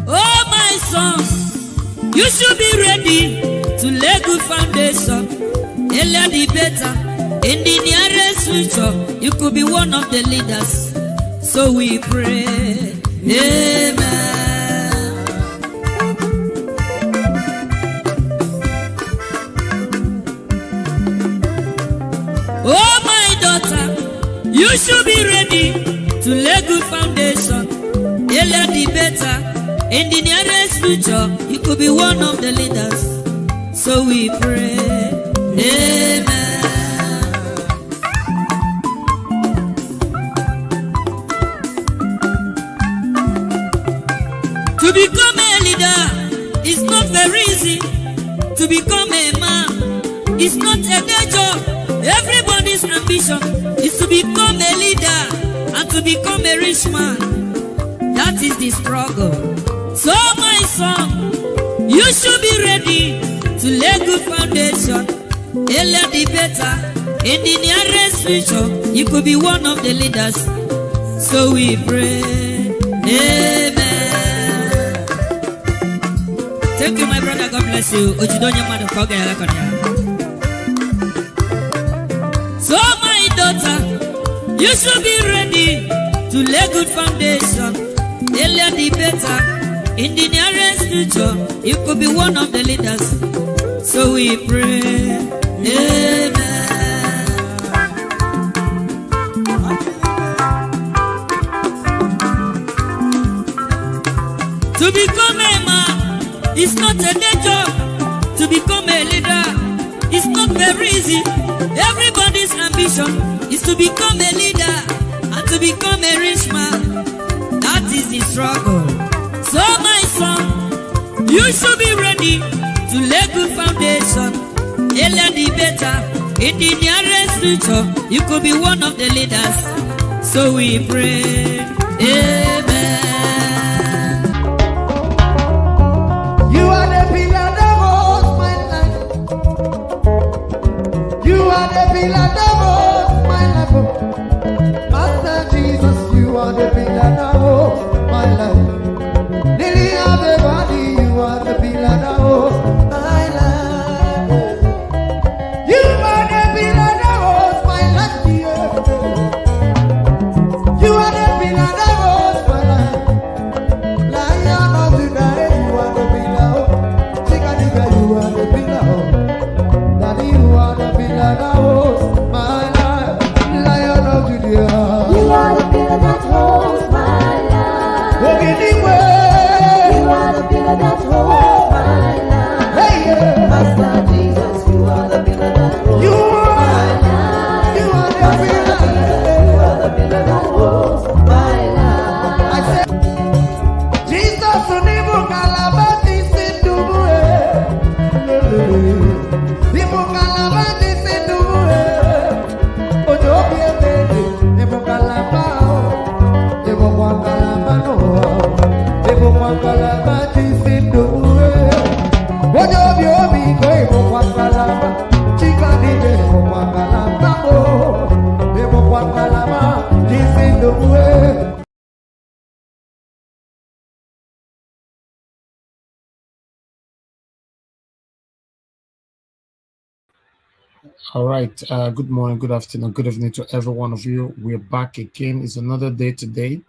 Oh, my son, you should be ready to lay good foundation. Earlier the better. In the nearest future, you could be one of the leaders. So we pray, amen. Oh, my daughter, you should be ready to lay good foundation. Earlier the better. In the nearest future, you could be one of the leaders. So we pray, amen. To become a leader is not very easy. To become a man is not a day job. Everybody's ambition is to become a leader and to become a rich man. That is the struggle. So my son, you should be ready to lay good foundation. Earlier the better. In the nearest future, you could be one of the leaders. So we pray, amen. Thank you, my brother. God bless you. So, my daughter, you should be ready to lay good foundation. Earlier the better. In the nearest future, you could be one of the leaders. So we pray, amen. To become a man, it's not a day job. To become a leader, it's not very easy. Everybody's ambition is to become a leader and to become a rich man. That is the struggle. So my son, you should be ready to lay good foundation. Earlier the better. In the nearest future, you could be one of the leaders. So we pray, amen. Pillar of my life, Master Jesus, you are the pillar of my life. Lily of the body, you are the pillar of my life. You are the pillar of my life, you are the pillar of my life. Lion of Judah, you are the pillar of Chicago, you are the pillar of Daddy, you are the pillar of that holds my life. You are the pillar that holds my life. Hey, Master Jesus, you are the pillar that holds my life. You are the pillar. You are the pillar that holds my life. I said, Jesus, unibu kalabati sinduwe. Nibu kalabati sinduwe. Ojo biye nibu kalabati. All right. Good morning, good afternoon, good evening to every one of you. We're back again. It's another day today.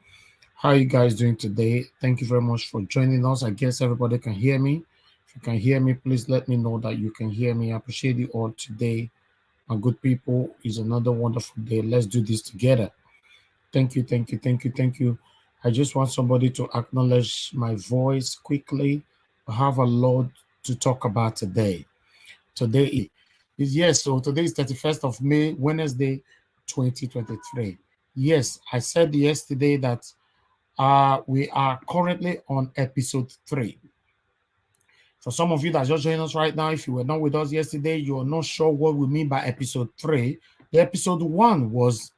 How are you guys doing today? Thank you very much for joining us. I guess everybody can hear me. If you can hear me, please let me know that you can hear me. I appreciate you all today. My good people, it's another wonderful day. Let's do this together. Thank you, thank you, thank you, thank you. I just want somebody to acknowledge my voice quickly. I have a lot to talk about today. Today is so today is 31st of May, Wednesday, 2023. Yes, I said yesterday that we are currently on episode 3. For some of you that just joined us right now, if you were not with us yesterday, you are not sure what we mean by episode 3. The episode 1 was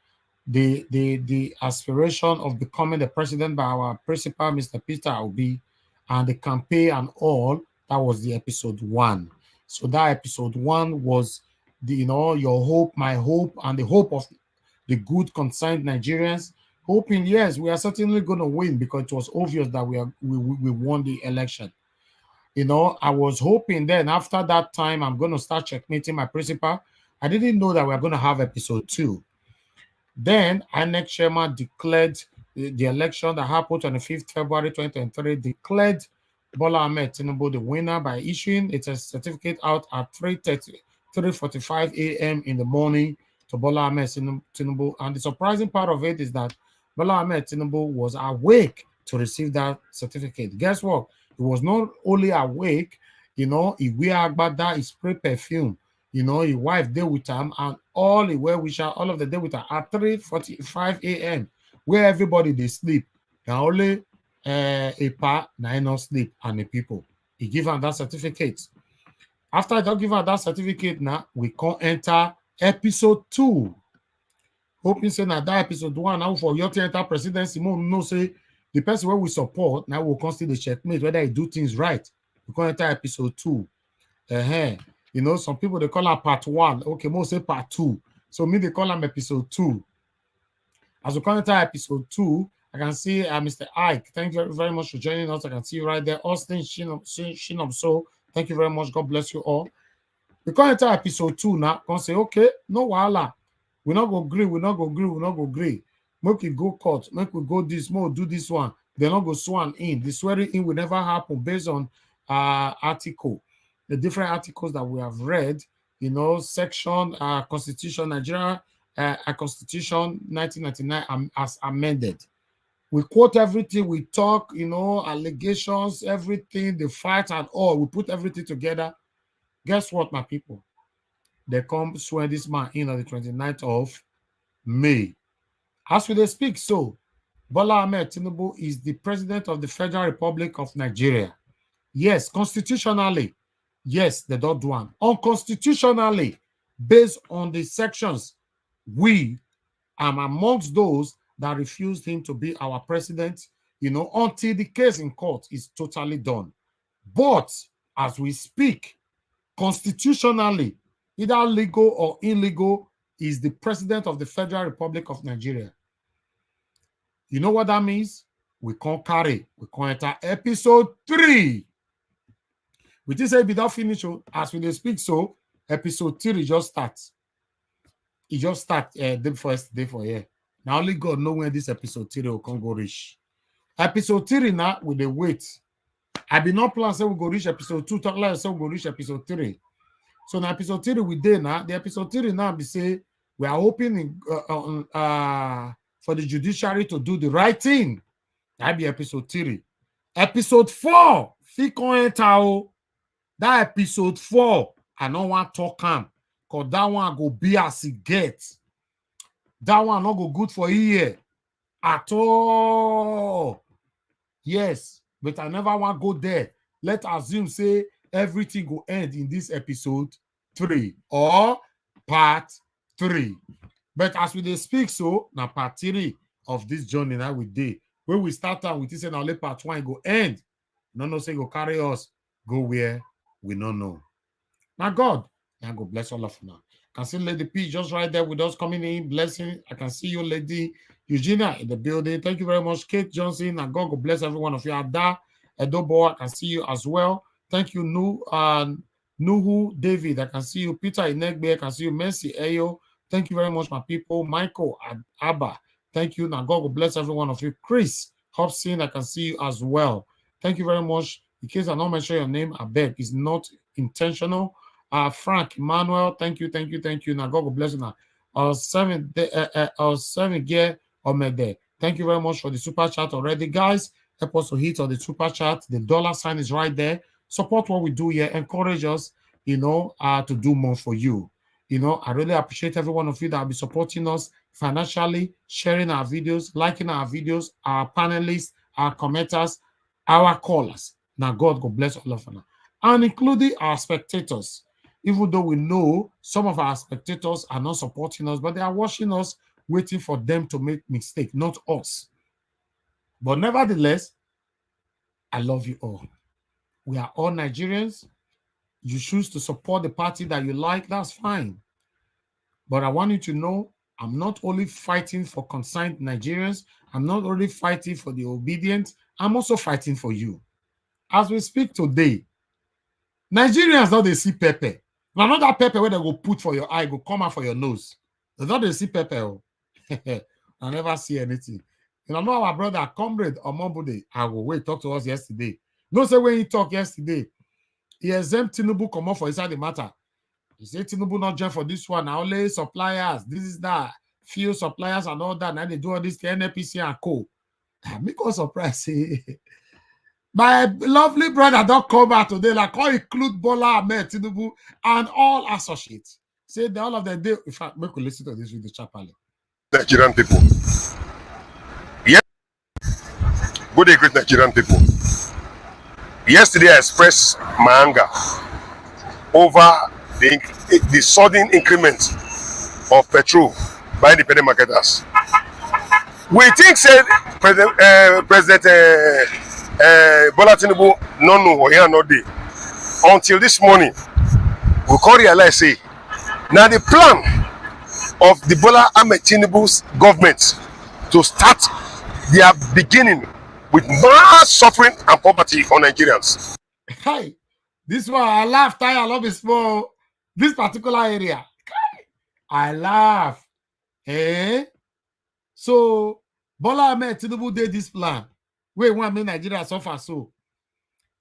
the aspiration of becoming the president by our principal, Mr. Peter Obi, and the campaign and all. That was the episode 1. So that episode 1 was your hope, my hope, and the hope of the good concerned Nigerians. hoping, yes, we are certainly going to win because it was obvious that we won the election. I was hoping then after that time, I'm going to start checkmating my principal. I didn't know that we are going to have episode 2. Then INEC chairman declared the election that happened on the 5th February 2023, declared Bola Ahmed Tinubu the winner by issuing its certificate out at 3:45 a.m. in the morning to Bola Ahmed Tinubu. And the surprising part of it is that Bola Ahmed Tinubu was awake to receive that certificate. Guess what? He was not only awake, he wear agbada, he spray perfume, his wife there with him, and all the well-wisher, all of the day with her at 3:45 a.m., where everybody they sleep. And only a part na not sleep and the people. He give her that certificate. After I don't give her that certificate now, we can enter episode 2. Hoping say now that episode 1 now for your to enter presidency, no say the person where we support now will constantly checkmate whether he do things right. We can enter episode 2. Some people they call her part 1. Okay, most say part 2. So me they call them episode 2. As we come enter episode 2, I can see Mr. Ike. Thank you very, very much for joining us. I can see you right there. Austin Shinom. So thank you very much. God bless you all. We come enter episode 2 now. Can say, okay, no wahala. We not go agree. We not go agree. Make we go court. Make we go this. More do this one. They not go sworn in. The swearing in will never happen based on article. The different articles that we have read. Section Constitution Nigeria. Constitution 1999 as amended. We quote everything, we talk, allegations, everything, the fight and all. We put everything together. Guess what, my people? They come swear this man in on the 29th of May. As we speak, so Bola Ahmed Tinubu is the president of the Federal Republic of Nigeria. Yes, constitutionally, yes, they don't do one. Unconstitutionally, based on the sections, we are amongst those that refused him to be our president, until the case in court is totally done. But as we speak, constitutionally, either legal or illegal, is the president of the Federal Republic of Nigeria. You know what that means? We can't carry. We can't enter episode 3. We just say without finish, as we speak, so episode 3 just starts. It just starts the first day for here. Now only God know when this episode 3 will come go reach. Episode 3 now with the wait. I be not plan say we go reach episode 2. Talk like say we go reach episode 3. So now episode 3 we did now. The episode 3 now be say we are hoping for the judiciary to do the right thing. That be episode 3. Episode 4. That episode 4. I don't want to talk him. Because that one go be as it gets. That one not go good for a year at all. Yes, but I never want to go there. Let's assume say everything will end in this episode 3 or part 3. But as we speak, so now part 3 of this journey that we did, when we start out with this and only part 1 go end. No say go carry us, go where we don't know. Now God, I go bless all of you now. I can see Lady P just right there with us coming in, blessing. I can see you, Lady Eugenia, in the building. Thank you very much, Kate Johnson. And God bless every one of you. Ada Edobo, I can see you as well. Thank you, Nuhu David. I can see you. Peter Inegbe, I can see you. Mercy Ayo. Thank you very much, my people. Michael Abba. Thank you. Now God will bless every one of you. Chris Hobson, I can see you as well. Thank you very much. In case I don't mention your name, I beg. It's not intentional. Frank Emmanuel, thank you. Now God will bless you now. 7 gear Omede. Thank you very much for the super chat already, guys. Help us to hit on the super chat. The dollar sign is right there. Support what we do here. Encourage us, to do more for you. I really appreciate every one of you that will be supporting us financially, sharing our videos, liking our videos, our panelists, our commenters, our callers. Now God bless all of us, and including our spectators. Even though we know some of our spectators are not supporting us, but they are watching us, waiting for them to make mistake, not us. But nevertheless, I love you all. We are all Nigerians. You choose to support the party that you like, that's fine. But I want you to know I'm not only fighting for concerned Nigerians, I'm not only fighting for the obedient, I'm also fighting for you. As we speak today, Nigerians don't they see pepper. Now not that pepper where they go put for your eye, go come out for your nose. They don't they see pepper. I never see anything. You know our brother, comrade Omobude, I will wait, talk to us yesterday. No say when he talked yesterday, he exempt Tinubu come off for inside the matter. He said Tinubu not join for this one. Now only suppliers, this is that, few suppliers and all that. Now they do all this, the NPC and co. Make us surprised. My lovely brother don't come out today, like all include Bola Ahmed Tinubu and all associates. Say that all of them, they, in fact, make we listen to this video, Chapali. Nigerian people. Yes, good day, great Nigerian people. Yesterday, I expressed my anger over the sudden increment of petrol by independent marketers. We think said President Bola Tinubu no or here no day until this morning. We can't realize say now the plan of the Bola Ahmed Tinubu's government to start their beginning with mass suffering and poverty for Nigerians. Hi, this one I laugh. I love it small. This particular area, I laugh. Eh? So Bola Ahmed Tinubu did this plan. Wait, one minute Nigeria suffer so.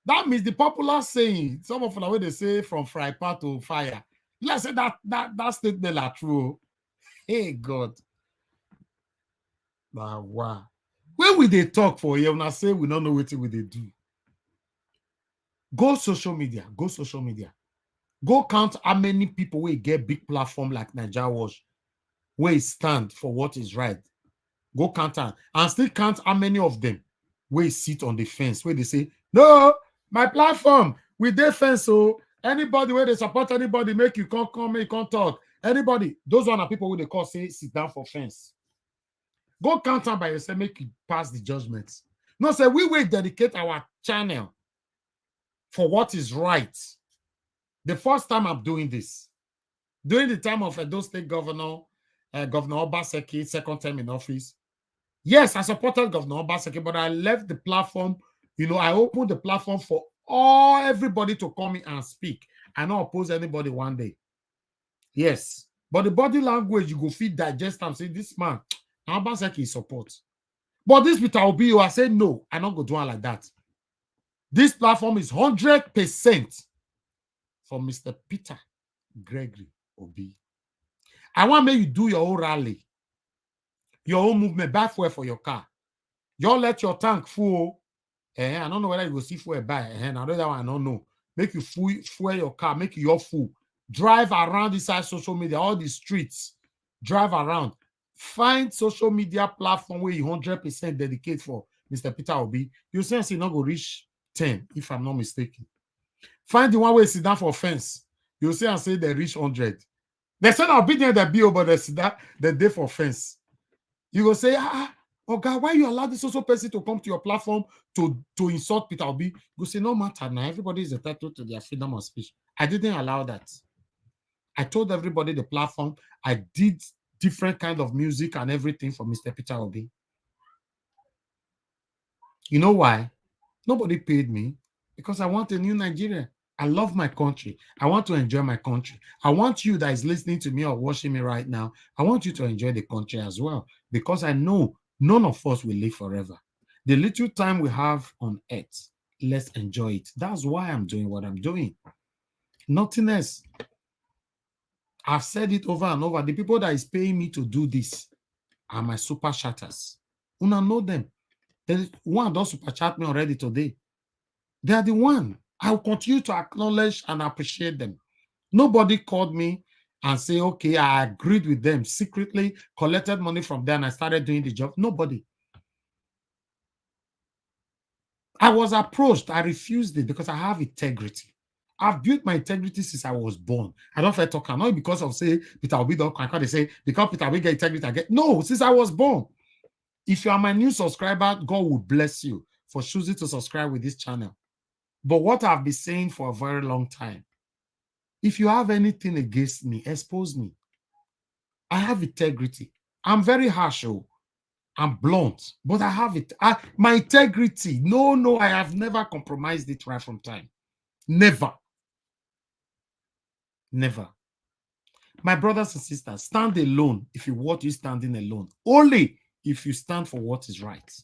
That means the popular saying, some of the way they say from fry pan to fire. Let's say that statement are true. Hey God. Wow. When we they talk for you, when I say we don't know what we they do. Go social media. Go social media. Go count how many people will get big platform like Nigeria Watch, where it stand for what is right. Go count them and still count how many of them will sit on the fence where they say, no, my platform with their fence. So anybody where they support anybody, make you can't come, make you can't talk. Anybody, those one are people who they call say sit down for fence. Go count them by yourself, make you pass the judgments. No, say we will dedicate our channel for what is right. The first time I'm doing this, during the time of Edo State Governor, Governor Obaseki, second term in office. Yes, I supported Governor Obaseki, but I left the platform. You know, I opened the platform for everybody to come in and speak. I don't oppose anybody one day. Yes, but the body language, you go feed digest and say, this man, Obaseki is support. But this Peter Obi, I say, no, I'm not going to do it like that. This platform is 100% for Mr. Peter Gregory Obi. I want to make you do your own rally, your own movement, buy fuel for your car. You let your tank full. I don't know whether you go see fuel buy. Another one, I don't know. Make you fuel your car, make you your full. Drive around inside social media, all the streets. Drive around. Find social media platform where you 100% dedicate for Mr. Peter Obi. You say it's not go reach 10, if I'm not mistaken. Find the one where you sit down for fence. You say and say they reach 100. They say I'll be there the bill, but they sit down the day for fence. You go say, oh God, why you allow this social person to come to your platform to insult Peter Obi? You go say, no matter now, everybody is entitled to their freedom of speech. I didn't allow that. I told everybody the platform. I did different kind of music and everything for Mr. Peter Obi. You know why? Nobody paid me because I want a new Nigeria. I love my country. I want to enjoy my country. I want you that is listening to me or watching me right now, I want you to enjoy the country as well, because I know none of us will live forever. The little time we have on earth, let's enjoy it. That's why I'm doing what I'm doing. Nothing else. I've said it over and over. The people that is paying me to do this are my super chatters. Una know them. There's one that super chat me already today. They are the one. I'll continue to acknowledge and appreciate them. Nobody called me and say, okay, I agreed with them, secretly collected money from them and I started doing the job. Nobody. I was approached. I refused it because I have integrity. I've built my integrity since I was born. I don't feel talk, not because of say Peter Obi don't they say because Peter Obi get integrity, I get no, since I was born. If you are my new subscriber, God will bless you for choosing to subscribe with this channel. But what I've been saying for a very long time, if you have anything against me, expose me. I have integrity. I'm very harsh. Oh. I'm blunt, but I have it. My integrity. No, I have never compromised it right from time. Never. Never. My brothers and sisters, stand alone if you want you standing alone. Only if you stand for what is right.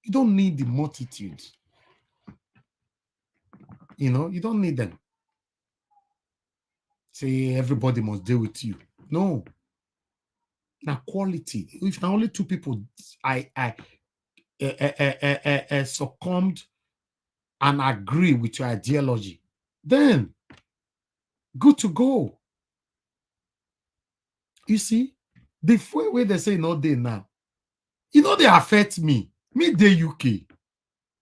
You don't need the multitude. You know, you don't need them. Say everybody must deal with you. No. Now quality. If now only two people I succumbed and agree with your ideology, then good to go. You see, the way they say no day now, you know, they affect me. Me, the UK.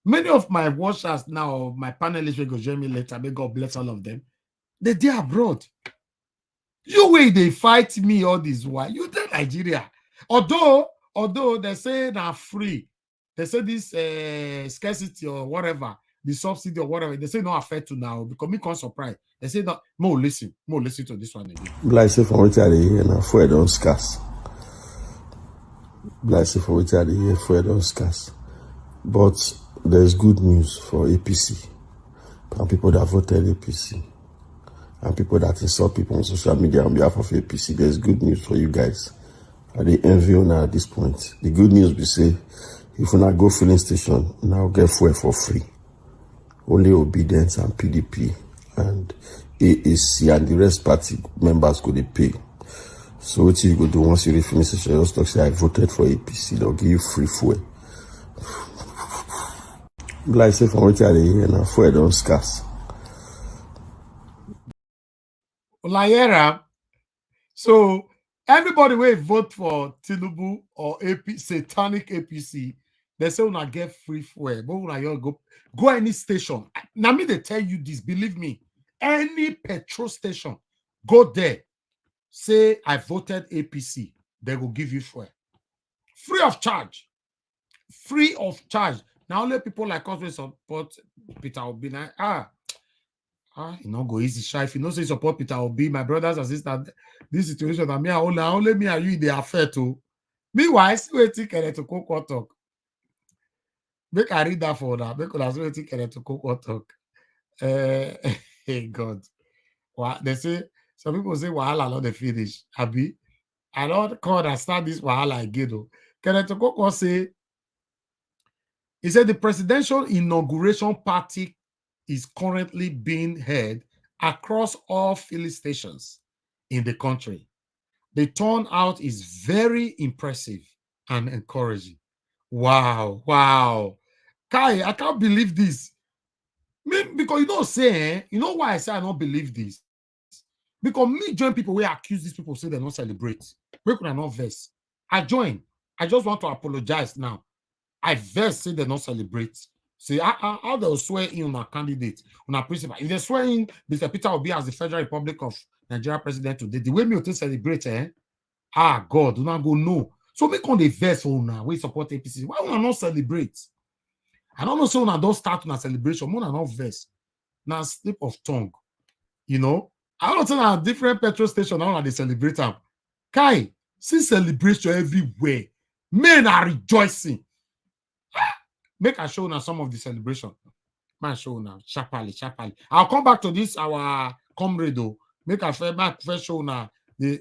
Many of my watchers now, my panelists will go join me later. May God bless all of them. They abroad. You way they fight me all this while. You tell Nigeria. Although they say they're free. They say this scarcity or whatever, the subsidy or whatever, they say no affect to now because me can't surprise. They say no, more listen to this one again. Like say from which are they here now, fuel don't scarce. Like say from which are they here, fuel don't scarce. But there's good news for APC and people that voted APC and people that insult people on social media on behalf of APC. There's good news for you guys. And they envy you now at this point. The good news we say, if you not go filling station, now get fuel for free. Only Obedience and PDP and AAC and the rest party members go they pay. So what you go do once you reach filling station, just talk say I voted for APC, they'll give you free fuel. Like say from which are they here now, fuel don't scarce. Layera. So everybody will vote for Tinubu or satanic APC. They say when I get free fuel, but when I go any station. Now me they tell you this, believe me. Any petrol station, go there. Say I voted APC, they will give you fuel. Free of charge. Free of charge. Now only people like us will support Peter Obi. You know, go easy, shy. If you know say support Peter Obi, my brothers and sisters, this situation that me only me and you they affair too. Meanwhile, I see waiting to cocoa talk. Make I read that for that. Make us waiting to cocoa talk. Hey God. Well, they say some people say wahala not the finish. Abi, I don't understand this wahala again though. Kenneth Coco say he said the presidential inauguration party is currently being held across all filling stations in the country. The turnout is very impressive and encouraging. Wow. Kai, I can't believe this. Because you don't say, you know why I say I don't believe this? Because me join people where accuse these people say they don't celebrate. Where could I not verse? I join. I just want to apologize now. I verse say they don't celebrate. See how they'll swear in on a candidate, on a principal. If they swear in Mr. Peter Obi as the Federal Republic of Nigeria president today, the way me to celebrate, God, do not go no. So we can the verse for now. We support APC. Why will not celebrate? I don't know. So now don't start on a celebration. More than not verse. Now slip of tongue. You know, I don't know a different petrol station now they celebrate them. Kai, see celebration everywhere. Men are rejoicing. Make a show now some of the celebration. Man, show now. Sharply. I'll come back to this, our comrade though. Make a first show now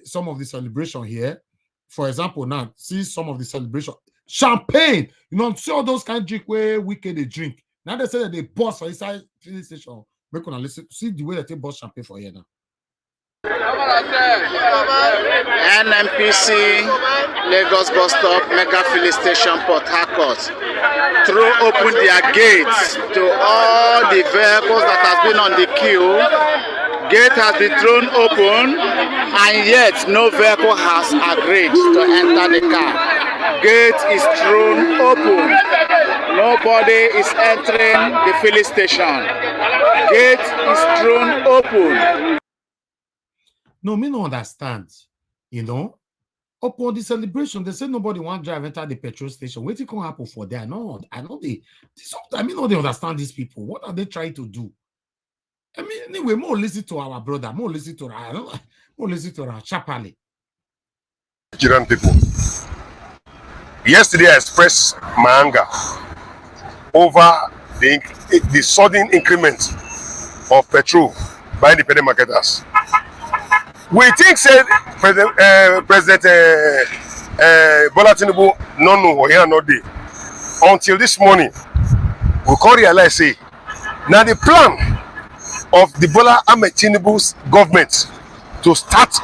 some of the celebration here. For example, now see some of the celebration. Champagne, you know, see all those kind of drink where wicked they drink. Now they say that they bust for inside filling station. Make una listen. See the way that they bust champagne for here now. NMPC Lagos bus stop Mega filling station Port Harcourt throw open their gates to all the vehicles that has been on the queue. Gate has been thrown open and yet no vehicle has agreed to enter the car. Gate is thrown open. Nobody is entering the filling station. Gate is thrown open. No, me no understand. You know, upon the celebration, they say nobody want drive enter the petrol station. What can happen for that? No, I know they understand these people. What are they trying to do? I mean, anyway, more listen to our brother, more listen to our Chapali. Nigerian people. Yesterday, I expressed my anger over the sudden increment of petrol by independent marketers. We think said President Bola Tinubu no know here no day until this morning. We can realize say now the plan of the Bola Tinubu's government to start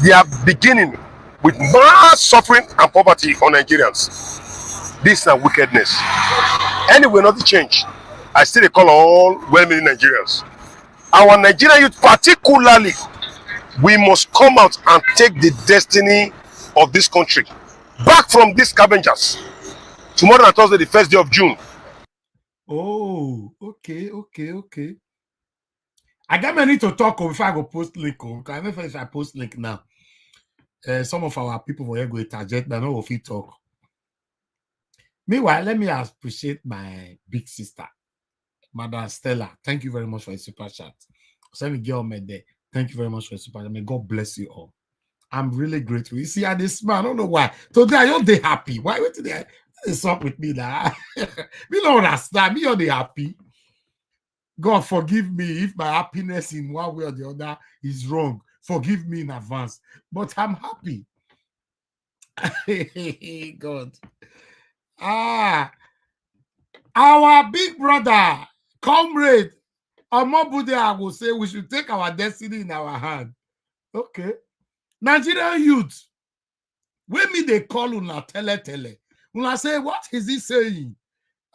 their beginning with mass suffering and poverty on Nigerians. This is a wickedness. Anyway, nothing change. I still call all well-meaning Nigerians. Our Nigerian youth particularly, we must come out and take the destiny of this country back from these scavengers. Tomorrow and Thursday, the first day of June. Oh, okay. I got many to talk before I go post link. I know if I post link now. Some of our people will go target, but no, if you talk. Meanwhile, let me appreciate my big sister, Madam Stella. Thank you very much for your super chat. Send me girl me there. Thank you very much for your super chat. May God bless you all. I'm really grateful. You see, I this smile. I don't know why. Today I don't they happy. Why wait today? This up with me now. Me don't understand. Me are they happy. God forgive me if my happiness in one way or the other is wrong. Forgive me in advance. But I'm happy. God. Our big brother, comrade, Omobude, I will say we should take our destiny in our hand. Okay. Nigerian youth, when me they call una tele. Una say, what is he saying?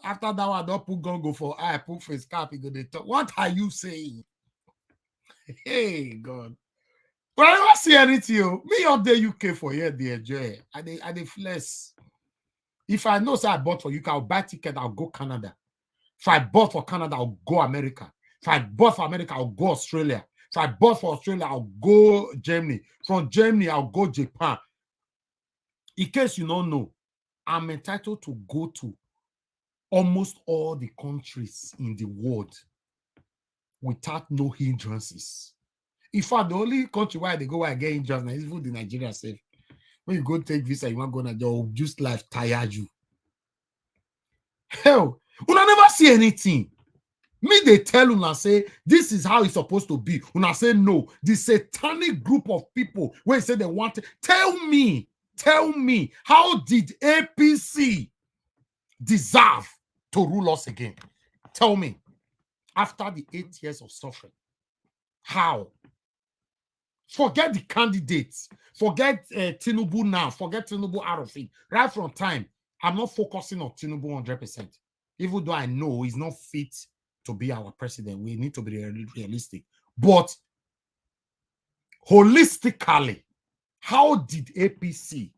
After that one, don't put gongo for eye, put face cap, he go they talk. What are you saying? Hey, God. But I don't see anything. Me up there UK for here, the enjoy. I they flex. If I know say I bought for UK, I'll buy ticket, I'll go Canada. If I bought for Canada, I'll go America. If I bought for America, I'll go Australia. If I bought for Australia, I'll go Germany. From Germany, I'll go Japan. In case you don't know, I'm entitled to go to almost all the countries in the world without no hindrances. In fact, the only country where they go where I get hindrances is even the Nigeria safe. When you go take visa, you want to go Nigeria, just life tire you. Hell, una never see anything. Me, they tell una say, this is how it's supposed to be. Una say, no. The satanic group of people, when they say they want it, tell me, how did APC deserve to rule us again? Tell me. After the 8 years of suffering. How? Forget the candidates. Forget Tinubu now. Forget Tinubu out of it. Right from time, I'm not focusing on Tinubu 100%. Even though I know he's not fit to be our president. We need to be realistic. But holistically, how did APC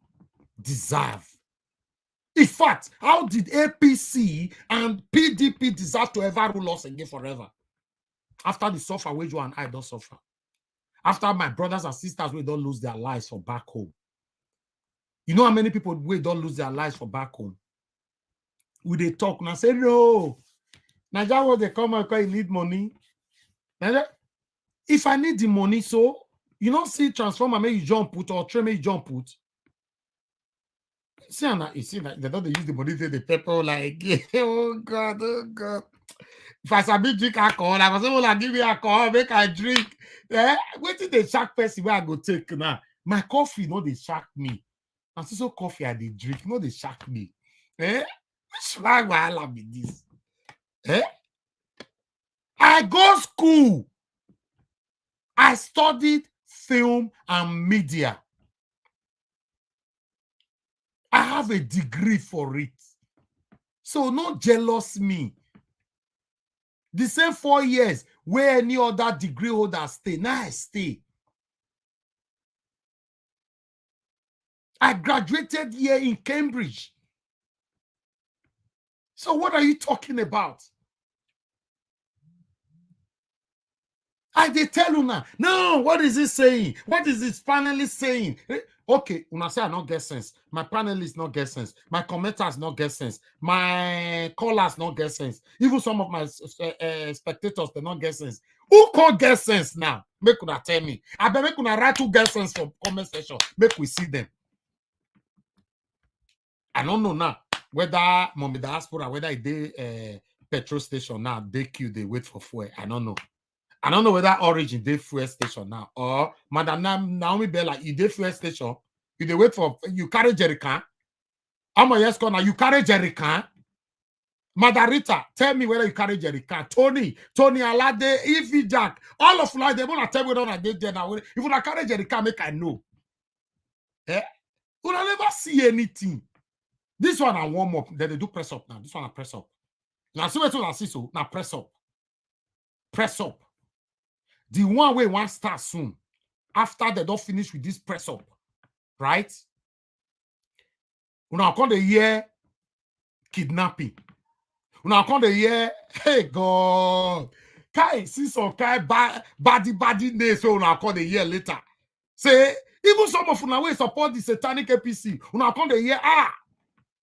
deserve? In fact, how did APC and PDP deserve to ever rule us again forever? After the suffer, wage you and I don't suffer. After my brothers and sisters, we don't lose their lives for back home. You know how many people we don't lose their lives for back home? We they talk and I say, no. Nigeria, what they come and call, you need money. Nigeria, if I need the money, so you don't see transformer, make you jump put or train, make you jump put. See, you see that they don't use the money, the people like, oh God. If I sabi drink alcohol, I was able to give me alcohol, make I drink. Wait till the shark person where I go take now. My coffee, no, they shark me. And so coffee I they drink, no, they shark me. Which why I be this? I go school. I studied film and media. I have a degree for it. So not jealous me. The same 4 years where any other degree holder stay. Now I stay. I graduated here in Cambridge. So what are you talking about? They tell you now. No, what is he saying? What is this panelist saying? Okay, when I say I not get sense, my panelists not get sense, my commenters not get sense, my callers not get sense, even some of my spectators they not get sense. Who can't get sense now? Make una tell me. I bet make una write who get sense for comment section. Make we see them. I don't know now whether Mommy Diaspora, whether they petrol station now, they queue, they wait for fuel. I don't know. I don't know whether Origin they fuel station now or Madam Naomi Bella, you they fuel station, you they wait for you carry jerrycan. I'm a yes corner, you carry jerrycan. Margarita, tell me whether you carry jerrycan. Tony Alade, Evie Jack, all of like they want to tell me whether I did there now. If you carry jerrycan, make I know. Eh? You will never see anything. This one I warm up. Then they do press up now. This one I press up. Now see what I see so now press up. Press up. The one way one start soon. After they don't finish with this press up, right? When I come the year kidnapping. When I come the year, hey God, Kai see some Kai body day. So when I come the year later, say even some of you way support the satanic APC. When I come the year,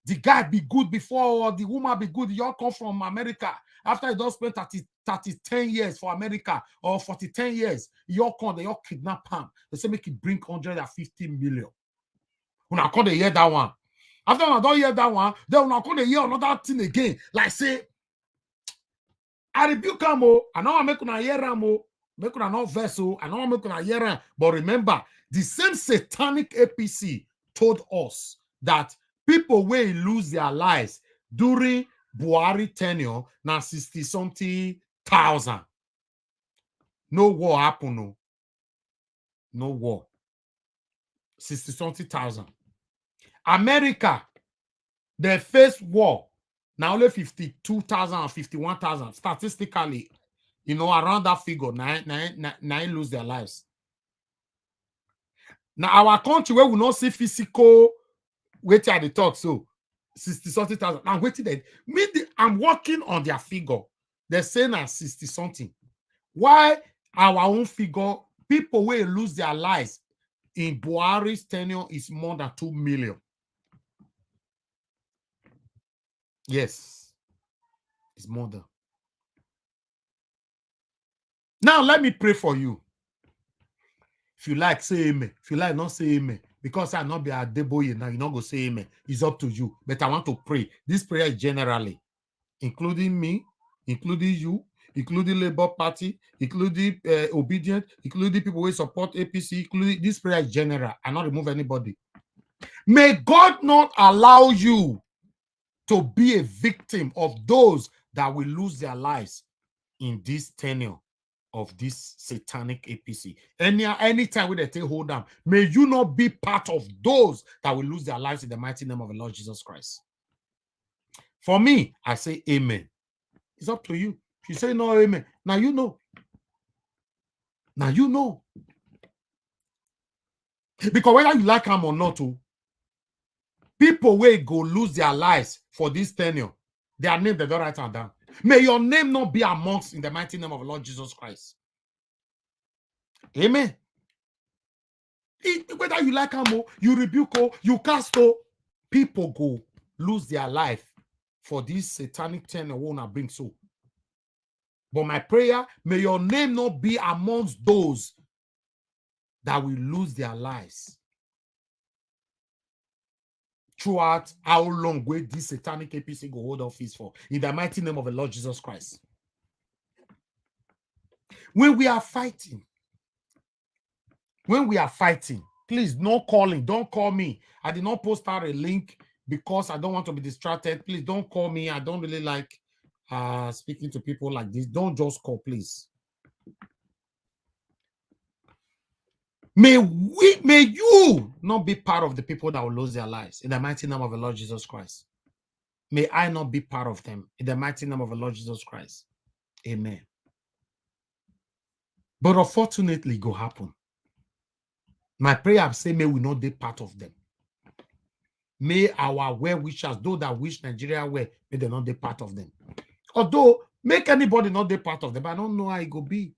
the guy be good before or the woman be good. You all come from America. After you don't spend 10 years for America or 10 years, you all come, they all kidnap him. They say make it bring 150 million. When I come to hear that one. After I don't hear that one, then when I come to hear another thing again, like say, I rebuke him, I know I make una hear him, make una not vessel, I know I make una hear him. But remember, the same satanic APC told us that people will lose their lives during Buhari tenure now 60-something thousand. No war happen, no war. 60-something thousand. America, they face war now only 52,000 and 51,000. Statistically, around that figure, nine lose their lives. Now our country where we not see physical. Wait at the talk, so 60-something thousand. Now wait there. I'm working on their figure. They're saying at 60-something. Why our own figure, people will lose their lives in Buhari's tenure is more than 2 million. Yes, it's more than. Now let me pray for you. If you like, say amen. If you like, not say amen. Because I not be a deboye now, you not go say amen. It's up to you. But I want to pray. This prayer is generally, including me, including you, including Labour Party, including Obedient, including people who support APC, including this prayer is general. I not remove anybody. May God not allow you to be a victim of those that will lose their lives in this tenure of this satanic APC. Anytime when they take hold on, may you not be part of those that will lose their lives in the mighty name of the Lord Jesus Christ. For me, I say amen. It's up to you. If you say no, amen. Now you know. Now you know. Because whether you like them or not, people will go lose their lives for this tenure. Their name, they don't write them down. May your name not be amongst in the mighty name of the Lord Jesus Christ. Amen. Whether you like them, you rebuke, you cast, people go lose their life for this satanic tenure won't bring so. But my prayer, may your name not be amongst those that will lose their lives throughout how long will this satanic APC go hold office for, in the mighty name of the Lord Jesus Christ. When we are fighting, please, no calling. Don't call me. I did not post out a link because I don't want to be distracted. Please don't call me. I don't really like speaking to people like this. Don't just call, please. May you not be part of the people that will lose their lives in the mighty name of the Lord Jesus Christ. May I not be part of them in the mighty name of the Lord Jesus Christ. Amen. But unfortunately, it go happen. My prayer, I say, may we not be part of them. May our well-wishers, those that wish Nigeria well, may they not be part of them. Although, make anybody not be part of them, I don't know how it go be.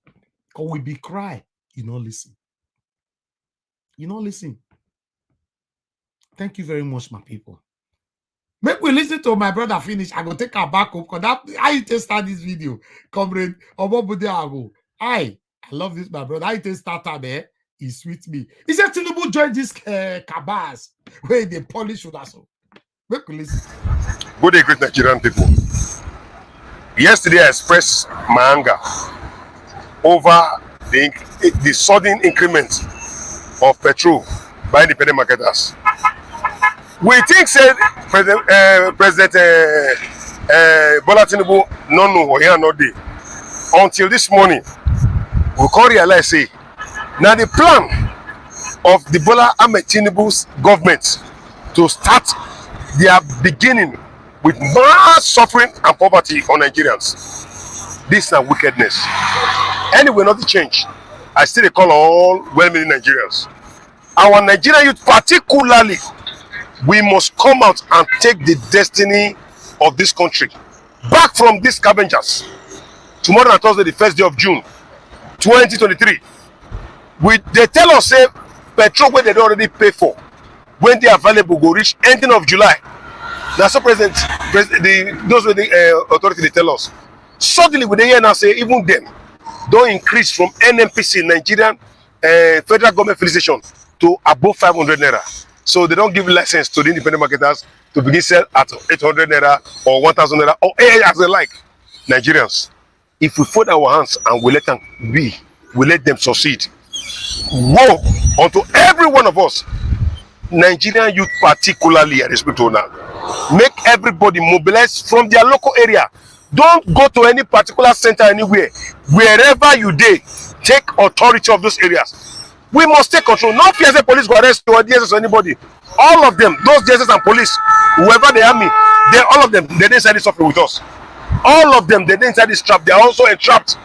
Because we be cry, you don't listen. You don't listen. Thank you very much, my people. Make we listen to my brother finish. I go take her back up because that I just start this video. Comrade I love this, my brother. I just start up there. He's with me. He said Tinubu join this cabals where they polish with us. Make we listen. Good day, great Nigerian people. Yesterday, I expressed my anger over the sudden increment of petrol by independent marketers. We think said President Bola Tinubu no know here no day until this morning. We can't realize say now the plan of the Bola Ahmed Tinubu's government to start their beginning with mass suffering and poverty on Nigerians. This is a wickedness. Anyway, nothing change. I still call all well-meaning Nigerians. Our Nigerian youth particularly, we must come out and take the destiny of this country back from these scavengers. Tomorrow and Thursday, the 1st day of June 2023, they tell us say petrol where they don't already pay for, when they are available, go reach ending of July. That's the president, those were the authority they tell us. Suddenly, we hear now say even them don't increase from NNPC, Nigerian federal government filling station, to above 500 naira. So they don't give license to the independent marketers to begin sell at 800 naira or 1,000 naira or as they like. Nigerians, if we fold our hands and we let them be, we let them succeed. Woe unto every one of us, Nigerian youth particularly, I respect to now. Make everybody mobilize from their local area. Don't go to any particular center anywhere. Wherever you dey, take authority of those areas. We must take control. Not fear say police go arrest you or DSS or anybody. All of them, those DSS and police, whoever they are me, all of them, they inside this suffering with us. All of them, they inside this trap. They are also entrapped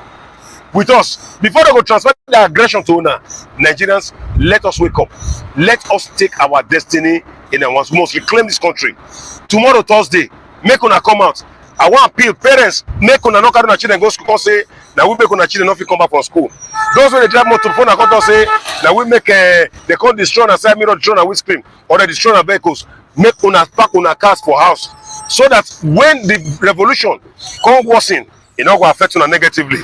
with us. Before they go transfer their aggression to una, Nigerians, let us wake up. Let us take our destiny in our hands. We must reclaim this country. Tomorrow, Thursday, make una come out. I want appeal parents, make una no carry una children go school. Come say now we make una children not fit come back from school. Those when they drive motor phone, I come say now we make they come destroy and side mirror, destroy and windscreen, or they destroy our vehicles. Make una pack una cars for house, so that when the revolution come worsen, it not go affect una negatively.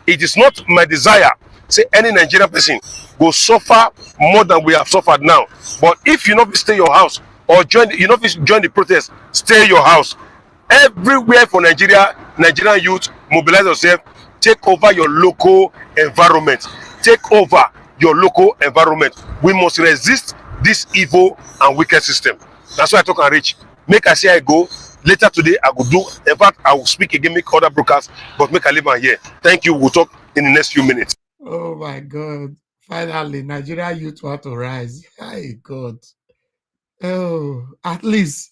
It is not my desire say any Nigerian person go suffer more than we have suffered now. But if you not stay your house or join the protest, stay your house. Everywhere for Nigeria, Nigerian youth, mobilize yourself, take over your local environment. Take over your local environment. We must resist this evil and wicked system. That's why I talk and reach. Make I say I go. Later today, I will do. In fact, I will speak again, make other broadcasts, but make I leave on here. Thank you. We'll talk in the next few minutes. Oh my God. Finally, Nigeria youth want to rise. My God. Oh, at least.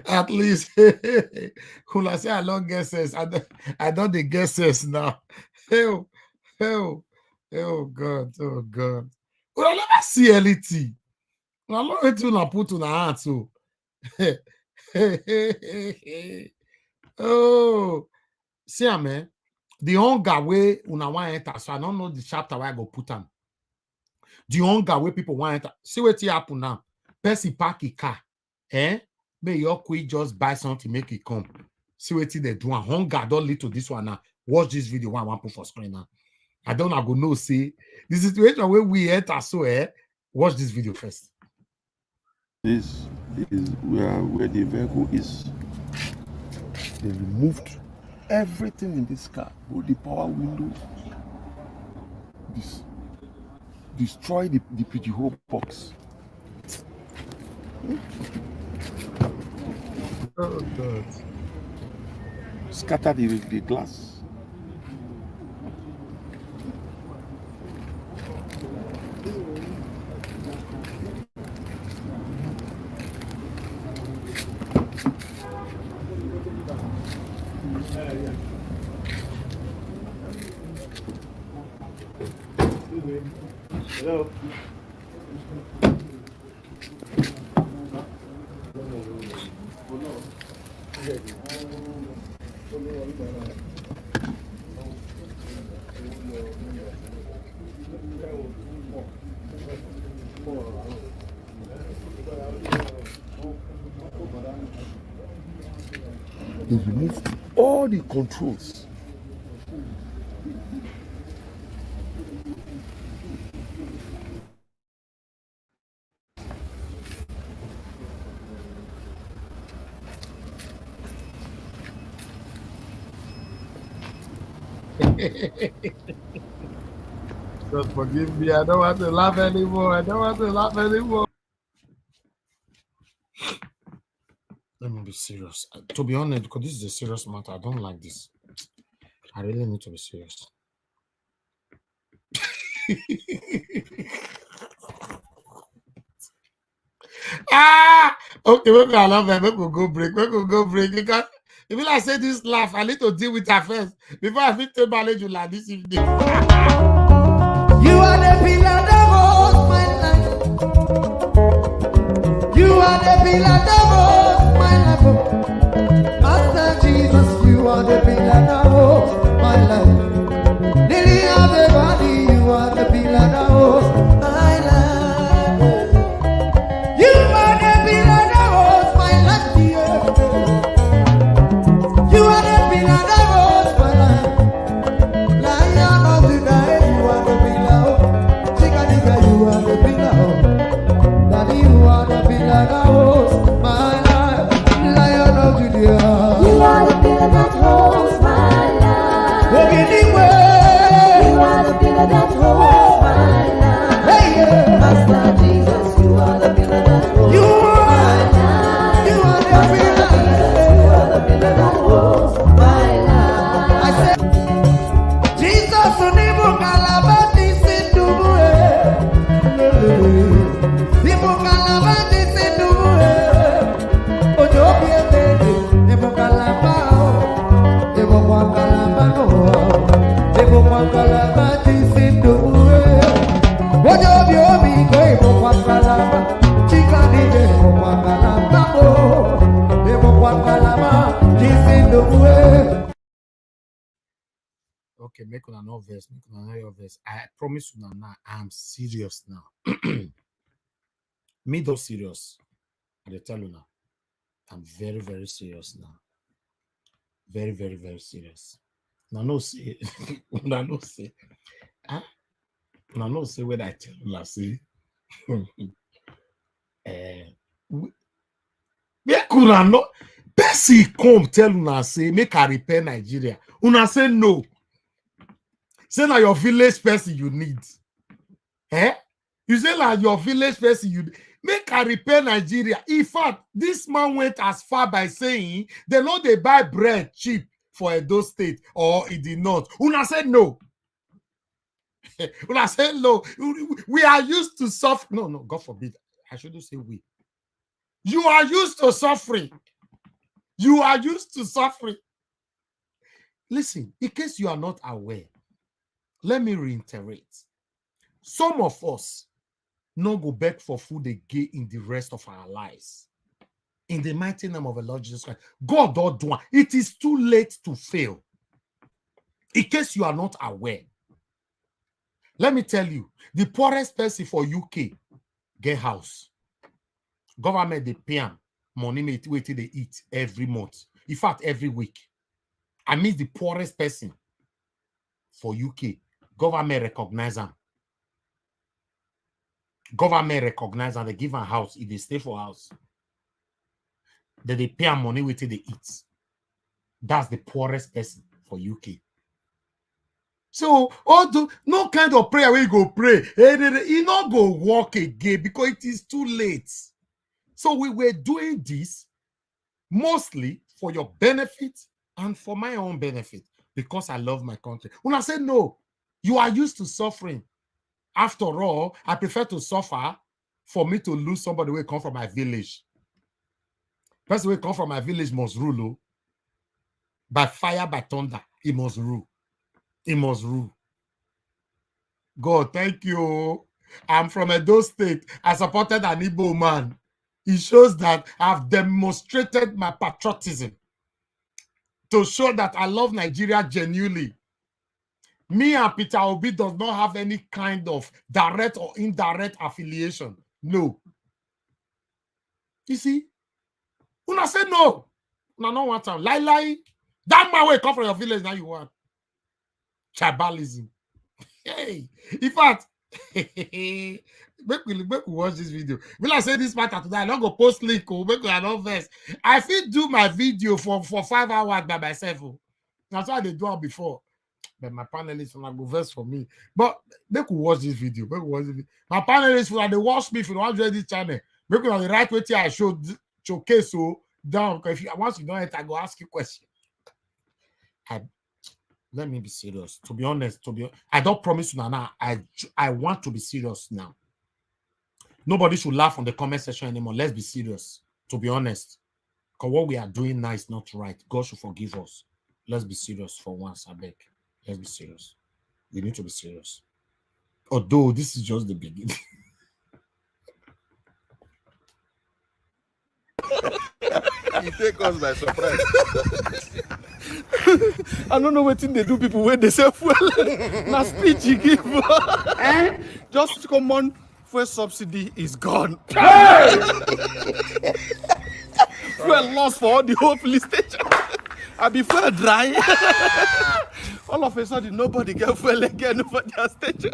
At least. When I say I don't get sense, I don't dey get sense now. Oh, oh, oh God. Oh God. Well, I never see anything. I don't wait till I put on a hand. So. Oh, see, man. The hunger way una want enter, so I don't know the chapter where I go put them. The hunger way people want enter. See what happen now. Person park a car, may your quick just buy something, make it come. See what they do. And hunger don't lead to this one now. Watch this video one I want put for screen now. I don't go no see the situation where we enter. So watch this video first. This is where the vehicle is. They removed everything in this car, both the power window, destroy the whole box. Oh God. Scatter the glass. Hello. They removed all the controls. God forgive me. I don't want to laugh anymore. I don't want to laugh anymore. Let me be serious. To be honest, because this is a serious matter, I don't like this. I really need to be serious. Okay, maybe I love that. Maybe we'll go break. Maybe we'll go break. Because if I say this laugh, I need to deal with her first before I fit to manage you like this evening. You are the pillar that holds my life. You are the pillar that holds my life. Master Jesus, you are the pillar that holds my life. Lily of the valley, you are the pillar that holds my life. You are the pillar that holds my life, dear. You are the pillar that holds my life. Lion of the night, you are the pillar. Chickadee, you are the pillar. Daddy, you are the pillar that holds my life. Lion of Judea. You are the pillar that holds my life. Walking anywhere. You are the pillar that holds my life. Hey, yeah. Master Jesus, you are the pillar that holds You my are. life. You are the Master pillar. Jesus, you are the pillar that holds my life. I said, Jesus, unibu kalabati sinduwe. Nibu kalabati sinduwe. Ojo biete, nibu kalabao. Nibu kwa kalabano. Nibu kwa kalabati sinduwe. Ojo biobi ko nibu kwa kalaba. Chikani nibu kwa kalabao. Nibu kwa kalabati sinduwe. Okay, make una no verse, make una no your verse. I promise you now, I'm serious now. Me though serious. I dey tell you now. I'm very, very serious now. Very, very, very serious. Now no say, now no say. Now no say when I tell you now say. Make una no. Percy come tell una say make I repair Nigeria. Una say no. Say na your village person you need. You say na your village person you need. Make I repair Nigeria. In fact, this man went as far by saying they know they buy bread cheap for Edo State or in the north. Una said no. Una said no. We are used to suffering. No, God forbid. I shouldn't say we. You are used to suffering. You are used to suffering. Listen, in case you are not aware, let me reiterate. Some of us no go beg for food again in the rest of our lives. In the mighty name of the Lord Jesus Christ. God don't do it. It is too late to fail. In case you are not aware. Let me tell you, the poorest person for UK get house. Government they pay them money waiting they eat every month. In fact, every week. I mean the poorest person for UK. Government recognize them. Government recognize and they give a house if they stay for house. Then they pay money with it they eat. That's the poorest person for UK. So, although no kind of prayer where you go pray, you not go walk again because it is too late. So we were doing this mostly for your benefit and for my own benefit because I love my country. When I say no, you are used to suffering. After all, I prefer to suffer for me to lose somebody who come from my village. Person who come from my village must rule. By fire, by thunder, he must rule. He must rule. God, thank you. I'm from Edo State. I supported an Igbo man. It shows that I've demonstrated my patriotism to show that I love Nigeria genuinely. Me and Peter Obi does not have any kind of direct or indirect affiliation. No. You see? Una say no. Una no want to lie. That man will come from your village now you want. Tribalism. Hey. In fact, make we watch this video. Will I say this matter today? I don't go post link. Make we not verse. I feel do my video for 5 hours by myself. That's why they do it before. But my panelists will go verse for me. But they could watch this video. My panelists will they watch me if you want to this channel. Make on the right way I showcase so down. Because if you once you don't enter, I go ask you question. Let me be serious. To be honest, I don't promise you now. I want to be serious now. Nobody should laugh on the comment section anymore. Let's be serious. To be honest. Because what we are doing now is not right. God should forgive us. Let's be serious for once, I beg. Let's be serious. We need to be serious. Although this is just the beginning. You take us by surprise. I don't know what thing they do people when they say fuel. Now speech you give. Just common fuel subsidy is gone. Fuel lost for all the whole police station. I be fuel dry. All of a sudden, nobody get fuel again for their station.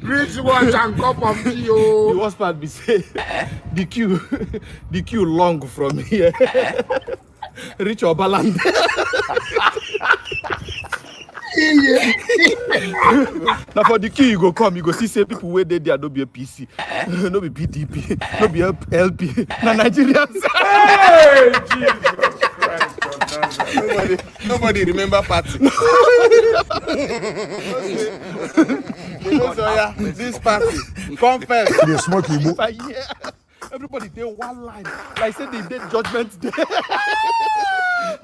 Rich one and cup of tea. The worst part be say the queue long from here. Reach Obaland. Now for the queue you go come, you go see say people where they there no be a PC, no be PDP, no be LP, na Nigerians. Hey, Jesus Christ. Nobody remember party. This party, confess. They smoke you. Everybody did one line. Like said they did judgment day.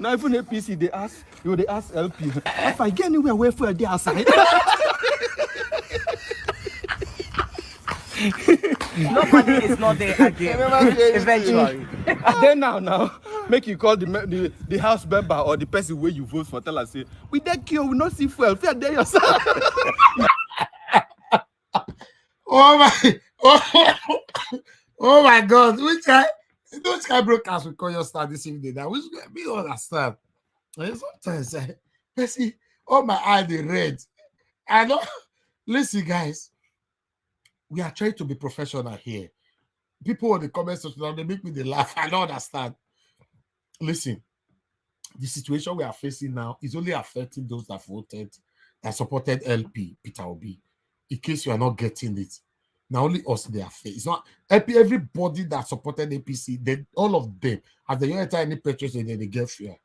Now even APC they ask LP. If I get anywhere away for the outside. Nobody is not there again. Eventually. Then now, make you call the house member or the person where you vote for. Tell us say we that queue we not see fuel. Fear there yourself. Oh my God! Which guy broadcast we call your star this evening? That which we don't understand. And sometimes I see all my eye they red. I know. Listen, guys. We are trying to be professional here. People in the comment section, they make me laugh. I don't understand. Listen, the situation we are facing now is only affecting those that voted, that supported LP, Peter Obi. In case you are not getting it, now only us they are facing. It's not LP, everybody that supported APC, they, all of them, as they enter any purchase, they get fear.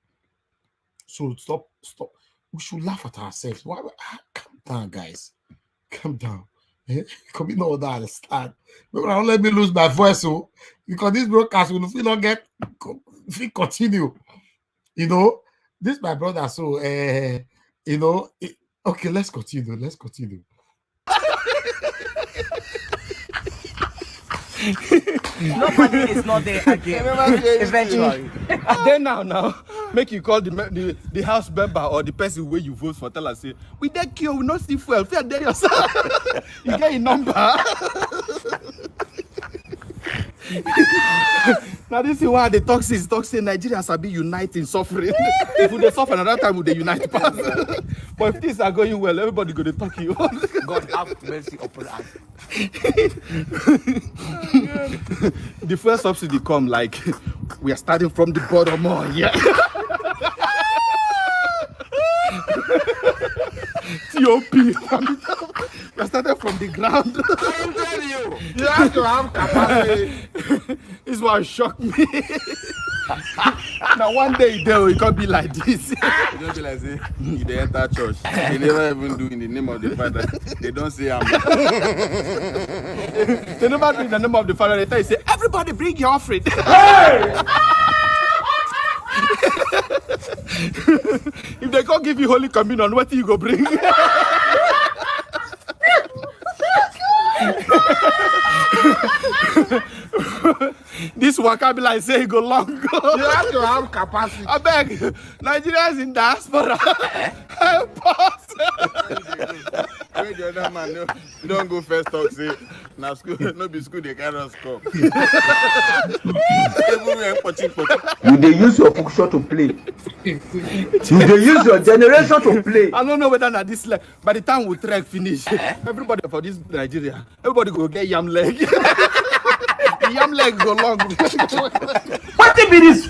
So stop. We should laugh at ourselves. Why? Calm down, guys. Calm down. Come in all that understand. Don't let me lose my voice, so because this broadcast will not get continue. You know, this my brother. So you know, okay, let's continue. Nobody is not there again. Eventually. Then now, make you call the house member or the person where you vote for. Tell us say we that queue we not see fuel. Fear there yourself. You get a number. Now this is why the talk say Nigerians are being united in suffering. If they suffer another time, would they unite pass? But if things are going well, everybody go to talk you. God have mercy upon us. The first subsidy come like we are starting from the bottom. Oh yeah. TOP. We started from the ground. I'm telling you, you have to have capacity. This one shocked me. Now one day it can't be like this. It don't be like say they enter church. They never even do in the name of the Father. They don't say Amen. They never do in the name of the Father. They tell you say everybody bring your offering. Hey! If they can't give you Holy Communion, what do you go bring? This vocabulary say go long. You have to have capacity. I beg, Nigerians in diaspora, help us. Wait, the other man, no, you don't go first talk, say, now school, no be school, they can't come. You dey use your function to play. You dey use your generation to play. I don't know whether na this leg. By the time we trek finish, everybody for this Nigeria, everybody go get yam leg. The yam leg go long. Wetin be this?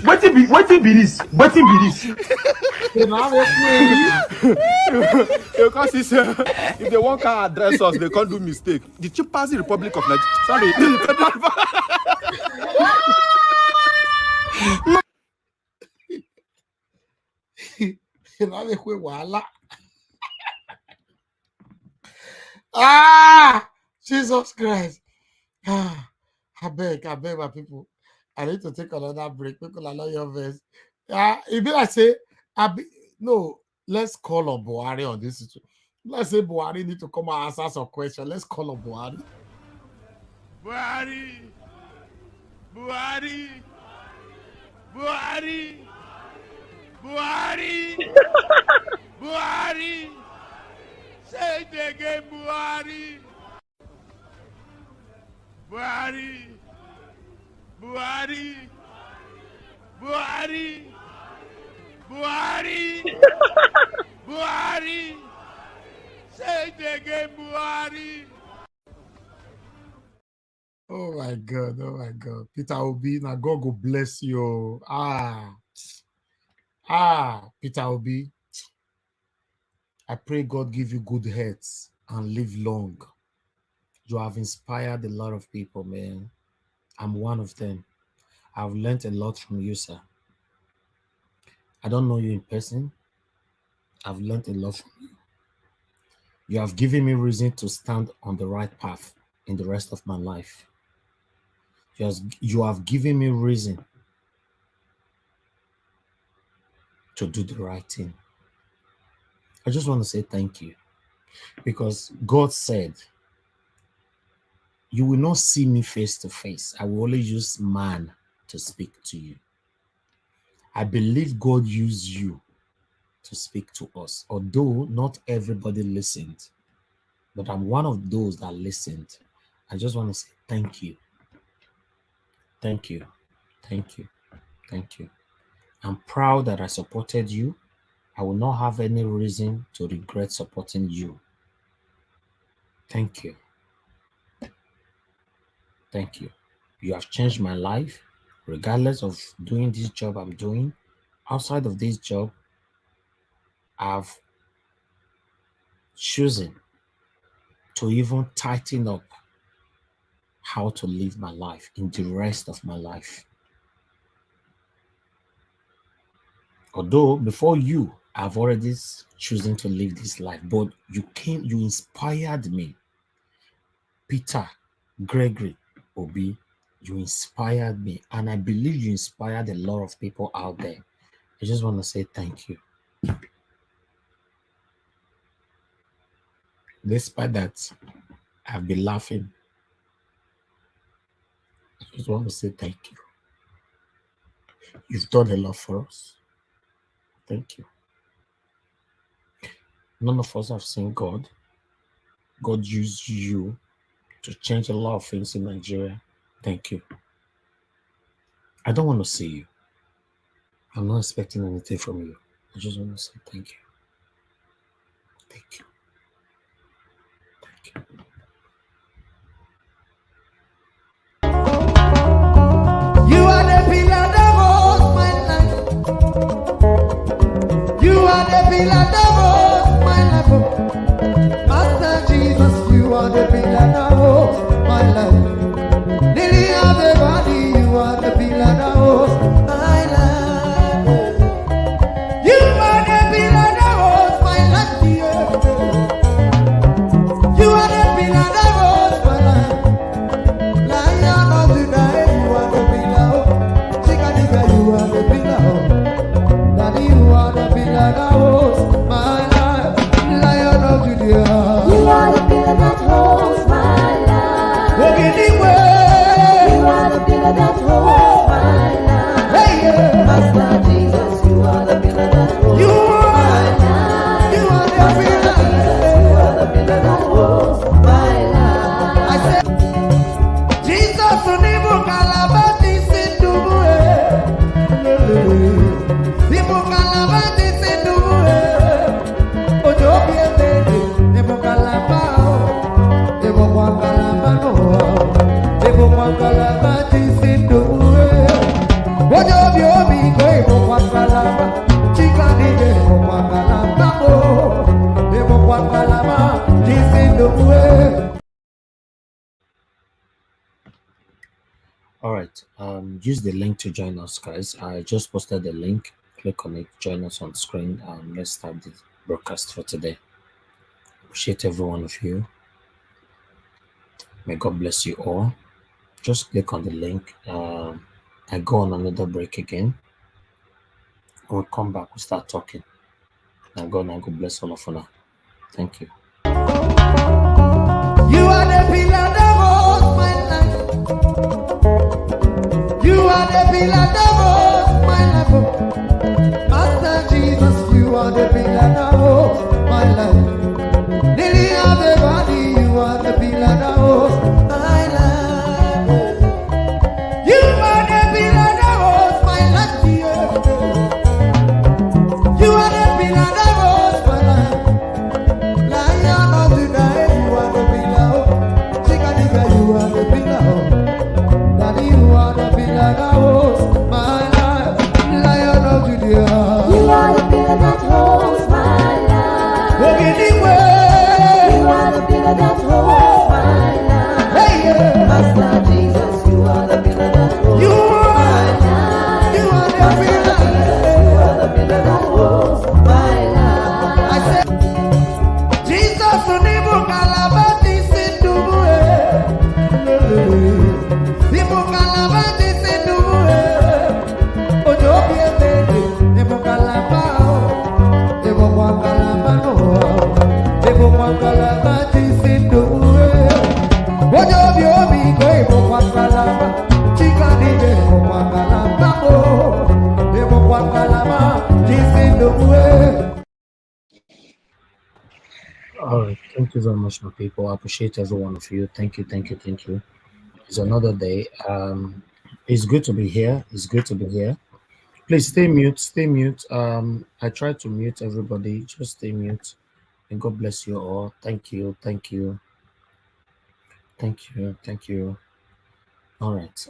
Because it's, if they want to address us, they can't do mistake. The Chimpanzee Republic of Nigeria. Sorry. Jesus Christ. I beg my people. I need to take another break. People allow your verse. If I say, no, let's call on Buhari on this situation. Let's say Buhari need to come and answer some questions. Let's call on Buhari. Buhari, say it again, Buhari, say it again, Buhari. Oh my God. Peter Obi, now God will bless you. Peter Obi. I pray God give you good health and live long. You have inspired a lot of people, man. I'm one of them. I've learned a lot from you, sir. I don't know you in person. I've learned a lot from you. You have given me reason to stand on the right path in the rest of my life. You have given me reason to do the right thing. I just want to say thank you, because God said, you will not see me face to face. I will only use man to speak to you. I believe God used you to speak to us, although not everybody listened, but I'm one of those that listened. I just want to say thank you. Thank you. I'm proud that I supported you. I will not have any reason to regret supporting you. Thank you. You have changed my life, regardless of doing this job I'm doing. Outside of this job, I've chosen to even tighten up how to live my life in the rest of my life. Although before you, I've already chosen to live this life, but you inspired me. Peter Gregory Obi, you inspired me, and I believe you inspired a lot of people out there. I just want to say thank you. Despite that, I've been laughing. I just want to say thank you. You've done a lot for us. Thank you. None of us have seen God. God used you to change a lot of things in Nigeria. Thank you. I don't want to see you. I'm not expecting anything from you. I just want to say thank you. Thank you. You are the pillar that holds my life. You are the pillar that holds my life. Master Jesus, you are the pillar that holds my life. Lily of the valley, you are the pillar that holds my life. You are the pillar that holds my life, dear. You are the pillar that holds my life. Lion of the night, you are the pillar. Chicanica, you are the pillar. Daddy, you are the pillar that holds my life. Lion of Judea. You are the pillar that holds my life. Walking All right. Use the link to join us, guys. I just posted the link. Click on it. Join us on screen. Let's start the broadcast for today. Appreciate every one of you. May God bless you all. Just click on the link. I go on another break again. We'll come back. We'll start talking. And God bless all of you now. Thank you. You are the pillar that holds my life. You are the pillar that holds my life. Master Jesus, you are the pillar that holds my life. Lily of the body, you are the pillar that holds my life. You are the pillar that holds my life, dear. You are the pillar that holds my life. Lion of Judah, you are the pillar. Chickadee, you are the pillar. Daddy, you are the pillar that holds my life. Lion of Judah, You are the pillar that holds my life. walk anywhere. You are the pillar that holds my life. Hey, yeah. Master Jesus, you are the pillar that holds You my are, life. you are the Master pillar. Jesus, you are the pillar that holds my life. I said, Jesus, unibu kalabati sinduwe. Nibu kalabati sinduwe. Ojo biemede, nibu kalabao. Nibu kwa kalabano. Nibu kwa kalabati sinduwe. Ojo biomi ko nibu kwa kalaba. Chikani nibu kwa kalabao. Nibu kwa kalabati sinduwe. All right. Thank you very much, my people. I appreciate every one of you. Thank you. Thank you. Thank you. It's another day. It's good to be here. It's good to be here. Please stay mute. Stay mute. I try to mute everybody. Just stay mute. And God bless you all. Thank you. Thank you. Thank you. Thank you. All right.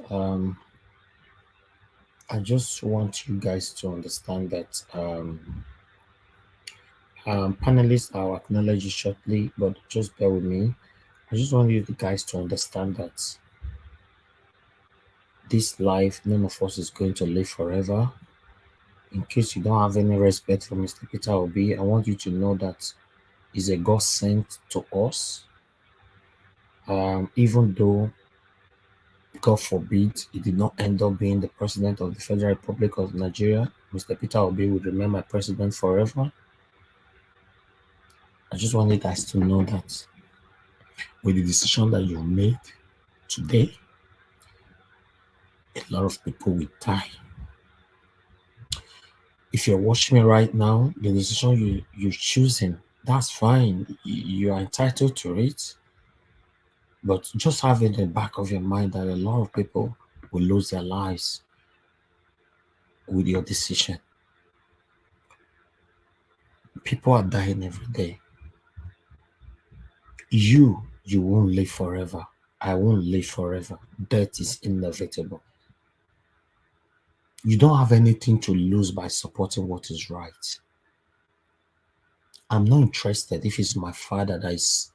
I just want you guys to understand that panelists, I'll acknowledge you shortly, but just bear with me. I just want you guys to understand that this life, none of us is going to live forever. In case you don't have any respect for Mr. Peter Obi, I want you to know that he's a God sent to us. Even though, God forbid, he did not end up being the president of the Federal Republic of Nigeria, Mr. Peter Obi will remain my president forever. I just want you guys to know that with the decision that you made today, a lot of people will die. If you're watching me right now, the decision you're choosing, that's fine. You are entitled to it. But just have it in the back of your mind that a lot of people will lose their lives with your decision. People are dying every day. You won't live forever. I won't live forever. Death is inevitable. You don't have anything to lose by supporting what is right. I'm not interested if it's my father that is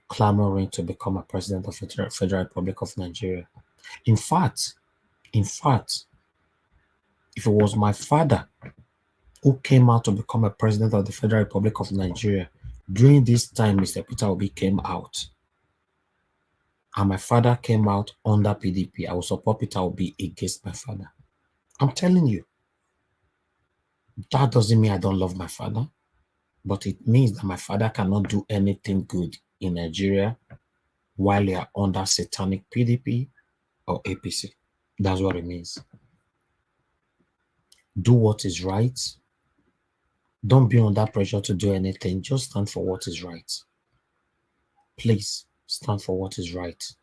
clamoring to become a president of the Federal Republic of Nigeria. In fact, if it was my father who came out to become a president of the Federal Republic of Nigeria, during this time Mr. Peter Obi came out, and my father came out under PDP, I will support Peter Obi against my father. I'm telling you. That doesn't mean I don't love my father, but it means that my father cannot do anything good in Nigeria while they are under satanic PDP or APC. That's what it means. Do what is right. Don't be under pressure to do anything. Just stand for what is right. Please stand for what is right.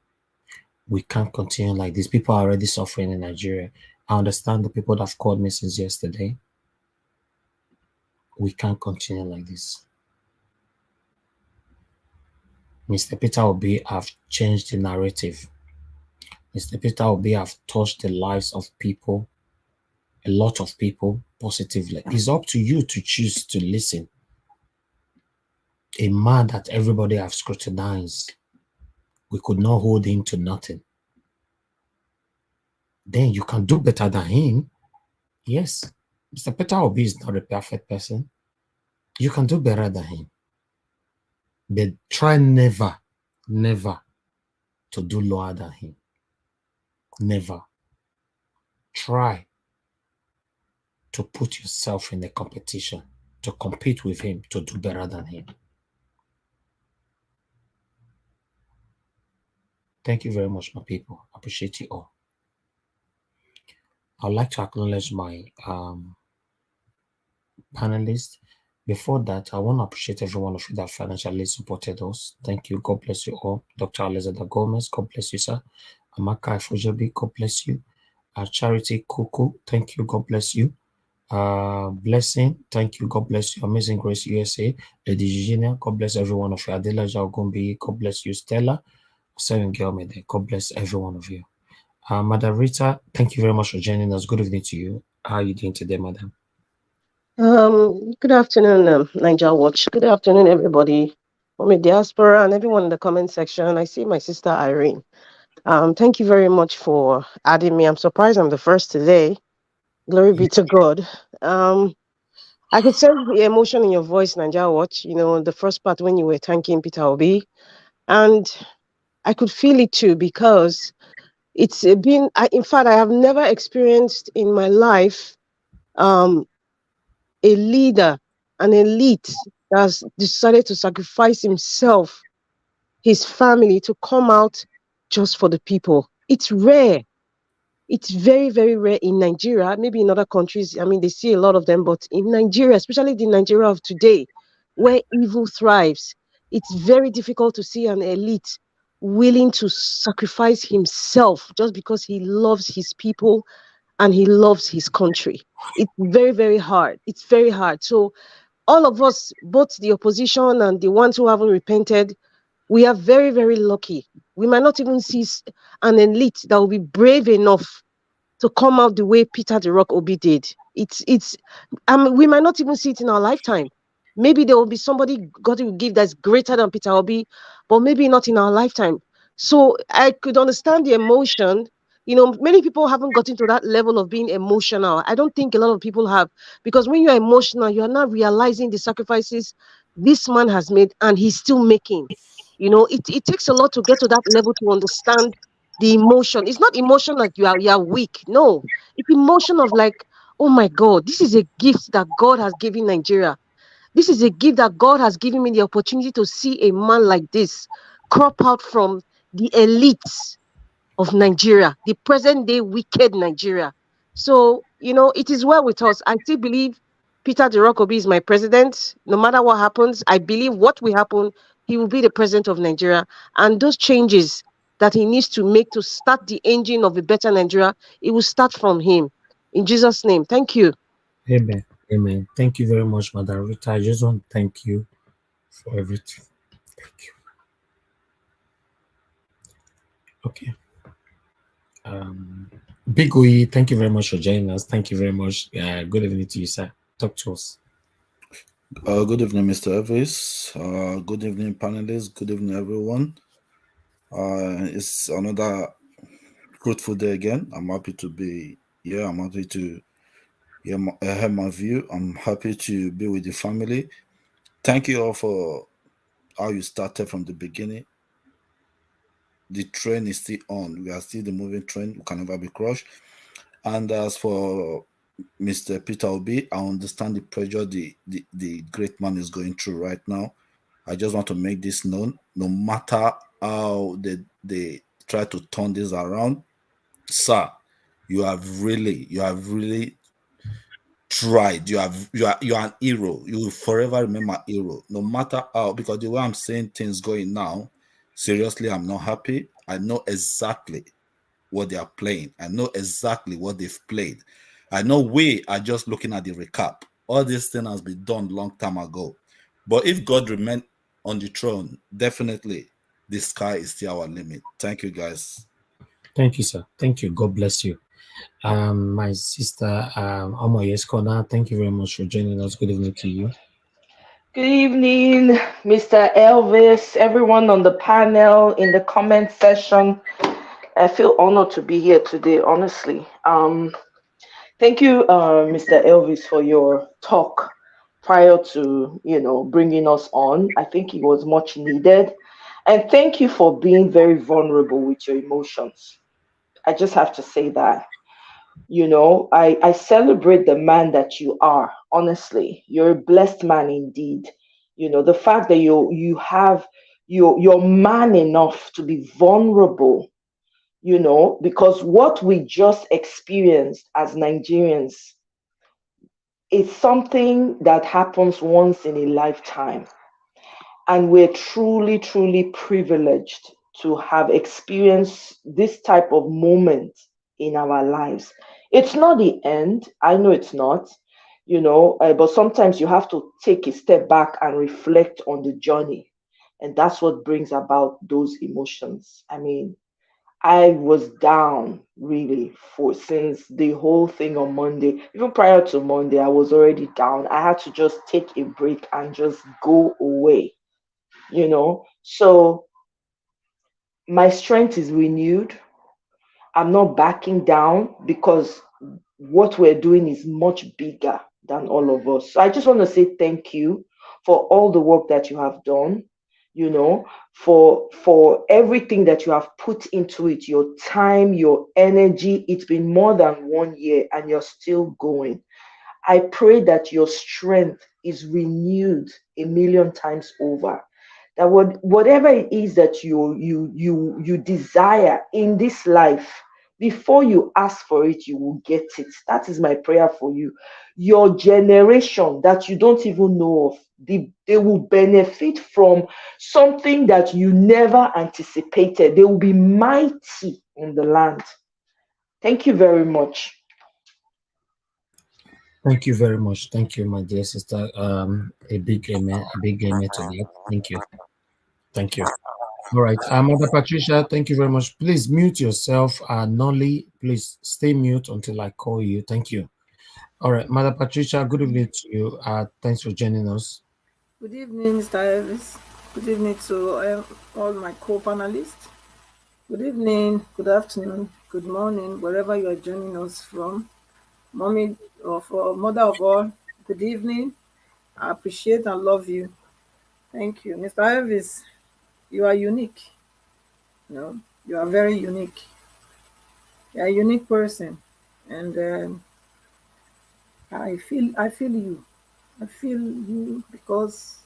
We can't continue like this. People are already suffering in Nigeria. I understand the people that have called me since yesterday. We can't continue like this. Mr. Peter Obi have changed the narrative. Mr. Peter Obi have touched the lives of people, a lot of people, positively. It's up to you to choose to listen. A man that everybody have scrutinized, we could not hold him to nothing. then you can do better than him. Yes, Mr. Peter Obi is not a perfect person. You can do better than him. But try never to do lower than him. Never. Try to put yourself in a competition, to compete with him, to do better than him. Thank you very much, my people. I appreciate you all. I'd like to acknowledge my panelists. Before that, I want to appreciate every one of you that financially supported us. Thank you. God bless you all. Dr. Alexander Gomez, God bless you, sir. Amaka Ifujobi, God bless you. Charity Kuku, thank you. God bless you. Blessing, thank you. God bless you. Amazing Grace USA, Lady Eugenia, God bless every one of you. Adela Jagombi, God bless you. Stella, Seven Girl Mede, God bless every one of you. Madam Rita, thank you very much for joining us. Good evening to you. How are you doing today, madam? Good afternoon, Niger Watch. Good afternoon, everybody from the diaspora and everyone in the comment section. I see my sister Irene. Thank you very much for adding me. I'm surprised I'm the first today. Glory be to God. I could sense the emotion in your voice, Niger Watch. You know, the first part when you were thanking Peter Obi, and I could feel it too because it's been. In fact, I have never experienced in my life a leader, an elite that's decided to sacrifice himself, his family, to come out just for the people. It's rare. It's very, very rare in Nigeria. Maybe in other countries, I mean, they see a lot of them, but in Nigeria, especially the Nigeria of today, where evil thrives, it's very difficult to see an elite willing to sacrifice himself just because he loves his people and he loves his country. It's very, very hard. It's very hard. So all of us, both the opposition and the ones who haven't repented, we are very, very lucky. We might not even see an elite that will be brave enough to come out the way Peter the Rock Obi did. We might not even see it in our lifetime. Maybe there will be somebody God will give that's greater than Peter Obi, but maybe not in our lifetime. So I could understand the emotion. You know, many people haven't gotten to that level of being emotional. I don't think a lot of people have, because when you're emotional, you're not realizing the sacrifices this man has made and he's still making. You know, it takes a lot to get to that level to understand the emotion. It's not emotion like you are weak. No, it's emotion of like, oh my God, this is a gift that God has given Nigeria. This is a gift that God has given me the opportunity to see a man like this crop out from the elites of Nigeria, the present day wicked Nigeria. So, you know, it is well with us. I still believe Peter the Rock Obi is my president. No matter what happens, I believe what will happen, he will be the president of Nigeria. And those changes that he needs to make to start the engine of a better Nigeria, it will start from him. In Jesus' name, thank you. Amen. Amen. Thank you very much, Madam Rita. I just want to thank you for everything. Thank you. Okay. Big Oyi, thank you very much for joining us. Thank you very much. Good evening to you, sir. Talk to us. Good evening, Mr. Elvis. Good evening, panelists. Good evening, everyone. It's another fruitful day again. I'm happy to be here. I'm happy to have my view. I'm happy to be with the family. Thank you all for how you started from the beginning. The train is still on. We are still the moving train. We can never be crushed. And as for Mr. Peter Obi, I understand the pressure the great man is going through right now. I just want to make this known. No matter how they try to turn this around, sir, you have really tried. You are an hero. You will forever remember hero. No matter how, because the way I'm saying things going now, seriously, I'm not happy. I know exactly what they are playing. I know exactly what they've played. I know we are just looking at the recap. All this thing has been done long time ago. But if God remained on the throne, definitely the sky is still our limit. Thank you, guys. Thank you, sir. Thank you. God bless you. My sister, Omoye Skona, thank you very much for joining us. Good evening to you. Good evening, Mr. Elvis, everyone on the panel, in the comment section. I feel honored to be here today, honestly. Thank you, Mr. Elvis, for your talk prior to, bringing us on. I think it was much needed. And thank you for being very vulnerable with your emotions. I just have to say that. I celebrate the man that you are, honestly. You're a blessed man indeed. The fact that you're man enough to be vulnerable, because what we just experienced as Nigerians is something that happens once in a lifetime. And we're truly, truly privileged to have experienced this type of moment in our lives. It's not the end. I know it's not, but sometimes you have to take a step back and reflect on the journey. And that's what brings about those emotions. I mean, I was down really for since the whole thing on Monday. Even prior to Monday, I was already down. I had to just take a break and just go away. So my strength is renewed. I'm not backing down because what we're doing is much bigger than all of us. So I just want to say thank you for all the work that you have done, for everything that you have put into it, your time, your energy. It's been more than 1 year and you're still going. I pray that your strength is renewed a million times over. That whatever it is that you desire in this life, before you ask for it, you will get it. That is my prayer for you. Your generation that you don't even know of, they will benefit from something that you never anticipated. They will be mighty in the land. Thank you very much. Thank you very much. Thank you, my dear sister. A big amen to that. Thank you. Thank you. All right. Mother Patricia, thank you very much. Please mute yourself. Nolly, please stay mute until I call you. Thank you. All right. Mother Patricia, good evening to you. Thanks for joining us. Good evening, Mr. Elvis. Good evening to all my co-panelists. Good evening, good afternoon, good morning, wherever you are joining us from. Mommy, or for mother of all, good evening. I appreciate and love you. Thank you. Mr. Elvis, you are unique. You are very unique. You are a unique person. And I feel you. I feel you because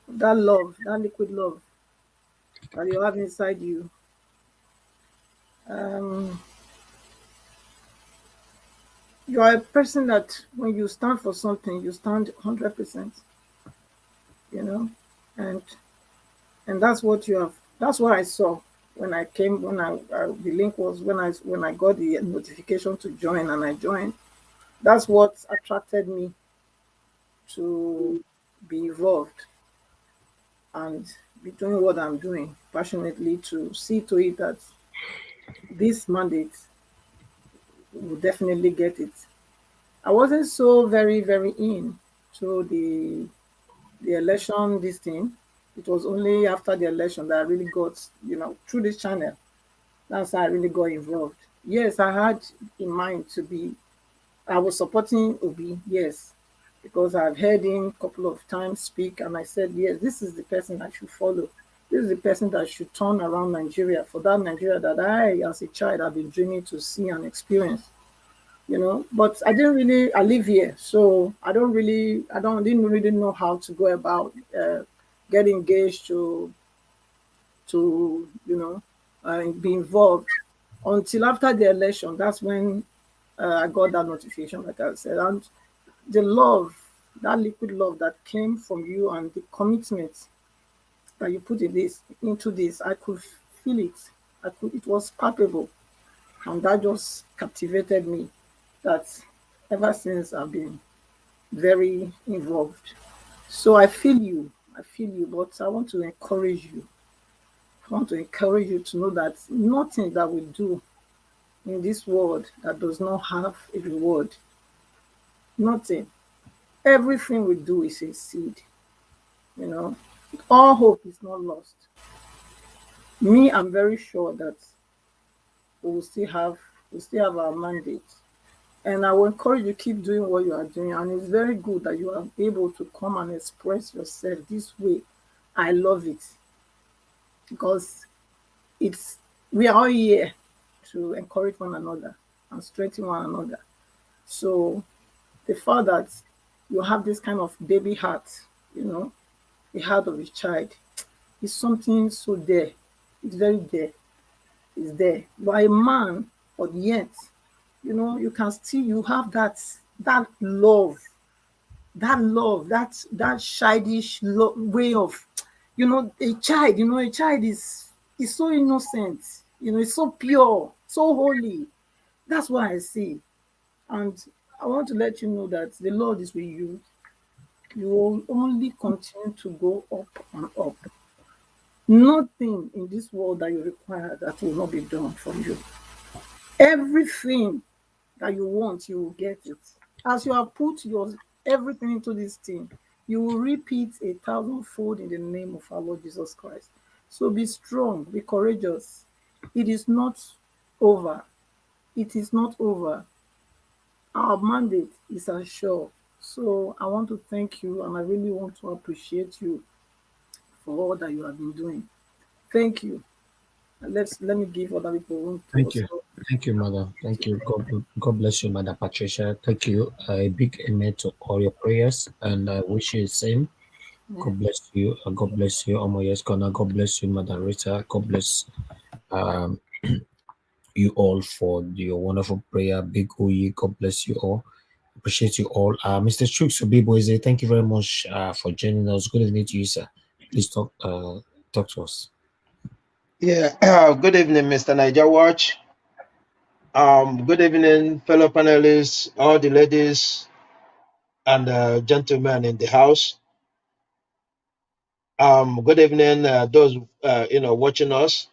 of that love, that liquid love that you have inside you. You are a person that when you stand for something, you stand 100%, and that's what you have. That's what I saw when I came. When the link was when I got the notification to join and I joined. That's what attracted me to be involved and be doing what I'm doing passionately to see to it that this mandate will definitely get it. I wasn't so very, very in to the election, this thing. It was only after the election that I really got, through this channel. That's how I really got involved. Yes, I had in mind I was supporting Obi, yes, because I've heard him a couple of times speak, and I said, yes, this is the person I should follow. This is the person that should turn around Nigeria, for that Nigeria that I, as a child, have been dreaming to see and experience. But I live here, so I didn't really know how to go about get engaged to be involved until after the election. That's when I got that notification, like I said, and the love, that liquid love that came from you and the commitment that you put into this, I could feel it. It was palpable, and that just captivated me. That ever since I've been very involved. So I feel you, but I want to encourage you. I want to encourage you to know that nothing that we do in this world that does not have a reward. Nothing. Everything we do is a seed. All hope is not lost. Me, I'm very sure that we still have our mandate. And I will encourage you keep doing what you are doing. And it's very good that you are able to come and express yourself this way. I love it because it's we are all here to encourage one another and strengthen one another. So the fact that you have this kind of baby heart, you know, the heart of a child, is something so there. It's very there. It's there. You are a man, but yet, you know, you can still you have that love, that childish way of, you know, a child is so innocent, you know, it's so pure, so holy. That's what I see. And I want to let you know that the Lord is with you. You will only continue to go up and up. Nothing in this world that you require that will not be done from you. Everything that you want, you will get it. As you have put your everything into this thing, you will repeat 1,000-fold in the name of our Lord Jesus Christ. So be strong, be courageous. It is not over. It is not over. Our mandate is assured. So I want to thank you and I really want to appreciate you for all that you have been doing. Thank you. Let me give other people room to Thank you. also. Thank you, Mother. Thank you. God bless you, Mother Patricia. Thank you. A big amen to all your prayers, and I wish you the same. Yeah. God bless you. God bless you, Omoyes Kona. God bless you, Mother Rita. God bless um, you all for your wonderful prayer. Big Oye. God bless you all. Appreciate you all. Mr. Chooks Obiboeze, thank you very much for joining us. Good evening to you, sir. Please talk to us. Yeah, good evening, Mr. Niger Watch. Good evening, fellow panelists, all the ladies and gentlemen in the house. Good evening, those watching us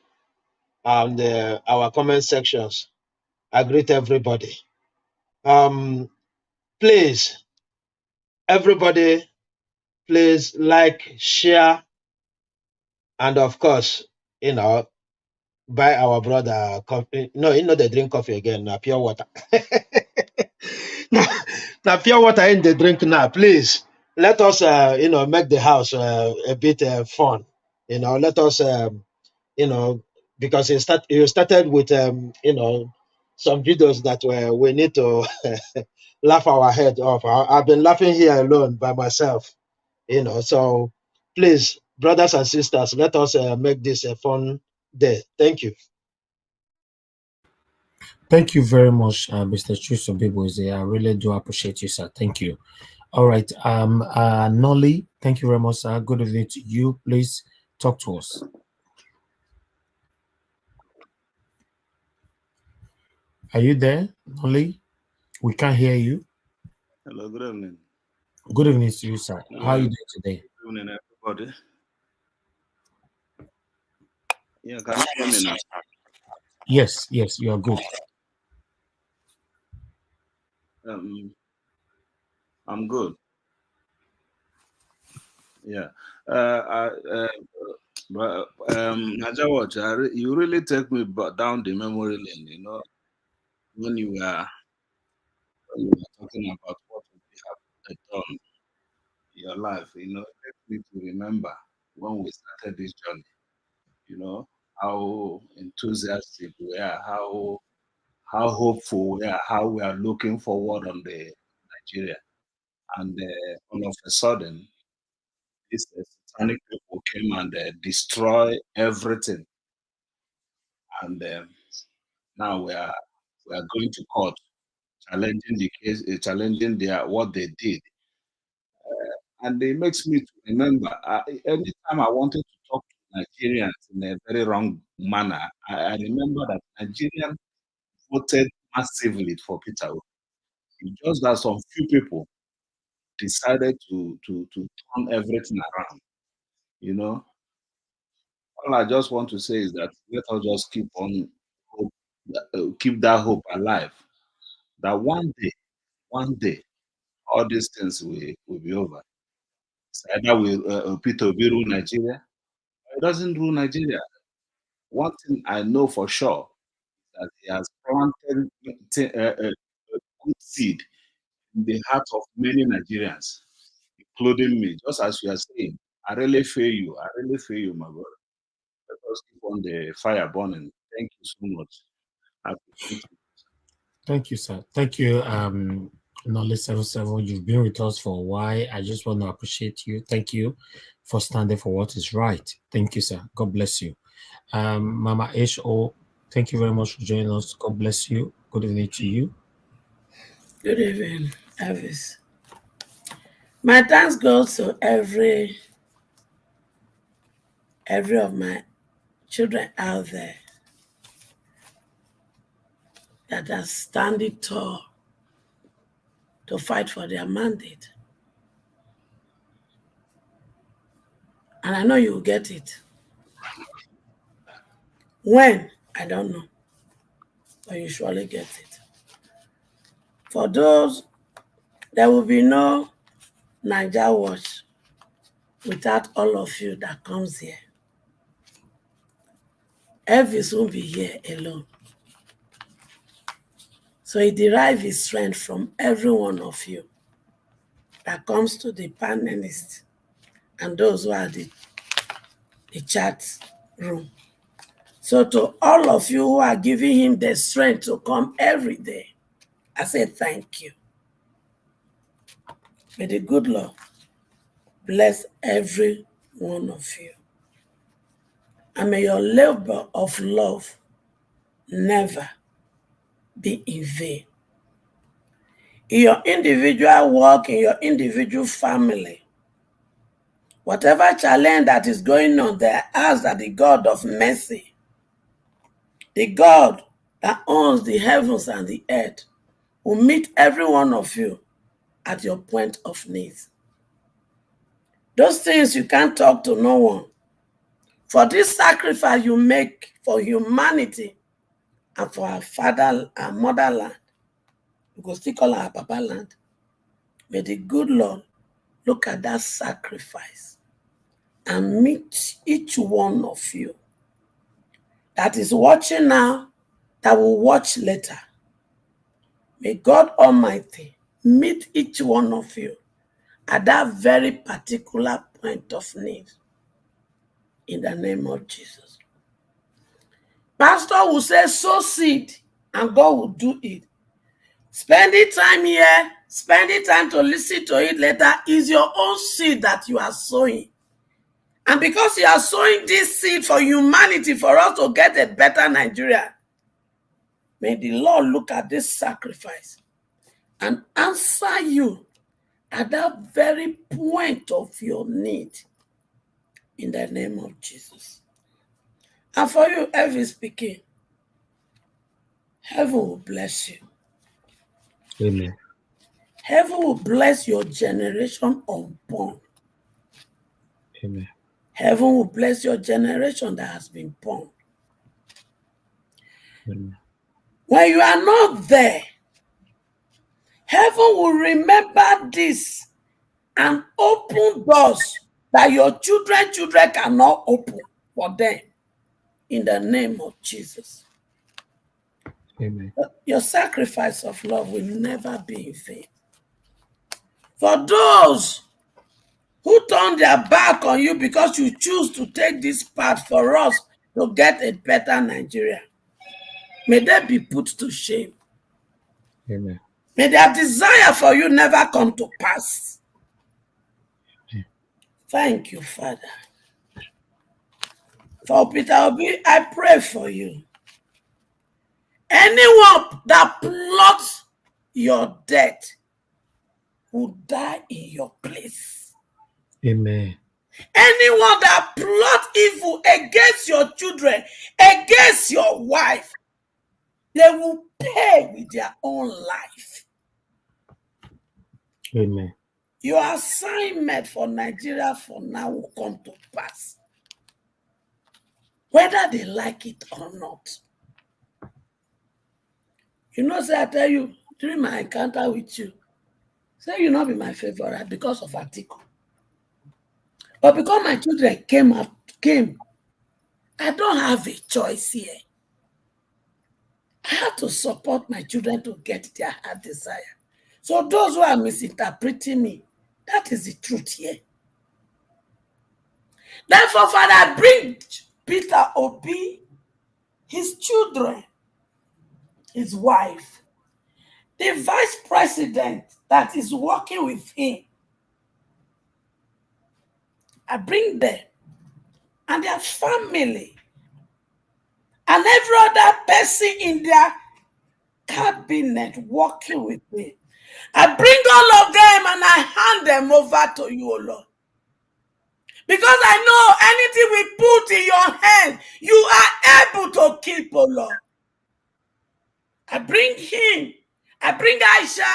and our comment sections. I greet everybody. Please, everybody, please like, share, and of course, buy our brother coffee. No, they drink coffee again, pure water. Now, pure water in the drink now. Please let us, make the house a bit fun. Let us, because you started with, some videos that we need to laugh our head off. I've been laughing here alone by myself. So please, brothers and sisters, let us make this a fun day. Thank you. Thank you very much, Mr. Chooks Obiboeze. I really do appreciate you, sir. Thank you. All right. Nolly, thank you very much, sir. Good evening to you. Please talk to us. Are you there, Nolly? We can't hear you. Hello, good evening. Good evening to you, sir. How are you doing today? Good evening, everybody. Yeah, can you hear me now? Yes, you are good. I'm good. Yeah. But Naja Watch, you really take me down the memory lane. When you were talking about what we have done in your life. It makes me to remember when we started this journey. How enthusiastic we are, how hopeful we are, how we are looking forward on the Nigeria. And all of a sudden, these satanic people came and destroy everything. And now we are going to court, challenging the case, challenging what they did. And it makes me to remember anytime I wanted to talk to Nigerians in a very wrong manner, I remember that Nigerians voted massively for Peter Obi. Just that some few people decided to turn everything around. All I just want to say is that let us just keep on hope, keep that hope alive. That one day, all these things will be over. It's either Peter Obi rule Nigeria, or it doesn't rule Nigeria. One thing I know for sure that he has planted a good seed in the heart of many Nigerians, including me. Just as you are saying, I really feel you. I really feel you, my brother. Let us keep on the fire burning. Thank you so much. I appreciate you. Thank you, sir. Thank you, Knowledge 77. You've been with us for a while. I just want to appreciate you. Thank you for standing for what is right. Thank you, sir. God bless you. Mama H.O., thank you very much for joining us. God bless you. Good evening to you. Good evening, Elvis. My thanks goes to every of my children out there that are standing tall to fight for their mandate. And I know you will get it. When? I don't know. But you surely get it. For those, there will be no Niger Watch without all of you that comes here. Elvis won't be here alone. So he derives his strength from every one of you that comes to the panelists and those who are the chat room. So to all of you who are giving him the strength to come every day, I say thank you. May the good Lord bless every one of you. And may your labor of love never be in vain. In your individual work, in your individual family, whatever challenge that is going on there, ask that the God of mercy, the God that owns the heavens and the earth, will meet every one of you at your point of need. Those things you can't talk to no one. For this sacrifice you make for humanity and for our father and motherland, we go still call our Papa land. May the good Lord look at that sacrifice and meet each one of you that is watching now, that will watch later. May God Almighty meet each one of you at that very particular point of need. In the name of Jesus. Pastor will say, sow seed, and God will do it. Spending time here, spending time to listen to it later is your own seed that you are sowing. And because you are sowing this seed for humanity, for us to get a better Nigeria, may the Lord look at this sacrifice and answer you at that very point of your need. In the name of Jesus. And for you, Elvis speaking, heaven will bless you. Amen. Heaven will bless your generation unborn. Amen. Heaven will bless your generation that has been born. Amen. When you are not there, heaven will remember this and open doors that your children cannot open for them. In the name of Jesus. Amen. Your sacrifice of love will never be in vain. For those who turn their back on you because you choose to take this path for us to get a better Nigeria, may they be put to shame. Amen. May their desire for you never come to pass. Amen. Thank you, Father. For Peter Obi, I pray for you. Anyone that plots your death will die in your place. Amen. Anyone that plots evil against your children, against your wife, they will pay with their own life. Amen. Your assignment for Nigeria for now will come to pass, whether they like it or not. You know, say I tell you, during my encounter with you, say you not be my favorite because of Atiku. But because my children came, I don't have a choice here. I have to support my children to get their heart desire. So those who are misinterpreting me, that is the truth here. Therefore, Father, bring Peter Obi, his children, his wife, the vice president that is working with him. I bring them and their family and every other person in their cabinet working with me. I bring all of them and I hand them over to you, O Lord. Because I know anything we put in your hand, you are able to keep, O Lord. I bring him, I bring Aisha,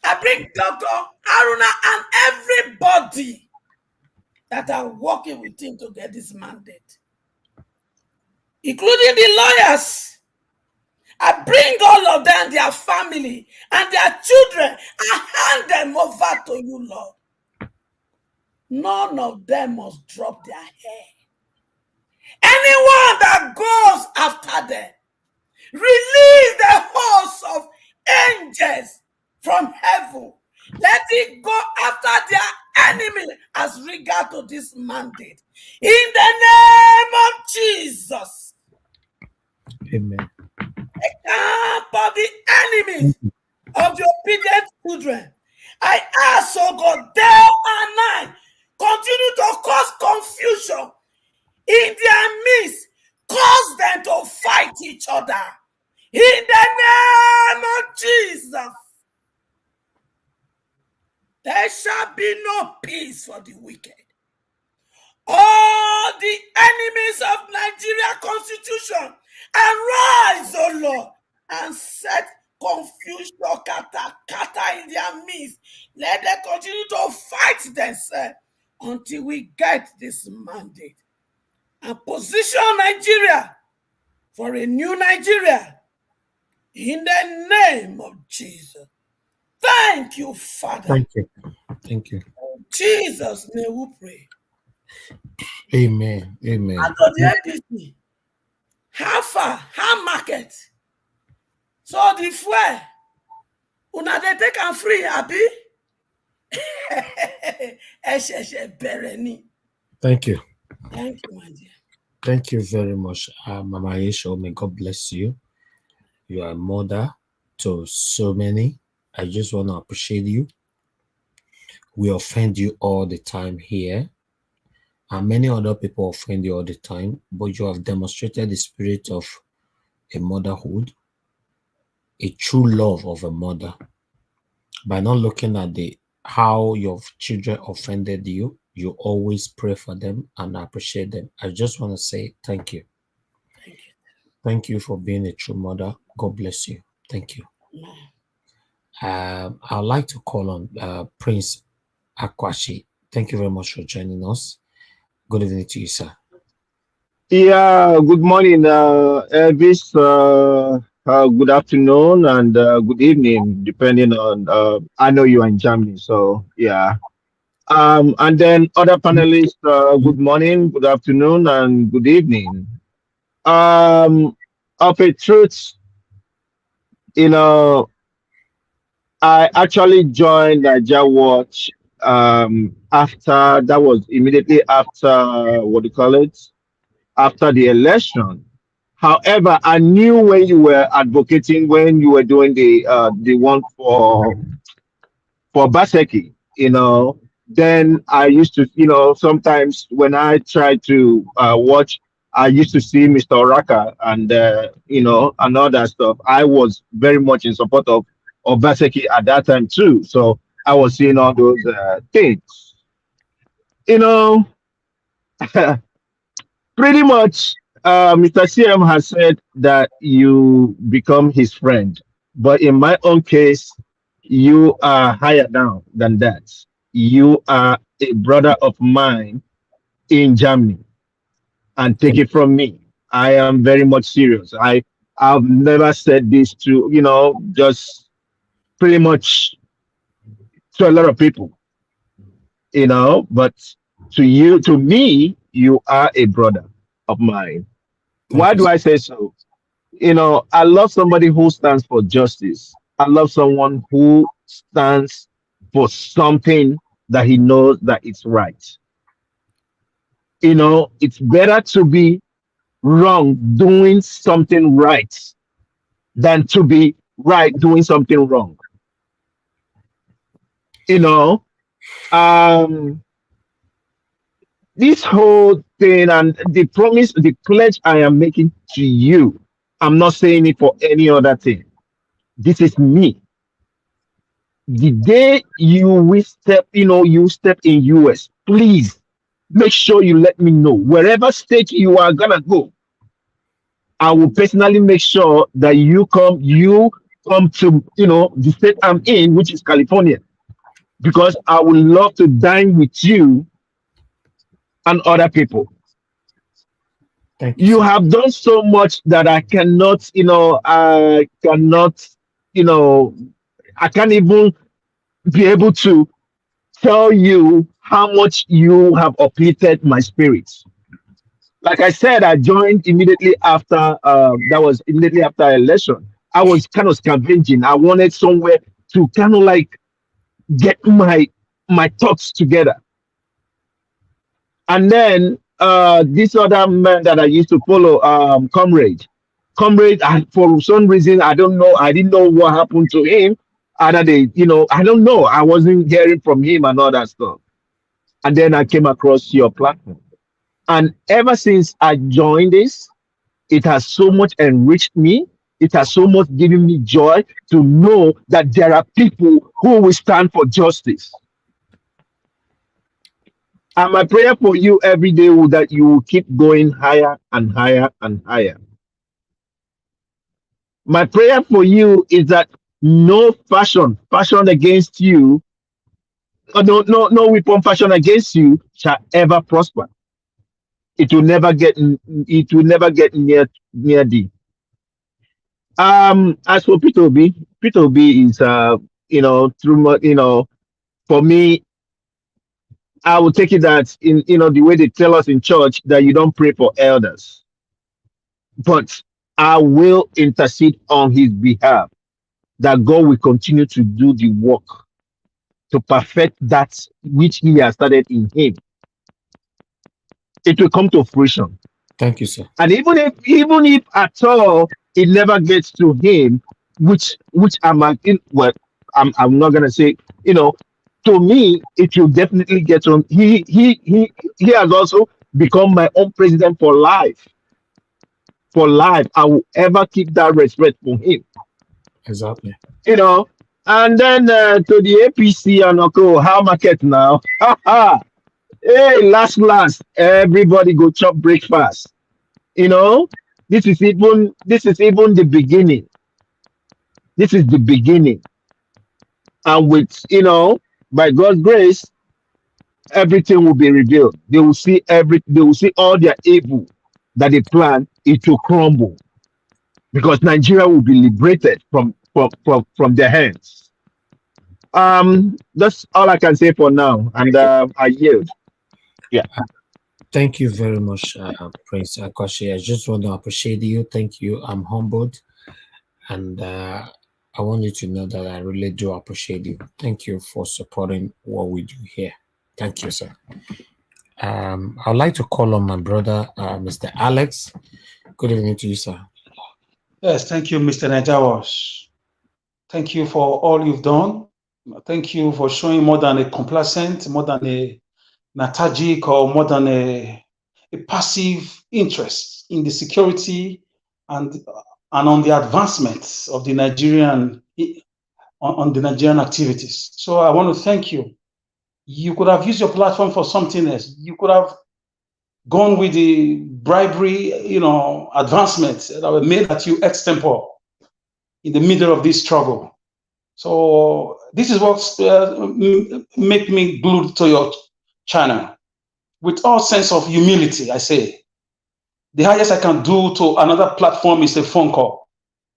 I bring Dr. Aruna and everybody that are working with him to get this mandate, including the lawyers. I bring all of them, their family and their children. I hand them over to you, Lord. None of them must drop their hair. Anyone that goes after them, release the host of angels from heaven. Let it go after their enemy as regard to this mandate. In the name of Jesus. Amen. The camp of the enemies of the obedient children, I ask, oh God, day and night, continue to cause confusion in their midst, cause them to fight each other. In the name of Jesus, there shall be no peace for the wicked. All the enemies of Nigeria Constitution, arise, O Lord, and set confusion, kata in their midst. Let them continue to fight themselves until we get this mandate and position Nigeria for a new Nigeria in the name of Jesus. Thank you, Father. Thank you. Thank you. In Jesus' name we pray. Amen. Amen. And to the APC, how far, how market? So the fuel, una dey take am free, abi? Thank you. Thank you, my dear. Thank you very much, Mama Aisha. May God bless you. You are a mother to so many. I just want to appreciate you. We offend you all the time here, and many other people offend you all the time, but you have demonstrated the spirit of a motherhood, a true love of a mother, by not looking at how your children offended you. You always pray for them and appreciate them. I just want to say thank you. Thank you. Thank you for being a true mother. God bless you. Thank you. I'd like to call on Prince Akwashi. Thank you very much for joining us. Good evening to you, sir. Yeah, good morning, Elvis. Good afternoon and good evening, depending on. I know you are in Germany, so yeah. And then other panelists, good morning, good afternoon, and good evening. Of a truth, you know, I actually joined Niger Watch after that was immediately after what do you call it? After the election. However, I knew when you were advocating, when you were doing the one for Baseki, then I used to, sometimes when I tried to watch, I used to see Mr. Oraka and and all that stuff. I was very much in support of Baseki at that time too. So I was seeing all those things. You know, pretty much, Mr. CM has said that you become his friend, but in my own case, you are higher down than that. You are a brother of mine in Germany, and take it from me. I am very much serious. I've never said this to just pretty much to a lot of people, but to me, you are a brother of mine. Why do I say so? I love somebody who stands for justice. I love someone who stands for something that he knows that it's right. It's better to be wrong doing something right than to be right doing something wrong. You know, um, this whole thing and the promise, the pledge I am making to you, I'm not saying it for any other thing. This is me. The day you step in US, please make sure you let me know. Wherever state you are gonna go, I will personally make sure that you come to the state I'm in, which is California, because I would love to dine with you and other people. Thank you, You sir. have done so much that you know, I can't even be able to tell you how much you have uplifted my spirit. Like I said, I joined immediately after that was immediately after election. I was kind of scavenging. I wanted somewhere to kind of like get my thoughts together. And then this other man that I used to follow, comrade, and for some reason I don't know, I didn't know what happened to him. Other they, I don't know. I wasn't hearing from him and all that stuff. And then I came across your platform. And ever since I joined this, it has so much enriched me. It has so much given me joy to know that there are people who will stand for justice. And my prayer for you every day will that you will keep going higher and higher and higher. My prayer for you is that no fashion against you, or no weapon fashion against you shall ever prosper. It will never get near thee. As for Peter Obi is for me, I will take it that in the way they tell us in church that you don't pray for elders, but I will intercede on his behalf that God will continue to do the work to perfect that which he has started in him. It will come to fruition. Thank you, sir. And even if at all it never gets to him, which I'm not gonna say, to me it will definitely get on. He has also become my own president for life. For life, I will ever keep that respect for him. Exactly. And then to the APC and Oko, how market now? Hey, last, everybody go chop breakfast. You know, this is even the beginning. This is the beginning, and with by God's grace, everything will be revealed. They will see all their evil that they plan. It will crumble because Nigeria will be liberated from their hands. That's all I can say for now, and I yield. Yeah. Thank you very much, Prince Akashi. I just want to appreciate you. Thank you. I'm humbled, and I want you to know that I really do appreciate you. Thank you for supporting what we do here. Thank you, sir. I'd like to call on my brother, Mr. Alex. Good evening to you, sir. Yes, thank you, Mr. Najawas. Thank you for all you've done. Thank you for showing more than a complacent, more than a lethargic, or more than a passive interest in the security and on the advancement of the Nigerian on the Nigerian activities. So I want to thank you. You could have used your platform for something else. You could have gone with the bribery, advancements that were made at you extempore in the middle of this struggle. So this is what make me glued to your channel. With all sense of humility, I say, the highest I can do to another platform is a phone call.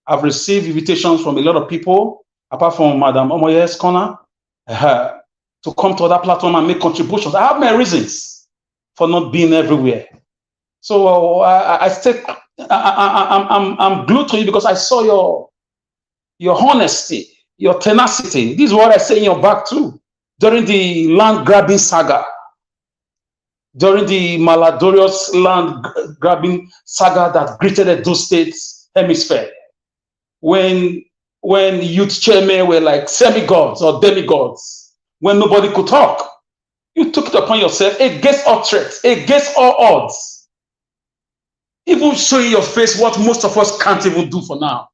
I've received invitations from a lot of people, apart from Madam Omoye's corner, to come to other platform and make contributions. I have my reasons for not being everywhere. So I'm glued to you because I saw your honesty, your tenacity. This is what I say in your back too. During the land grabbing saga, during the malodorous land grabbing saga that greeted the Edo State hemisphere, when youth chairmen were like semi-gods or demigods, when nobody could talk, you took it upon yourself against all threats, against all odds, even showing your face what most of us can't even do for now.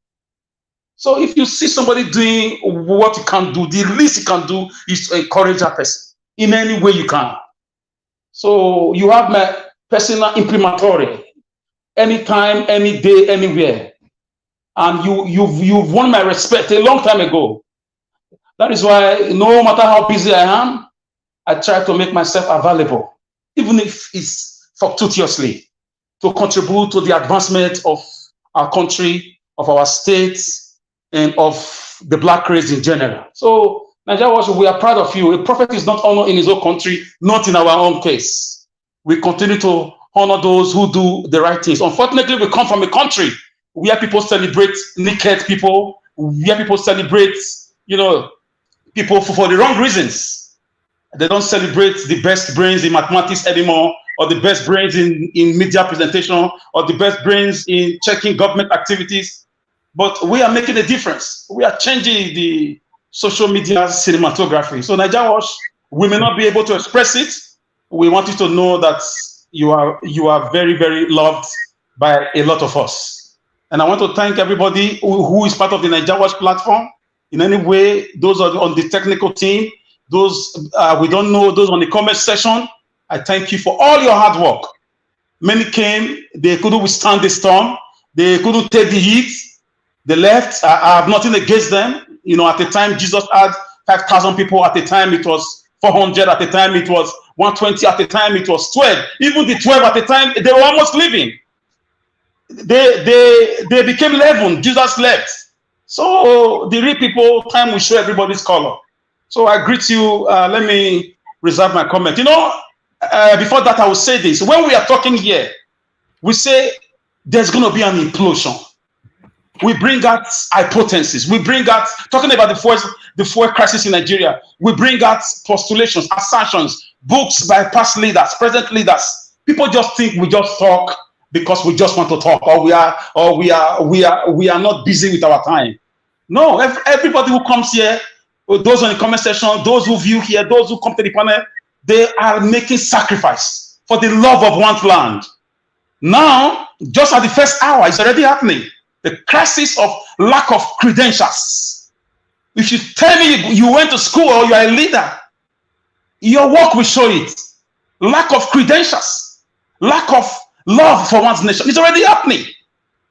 So if you see somebody doing what you can do, the least you can do is to encourage that person in any way you can. So you have my personal imprimatur, anytime, any day, anywhere. And you've won my respect a long time ago. That is why no matter how busy I am, I try to make myself available, even if it's fortuitously, to contribute to the advancement of our country, of our states, and of the black race in general. So, Nigeria Watch, we are proud of you. A prophet is not honored in his own country, not in our own case. We continue to honor those who do the right things. Unfortunately, we come from a country where people celebrate naked people, where people celebrate, people for the wrong reasons. They don't celebrate the best brains in mathematics anymore, or the best brains in media presentation, or the best brains in checking government activities. But we are making a difference. We are changing the social media cinematography. So Nigeria Watch, we may not be able to express it. We want you to know that you are very, very loved by a lot of us. And I want to thank everybody who is part of the Nigeria Watch platform. In any way, those are on the technical team, those we don't know, those on the comment section. I thank you for all your hard work. Many came, they couldn't withstand the storm. They couldn't take the heat. They left. I have nothing against them. At the time, Jesus had 5,000 people. At the time, it was 400. At the time, it was 120. At the time, it was 12. Even the 12 at the time, they were almost leaving. They became 11. Jesus left. So the real people, time will show everybody's color. So I greet you. Let me reserve my comment. Before that, I will say this. When we are talking here, we say there's going to be an implosion. We bring out hypotheses. We bring out, talking about the fuel crisis in Nigeria, we bring out postulations, assertions, books by past leaders, present leaders. People just think we just talk because we just want to talk, or we are not busy with our time. No, everybody who comes here, those on the comment section, those who view here, those who come to the panel, they are making sacrifice for the love of one's land. Now, just at the first hour, it's already happening. The crisis of lack of credentials. If you tell me you went to school or you are a leader, your work will show it. Lack of credentials, lack of love for one's nation. It's already happening.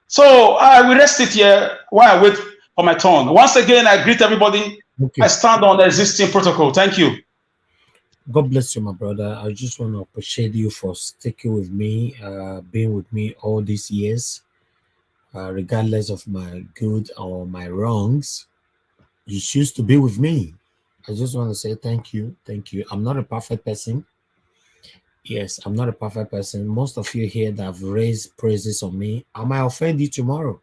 So I will rest it here while I wait for my turn. Once again, I greet everybody. Okay. I stand on the existing protocol. Thank you. God bless you, my brother. I just want to appreciate you for sticking with me, being with me all these years. Regardless of my good or my wrongs, you choose to be with me. I just want to say thank you. Thank you. I'm not a perfect person. Yes, I'm not a perfect person. Most of you here that have raised praises on me, I might offend you tomorrow.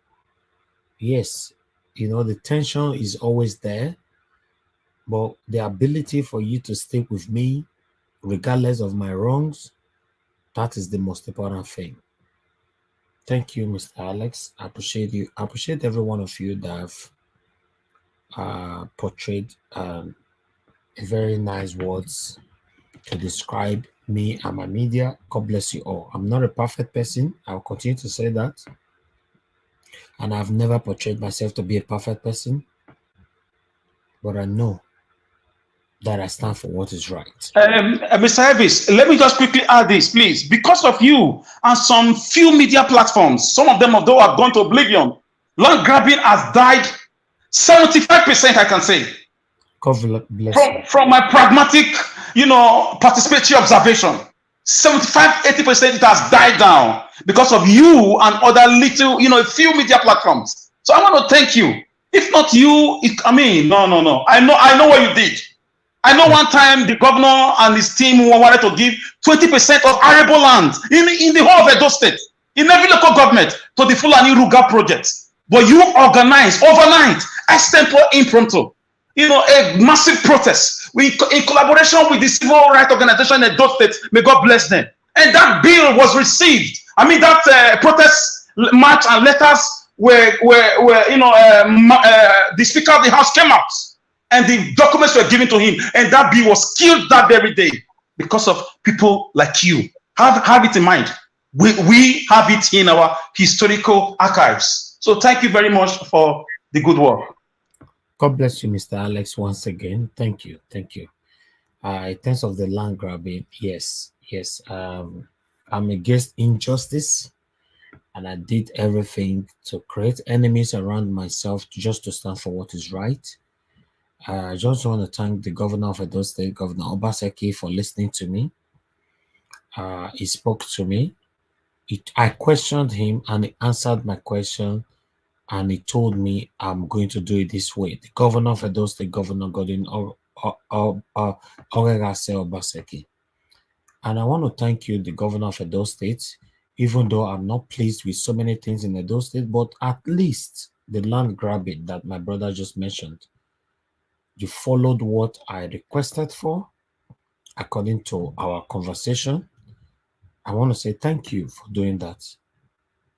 Yes, the tension is always there, but the ability for you to stick with me, regardless of my wrongs, that is the most important thing. Thank you, Mr. Alex. I appreciate you. I appreciate every one of you that have portrayed very nice words to describe me and my media. God bless you all. I'm not a perfect person. I'll continue to say that. And I've never portrayed myself to be a perfect person. But I know that I stand for what is right. Mr. Elvis, let me just quickly add this, please. Because of you and some few media platforms, some of them although have gone to oblivion, land grabbing has died 75%, I can say. God bless from my pragmatic, participatory observation, 75-80% it has died down because of you and other little, a few media platforms. So I want to thank you. If not you, no. I know what you did. I know one time the governor and his team wanted to give 20% of arable land in the whole of Edo State, in every local government, to the Fulani Ruga project. But you organized overnight, extempo impromptu, a massive protest in collaboration with the civil rights organization in Edo State. May God bless them. And that bill was received. I mean, that protest march and letters the Speaker of the House came out, and the documents were given to him, and that bill was killed that very day because of people like you. Have it in mind. We have it in our historical archives. So thank you very much for the good work. God bless you, Mr. Alex, once again. Thank you. Thank you. In terms of the land grabbing, yes. I'm against injustice, and I did everything to create enemies around myself just to stand for what is right. I just want to thank the governor of Edo State, Governor Obaseki, for listening to me. He spoke to me. I questioned him, and he answered my question, and he told me I'm going to do it this way. The governor of Edo State, Governor Godwin Oregase Obaseki. And I want to thank you, the governor of Edo State, even though I'm not pleased with so many things in Edo State, but at least the land grabbing that my brother just mentioned, you followed what I requested for according to our conversation. I want to say thank you for doing that.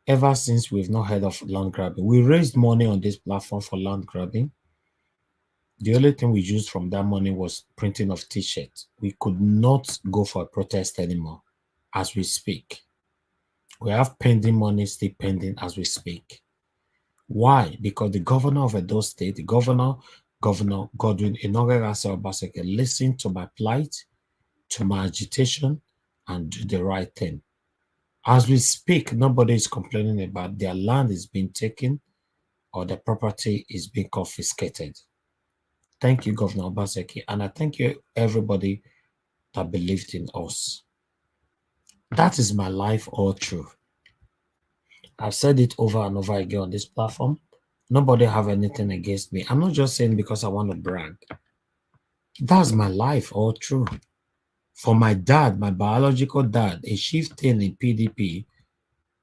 Ever since we've not heard of land grabbing, we raised money on this platform for land grabbing. The only thing we used from that money was printing of t-shirts. We could not go for a protest anymore as we speak. We have pending money still pending as we speak. Why? Because the governor of Edo State, the Governor Godwin Oregase Obaseki, listened to my plight, to my agitation, and do the right thing. As we speak, nobody is complaining about their land is being taken or their property is being confiscated. Thank you, Governor Obaseki, and I thank you, everybody that believed in us. That is my life all through. I've said it over and over again on this platform. Nobody have anything against me. I'm not just saying because I want to brag. That's my life all through. For my dad, my biological dad, a chieftain in PDP,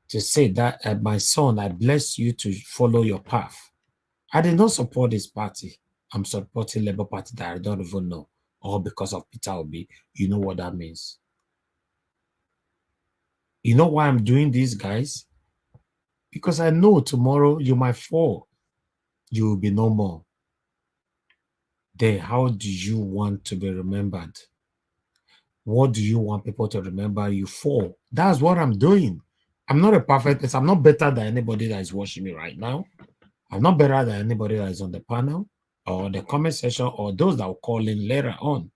to say that, my son, I bless you to follow your path. I did not support this party. I'm supporting Labour Party that I don't even know. All because of Peter Obi. You know what that means. You know why I'm doing this, guys? Because I know tomorrow you might fall. You will be no more. Then how do you want to be remembered? What do you want people to remember you for? That's what I'm doing. I'm not a perfect person. I'm not better than anybody that is watching me right now. I'm not better than anybody that is on the panel or the comment section or those that will call in later on.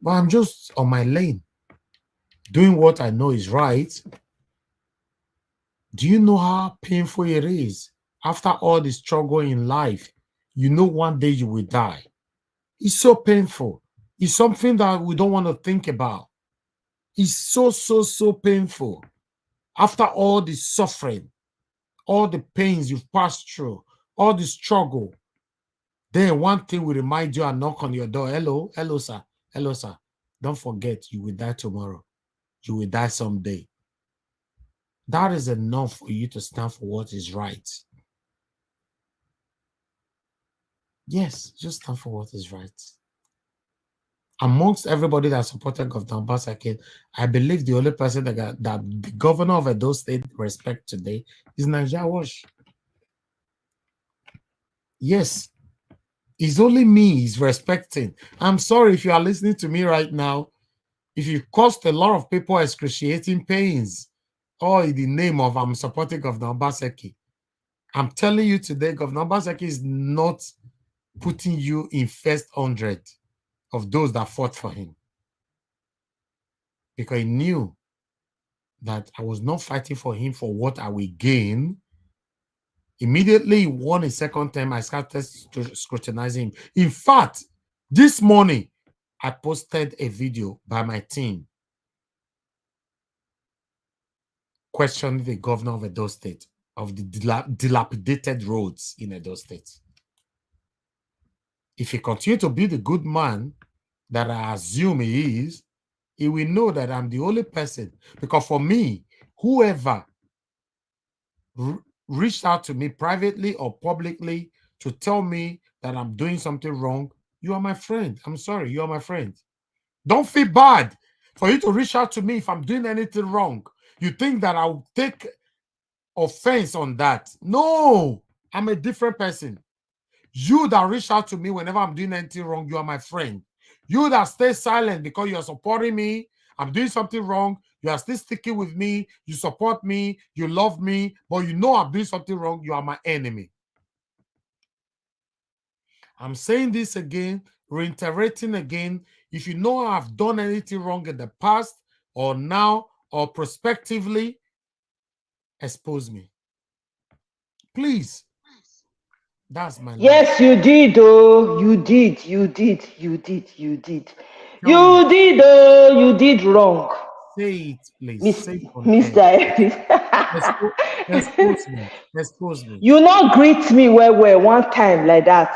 But I'm just on my lane, doing what I know is right. Do you know how painful it is? After all the struggle in life, you know one day you will die. It's so painful. It's something that we don't want to think about. It's so painful. After all the suffering, all the pains you've passed through, all the struggle, then one thing will remind you and knock on your door. Hello, sir. Hello, sir. Don't forget, you will die tomorrow. You will die someday. That is enough for you to stand for what is right. Yes, just stand for what is right. Amongst everybody that supported Governor Obaseki, I believe the only person that the governor of Edo State respect today is Nigeria Wash. Yes, it's only me he's respecting. I'm sorry if you are listening to me right now, if you caused a lot of people excruciating pains, all in the name of I'm supporting Governor Obaseki. I'm telling you today, Governor Obaseki is not putting you in first 100 of those that fought for him. Because he knew that I was not fighting for him for what I will gain. Immediately he won a second time, I started scrutinizing him. In fact, this morning, I posted a video by my team questioning the governor of Edo State of the dilapidated roads in Edo State. if he continue to be the good man that I assume he is, he will know that I'm the only person. Because for me, whoever reached out to me privately or publicly to tell me that I'm doing something wrong, you are my friend. I'm sorry, you are my friend. Don't feel bad for you to reach out to me if I'm doing anything wrong. You think that I'll take offense on that? No, I'm a different person. You that reach out to me whenever I'm doing anything wrong, you are my friend. You that stay silent because you're supporting me, I'm doing something wrong, you are still sticking with me, you support me, you love me, but you know I'm doing something wrong, you are my enemy. I'm saying this again, reiterating again. If you know I've done anything wrong in the past or now or prospectively, expose me. Please. That's my life. Yes, you did, oh. You did. You did. You did. You did. You did, oh. You did wrong. Say it, please. Miss, Say it on Mr. Expose me. Expose me. You not greet me well one time like that.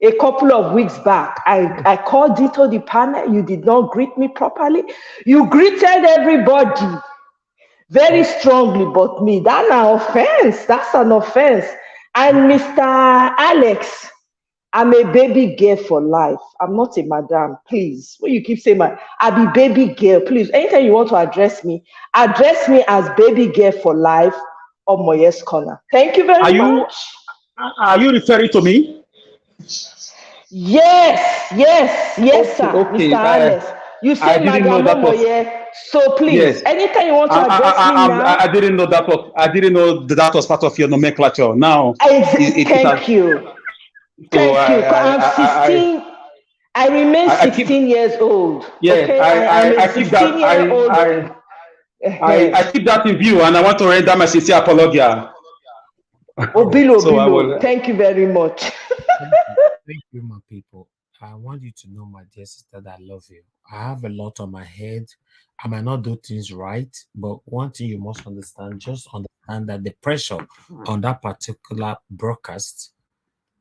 A couple of weeks back, I called into the panel. You did not greet me properly. You greeted everybody very strongly, but me. That's an offense. That's an offense. And Mr. Alex, I'm a baby girl for life. I'm not a madam, please. When you keep saying I be baby girl, please. Anytime you want to address me as baby girl for life or Moyes Corner. Thank you very much. Are you referring to me? Yes, sir, okay. Mr. Alex. You I say didn't know Madam that was. Omoye, so please, Yes. anytime you want to address me now. I didn't know that was. I didn't know that was part of your nomenclature. Now, Thank you. Thank you. I'm 16. I remain 16 years old. Yeah, okay, I'm a 16-year-old. I keep that in view, and I want to render my sincere apology. Obilo. Thank you very much. Thank you, my people. I want you to know, my dear sister, that I love you. I have a lot on my head. I might not do things right, but one thing you must understand, just understand that the pressure on that particular broadcast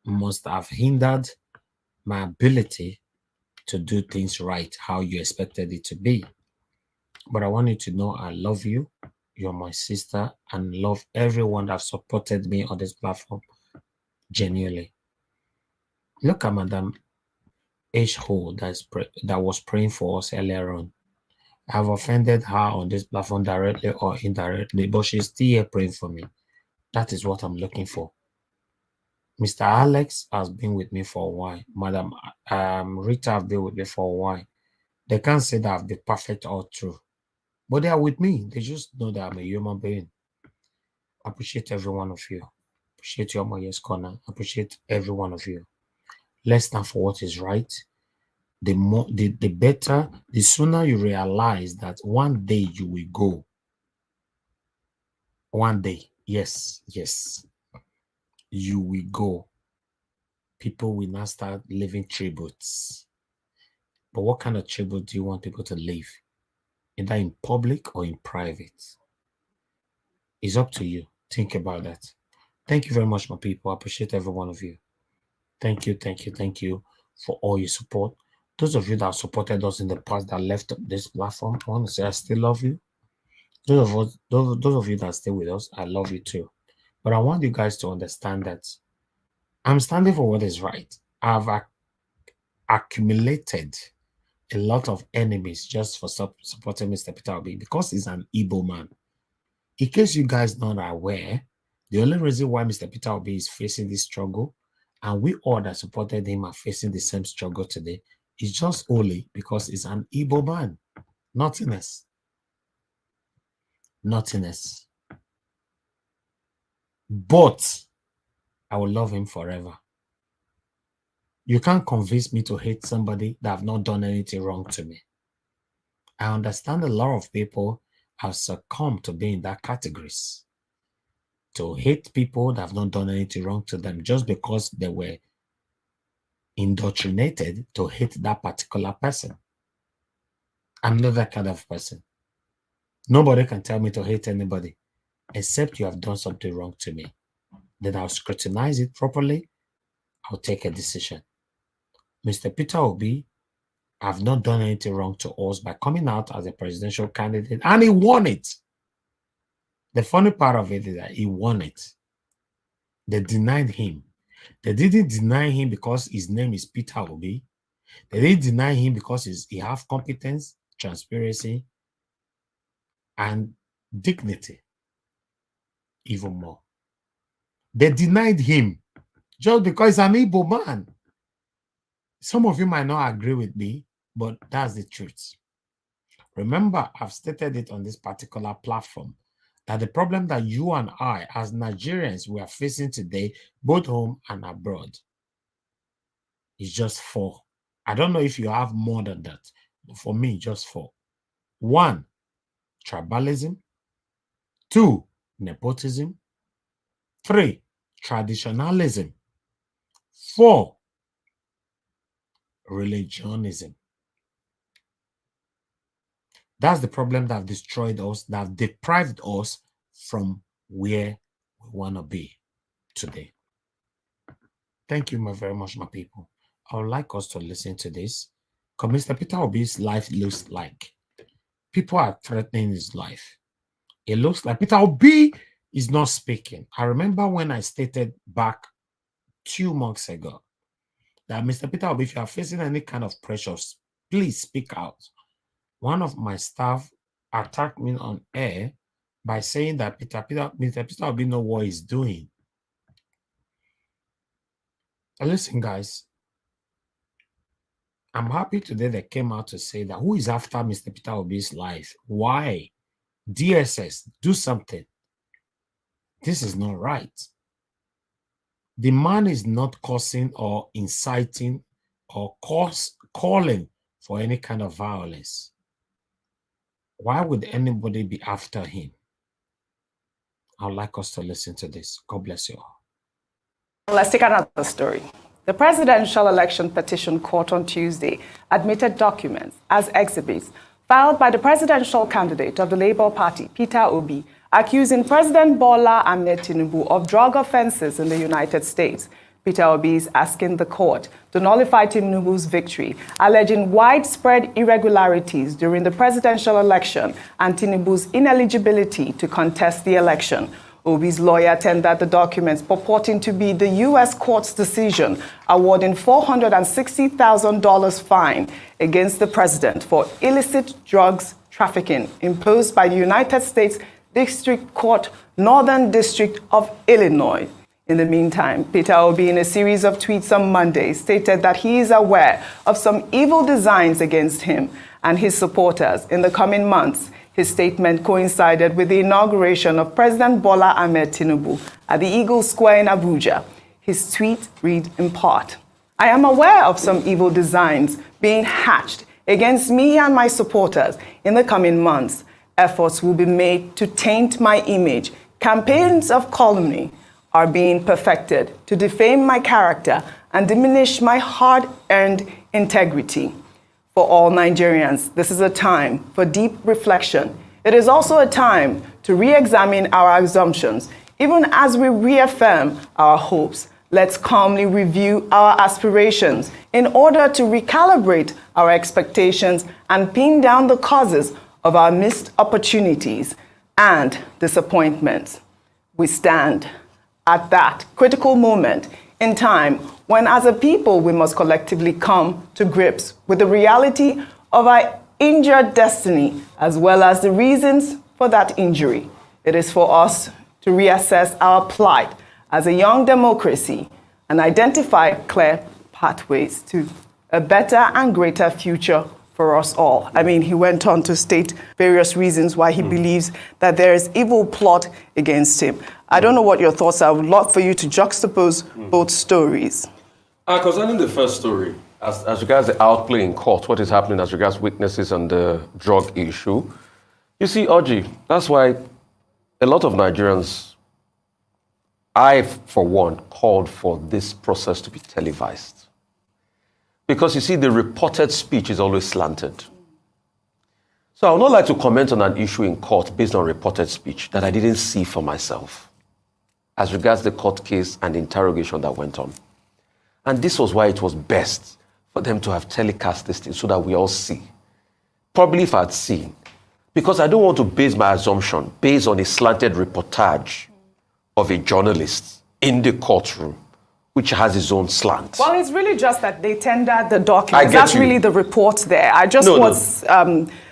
must have hindered my ability to do things right how you expected it to be. But I want you to know I love you. You're my sister, and love everyone that supported me on this platform genuinely. Look at Madam H. Ho that was praying for us earlier on. I have offended her on this platform directly or indirectly, but she's still here praying for me. That is what I'm looking for. Mr. Alex has been with me for a while. Madam Rita have been with me for a while. They can't say that I've been perfect or true, but they are with me. They just know that I'm a human being. I appreciate every one of you. Appreciate your Moyes Corner. Appreciate every one of you. Let's stand for what is right. The more, the better, the sooner you realize that one day you will go. One day, yes, you will go. People will now start living tributes. But what kind of tribute do you want people to live? Either in public or in private? It's up to you. Think about that. Thank you very much, my people. I appreciate every one of you. Thank you for all your support. Those of you that supported us in the past that left this platform, I want to say I still love you. Those of you that stay with us, I love you too. But I want you guys to understand that I'm standing for what is right. I've accumulated a lot of enemies just for supporting Mr. Peter Obi because he's an Igbo man. In case you guys not aware, the only reason why Mr. Peter Obi is facing this struggle and we all that supported him are facing the same struggle today is just only because he's an Igbo man. Nothing else. Nothing else. But I will love him forever. You can't convince me to hate somebody that have not done anything wrong to me. I understand a lot of people have succumbed to being in that categories. To hate people that have not done anything wrong to them just because they were indoctrinated to hate that particular person. I'm not that kind of person. Nobody can tell me to hate anybody except you have done something wrong to me. Then I'll scrutinize it properly. I'll take a decision. Mr. Peter Obi have not done anything wrong to us by coming out as a presidential candidate, and he won it. The funny part of it is that he won it. They denied him. They didn't deny him because his name is Peter Obi. They didn't deny him because he has competence, transparency, and dignity. Even more. They denied him just because he's an Igbo man. Some of you might not agree with me, but that's the truth. Remember, I've stated it on this particular platform that the problem that you and I, as Nigerians, we are facing today, both home and abroad, is just 4. I don't know if you have more than that. For me, just 4. 1, tribalism. 2, nepotism. 3, traditionalism. 4, religionism. That's the problem that have destroyed us, that have deprived us from where we want to be today. Thank you very much, my people. I would like us to listen to this, because Mr. Peter Obi's life looks like people are threatening his life. It looks like Peter Obi is not speaking. I remember when I stated back 2 months ago that Mr. Peter Obi, if you are facing any kind of pressures, please speak out. One of my staff attacked me on air by saying that Mr. Peter Obi know what he's doing. And listen, guys, I'm happy today they came out to say that who is after Mr. Peter Obi's life? Why? DSS, do something. This is not right. The man is not causing or inciting or calling for any kind of violence. Why would anybody be after him? I'd like us to listen to this. God bless you all. Let's take another story. The Presidential Election Petition Court on Tuesday admitted documents as exhibits filed by the presidential candidate of the Labour Party, Peter Obi, accusing President Bola Ahmed Tinubu of drug offenses in the United States. Peter Obi is asking the court to nullify Tinubu's victory, alleging widespread irregularities during the presidential election and Tinubu's ineligibility to contest the election. Obi's lawyer tendered the documents purporting to be the U.S. court's decision awarding $460,000 fine against the president for illicit drugs trafficking imposed by the United States District Court, Northern District of Illinois. In the meantime, Peter Obi, in a series of tweets on Monday, stated that he is aware of some evil designs against him and his supporters in the coming months. His statement coincided with the inauguration of President Bola Ahmed Tinubu at the Eagle Square in Abuja. His tweet read in part, "I am aware of some evil designs being hatched against me and my supporters in the coming months. Efforts will be made to taint my image. Campaigns of calumny are being perfected to defame my character and diminish my hard-earned integrity. For all Nigerians, this is a time for deep reflection. It is also a time to re-examine our assumptions, even as we reaffirm our hopes. Let's calmly review our aspirations in order to recalibrate our expectations and pin down the causes of our missed opportunities and disappointments. We stand at that critical moment in time when, as a people, we must collectively come to grips with the reality of our injured destiny, as well as the reasons for that injury. It is for us to reassess our plight as a young democracy and identify clear pathways to a better and greater future for us all." I mean, he went on to state various reasons why he believes that there is evil plot against him. I don't know what your thoughts are. I would love for you to juxtapose both stories. Concerning the first story, as regards the outplay in court, what is happening as regards witnesses and the drug issue, you see, Oji, that's why a lot of Nigerians, I, for one, called for this process to be televised. Because you see, the reported speech is always slanted. So I would not like to comment on an issue in court based on reported speech that I didn't see for myself as regards the court case and the interrogation that went on. And this was why it was best for them to have telecast this thing so that we all see. Probably if I'd seen, because I don't want to base my assumption based on a slanted reportage of a journalist in the courtroom, which has its own slant. Well, it's really just that they tendered the documents. I get That's you. really the report there. I just was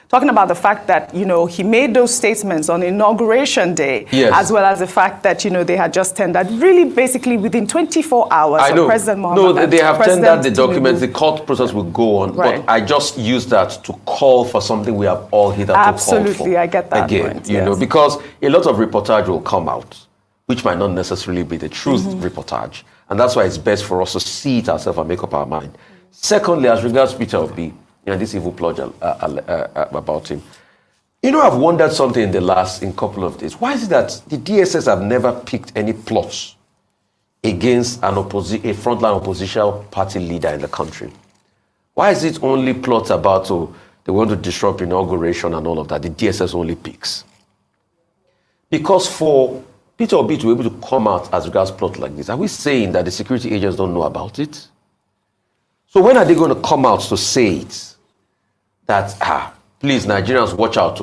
talking about the fact that, he made those statements on Inauguration Day, Yes. as well as the fact that, they had just tendered really basically within 24 hours I know. of President Mohammed. No, they have President tendered the Tinubu. documents. The court process will go on. Right. But I just use that to call for something we have all hitherto called for. Absolutely, I get that Again, point, you know, yes. because a lot of reportage will come out, which might not necessarily be the truth reportage. And that's why it's best for us to see it ourselves and make up our mind. Secondly, as regards Peter Obi, this evil plot about him, I've wondered something in couple of days. Why is it that the DSS have never picked any plots against a frontline opposition party leader in the country? Why is it only plots about, they want to disrupt inauguration and all of that, the DSS only picks? Because for Peter Obi to be able to come out as regards plot like this, are we saying that the security agents don't know about it? So when are they going to come out to say it? That, please, Nigerians, watch out.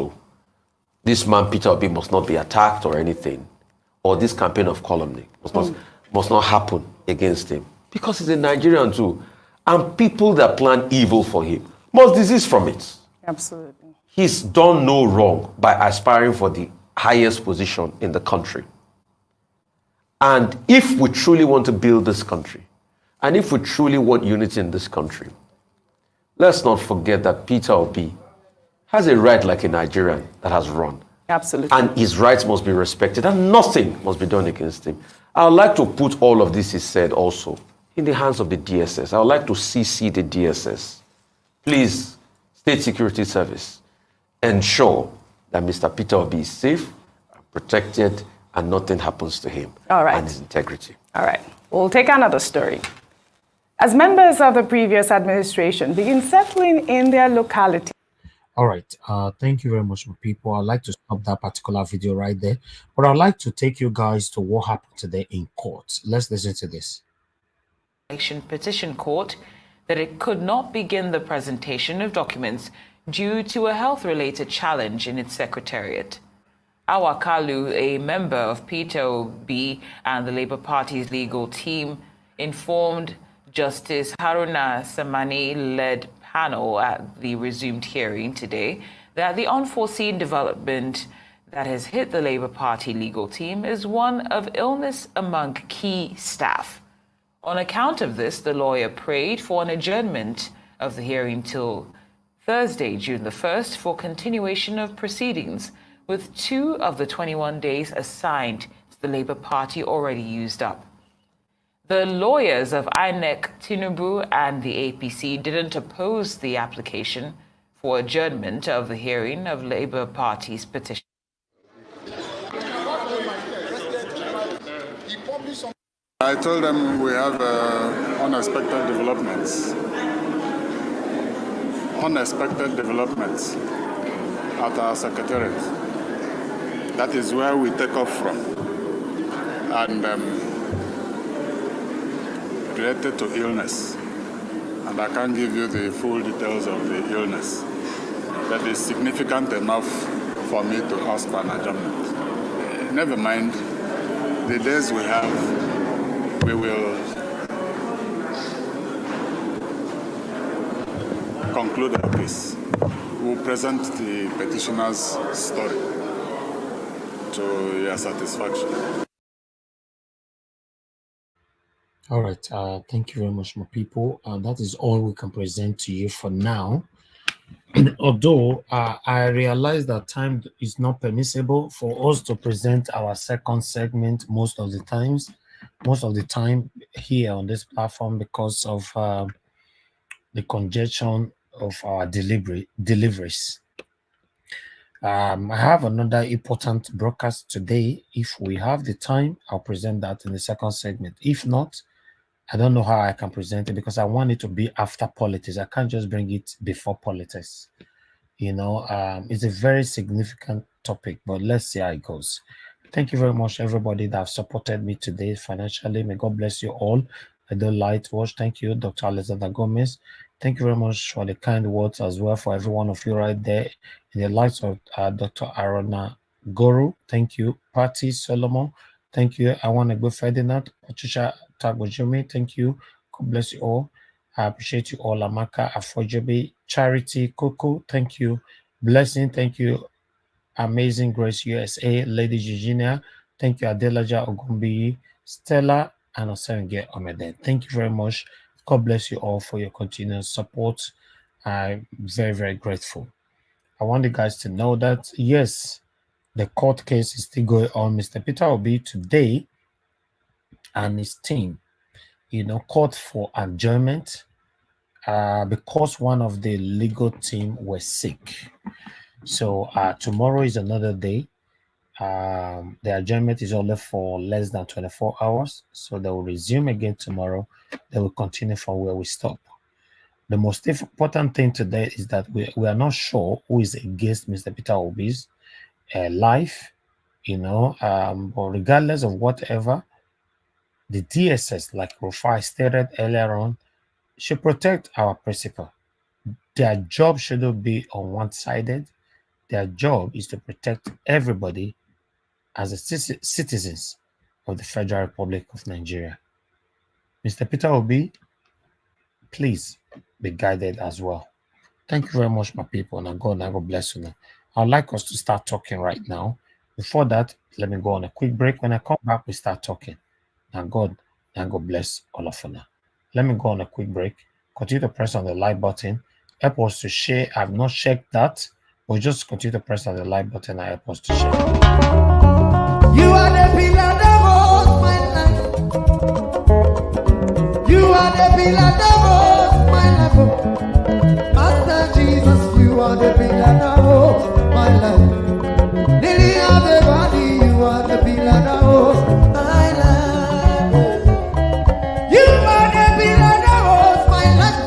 This man, Peter Obi, must not be attacked or anything. Or this campaign of calumny must not happen against him. Because he's a Nigerian too. And people that plan evil for him must desist from it. Absolutely. He's done no wrong by aspiring for the highest position in the country. And if we truly want to build this country, and if we truly want unity in this country, let's not forget that Peter Obi has a right like a Nigerian that has run. Absolutely. And his rights must be respected and nothing must be done against him. I would like to put all of this he said also in the hands of the DSS. I would like to CC the DSS. Please, State Security Service, ensure that Mr. Peter Obi is safe, protected, and nothing happens to him. All right. And his integrity. All right. We'll take another story. As members of the previous administration begin settling in their locality. All right. Thank you very much, people. I'd like to stop that particular video right there. But I'd like to take you guys to what happened today in court. Let's listen to this. Election petition court that it could not begin the presentation of documents due to a health-related challenge in its secretariat. Awakalu, a member of Peter Obi and the Labour Party's legal team, informed Justice Haruna Samani-led panel at the resumed hearing today that the unforeseen development that has hit the Labour Party legal team is one of illness among key staff. On account of this, the lawyer prayed for an adjournment of the hearing till Thursday, June the 1st, for continuation of proceedings, with 2 of the 21 days assigned to the Labour Party already used up. The lawyers of INEC, Tinubu, and the APC didn't oppose the application for adjournment of the hearing of Labour Party's petition. I told them we have unexpected developments. Unexpected developments at our secretariat. That is where we take off from. And related to illness. And I can't give you the full details of the illness. That is significant enough for me to ask for an adjournment. Never mind, the days we have, we will conclude our case. We'll present the petitioner's story to your satisfaction. All right. Thank you very much, my people. That is all we can present to you for now. Although I realize that time is not permissible for us to present our second segment most of the time here on this platform because of the congestion of our deliveries. I have another important broadcast today. If we have the time, I'll present that in the second segment. If not, I don't know how I can present it because I want it to be after politics. I can't just bring it before politics. It's a very significant topic, but let's see how it goes. Thank you very much, everybody that have supported me today financially. May God bless you all. Edo Light Watch. Thank you, Dr. Alexander Gomez. Thank you very much for the kind words as well for every one of you right there in the likes of Dr. Arona Guru. Thank you, Patty Solomon. Thank you. I want to go Ferdinand, Patricia Tagojumi. Thank you. God bless you all. I appreciate you all. Amaka Afojobi, Charity Coco. Thank you. Blessing. Thank you. Amazing Grace USA, Lady Virginia. Thank you, Adelaja Ogumbi, Stella, and Osenge Omeden. Thank you very much. God bless you all for your continued support. I'm very, very grateful. I want you guys to know that, yes, the court case is still going on. Mr. Peter Obi today and his team, called for adjournment because one of the legal team was sick. So tomorrow is another day. The adjournment is only for less than 24 hours. So they will resume again tomorrow. They will continue from where we stop. The most important thing today is that we are not sure who is against Mr. Peter Obi's life, but regardless of whatever, the DSS, like Rufai stated earlier on, should protect our principal. Their job shouldn't be on one-sided. Their job is to protect everybody as the citizens of the Federal Republic of Nigeria. Mr. Peter Obi, please be guided as well. Thank you very much, my people. Now God bless you now. I'd like us to start talking right now. Before that, let me go on a quick break. When I come back, we start talking. Now God bless all of you now. Let me go on a quick break. Continue to press on the like button. Help us to share. I've not checked that. We'll just continue to press on the like button and help us to share. You are the pillar that holds my life. You are the pillar that holds my life. Master Jesus, you are the pillar that holds my life. Lily of the valley, you are the pillar that holds my life. You are the pillar that holds my life.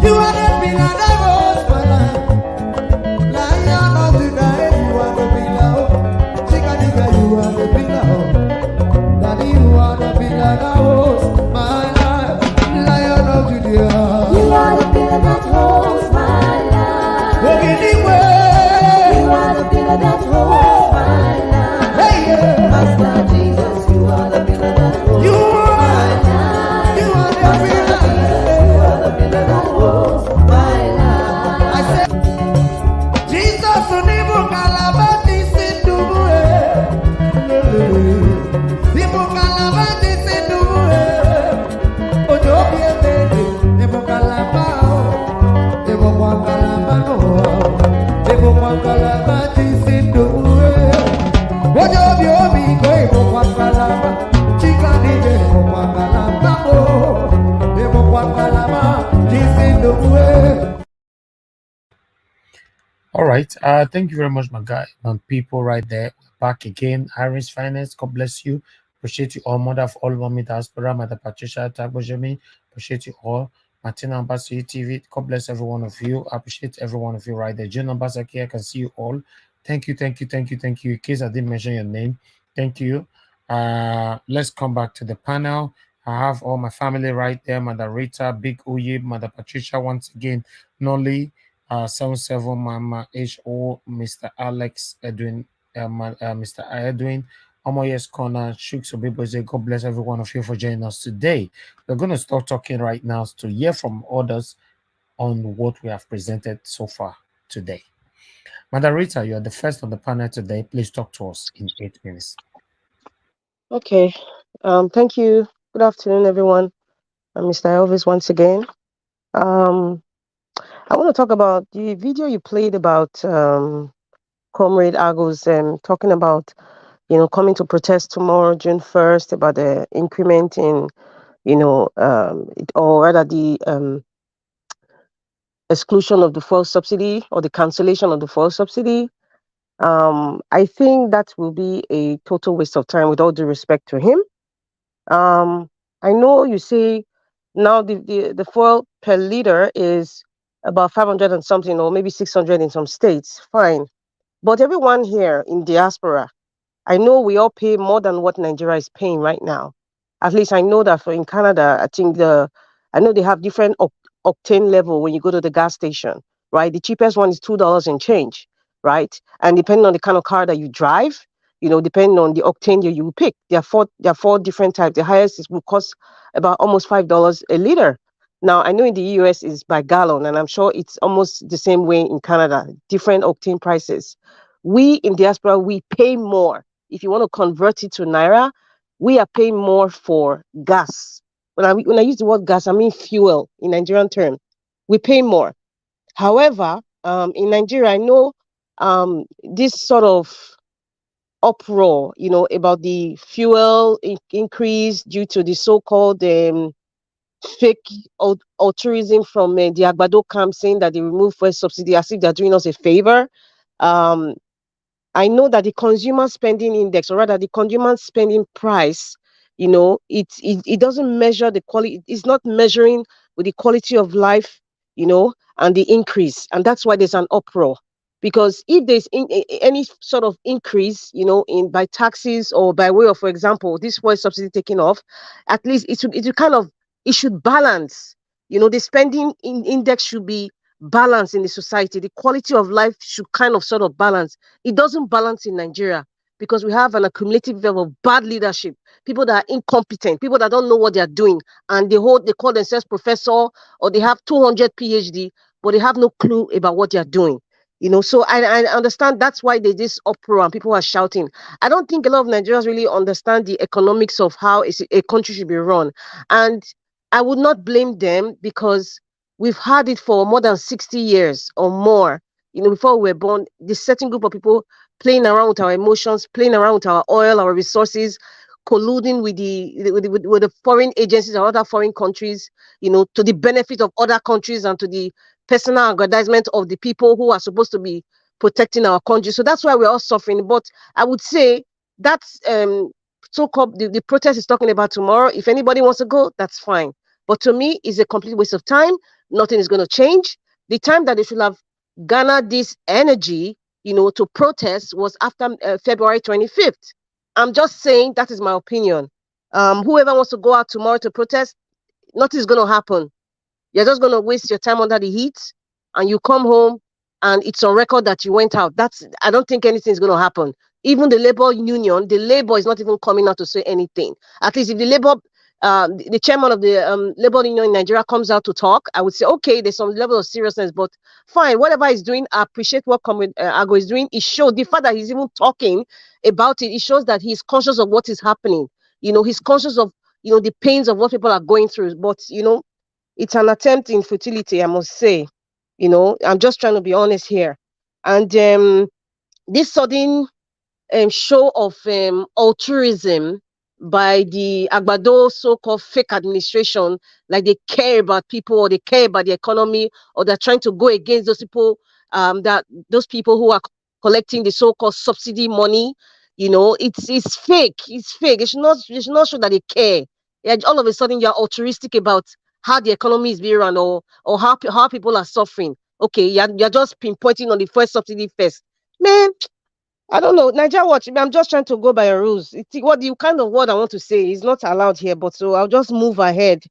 You are the pillar that holds my life. Lion of the night, you are the pillar. Chickadee, you are the pillar. Daddy, you are the pillar that holds my life. Lion of Judea. You are the pillar that holds my life. Anyway. You are the pillar that holds my life. Hey, yeah. Master Jesus, you are the pillar that holds my life. You are the Master Jesus, you are the pillar that holds my life. I said, Jesus, unibu kalabati sinduwe. Nibu kalabati sinduwe. Ojobi ebede, nibu kalabao. Nibu kwa kalabano. Nibu kwa kalabati sinduwe. Ojobi obi ko nibu kwa kalaba. Chikadije nibu kwa kalabao. Nibu kwa kalabati sinduwe. All right. Thank you very much, my people right there. Back again. Iris Finance, God bless you. Appreciate you all. Mother of all mommy diaspora, Mother Patricia Tagojemi. Appreciate you all. Martina Ambassador TV. God bless every one of you. I appreciate every one of you right there. June Ambassador here. I can see you all. Thank you. In case I didn't mention your name, thank you. Let's come back to the panel. I have all my family right there. Mother Rita, Big Uye, Mother Patricia once again, Nolly, 77 Mama HO, Mr. Alex Edwin, Mr. Edwin, Omoyes Corner, Shooks Obiboze. God bless every one of you for joining us today. We're going to start talking right now to hear from others on what we have presented so far today. Mother Rita, you are the first on the panel today. Please talk to us in 8 minutes. Okay. Thank you. Good afternoon, everyone. I'm Mr. Elvis once again. I want to talk about the video you played about Comrade Agos talking about, coming to protest tomorrow, June 1st, about the increment in, or rather the exclusion of the fuel subsidy or the cancellation of the fuel subsidy. I think that will be a total waste of time with all due respect to him. I know you say now the fuel per liter is about 500 and something, or maybe 600 in some states. Fine. But everyone here in diaspora, I know we all pay more than what Nigeria is paying right now. At least I know that for in Canada, I know they have different octane level when you go to the gas station, right? The cheapest one is $2 and change, right? And depending on the kind of car that you drive, depending on the octane you pick, there are four different types. The highest will cost about almost $5 a liter. Now I know in the US is by gallon, and I'm sure it's almost the same way in Canada. Different octane prices. We in diaspora we pay more. If you want to convert it to naira, we are paying more for gas. When I use the word gas, I mean fuel in Nigerian term. We pay more. However, in Nigeria, I know this sort of uproar, about the fuel increase due to the so-called fake altruism from the Agbado camp saying that they remove fuel subsidy as if they're doing us a favor. Um, I know that the consumer spending index, or rather the consumer spending price, it doesn't measure the quality. It's not measuring with the quality of life, and the increase, and that's why there's an uproar. Because if there's any sort of increase, in by taxes or by way of, for example, this fuel subsidy taking off, at least it should balance. The spending index should be balanced in the society. The quality of life should kind of sort of balance. It doesn't balance in Nigeria because we have an accumulative level of bad leadership, people that are incompetent, people that don't know what they're doing, and they call themselves professor, or they have 200 PhD, but they have no clue about what they're doing. So I understand that's why there's this uproar and people are shouting. I don't think a lot of Nigerians really understand the economics of how a country should be run. And I would not blame them because we've had it for more than 60 years or more. Before we were born, this certain group of people playing around with our emotions, playing around with our oil, our resources, colluding with the foreign agencies or other foreign countries, to the benefit of other countries and to the personal aggrandizement of the people who are supposed to be protecting our country. So that's why we're all suffering. But I would say that's so-called the protest is talking about tomorrow. If anybody wants to go, that's fine. But to me, it's a complete waste of time. Nothing is going to change. The time that they should have garnered this energy, to protest was after February 25th. I'm just saying that is my opinion. Whoever wants to go out tomorrow to protest, nothing is going to happen. You're just going to waste your time under the heat, and you come home and it's on record that you went out. I don't think anything is going to happen. Even the labor union, the labor is not even coming out to say anything. At least if the chairman of the labor union in Nigeria comes out to talk, I would say, okay, there's some level of seriousness, but fine, whatever he's doing, I appreciate what Ago is doing. It shows the fact that he's even talking about it. It shows that he's conscious of what is happening. He's conscious of, the pains of what people are going through. But, it's an attempt in futility, I must say. I'm just trying to be honest here. And this sudden show of altruism by the Agbado so-called fake administration, like they care about people or they care about the economy, or they're trying to go against those people who are collecting the so-called subsidy money. It's fake. It's fake. It's not sure that they care. Yeah, all of a sudden you're altruistic about how the economy is being run, or how people are suffering. Okay, you're just pinpointing on the first subsidy first. Man, I don't know. Nigeria Watch, I'm just trying to go by your rules. What the kind of word I want to say is not allowed here, but so I'll just move ahead.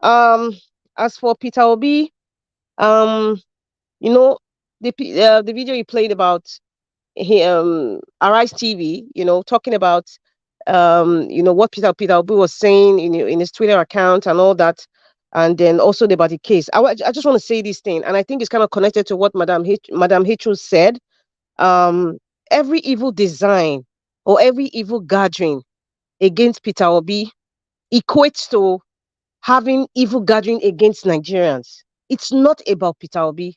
As for Peter Obi, the video he played about Arise TV, talking about what Peter Obi was saying in his Twitter account and all that, and then also about the case. I just want to say this thing, and I think it's kind of connected to what Madam Hichu said. Every evil design or every evil gathering against Peter Obi equates to having evil gathering against Nigerians. It's not about Peter Obi.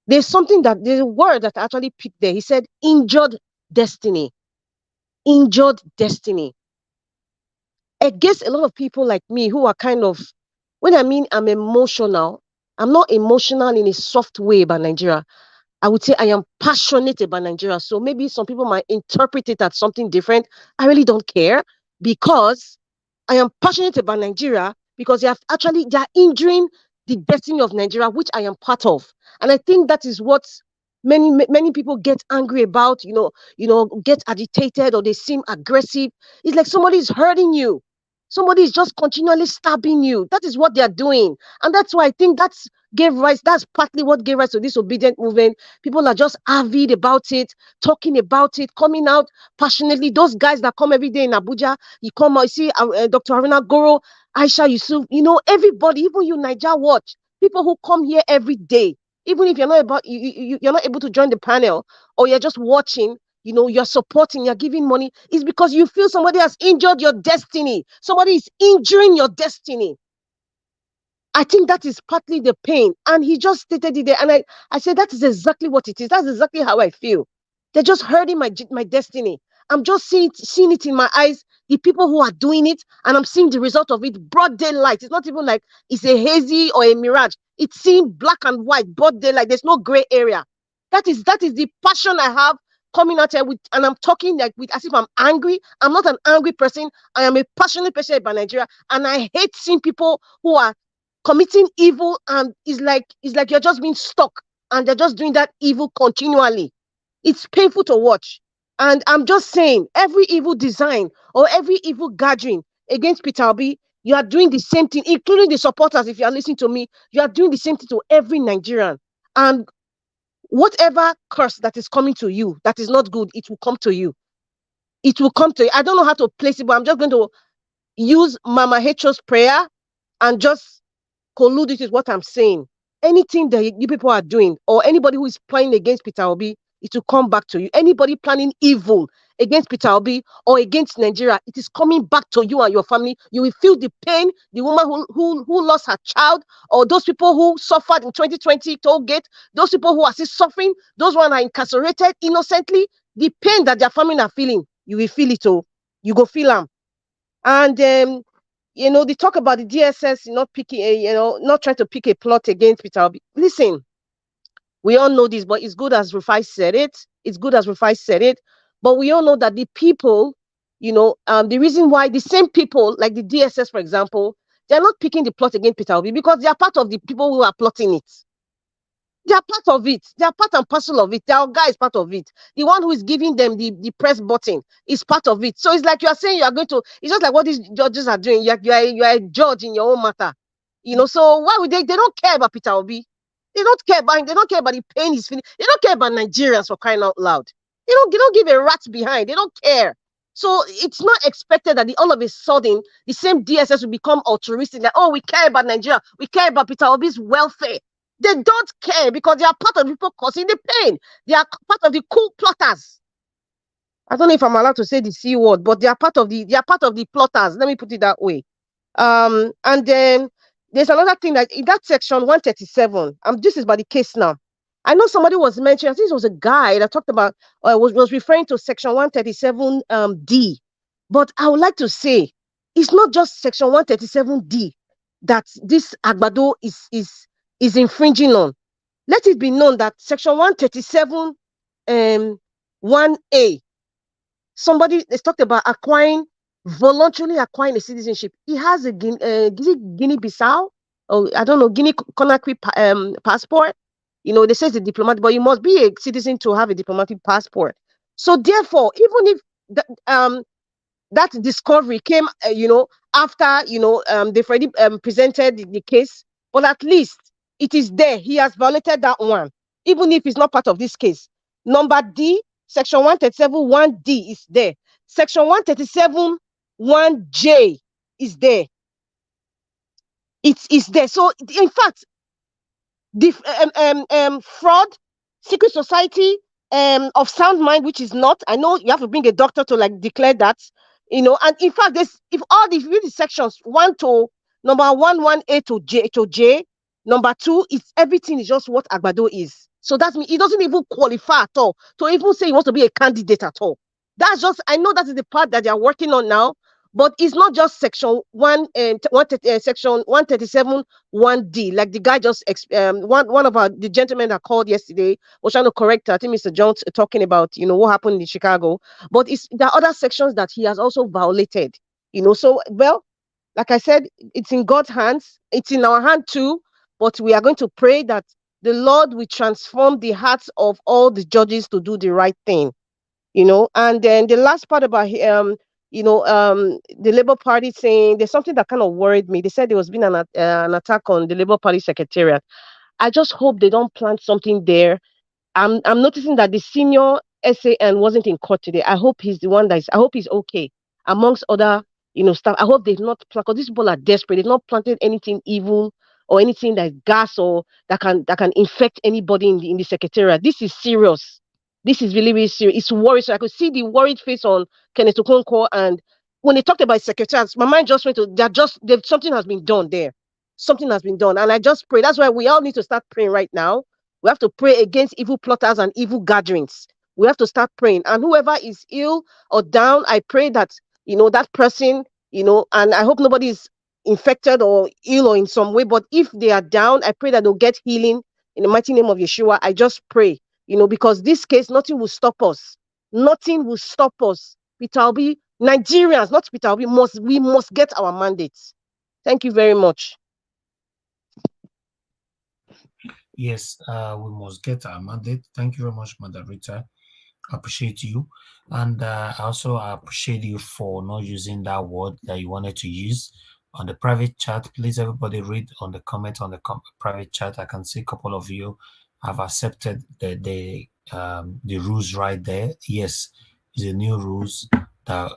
There's a word that I actually picked there. He said injured destiny. Injured destiny. Against a lot of people like me who are kind of, when I mean I'm emotional, I'm not emotional in a soft way about Nigeria. I would say I am passionate about Nigeria. So maybe some people might interpret it as something different. I really don't care, because I am passionate about Nigeria, because they are injuring the destiny of Nigeria, which I am part of. And I think that is what many people get angry about, get agitated, or they seem aggressive. It's like somebody is hurting you. Somebody is just continually stabbing you. That is what they are doing. And that's why I think that's partly what gave rise to this obedient movement. People are just avid about it, talking about it, coming out passionately. Those guys that come every day in Abuja, you come out, you see Dr. Haruna Goro, Aisha Yusuf, everybody, even you, Niger Watch, people who come here every day, even if you're not you're not able to join the panel or you're just watching, you're supporting, you're giving money, is because you feel somebody has injured your destiny. Somebody is injuring your destiny. I think that is partly the pain. And he just stated it there. And I said, that is exactly what it is. That's exactly how I feel. They're just hurting my destiny. I'm just seeing it in my eyes, the people who are doing it, and I'm seeing the result of it, broad daylight. It's not even like it's a hazy or a mirage. It's seen black and white, broad daylight. There's no gray area. That is the passion I have coming out here with, and I'm talking like with as if I'm angry. I'm not an angry person. I am a passionate person about Nigeria, and I hate seeing people who are committing evil, and it's like you're just being stuck, and they're just doing that evil continually. It's painful to watch. And I'm just saying, every evil design or every evil gathering against Peter Obi, you are doing the same thing, including the supporters. If you are listening to me, you are doing the same thing to every Nigerian. And whatever curse that is coming to you that is not good, it will come to you. It will come to you. I don't know how to place it, but I'm just going to use Mama Hecho's prayer and just collude it with what I'm saying. Anything that you people are doing, or anybody who is planning against Peter Obi, it will come back to you. Anybody planning evil against Peter Obi or against Nigeria, it is coming back to you and your family. You will feel the pain. The woman who lost her child, or those people who suffered in 2020 toll gate, those people who are still suffering, those ones are incarcerated innocently. The pain that their family are feeling, you will feel it. Oh, you go feel them. And they talk about the DSS not picking, not trying to pick a plot against Peter Obi. Listen, we all know this, but it's good as Rufai said it. It's good as Rufai said it. But we all know that the people, the reason why the same people, like the DSS, for example, they're not picking the plot against Peter Obi because they are part of the people who are plotting it. They are part of it. They are part and parcel of it. Their guy is part of it. The one who is giving them the press button is part of it. So it's like you are saying you are going to, it's just like what these judges are doing. You are a judge in your own matter. So why would they don't care about Peter Obi. They don't care about him. They don't care about the pain he's feeling. They don't care about Nigerians, for crying out loud. They don't give a rat's behind. They don't care. So it's not expected that all of a sudden the same DSS will become altruistic. Like, oh, we care about Nigeria. We care about Peter Obi's welfare. They don't care because they are part of the people causing the pain. They are part of the coup plotters. I don't know if I'm allowed to say the C word, but they are part of the plotters. Let me put it that way. And then there's another thing that in that section 137, this is about the case now. I know somebody was mentioning, I think it was a guy that talked about, was referring to section 137 D. But I would like to say, it's not just section 137 D that this Agbado is infringing on. Let it be known that section 137 1A, somebody has talked about voluntarily acquiring a citizenship. He has a Guinea-Bissau, or I don't know, Guinea-Conakry passport. They say it's a diplomatic, but you must be a citizen to have a diplomatic passport. So therefore, even if that discovery came, after, they've already presented the case, but at least it is there. He has violated that one, even if it's not part of this case. Number D, section 137 1D is there. Section 137 1J is there. It is there. So in fact, the fraud, secret society, of sound mind, which is not. I know you have to bring a doctor to declare that. And in fact, if all the sections 1 to number 1A to J, number 2 is everything is just what Agbado is. So that means he doesn't even qualify at all to even say he wants to be a candidate at all. That's just, I know that is the part that they are working on now, but it's not just section 1 and section 137 1D. Like the guy just one of the gentlemen that called yesterday was trying to correct. I think Mr. Jones talking about what happened in Chicago, but there are other sections that he has also violated. So like I said, it's in God's hands. It's in our hand too. But we are going to pray that the Lord will transform the hearts of all the judges to do the right thing. And then the last part about the Labour Party saying there's something that kind of worried me. They said there was been an attack on the Labour Party secretariat. I just hope they don't plant something there. I'm noticing that the senior SAN wasn't in court today. I hope he's the one I hope he's okay amongst other stuff. I hope they've not planted, because these people are desperate. They've not planted anything evil or anything like gas or that can infect anybody in the secretariat. This is serious. This is really, really serious. It's worrisome. I could see the worried face on Kenneth Okonkwo, and when they talked about secretariats, my mind just went to something has been done there. Something has been done. And I just pray. That's why we all need to start praying right now. We have to pray against evil plotters and evil gatherings. We have to start praying. And whoever is ill or down, I pray that, that person, and I hope nobody is infected or ill or in some way. But if they are down, I pray that they'll get healing in the mighty name of Yeshua. I just pray, because this case, nothing will stop us. Nothing will stop us. Peter Obi, Nigerians, not Peter Obi, we must get our mandates. Thank you very much. Yes, we must get our mandate. Thank you very much, Madam Rita. I appreciate you. And I also appreciate you for not using that word that you wanted to use on the private chat. Please, everybody read on the comment on the private chat. I can see a couple of you have accepted the rules right there. Yes, it's a new rules that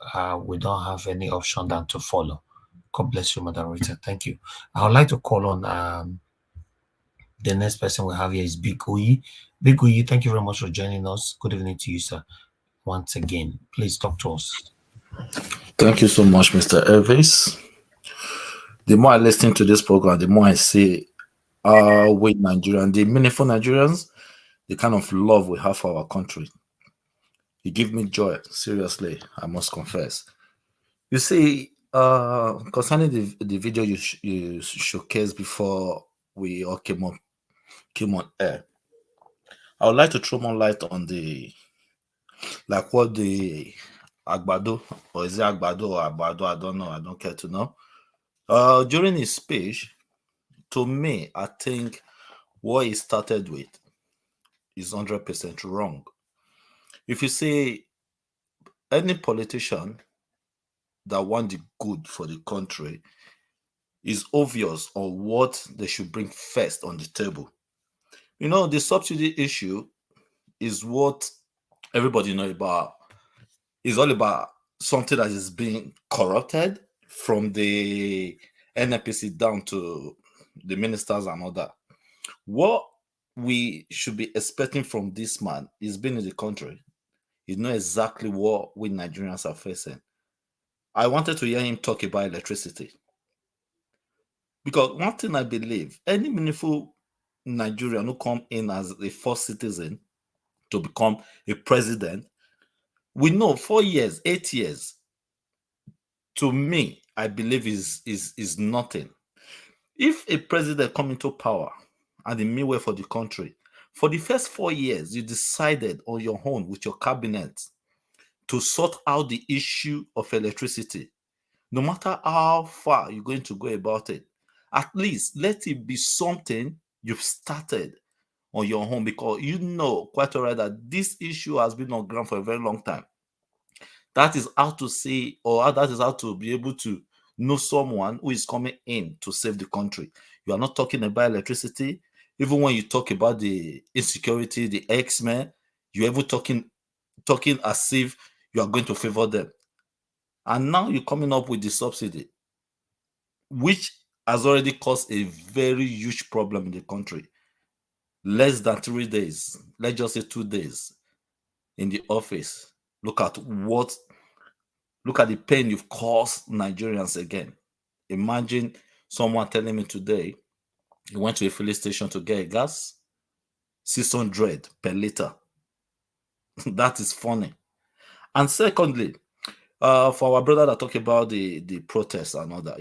we don't have any option than to follow. God bless you, Madam Rita. Thank you. I would like to call on the next person we have here is Big Uyi. Big Uyi, thank you very much for joining us. Good evening to you, sir. Once again, please talk to us. Thank you so much, Mr. Elvis. The more I listen to this program, the more I see with Nigerians, the meaningful Nigerians, the kind of love we have for our country. It gives me joy, seriously, I must confess. You see, concerning the video you showcased before we all came on air, I would like to throw more light on what the Agbado, or is it Agbado or Agbado? I don't know. I don't care to know. During his speech, to me, I think what he started with is 100% wrong. If you see any politician that want the good for the country, is obvious on what they should bring first on the table. The subsidy issue is what everybody know about. It's all about something that is being corrupted from the NNPC down to the ministers and all that. What we should be expecting from this man is being in the country. He knows exactly what we Nigerians are facing. I wanted to hear him talk about electricity. Because one thing I believe, any meaningful Nigerian who come in as a first citizen to become a president, we know 4 years, 8 years, to me, I believe is nothing. If a president come into power and the midway for the country, for the first 4 years, you decided on your own with your cabinet to sort out the issue of electricity, no matter how far you're going to go about it, at least let it be something you've started on your own, because you know quite all right that this issue has been on ground for a very long time. That is how to say, or that is how to be able to know someone who is coming in to save the country. You are not talking about electricity. Even when you talk about the insecurity, the X-Men, you're ever talking as if you are going to favor them. And now you're coming up with the subsidy, which has already caused a very huge problem in the country. Less than 3 days, let's just say 2 days in the office. Look at the pain you've caused Nigerians again. Imagine someone telling me today he went to a filling station to get gas, 600 per liter. That is funny. And secondly, for our brother that talk about the protests and all that,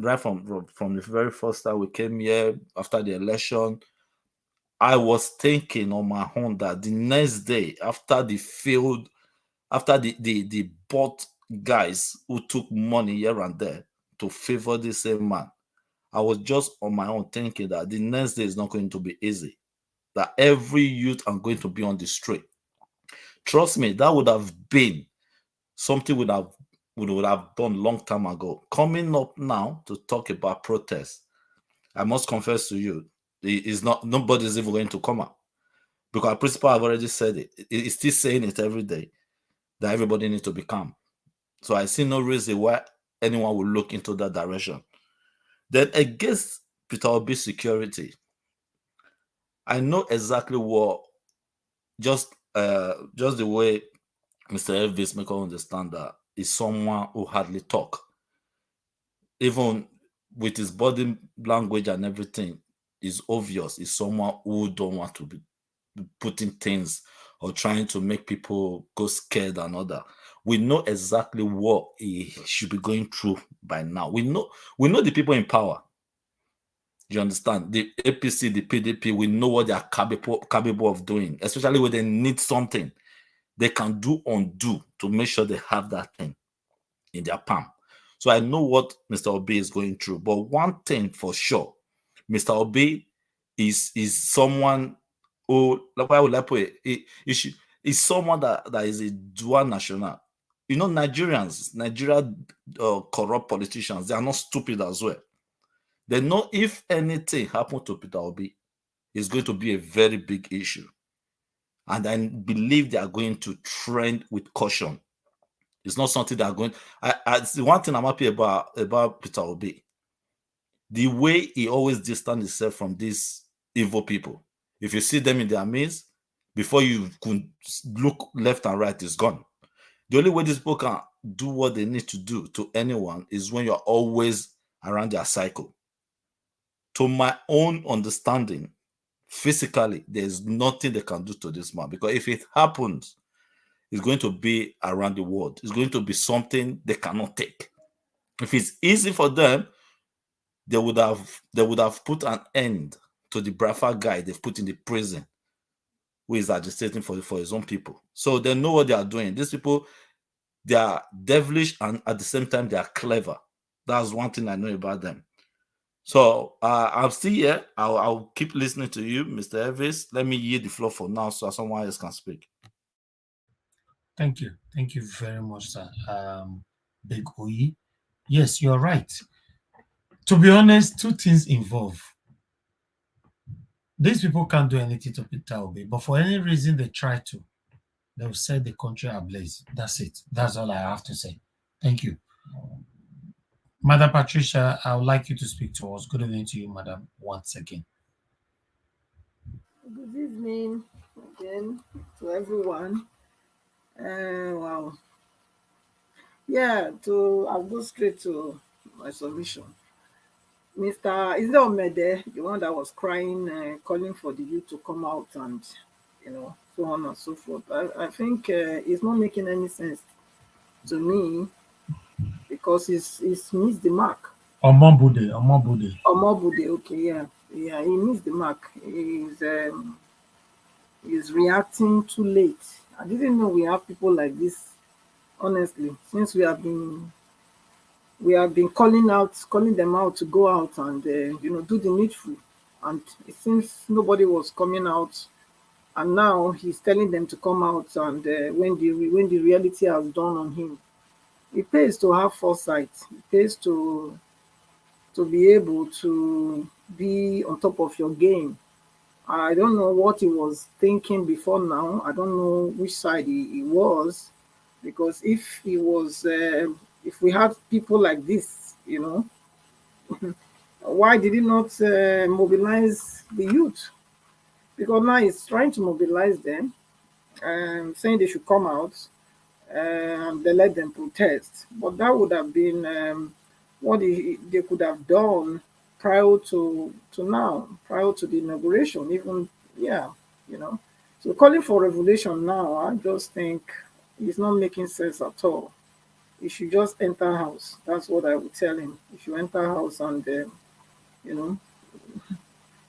right from the very first time we came here after the election, I was thinking on my own that the next day after the bought guys who took money here and there to favor the same man, I was just on my own thinking that the next day is not going to be easy, that every youth are going to be on the street. Trust me, that would have been something would have done long time ago. Coming up now to talk about protests, I must confess to you, nobody's even going to come out, because our principal have already said it. He's still saying it every day that everybody needs to be calm. So I see no reason why anyone will look into that direction. Then against Peter Obi's security, I know exactly what, just the way Mr. Elvis make us understand that is someone who hardly talk. Even with his body language and everything, is obvious. Is someone who don't want to be putting things or trying to make people go scared and all that. We know exactly what he should be going through by now. We know the people in power. You understand? The APC, the PDP, we know what they are capable of doing, especially when they need something. They can do undo to make sure they have that thing in their palm. So I know what Mr. Obi is going through. But one thing for sure, Mr. Obi is someone who, why would I put it? Is someone that is a dual national. You know, Nigeria corrupt politicians, they are not stupid as well. They know if anything happened to Peter Obi, it's going to be a very big issue. And I believe they are going to trend with caution. It's not something that are going. It's the one thing I'm happy about Peter Obi. The way he always distance himself from these evil people. If you see them in their midst, before you could look left and right, it's gone. The only way these people can do what they need to do to anyone is when you're always around their cycle. To my own understanding, physically, there's nothing they can do to this man, because if it happens, it's going to be around the world. It's going to be something they cannot take. If it's easy for them, they would have put an end to the Brafa guy they've put in the prison, who is agitating for his own people. So they know what they are doing. These people, they are devilish, and at the same time, they are clever. That's one thing I know about them. So I'm still here. I'll keep listening to you, Mr. Elvis. Let me yield the floor for now so someone else can speak. Thank you. Thank you very much, sir. Big Oyi. Yes, you're right. To be honest, two things involve. These people can't do anything to Peter Obi, but for any reason they try to, they will set the country ablaze. That's it. That's all I have to say. Thank you. Madam Patricia, I would like you to speak to us. Good evening to you, madam, once again. Good evening again to everyone. Wow. Yeah, I'll go straight to my submission. Mr. Is there Omede, the one that was crying, calling for the youth to come out and, so on and so forth. I think it's not making any sense to me, because he's missed the mark. Omobude. Okay, yeah, he missed the mark. He's reacting too late. I didn't know we have people like this, honestly, since we have been calling them out to go out and do the needful, and it seems nobody was coming out, and now he's telling them to come out, and when the reality has dawned on him, it pays to have foresight. It pays to be able to be on top of your game. I don't know what he was thinking before now. I don't know which side he was, because if he was, if we had people like this, why did he not mobilize the youth? Because now he's trying to mobilize them, saying they should come out, and they let them protest. But that would have been what they could have done prior to now, prior to the inauguration, even, So calling for revolution now, I just think it's not making sense at all. He should just enter house. That's what I would tell him. He should enter house and,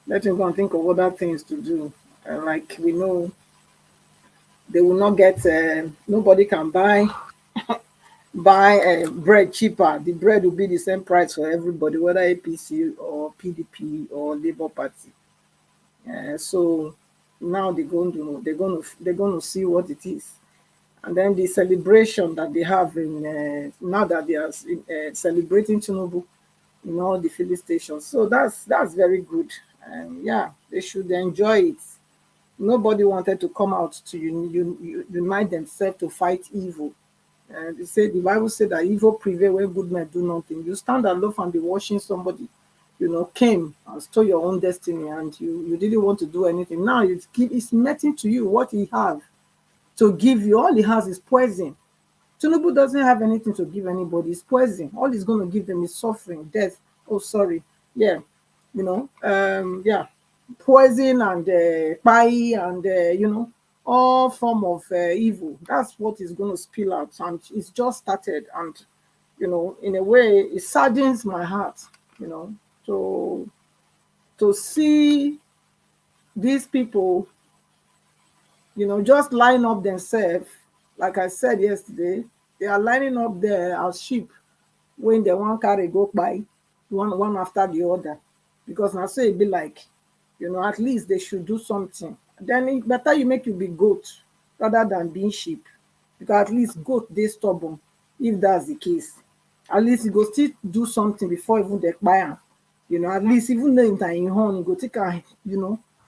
let him go and think of other things to do. Like we know, they will not get, nobody can buy bread cheaper. The bread will be the same price for everybody, whether APC or PDP or Labour Party. So now they're going to see what it is. And then the celebration that they have in now that they are celebrating Tinubu in all the filling stations. So that's very good. And yeah, they should enjoy it. Nobody wanted to come out to unite themselves to fight evil. They say the Bible said that evil prevail when good men do nothing. You stand alone and be watching somebody, came and stole your own destiny, and you didn't want to do anything. Now it's nothing to you what he have to give you. All he has is poison. Tinubu doesn't have anything to give anybody. It's poison. All he's going to give them is suffering, death. Oh, sorry. Yeah, yeah, poison and pie and all form of evil. That's what is going to spill out, and it's just started. And in a way, it saddens my heart. To see these people, just line up themselves. Like I said yesterday, they are lining up there as sheep when they want carry go by one after the other, because now say it be like, at least they should do something. Then it better you make you be goat rather than being sheep, because at least goat they stubborn. If that's the case, at least you go still do something before even they buy am. At least even though in horn, you go take a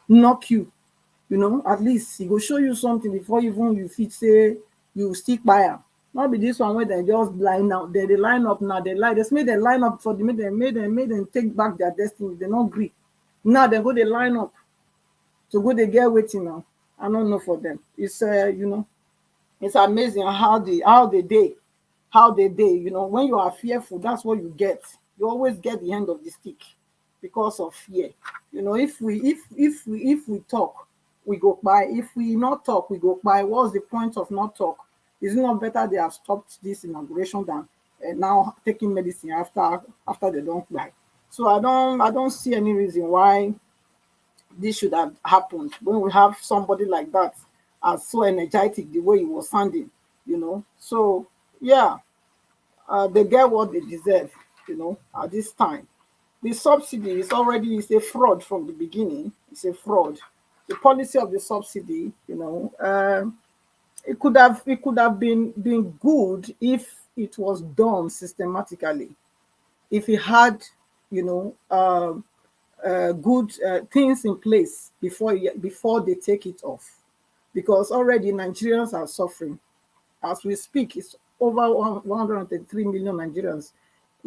knock you. At least he go show you something before even you fit say you stick by am. Not be this one where they just line out. They line up now. They made them line up for the made them take back their destiny. They not agree. Now they go they line up to go they get waiting now. I don't know for them. It's it's amazing how they day. When you are fearful, that's what you get. You always get the end of the stick because of fear. If we talk, we go by. If we not talk, we go by. What's the point of not talk? Is it not better they have stopped this inauguration than now taking medicine after they don't die? So I don't see any reason why this should have happened when we have somebody like that as so energetic the way he was sounding. So yeah, they get what they deserve. At this time. The subsidy is a fraud from the beginning. It's a fraud. The policy of the subsidy, it could have been good if it was done systematically. If it had, good things in place before they take it off, because already Nigerians are suffering. As we speak, it's over 133 million Nigerians,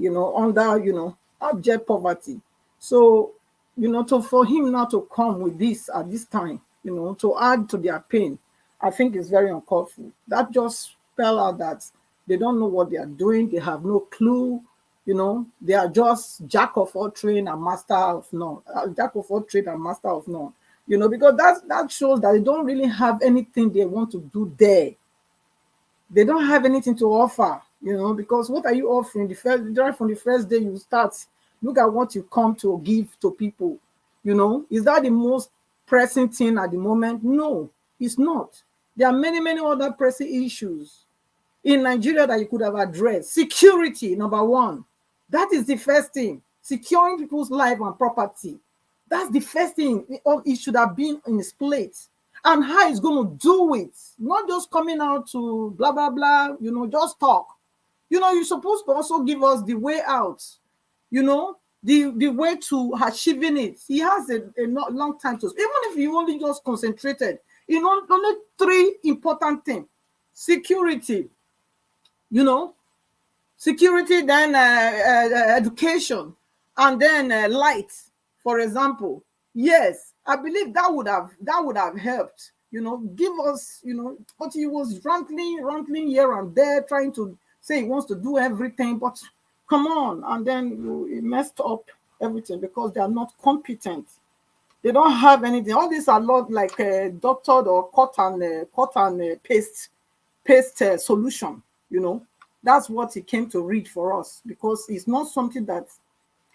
under abject poverty. So, for him now to come with this at this time, to add to their pain, I think is very uncalled for. That just spell out that they don't know what they are doing. They have no clue. They are just jack of all trade and master of none. Jack of all trade and master of none. Because that shows that they don't really have anything they want to do there. They don't have anything to offer, because what are you offering? Right from the first day you start, look at what you come to give to people. Is that the most pressing thing at the moment? No, it's not. There are many, many other pressing issues in Nigeria that you could have addressed. Security, number one. That is the first thing. Securing people's life and property. That's the first thing. It should have been in its plate. And how he's going to do it, not just coming out to blah, blah, blah, just talk. You're supposed to also give us the way out, the way to achieving it. He has a long time to, even if you only just concentrated, only three important things. Security, security, then education, and then light, for example. Yes, I believe that would have helped. Give us, but he was rantling here and there, trying to say he wants to do everything, but come on, and then he messed up everything because they are not competent. They don't have anything. All these are not like a doctored or cut and paste solution. That's what he came to read for us, because it's not something that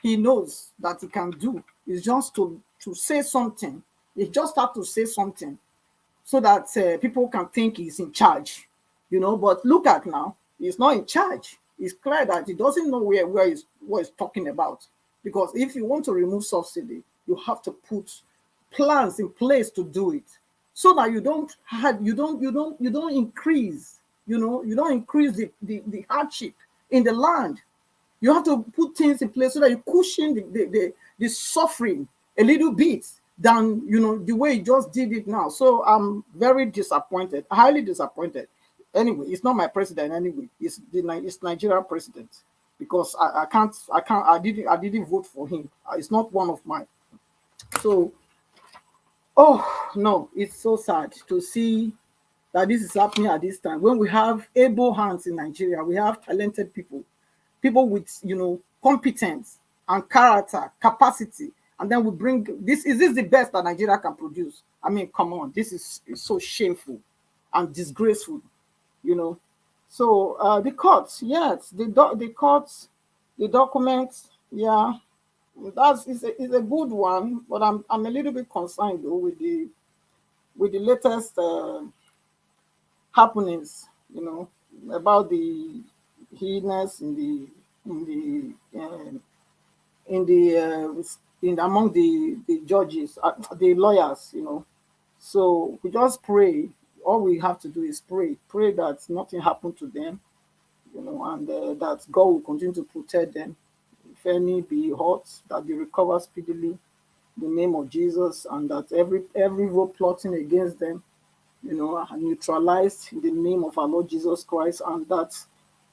he knows that he can do. It's just to say something. He just have to say something so that people can think he's in charge. But look at now, he's not in charge. It's clear that he doesn't know what he's talking about. Because if you want to remove subsidy, you have to put plans in place to do it, so that you don't increase You know, you don't increase the hardship in the land. You have to put things in place so that you cushion the suffering a little bit than, you know, the way you just did it now. So I'm very disappointed, highly disappointed. Anyway, it's not my president anyway. It's Nigerian president, because I didn't vote for him. It's not one of mine. So, oh no, it's so sad to see that this is happening at this time when we have able hands in Nigeria. We have talented people, people with, you know, competence and character, capacity, and then we bring this. Is this the best that Nigeria can produce? I mean, come on, this is so shameful and disgraceful, you know. So the courts, yes, the courts, the documents, yeah, that's is a good one, but I'm a little bit concerned though with the latest happenings, you know, about the illness in the in among the judges, the lawyers, you know. So we just pray. All we have to do is pray that nothing happened to them, you know, and that God will continue to protect them. If any be hurt, that they recover speedily in the name of Jesus, and that every vote plotting against them, you know, are neutralized in the name of our Lord Jesus Christ, and that,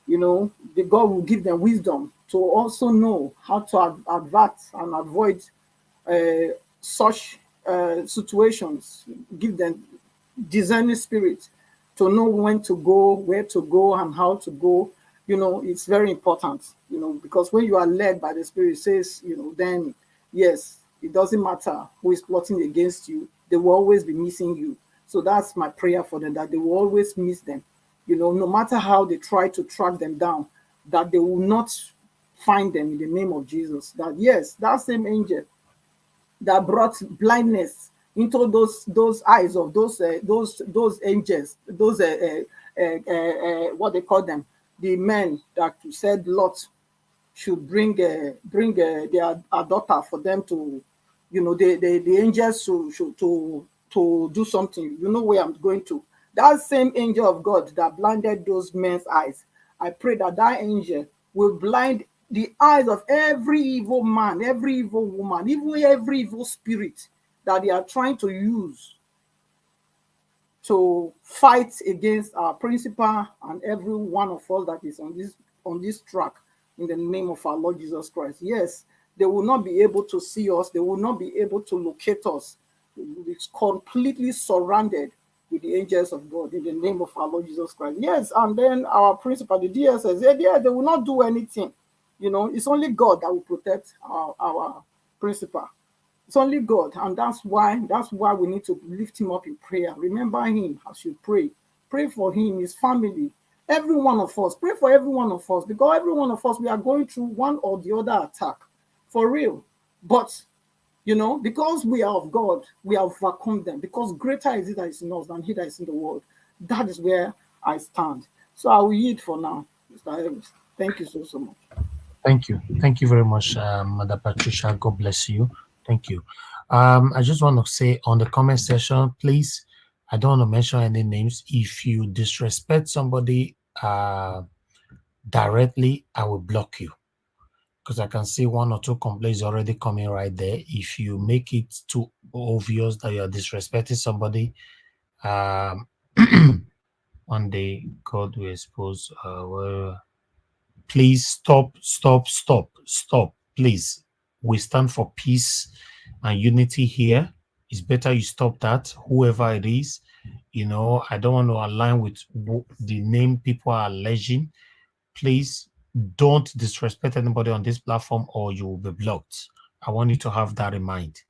you know, the God will give them wisdom to also know how to advert and avoid such situations. Give them discerning spirit to know when to go, where to go, and how to go. You know, it's very important, you know, because when you are led by the Spirit, it says, you know, then yes, it doesn't matter who is plotting against you, they will always be missing you. So that's my prayer for them, that they will always miss them. You know, no matter how they try to track them down, that they will not find them in the name of Jesus. That yes, that same angel that brought blindness into those eyes of those angels, those what they call them, the men that said Lot should bring their a daughter for them to, you know, the angels to do something. You know where I'm going to. That same angel of God that blinded those men's eyes, I pray that that angel will blind the eyes of every evil man, every evil woman, even every evil spirit that they are trying to use to fight against our principal and every one of us that is on this track, in the name of our Lord Jesus Christ. Yes, they will not be able to see us, they will not be able to locate us. It's completely surrounded with the angels of God in the name of our Lord Jesus Christ. Yes, and then our principal, the DSS, they will not do anything. You know, it's only God that will protect our principal. It's only God, and that's why we need to lift him up in prayer. Remember him as you pray. Pray for him, his family, every one of us. Pray for every one of us, because every one of us, we are going through one or the other attack, for real. But you know, because we are of God, we have overcome them. Because greater is he that is in us than he that is in the world. That is where I stand. So I will yield for now, Mr. Evans. Thank you so much. Thank you. Thank you very much, Mother Patricia. God bless you. Thank you. I just want to say on the comment section, please, I don't want to mention any names. If you disrespect somebody directly, I will block you, because I can see one or two complaints already coming right there. If you make it too obvious that you're disrespecting somebody, one day God will expose. Please stop. Please, we stand for peace and unity here. It's better you stop that, whoever it is. You know, I don't want to align with the name people are alleging. Please don't disrespect anybody on this platform or you will be blocked. I want you to have that in mind.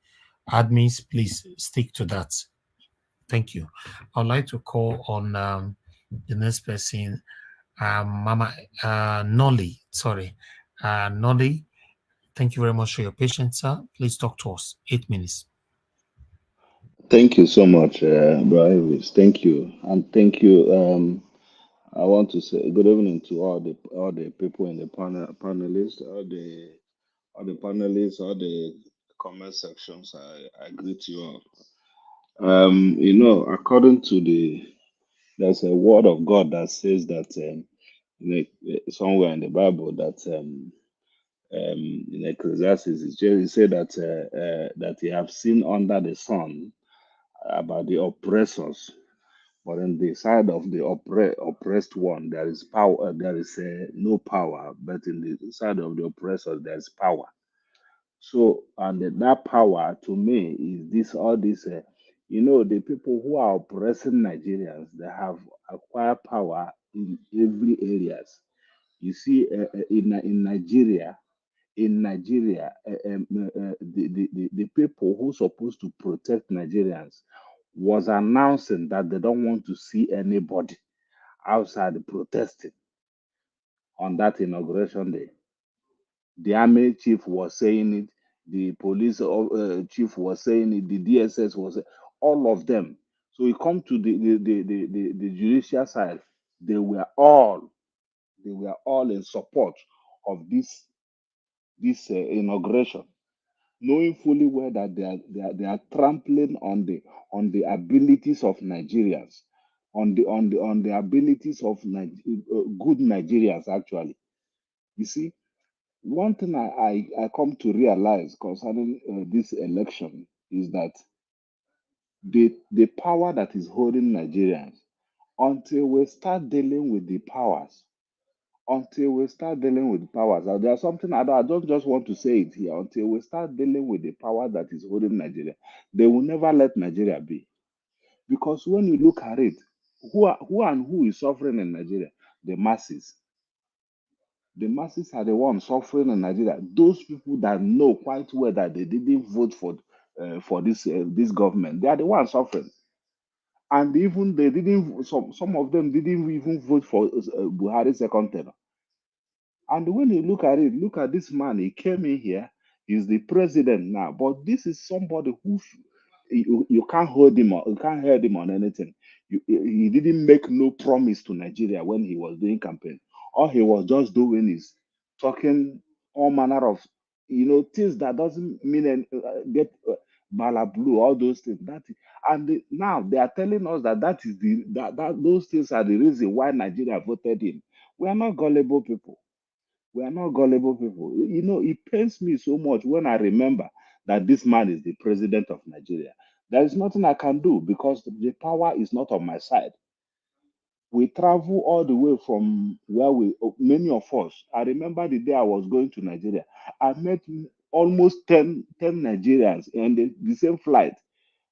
Admins, please stick to that. Thank you. I'd like to call on the next person, Mama Nolly. Sorry, Nolly. Thank you very much for your patience, sir. Please talk to us. 8 minutes. Thank you so much, Brian. Thank you, and thank you. I want to say good evening to all the people in the panelists, all the panelists, all the comment sections. I greet you all. You know, according to There's a word of God that says that somewhere in the Bible that in Ecclesiastes, it said that he have seen under the sun about the oppressors, but on the side of the oppressed one, there is power. There is no power, but in the side of the oppressors, there is power. So, and that power to me is this all this. The people who are oppressing Nigerians, they have acquired power in every areas. You see, in Nigeria, the people who supposed to protect Nigerians was announcing that they don't want to see anybody outside protesting on that inauguration day. The army chief was saying it, the police chief was saying it, the DSS was all of them. So we come to the judicial side, they were all in support of this inauguration, knowing fully well that they are trampling on the abilities of Nigerians, on the abilities of good Nigerians actually. You see, one thing I come to realize concerning this election is that the power that is holding Nigerians, until we start dealing with the powers, there's something I don't just want to say it here. Until we start dealing with the power that is holding Nigeria, they will never let Nigeria be. Because when you look at it, who is suffering in Nigeria? The masses. The masses are the ones suffering in Nigeria. Those people that know quite well that they didn't vote for this government, they are the ones suffering. And even they didn't. Some of them didn't even vote for Buhari's second term. And when you look at it, look at this man. He came in here. He's the president now. But this is somebody who you can't hold him on. You can't hold him on anything. He didn't make no promise to Nigeria when he was doing campaign. All he was just doing is talking all manner of things that doesn't mean get blue, all those things. Now they are telling us that is that those things are the reason why Nigeria voted him. We are not gullible people. We are not gullible people. It pains me so much when I remember that this man is the president of Nigeria. There is nothing I can do because the power is not on my side. We travel all the way from many of us. I remember the day I was going to Nigeria. I met almost 10 Nigerians in the same flight.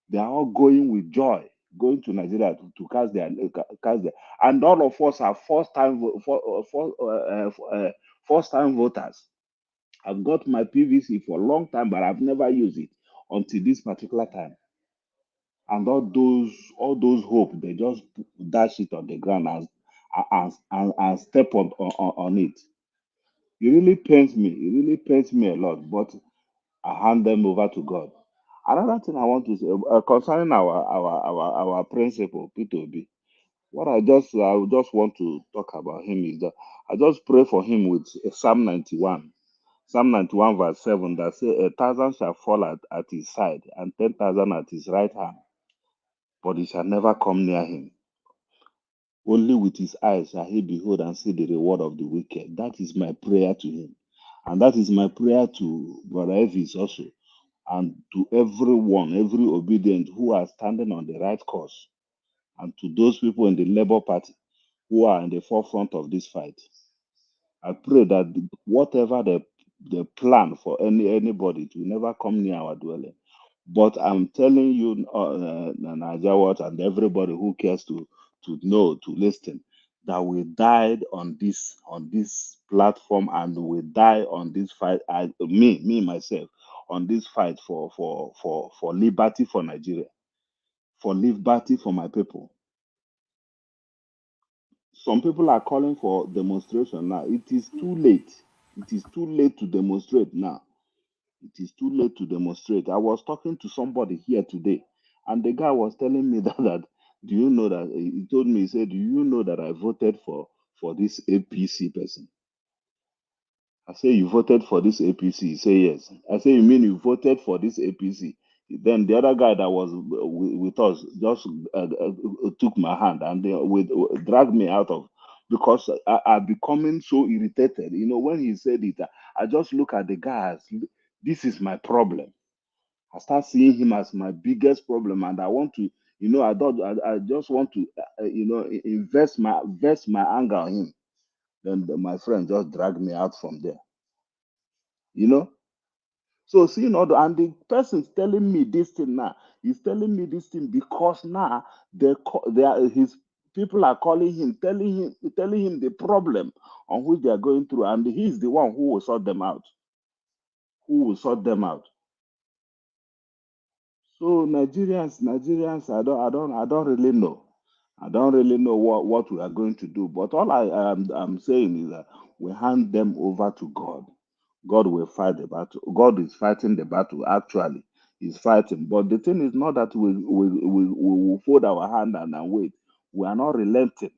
They are all going with joy, going to Nigeria to cast their, and all of us are first-time voters. I've got my PVC for a long time, but I've never used it until this particular time. And all those hope, they just dash it on the ground and step on it. It really pains me. It really pains me a lot, but I hand them over to God. Another thing I want to say concerning our principal, P2B, what I just want to talk about him is that I just pray for him with Psalm 91. Psalm 91 verse 7 that says, 1,000 shall fall at his side and 10,000 at his right hand, but it shall never come near him. Only with his eyes shall he behold and see the reward of the wicked. That is my prayer to him. And that is my prayer to Brother Evis also. And to everyone, every obedient who are standing on the right course. And to those people in the Labour Party who are in the forefront of this fight. I pray that whatever the plan for anybody to never come near our dwelling. But I'm telling you, Naija Watch and everybody who cares to know, to listen, that we died on this platform and we die on this fight. Me myself, on this fight for liberty for Nigeria, for liberty for my people. Some people are calling for demonstration now. It is too late. It is too late to demonstrate now. It is too late to demonstrate. I was talking to somebody here today, and the guy was telling me that do you know that he told me, he said, do you know that I voted for this APC person? I say, you voted for this APC? He said, yes. I say, you mean you voted for this APC? Then the other guy that was with us just took my hand and dragged me out of, because I'm becoming so irritated. You know, when he said it, I just look at the guy as, this is my problem. I start seeing him as my biggest problem, and I want to, you know, I just want to, you know, invest my anger on him. Then my friend just dragged me out from there. You know. So seeing all and the person's telling me this thing now. He's telling me this thing because now his people are calling him, telling him the problem on which they are going through, and he's the one who will sort them out. Who will sort them out? So Nigerians, I don't really know. I don't really know what we are going to do. But all I'm saying is that we hand them over to God. God will fight the battle. God is fighting the battle. Actually, He's fighting. But the thing is not that we will fold our hand and wait. We are not relenting.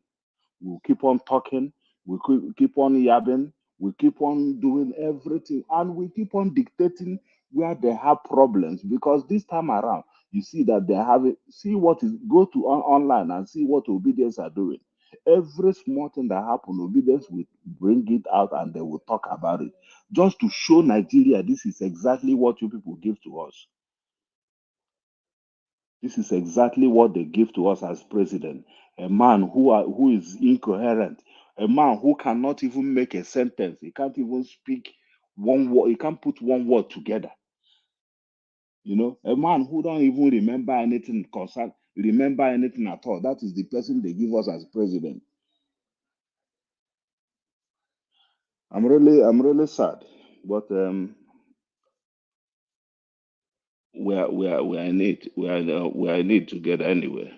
We'll keep on talking. We keep on yabbing. We keep on doing everything, and we keep on dictating where they have problems. Because this time around, you see that they have it. See what is go to online and see what obedience are doing. Every small thing that happen, obedience will bring it out and they will talk about it, just to show Nigeria this is exactly what you people give to us. This is exactly what they give to us as president. A man who is incoherent, a man who cannot even make a sentence. He can't even speak one word. He can't put one word together. You know, a man who don't even remember anything at all. That is the person they give us as president. I'm really sad, but we are in it. We are in it together anyway.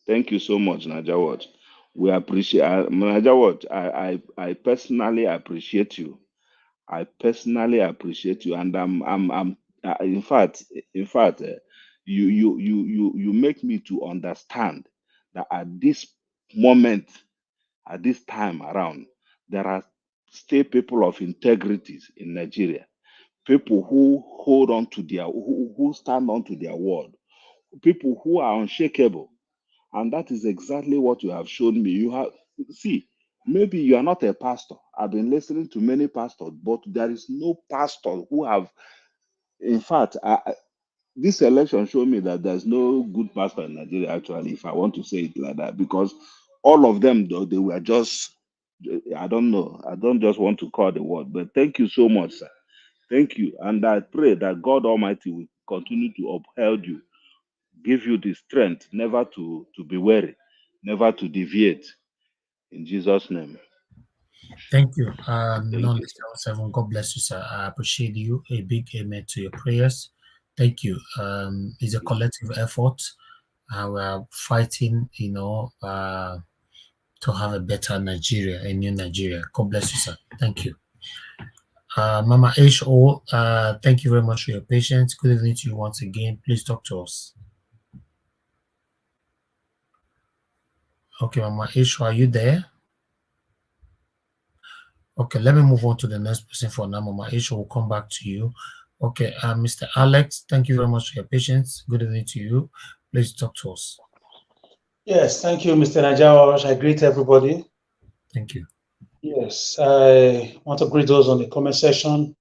Thank you so much, Najawat. We appreciate Najawat. I personally appreciate you. I personally appreciate you, and I'm in fact, you make me to understand that at this moment, at this time around, there are still people of integrities in Nigeria, people who hold on to who stand on to their word, people who are unshakable. And that is exactly what you have shown me. You have, see, maybe you are not a pastor. I've been listening to many pastors, but there is no pastor who have, in fact, this election showed me that there's no good pastor in Nigeria, actually, if I want to say it like that, because all of them, though, they were just, I don't know, I don't just want to call the word, but thank you so much, sir. Thank you. And I pray that God Almighty will continue to uphold you, give you the strength never to be weary, never to deviate. In Jesus' name. Thank you. Non-7, God bless you, sir. I appreciate you. A big amen to your prayers. Thank you. It's a collective effort. We are fighting, to have a better Nigeria, a new Nigeria. God bless you, sir. Thank you. Mama H.O., thank you very much for your patience. Good evening to you once again. Please talk to us. Okay, Mama H.O., are you there? Okay, let me move on to the next person for now. Mama H.O. will come back to you. Okay, Mr. Alex, thank you very much for your patience. Good evening to you. Please talk to us. Yes, thank you, Mr. Najawash. I greet everybody. Thank you. Yes, I want to greet those on the comment section,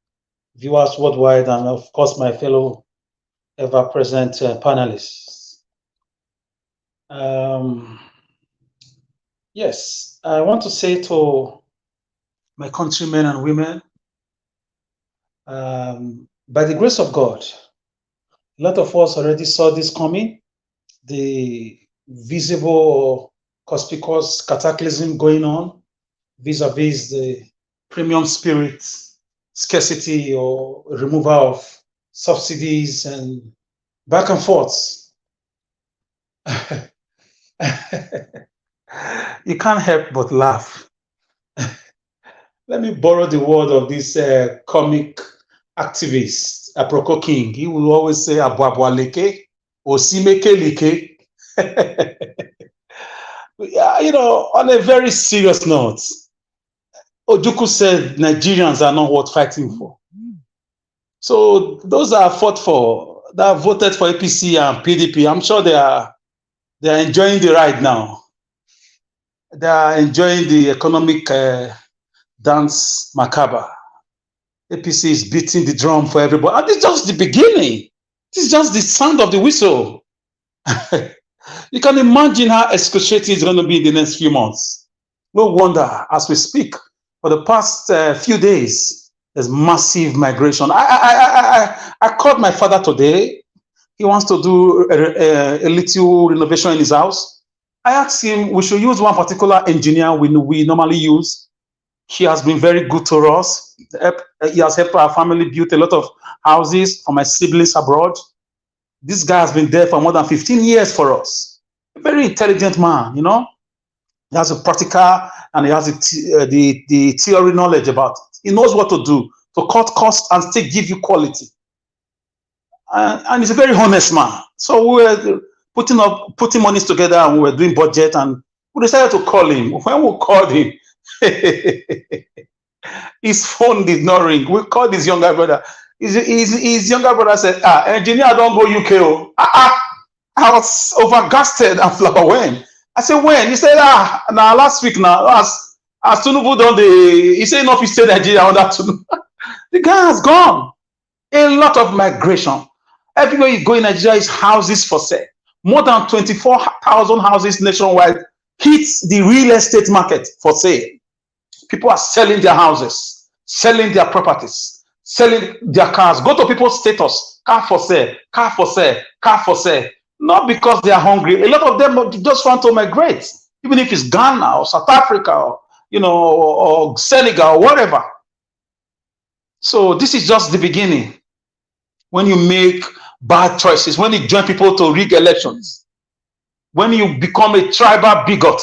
viewers worldwide, and of course, my fellow ever-present panelists. Yes, I want to say to my countrymen and women, by the grace of God, a lot of us already saw this coming, the visible conspicuous cataclysm going on vis-a-vis the premium spirit scarcity or removal of subsidies and back and forth. You can't help but laugh. Let me borrow the word of this comic activist, Aproko King. He will always say, Abwabwa leke, osimeke leke. On a very serious note, Ojukwu said Nigerians are not worth fighting for. So those are fought for, that voted for APC and PDP, I'm sure they are enjoying the ride now. They are enjoying the economic dance macabre. APC is beating the drum for everybody. And this is just the beginning. This is just the sound of the whistle. You can imagine how excruciating it's going to be in the next few months. No wonder, as we speak, for the past few days, there's massive migration. I called my father today. He wants to do a little renovation in his house. I asked him, we should use one particular engineer we normally use. He has been very good to us. He has helped our family build a lot of houses for my siblings abroad. This guy has been there for more than 15 years for us. A very intelligent man, you know. He has a practical and he has the theory knowledge about it. He knows what to do to cut costs and still give you quality. And he's a very honest man. So we were putting monies together and we were doing budget and we decided to call him. When we called him, his phone did not ring. We called his younger brother. His younger brother said, engineer, don't go UK. I was overgasted and overwhelmed. I said, when? He said, now last week now, as Tinubu done he said enough, he stayed Nigeria on that Tinubu. The guy has gone. A lot of migration. Everywhere you go in Nigeria is houses for sale. More than 24,000 houses nationwide hits the real estate market for sale. People are selling their houses, selling their properties, selling their cars. Go to people's status, car for sale, car for sale, car for sale. Not because they are hungry. A lot of them just want to migrate, even if it's Ghana or South Africa or, or Senegal or whatever. So this is just the beginning. When you make bad choices, when you join people to rig elections, when you become a tribal bigot,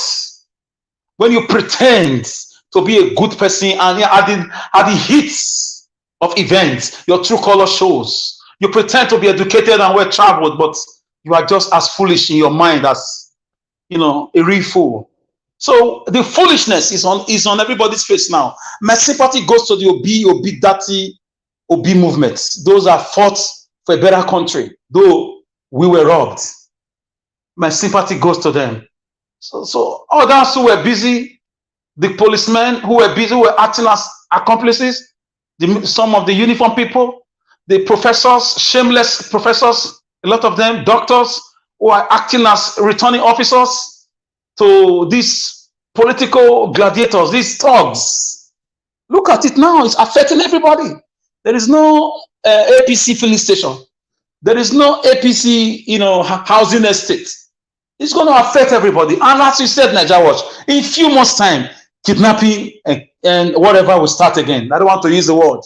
when you pretend to be a good person and at the hits of events, your true color shows. You pretend to be educated and well-traveled, but you are just as foolish in your mind as, a real fool. So the foolishness is on everybody's face now. My sympathy goes to the Obi Dati, Obi movements. Those are fought for a better country, though we were robbed. My sympathy goes to them. So others who were busy, the policemen who were busy, were acting as accomplices, some of the uniform people, the professors, shameless professors, a lot of them, doctors, who are acting as returning officers to these political gladiators, these thugs. Look at it now, it's affecting everybody. There is no APC filling station. There is no APC, housing estate. It's going to affect everybody. And as you said, Nigeria Watch, in a few months' time, kidnapping and whatever will start again. I don't want to use the word.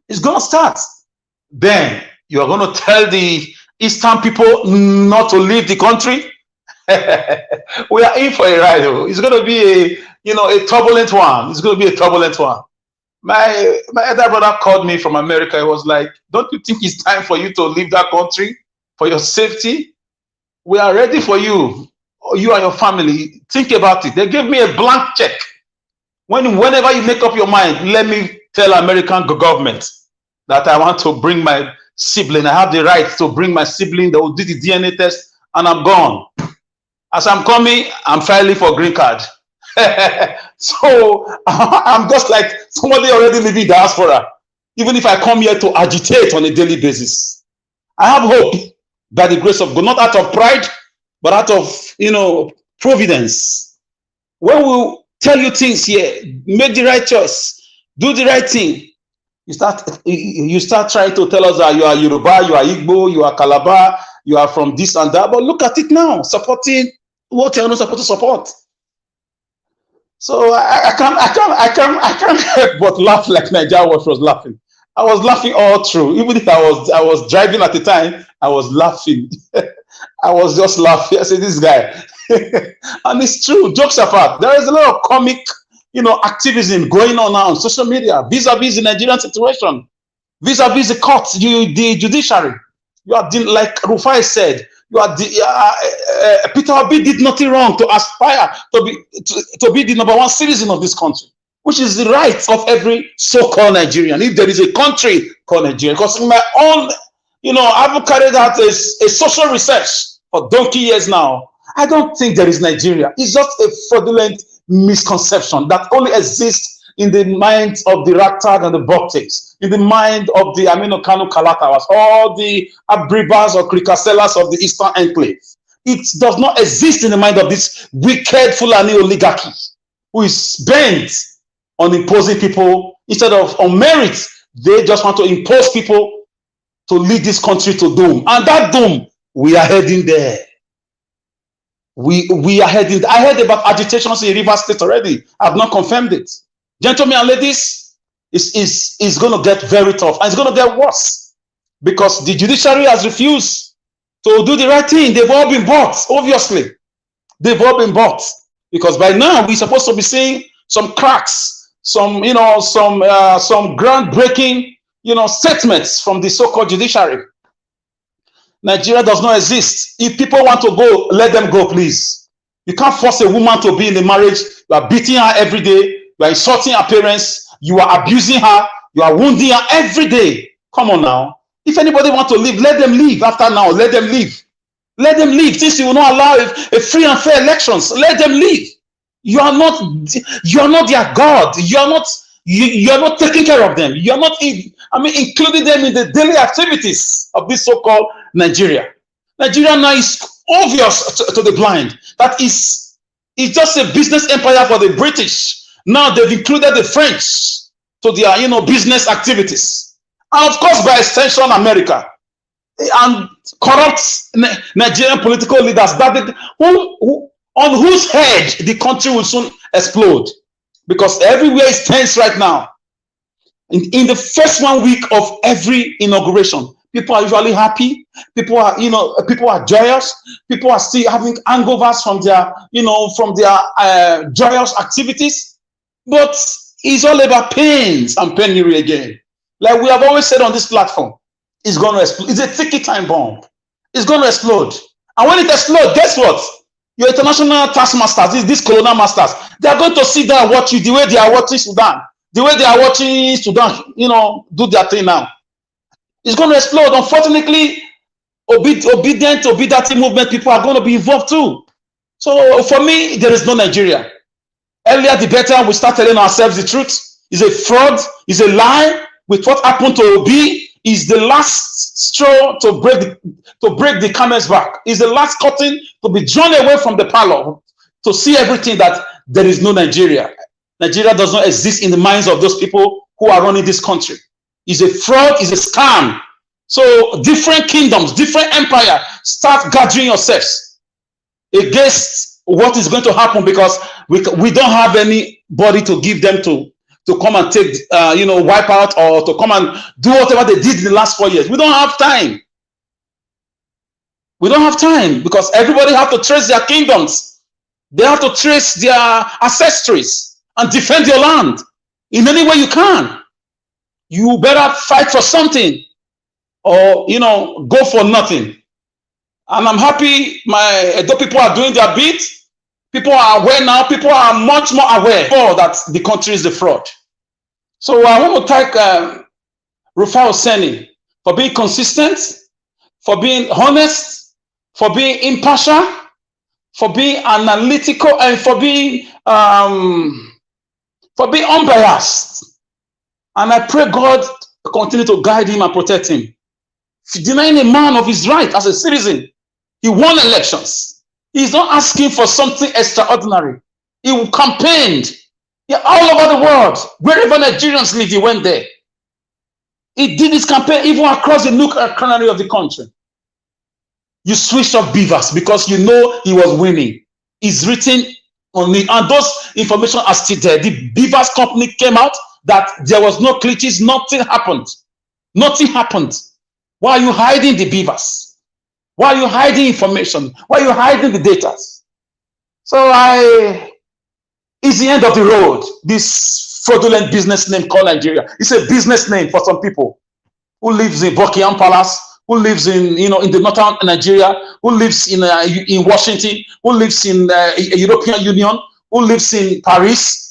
It's going to start. Then you are going to tell the Eastern people not to leave the country. We are in for a ride. It's going to be a turbulent one. It's going to be a turbulent one. My elder brother called me from America. He was like, don't you think it's time for you to leave that country for your safety? We are ready for you. You and your family. Think about it. They gave me a blank check. Whenever you make up your mind, let me tell American government that I want to bring my sibling. I have the right to bring my sibling. They will do the DNA test and I'm gone. As I'm coming, I'm filing for green card. So I'm just like somebody already living in diaspora. Even if I come here to agitate on a daily basis, I have hope by the grace of God, not out of pride, but out of providence. When we tell you things here, make the right choice, do the right thing. You start trying to tell us that you are Yoruba, you are Igbo, you are Calabar, you are from this and that. But look at it now, supporting what you are not supposed to support. So I can't help but laugh like Nigeria was laughing. I was laughing all through. Even if I was driving at the time, I was laughing. I was just laughing. I said, this guy. And it's true, jokes apart. There is a lot of comic, activism going on now on social media, vis-a-vis the Nigerian situation, vis-a-vis the courts, the judiciary. You are, like Rufai said, you are Peter Obi did nothing wrong to aspire to be the #1 citizen of this country. which is the right of every so-called Nigerian, if there is a country called Nigeria. Because in my own, I've carried out a social research for donkey years now. I don't think there is Nigeria. It's just a fraudulent misconception that only exists in the minds of the ragtag and the boktes, in the mind of the Aminu Kanu Kalatawas, all the Abribas or Krikaselas of the Eastern Enclave. It does not exist in the mind of this wicked Fulani oligarchy who is bent on imposing people instead of on merit. They just want to impose people to lead this country to doom. And that doom, we are heading there. We are heading. I heard about agitations in Rivers State already. I've not confirmed it. Gentlemen and ladies, it's going to get very tough. And it's going to get worse because the judiciary has refused to do the right thing. They've all been bought, obviously. They've all been bought. Because by now, we're supposed to be seeing some cracks, some groundbreaking, statements from the so-called judiciary. Nigeria does not exist. If people want to go, let them go, please. You can't force a woman to be in a marriage. You are beating her every day. You are insulting her parents. You are abusing her. You are wounding her every day. Come on now. If anybody wants to leave, let them leave. After now, let them leave. Let them leave. Since you will not allow a free and fair elections, let them leave. You are not their God. You are not taking care of them. You are not including them in the daily activities of this so-called Nigeria. Nigeria now is obvious to the blind that it's just a business empire for the British. Now they've included the French to their business activities, and of course by extension America, and corrupt Nigerian political leaders on whose head the country will soon explode, because everywhere is tense right now. In the first 1 week of every inauguration, people are usually happy. People are joyous. People are still having hangovers from their joyous activities. But it's all about pains and penury again. Like we have always said on this platform, it's going to explode. It's a ticky time bomb. It's going to explode. And when it explodes, guess what? Your international taskmasters, these colonial masters, they are going to sit there and watch you the way they are watching Sudan. The way they are watching Sudan, do their thing now. It's going to explode. Unfortunately, obedient movement people are going to be involved too. So for me, there is no Nigeria. Earlier the better we start telling ourselves the truth. It's a fraud, it's a lie. With what happened to Obi, is the last straw to break the camel's back. Is the last curtain to be drawn away from the parlor to see everything that there is no Nigeria. Nigeria does not exist in the minds of those people who are running this country. It's a fraud, it's a scam. So different kingdoms, different empires, start gathering yourselves against what is going to happen, because we don't have anybody to give them to come and take, wipe out, or to come and do whatever they did in the last 4 years. We don't have time. We don't have time because everybody have to trace their kingdoms. They have to trace their ancestries and defend your land in any way you can. You better fight for something or, go for nothing. And I'm happy my Edo people are doing their bit. People are aware now. People are much more aware that the country is the fraud. So I want to thank Rufai Oseni for being consistent, for being honest, for being impartial, for being analytical, and for being unbiased. And I pray God continue to guide him and protect him. Denying a man of his right as a citizen, he won elections. He's not asking for something extraordinary. He campaigned all over the world. Wherever Nigerians live, he went there. He did his campaign even across the nook and cranny of the country. You switched off beavers because you know he was winning. It's written on it, and those information are still there. The beavers company came out that there was no glitches, nothing happened. Nothing happened. Why are you hiding the beavers? Why are you hiding information? Why are you hiding the data? So it's the end of the road. This fraudulent business name called Nigeria. It's a business name for some people who lives in Buckingham Palace, who lives in in the northern Nigeria, who lives in Washington, who lives in European Union, who lives in Paris.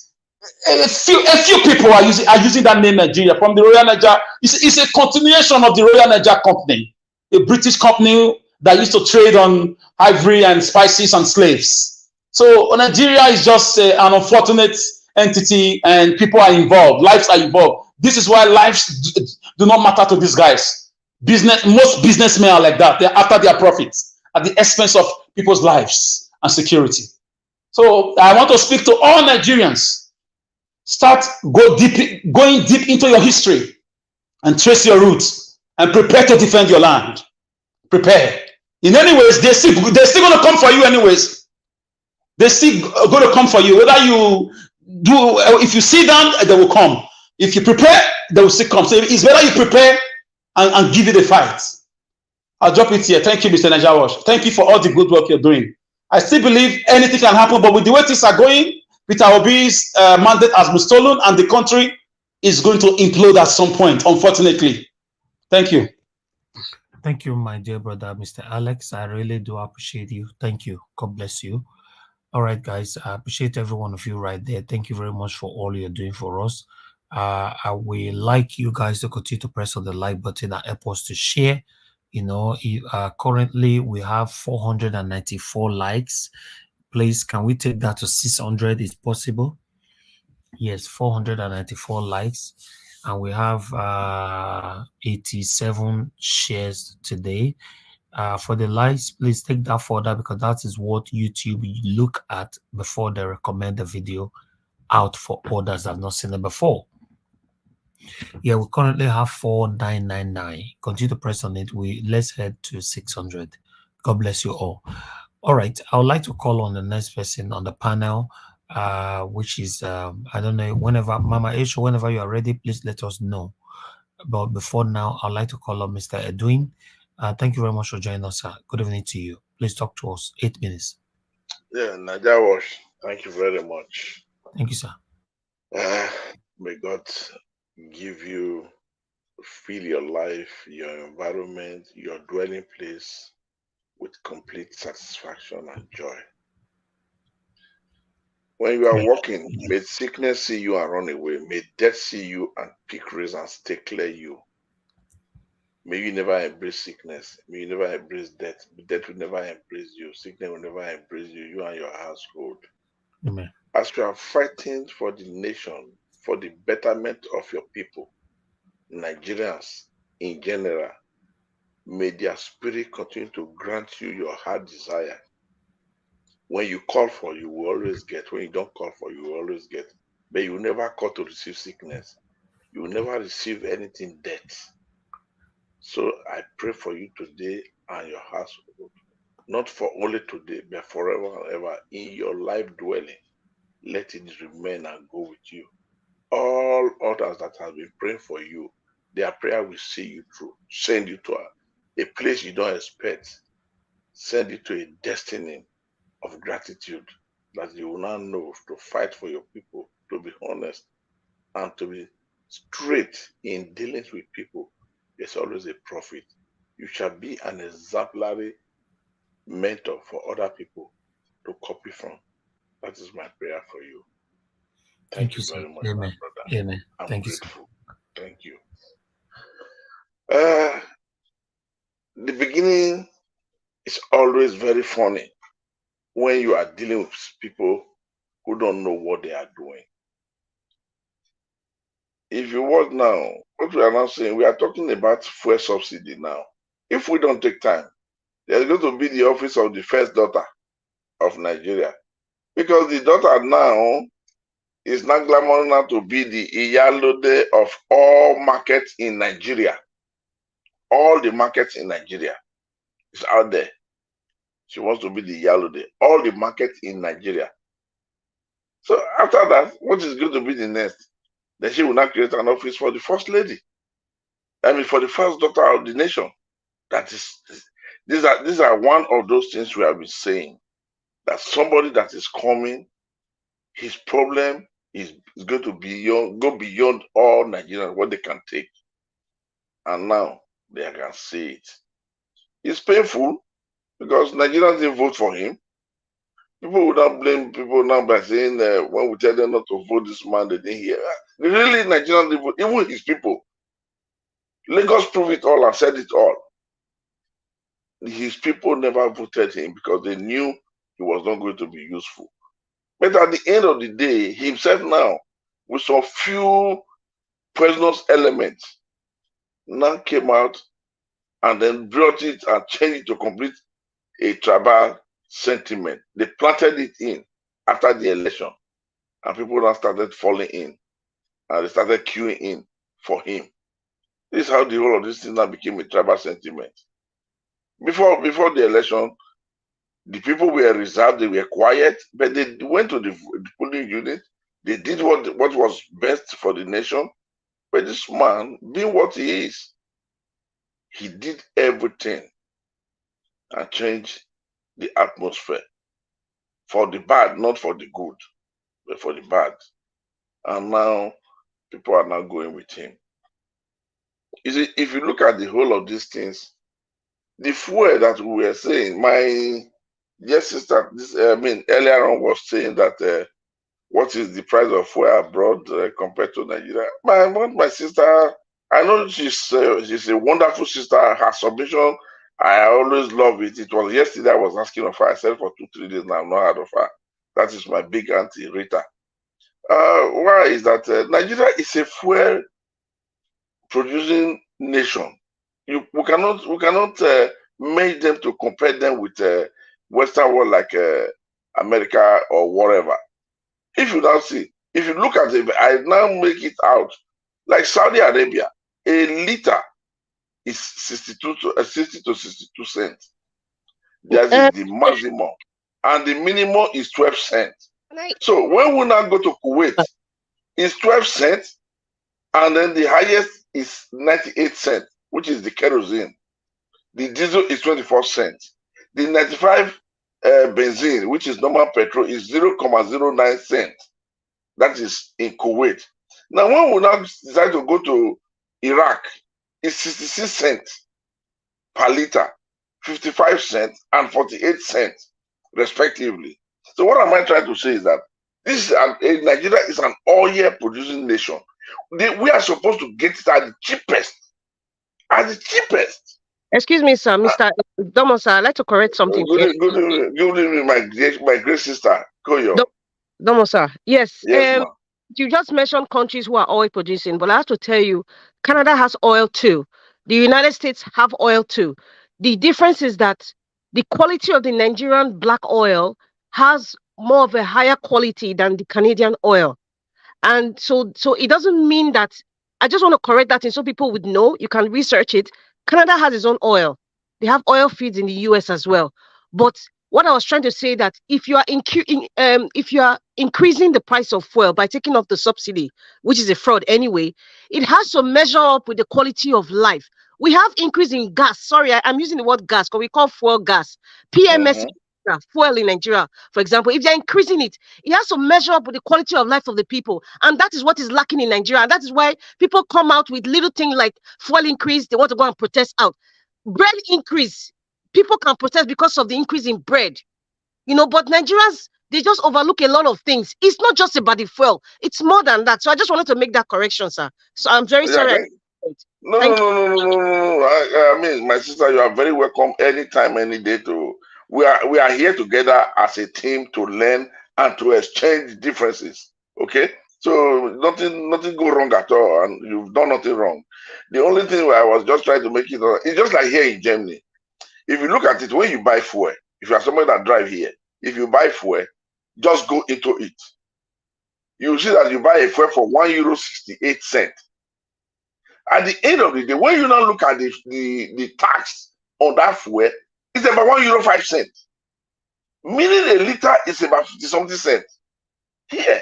a few people are using that name Nigeria from the Royal Niger. It's a continuation of the Royal Niger Company, a British company that used to trade on ivory and spices and slaves. So Nigeria is just an unfortunate entity, and people are involved. Lives are involved. This is why lives do not matter to these guys. Most businessmen are like that. They're after their profits at the expense of people's lives and security. So I want to speak to all Nigerians. Start going deep into your history and trace your roots and prepare to defend your land. Prepare. In any ways, they're still going to come for you anyways. They're still going to come for you. Whether you do, if you sit down, they will come. If you prepare, they will still come. So it's better you prepare and give it a fight. I'll drop it here. Thank you, Mr. Najawash. Thank you for all the good work you're doing. I still believe anything can happen, but with the way things are going, Peter Obi's mandate has been stolen, and the country is going to implode at some point, unfortunately. Thank you. Thank you, my dear brother, Mr. Alex. I really do appreciate you. Thank you. God bless you. All right, guys. I appreciate every one of you right there. Thank you very much for all you're doing for us. I would like you guys to continue to press on the like button and help us to share. You know, currently we have 494 likes. Please, can we take that to 600? Is possible? Yes, 494 likes, and we have 87 shares today. For the likes, please take that further, because that is what YouTube look at before they recommend the video out for others that have not seen it before. Yeah, we currently have 4999. Continue to press on it. Let's head to 600. God bless you all. All right, I would like to call on the next person on the panel, which is I don't know, whenever Mama Esho, whenever you are ready, please let us know. But before now, I'd like to call on Mr. Edwin. Thank you very much for joining us, sir. Good evening to you. Please talk to us. 8 minutes. Yeah, Najawash, thank you very much. Thank you, sir. May God give you, fill your life, your environment, your dwelling place with complete satisfaction and joy. When you are walking, may sickness see you and run away. May death see you and pick reasons to clear you. May you never embrace sickness. May you never embrace death. Death will never embrace you. Sickness will never embrace you, you and your household. Amen. As you are fighting for the nation, for the betterment of your people, Nigerians in general, may their spirit continue to grant you your heart desire. When you call for, you will always get. When you don't call for, you will always get. But you will never call to receive sickness. You will never receive anything death. So I pray for you today and your household, not for only today, but forever and ever in your life dwelling. Let it remain and go with you. All others that have been praying for you, their prayer will see you through, send you to a place you don't expect, send you to a destiny of gratitude that you will now know to fight for your people, to be honest, and to be straight in dealings with people. There's always a profit. You shall be an exemplary mentor for other people to copy from. That is my prayer for you. Thank you very much, Amen. my brother. Amen. I'm Thank grateful. you, sir. Thank you. The beginning is always very funny when you are dealing with people who don't know what they are doing. If you watch now, what we are now saying, we are talking about fuel subsidy now. If we don't take time, there's going to be the office of the first daughter of Nigeria. Because the daughter now is not glamorous now to be the Iyalode of all markets in Nigeria. All the markets in Nigeria is out there. She wants to be the Iyalode. All the markets in Nigeria. So after that, what is going to be the next? Then she will now create an office for the first lady. I mean, for the first daughter of the nation. That is, these are one of those things we have been saying. That somebody that is coming, his problem is going to go beyond all Nigerians, what they can take. And now they can see it. It's painful because Nigerians didn't vote for him. People would not blame people now by saying when we tell them not to vote this man, they didn't hear. Really, Nigerian people, even his people, Lagos proved it all and said it all. His people never voted him because they knew he was not going to be useful. But at the end of the day, himself now, with some few poisonous elements, now came out and then brought it and changed it to complete a tribal sentiment. They planted it in after the election, and people now started falling in, and they started queuing in for him. This is how the whole of this thing now became a tribal sentiment. Before the election, the people were reserved, they were quiet, but they went to the polling unit. They did what was best for the nation. But this man, being what he is, he did everything and changed the atmosphere for the bad, not for the good, but for the bad. And now people are now going with him. You see, if you look at the whole of these things, the fuel that we were saying, my dear sister, earlier on was saying that what is the price of fuel abroad compared to Nigeria? My sister, I know she's a wonderful sister. Her submission, I always love it. It was yesterday I was asking of her. I said for 2-3 days now, I've not heard of her. That is my big auntie Rita. Why is that Nigeria is a fuel producing nation. We cannot make them to compare them with Western world like America or whatever. If you now see, if you look at it, I now make it out like Saudi Arabia, a liter is 60 to 62 cents. That is the maximum, and the minimum is 12 cents. So when we now go to Kuwait, it's 12 cents, and then the highest is 98 cents, which is the kerosene. The diesel is 24 cents. The 95 benzene, which is normal petrol, is 0.09 cents. That is in Kuwait. Now, when we now decide to go to Iraq, it's 66 cents per liter, 55 cents, and 48 cents, respectively. So, what am I trying to say is that Nigeria is an oil producing nation. We are supposed to get it at the cheapest. At the cheapest. Excuse me, sir, Mr. Domo, sir, I'd like to correct something. Good evening, my great sister, Koyo. Domo, sir. Yes. Yes, ma'am. You just mentioned countries who are oil producing, but I have to tell you, Canada has oil too. The United States have oil too. The difference is that the quality of the Nigerian black oil has more of a higher quality than the Canadian oil. And so it doesn't mean that, I just want to correct that, and so people would know. You can research it. Canada has its own oil. They have oil fields in the US as well. But what I was trying to say that if you are increasing the price of fuel by taking off the subsidy, which is a fraud anyway, it has to measure up with the quality of life. We have increase in gas. Sorry, I'm using the word gas because we call fuel gas. PMS fuel in Nigeria, for example, if they're increasing it, it has to measure up with the quality of life of the people. And that is what is lacking in Nigeria. And that is why people come out with little things like fuel increase. They want to go and protest out. Bread increase. People can protest because of the increase in bread. But Nigerians, they just overlook a lot of things. It's not just about the fuel. It's more than that. So I just wanted to make that correction, sir. So I'm very sorry. No. I mean, my sister, you are very welcome anytime, any day we are here together as a team to learn and to exchange differences. Okay? So nothing go wrong at all, and you've done nothing wrong. The only thing I was just trying to make it's just like here in Germany. If you look at it, when you buy fuel, if you are somebody that drive here, if you buy fuel, just go into it. You see that you buy a fuel for €1.68. At the end of the day, when you now look at the tax on that fuel, it's about €1.05. Meaning a liter is about 50-something cents. Here.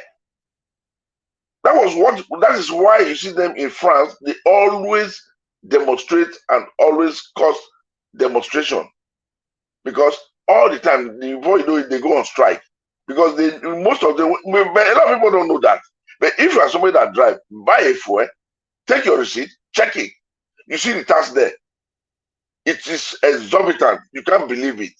That is why you see them in France, they always demonstrate and always cause demonstration. Because all the time, before you know it, they go on strike. Because most of them, a lot of people don't know that. But if you are somebody that drive, buy a fuel, take your receipt, check it. You see the tax there. It is exorbitant. You can't believe it.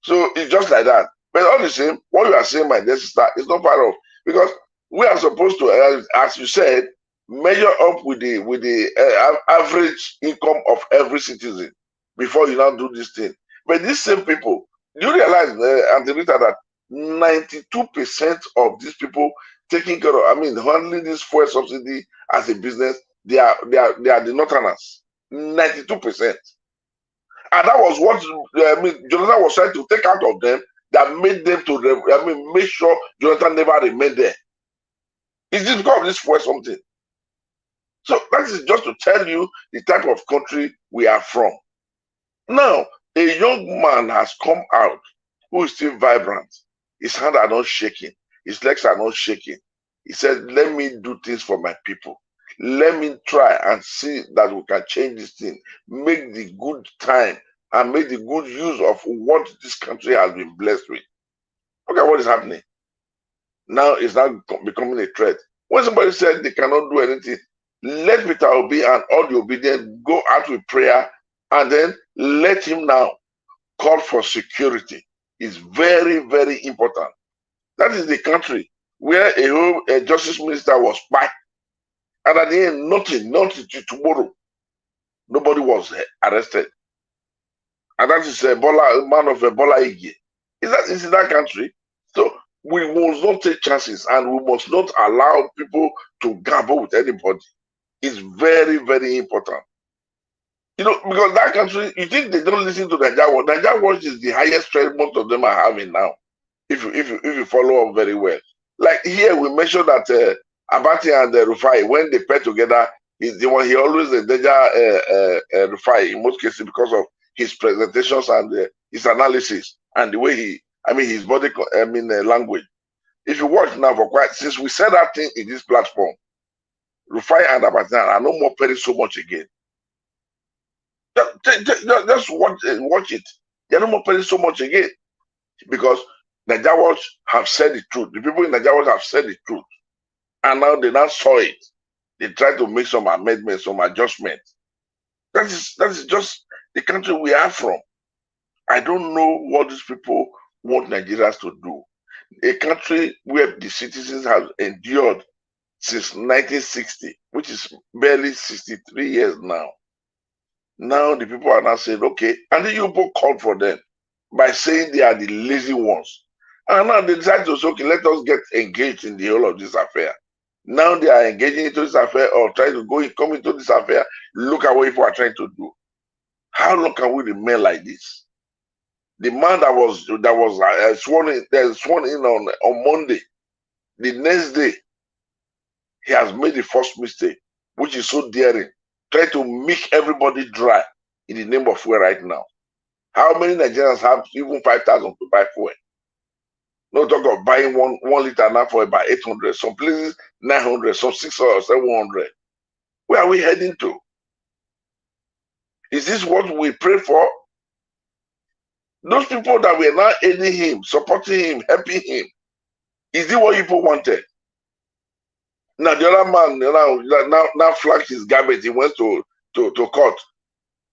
So it's just like that. But all the same, what you are saying, my dear sister, is not far off, because we are supposed to, as you said, measure up with the average income of every citizen before you now do this thing. But these same people, do you realize, Auntie Rita, that 92% of these people taking care of, handling this fuel subsidy as a business, they are the northerners. 92%. And that was what Jonathan was trying to take out of them, that made them to make sure Jonathan never remained there. It's just because of this fuel something. So that is just to tell you the type of country we are from. Now, a young man has come out who is still vibrant. His hands are not shaking. His legs are not shaking. He said, let me do things for my people. Let me try and see that we can change this thing. Make the good time and make the good use of what this country has been blessed with. Look at what is happening. Now it's now becoming a threat. When somebody said they cannot do anything, let Peter Obi and all the obedient go out with prayer, and then let him now call for security. It's very, very important. That is the country where a justice minister was back, and at the end, nothing till tomorrow. Nobody was arrested. And that is a man of Ebola Ige. Is in that country. So we must not take chances, and we must not allow people to gamble with anybody. It's very, very important. Because that country, you think they don't listen to Nigeria Watch. Nigeria Watch is the highest trend most of them are having now. If you follow up very well. Like here, we mentioned that Abati and Rufai, when they pair together, he's the one, he always endanger Rufai in most cases because of his presentations and his analysis and the way his body, language. If you watch now since we said that thing in this platform, Rufai and Abati are no more paying so much again. Just watch it. They're no more paying so much again because Nigeria Watch have said the truth. The people in Nigeria Watch have said the truth, and now they now saw it. They try to make some amendments, some adjustments. That is just the country we are from. I don't know what these people want Nigerians to do. A country where the citizens have endured since 1960, which is barely 63 years now. Now the people are now saying, okay, and then you both called for them by saying they are the lazy ones. And now they decide to say, okay, let us get engaged in the whole of this affair. Now they are engaging into this affair or trying to come into this affair. Look at what people are trying to do. How long can we remain like this? The man that was sworn in on Monday, the next day, he has made the first mistake, which is so daring. Try to make everybody dry in the name of fuel right now. How many Nigerians have even 5,000 to buy fuel? No talk of buying one liter now for about 800. Some places 900, some 600 or 700. Where are we heading to? Is this what we pray for? Those people that were now aiding him, supporting him, helping him, is it what people wanted? Now the other man now flagged his garbage. He went to court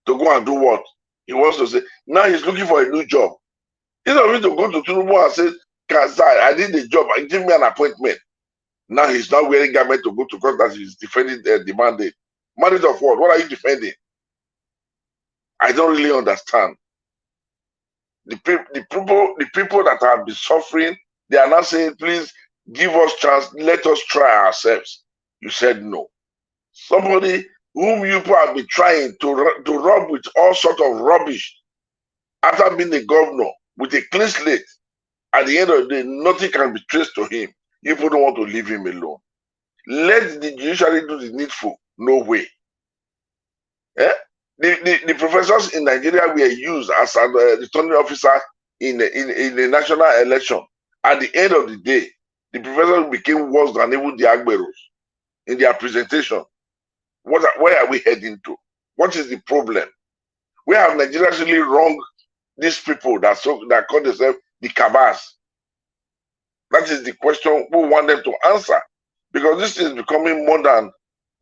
to go and do what? He wants to say, now he's looking for a new job. Instead of him to go to Tinubu and say, I did the job, give me an appointment. Now he's not wearing garment to go to court that he's defending the mandate. Mandate of what? What are you defending? I don't really understand. The people that have been suffering, they are not saying, please give us chance, let us try ourselves. You said no. Somebody whom you have been trying to rob with all sorts of rubbish after being the governor with a clean slate, at the end of the day, nothing can be traced to him. You people don't want to leave him alone. Let the judiciary do the needful. No way. Eh? The professors in Nigeria were used as a returning officer in the national election. At the end of the day, the professors became worse than even the Agberos in their presentation. Where are we heading to? What is the problem? Where have Nigerians really wronged these people that call themselves the Kabas? That is the question we want them to answer, because this is becoming more than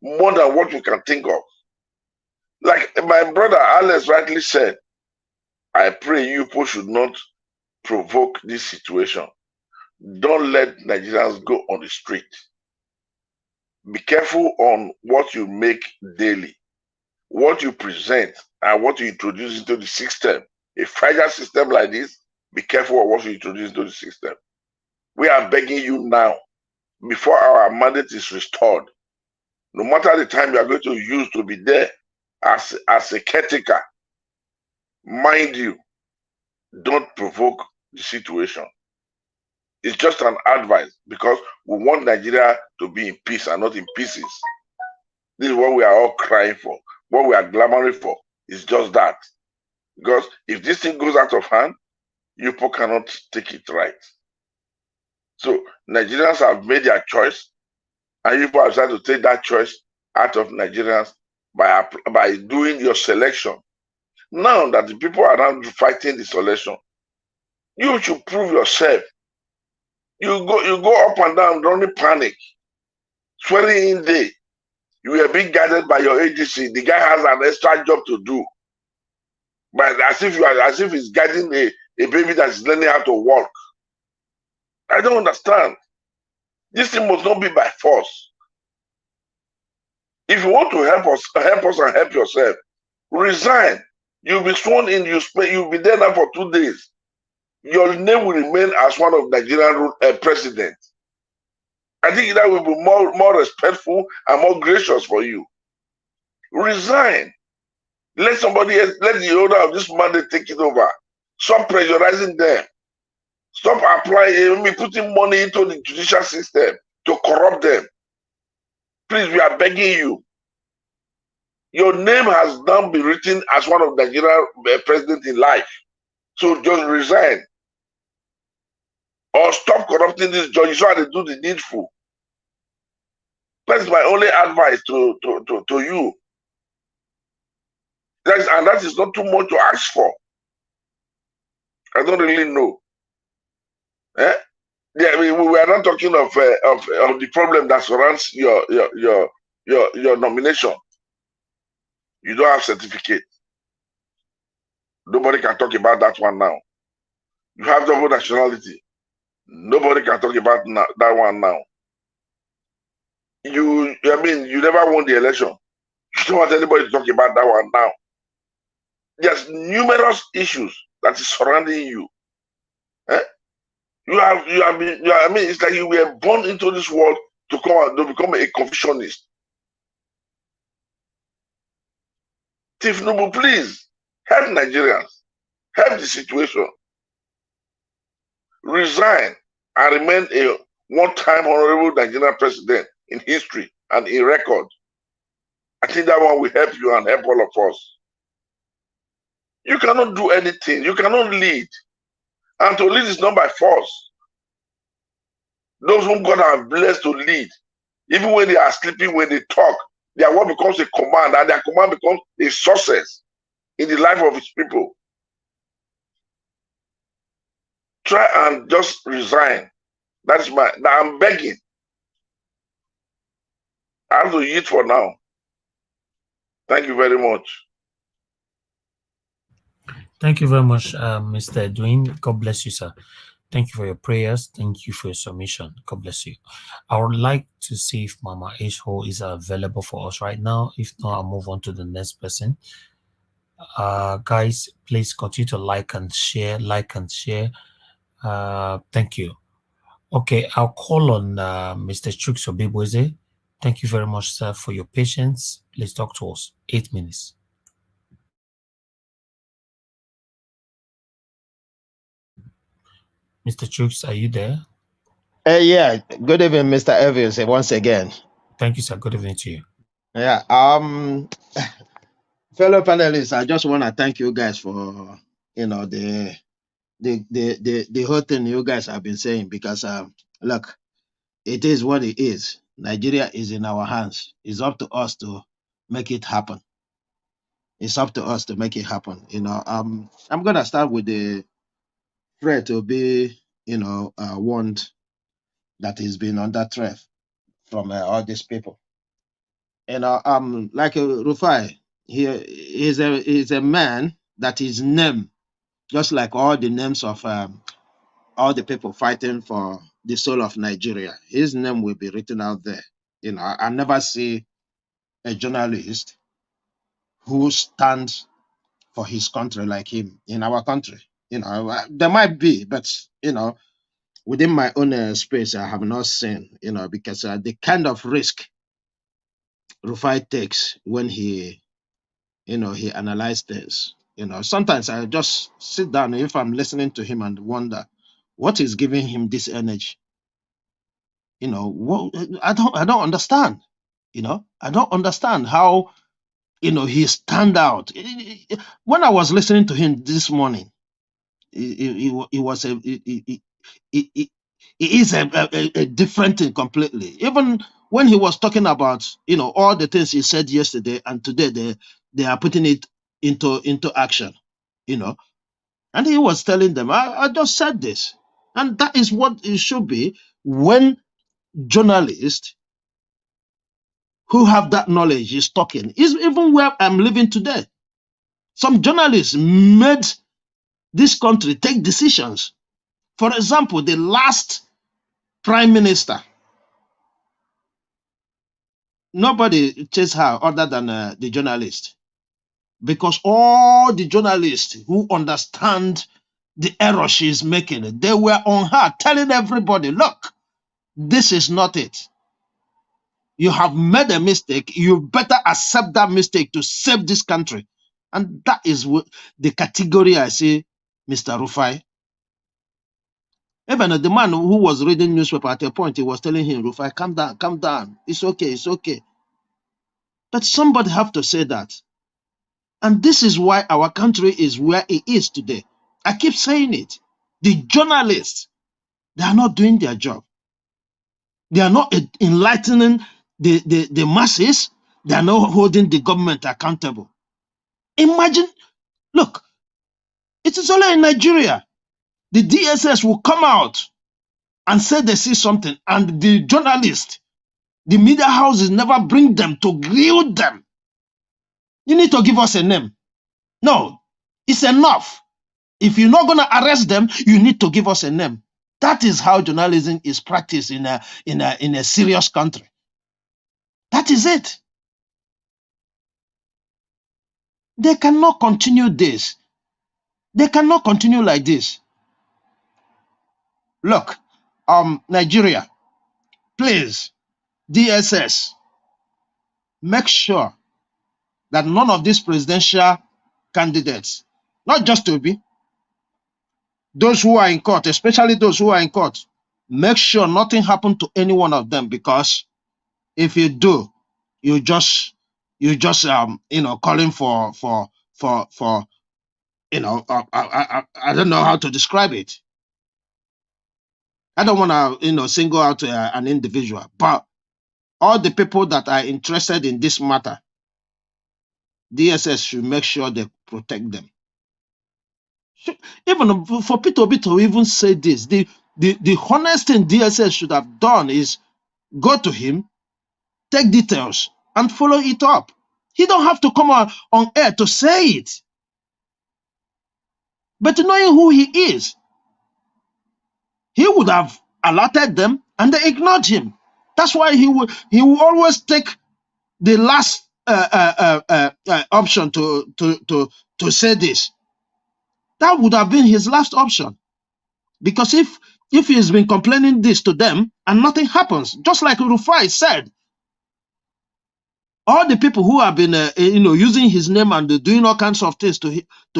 what we can think of. Like my brother Alex rightly said, I pray you people should not provoke this situation. Don't let Nigerians go on the street. Be careful on what you make daily, what you present, and what you introduce into the system. A fragile system like this, be careful of what you introduce into the system. We are begging you now, before our mandate is restored, no matter the time you are going to use to be there as a caretaker, mind you, don't provoke the situation. It's just an advice because we want Nigeria to be in peace and not in pieces. This is what we are all crying for. What we are clamoring for is just that. Because if this thing goes out of hand, you people cannot take it right. So Nigerians have made their choice, and you people have decided to take that choice out of Nigerians by doing your selection. Now that the people are now fighting the selection, you should prove yourself. You go up and down, running panic, swearing in day. You are being guided by your agency. The guy has an extra job to do, but as if he's guiding a baby that's learning how to walk. I don't understand. This thing must not be by force. If you want to help us and help yourself, resign. You'll be sworn in. You'll be there now for 2 days. Your name will remain as one of Nigerian president. I think that will be more respectful and more gracious for you. Resign. Let somebody else, let the owner of this mandate take it over. Stop pressurizing them. Stop putting money into the judicial system to corrupt them. Please, we are begging you. Your name has now been written as one of Nigerian president in life. So just resign. Or stop corrupting these judges so they do the needful. That's my only advice to you. And that is not too much to ask for. I don't really know. Eh? Yeah, we are not talking of the problem that surrounds your nomination. You don't have certificate. Nobody can talk about that one now. You have double nationality. Nobody can talk about that one now. You never won the election. You don't want anybody to talk about that one now. There's numerous issues that is surrounding you. Eh? It's like you were born into this world to become a Confucianist. Tiff Noble, please help Nigerians, help the situation. Resign and remain a one-time honorable Nigerian president in history and in record. I think that one will help you and help all of us. You cannot do anything. You cannot lead. And to lead is not by force. Those whom God has blessed to lead, even when they are sleeping, when they talk, their word becomes a command, and their command becomes a success in the life of his people. Try and just resign. I'm begging. I have to eat for now. Thank you very much. Thank you very much, Mr. Edwin. God bless you, sir. Thank you for your prayers. Thank you for your submission. God bless you. I would like to see if Mama Ho is available for us right now. If not, I'll move on to the next person. Guys, please continue to like and share. Thank you. Okay, I'll call on Mr. Chuks Obibweze. Thank you very much, sir, for your patience. Please talk to us. 8 minutes. Mr. Chuks, are you there? Yeah. Good evening, Mr. Evans, once again. Thank you, sir. Good evening to you. Yeah. Fellow panelists, I just want to thank you guys for the whole thing you guys have been saying, because look, it is what it is. Nigeria is in our hands. It's up to us to make it happen. It's up to us to make it happen. I'm gonna start with the threat to be, warned that has been under threat from all these people. Like Rufai, he is a man that is named just like all the names of all the people fighting for the soul of Nigeria. His name will be written out there. I never see a journalist who stands for his country like him in our country. There might be, but within my own space, I have not seen. Because the kind of risk Rufai takes when he analyzes things. Sometimes I just sit down if I'm listening to him and wonder what is giving him this energy. I don't understand. I don't understand how he stand out. When I was listening to him this morning, he was he is a different thing completely. Even when he was talking about all the things he said yesterday and today, they are putting it into action. And he was telling them, I just said this, and that is what it should be when journalists who have that knowledge is talking. Is even where I'm living today. Some journalists made this country take decisions. For example, the last prime minister, nobody chased her other than the journalist, because all the journalists who understand the error she is making, they were on her, telling everybody, look, this is not it. You have made a mistake. You better accept that mistake to save this country. And that is the category I see Mr. Rufai. Even the man who was reading newspaper at a point, he was telling him, Rufai, calm down. It's okay, it's okay. But somebody have to say that. And this is why our country is where it is today. I keep saying it. The journalists, they are not doing their job. They are not enlightening the masses. They are not holding the government accountable. Imagine, look, it is only in Nigeria. The DSS will come out and say they see something, and the journalists, the media houses never bring them to grill them. You need to give us a name. No, it's enough. If you're not going to arrest them, you need to give us a name. That is how journalism is practiced in a serious country. That is it. They cannot continue this. They cannot continue like this. Look, Nigeria, please, DSS, make sure that none of these presidential candidates, not just to be, those who are in court, especially those who are in court, make sure nothing happened to any one of them, because if you do, you just calling for I don't know how to describe it. I don't want to single out an individual, but all the people that are interested in this matter, DSS should make sure they protect them. Even for P2B to even say this, the honest thing DSS should have done is go to him, take details, and follow it up. He don't have to come on air to say it. But knowing who he is, he would have alerted them and they ignored him. That's why he will always take the last option to say this. That would have been his last option. Because if he's been complaining this to them and nothing happens, just like Rufai said, all the people who have been using his name and doing all kinds of things to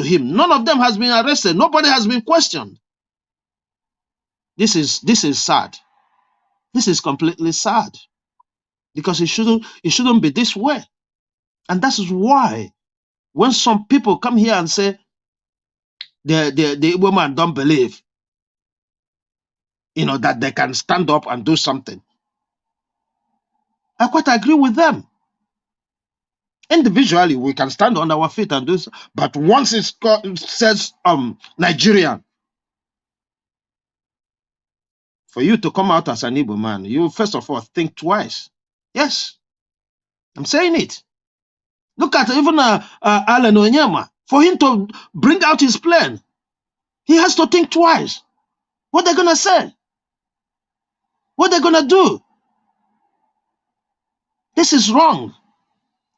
him, none of them has been arrested. Nobody has been questioned. This is sad. This is completely sad, because it shouldn't be this way. And that is why when some people come here and say the woman don't believe that they can stand up and do something, I quite agree with them. Individually, we can stand on our feet and do so, but once it says Nigerian, for you to come out as an Igbo man, you first of all think twice. Yes, I'm saying it. Look at even Alan Onyema. For him to bring out his plan, he has to think twice. What they're gonna say? What they're gonna do? This is wrong.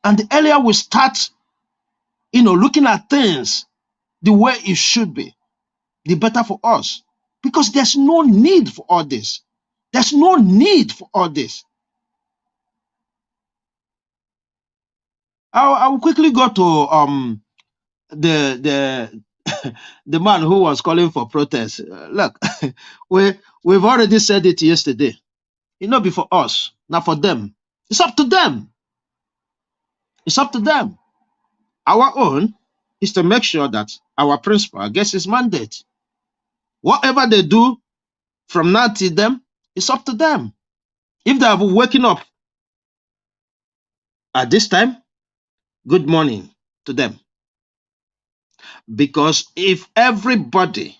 And the earlier we start, looking at things the way it should be, the better for us. Because there's no need for all this. There's no need for all this. I will quickly go to the the man who was calling for protest. Look, we've already said it yesterday. It not be for us, not for them. It's up to them. It's up to them. Our own is to make sure that our principal gets his mandate. Whatever they do from now till then, it's up to them. If they have waking up at this time, good morning to them. Because if everybody,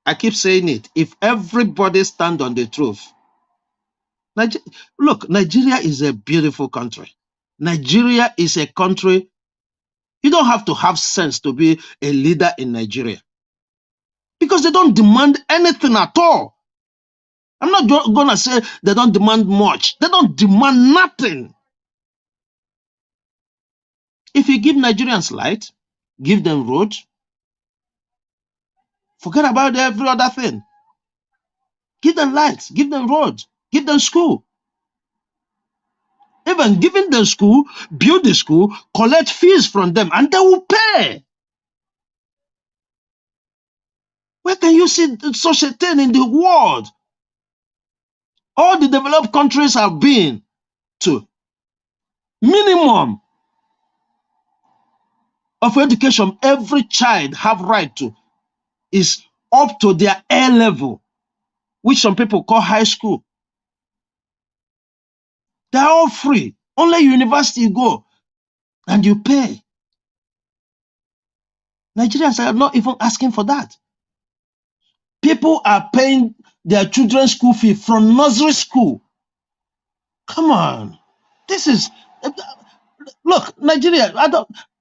I keep saying it, if everybody stand on the truth, look, Nigeria is a beautiful country. Nigeria is a country, you don't have to have sense to be a leader in Nigeria. Because they don't demand anything at all. I'm not going to say they don't demand much. They don't demand nothing. If you give Nigerians light, give them road, forget about every other thing. Give them light, give them road, give them school. Even giving them school, build the school, collect fees from them, and they will pay. Where can you see such a thing in the world? All the developed countries have been to minimum of education every child have right to is up to their A level, which some people call high school. They're all free. Only university you go and you pay. Nigerians are not even asking for that. People are paying their children's school fee from nursery school. Come on. This is, look, Nigeria,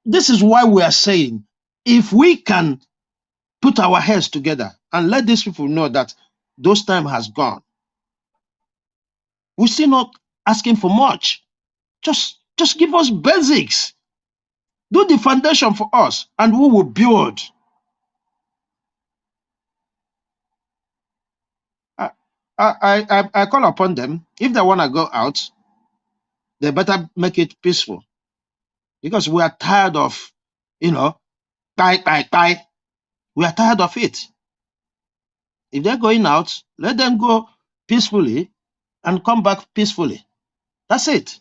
this is why we are saying, if we can put our heads together and let these people know that those time has gone, we're still not asking for much. Just give us basics. Do the foundation for us and we will build. I call upon them, if they want to go out, they better make it peaceful. Because we are tired of, tie. We are tired of it. If they're going out, let them go peacefully and come back peacefully. That's it.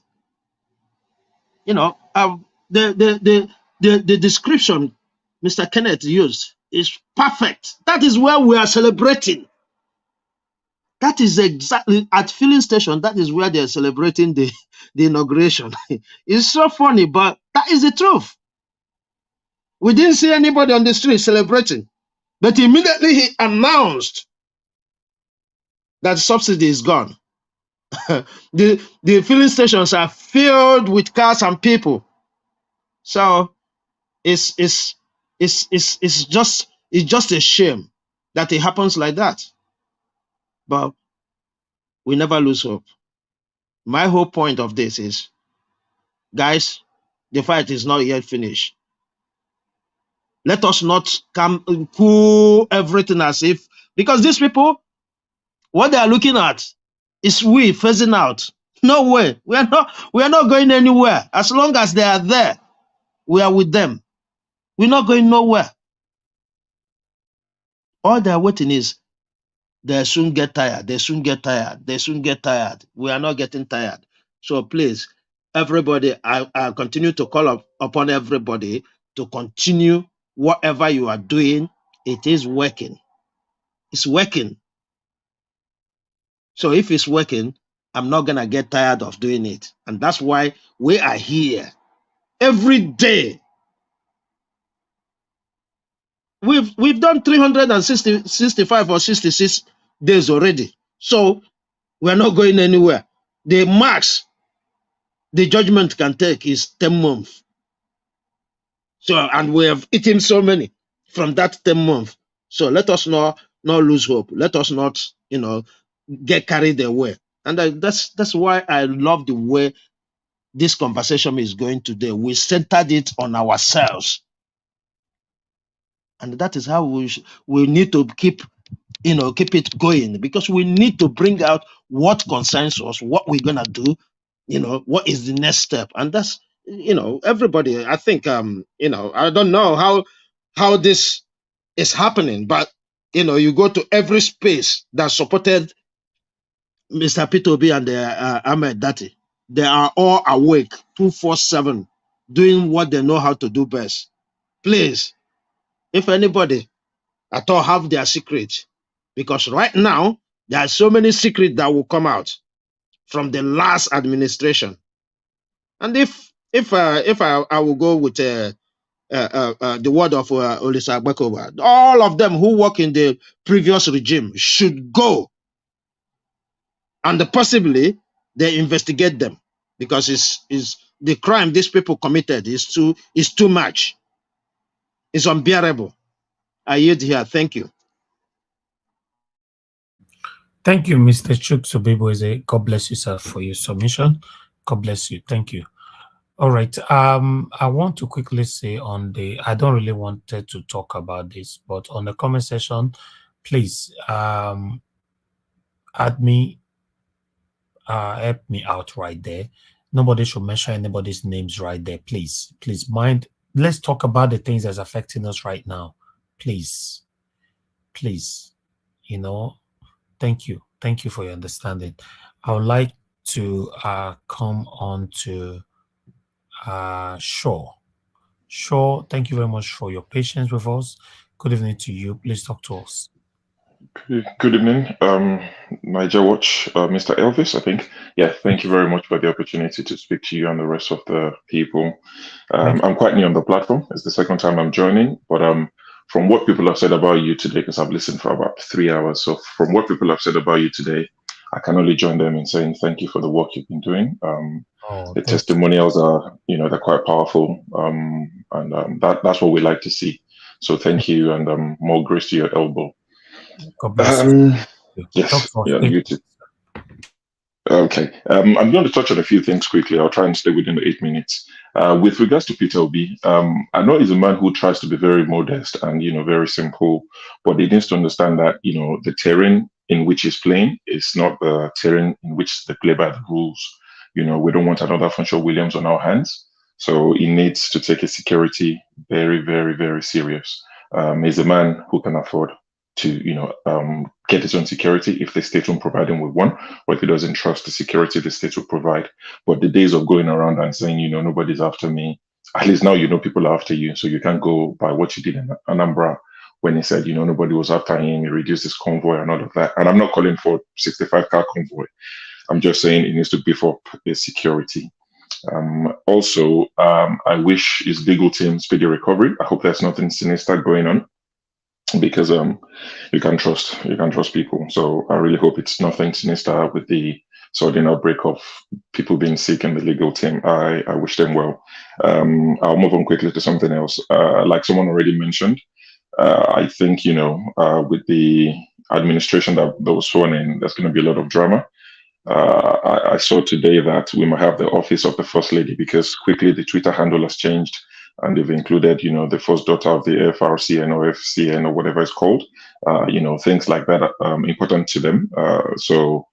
The description Mr. Kenneth used is perfect. That is where we are celebrating. That is exactly at filling station. That is where they are celebrating the inauguration. It's so funny, but that is the truth. We didn't see anybody on the street celebrating, but immediately he announced that subsidy is gone. the filling stations are filled with cars and people. So it's just a shame that it happens like that. But we never lose hope. My whole point of this is, guys, the fight is not yet finished. Let us not come cool everything as if, because these people, what they are looking at is we phasing out. No way. We are not going anywhere. As long as they are there, we are with them. We're not going nowhere. All they're waiting is they soon get tired. They soon get tired. They soon get tired. We are not getting tired. So please, everybody, I continue to call upon everybody to continue whatever you are doing. It is working. It's working. So if it's working, I'm not going to get tired of doing it. And that's why we are here every day. We've done 365 or 66 days already. So we're not going anywhere. The max the judgment can take is 10 months. So, and we have eaten so many from that 10 months. So let us not not lose hope. Let us not, get carried away. And that's why I love the way this conversation is going today. We centered it on ourselves, and that is how we need to keep it going, because we need to bring out what concerns us, what we're gonna do, what is the next step. And that's, everybody, I think, I don't know how this is happening, but you go to every space that supported Mr. Peter Obi and Ahmed Dati, they are all awake 247, doing what they know how to do best. Please, if anybody at all have their secret, because right now there are so many secrets that will come out from the last administration. And if I will go with the word of Olisa Agbekova, all of them who work in the previous regime should go, and possibly they investigate them, because it's the crime these people committed is too much. It's unbearable. I yield here. Thank you. Thank you, Mr. Chuksubiboeze. God bless you, sir, for your submission. God bless you. Thank you. All right. I want to quickly say I don't really wanted to talk about this, but on the comment section, please add me, help me out right there. Nobody should mention anybody's names right there. Please mind. Let's talk about the things that's affecting us right now. Please. Thank you. Thank you for your understanding. I would like to come on to Shaw. Shaw, thank you very much for your patience with us. Good evening to you. Please talk to us. Good evening, Niger Watch, Mr. Elvis, I think. Yeah, thank you very much for the opportunity to speak to you and the rest of the people. I'm quite new on the platform. It's the second time I'm joining, but from what people have said about you today, because I've listened for about 3 hours, so from what people have said about you today, I can only join them in saying thank you for the work you've been doing. The testimonials are, they're quite powerful, and that's what we like to see. So thank you, and more grace to your elbow. God bless you. Yes, yeah, you too. Okay, I'm going to touch on a few things quickly. I'll try and stay within the 8 minutes. With regards to Peter Obi, I know he's a man who tries to be very modest and, very simple, but he needs to understand that, the terrain in which he's playing is not the terrain in which they play by the rules. We don't want another Funshaw Williams on our hands. So he needs to take his security very, very, very serious. He's a man who can afford to, get his own security if the state won't provide him with one, or if he doesn't trust the security the state will provide. But the days of going around and saying, nobody's after me, at least now people are after you. So you can't go by what you did in Anambra when he said, nobody was after him, he reduced his convoy and all of that. And I'm not calling for 65-car convoy. I'm just saying it needs to beef up his security. Also, I wish his legal team speedy recovery. I hope there's nothing sinister going on, because you can trust people. So I really hope it's nothing sinister with the sudden outbreak of people being sick in the legal team. I wish them well. I'll move on quickly to something else. Like someone already mentioned, I think with the administration that was sworn in, there's going to be a lot of drama. I saw today that we might have the office of the First Lady, because quickly the Twitter handle has changed, and they've included, the first daughter of the FRCN or FCN or whatever it's called, things like that are important to them. So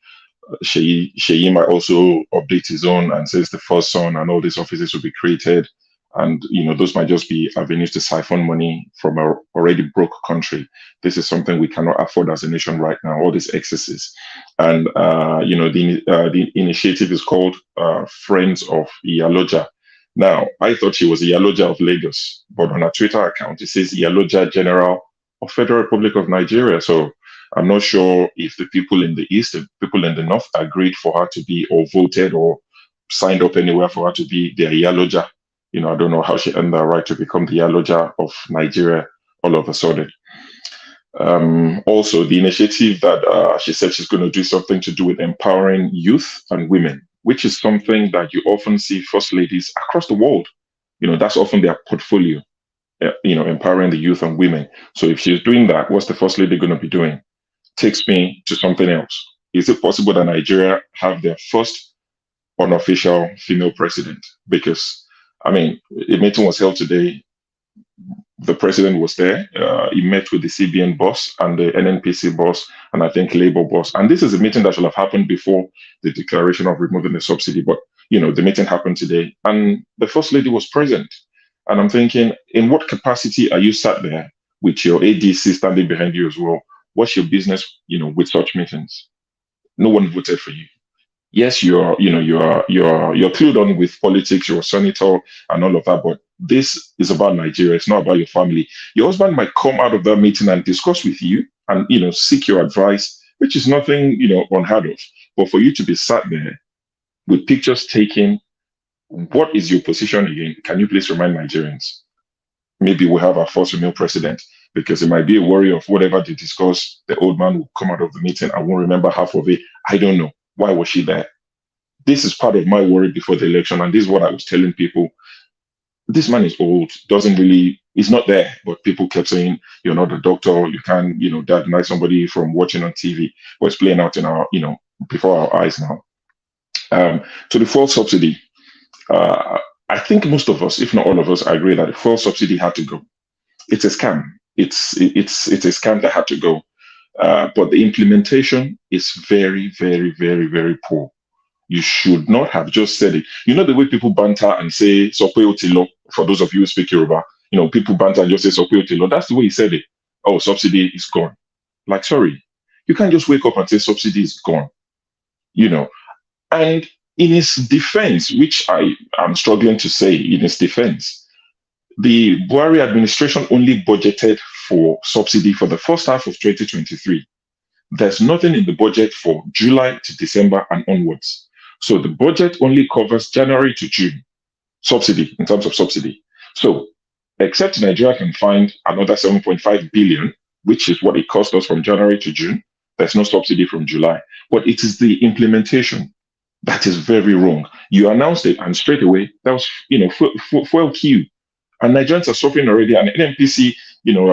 Sheyi might also update his own and says the first son, and all these offices will be created. And, those might just be avenues to siphon money from a already broke country. This is something we cannot afford as a nation right now, all these excesses. And, the initiative is called Friends of Iyaloja. Now, I thought she was Iyaloja of Lagos, but on her Twitter account, it says Iyaloja General of Federal Republic of Nigeria. So I'm not sure if the people in the East, the people in the North agreed for her to be, or voted or signed up anywhere for her to be their Iyaloja. I don't know how she earned the right to become the Iyaloja of Nigeria all of a sudden. Also, the initiative that she said she's going to do something to do with empowering youth and women, which is something that you often see first ladies across the world. That's often their portfolio. empowering the youth and women. So if she's doing that, what's the first lady going to be doing? Takes me to something else. Is it possible that Nigeria have their first unofficial female president? Because, I mean, a meeting was held today. The president was there. He met with the CBN boss and the NNPC boss, and I think Labour boss. And this is a meeting that should have happened before the declaration of removing the subsidy. But, the meeting happened today, and the first lady was present. And I'm thinking, in what capacity are you sat there with your ADC standing behind you as well? What's your business, with such meetings? No one voted for you. Yes, you're clued on with politics, you're a senator and all of that, but this is about Nigeria. It's not about your family. Your husband might come out of that meeting and discuss with you and, seek your advice, which is nothing, unheard of. But for you to be sat there with pictures taken, what is your position again? Can you please remind Nigerians? Maybe we'll have our first female president, because it might be a worry of whatever they discuss. The old man will come out of the meeting. I won't remember half of it. I don't know. Why was she there? This is part of my worry before the election. And this is what I was telling people. This man is old, he's not there. But people kept saying, you're not a doctor. You can't, diagnose somebody from watching on TV. But it's playing out in our, before our eyes now. To the fuel subsidy, I think most of us, if not all of us, agree that the fuel subsidy had to go. It's a scam. It's a scam that had to go. But the implementation is very, very, very, very poor. You should not have just said it. You know the way people banter and say "Sope Otilo," for those of you who speak Yoruba, people banter and just say "Sope Otilo." That's the way he said it. Oh, subsidy is gone. Like, sorry, you can't just wake up and say subsidy is gone. And in his defense, which I am struggling to say, in his defense, the Buhari administration only budgeted for subsidy for the first half of 2023. There's nothing in the budget for July to December and onwards. So the budget only covers January to June subsidy, in terms of subsidy. So except Nigeria can find another 7.5 billion, which is what it cost us from January to June, there's no subsidy from July. But it is the implementation that is very wrong. You announced it, and straight away, that was, fuel queue. And Nigerians are suffering already. And NNPC,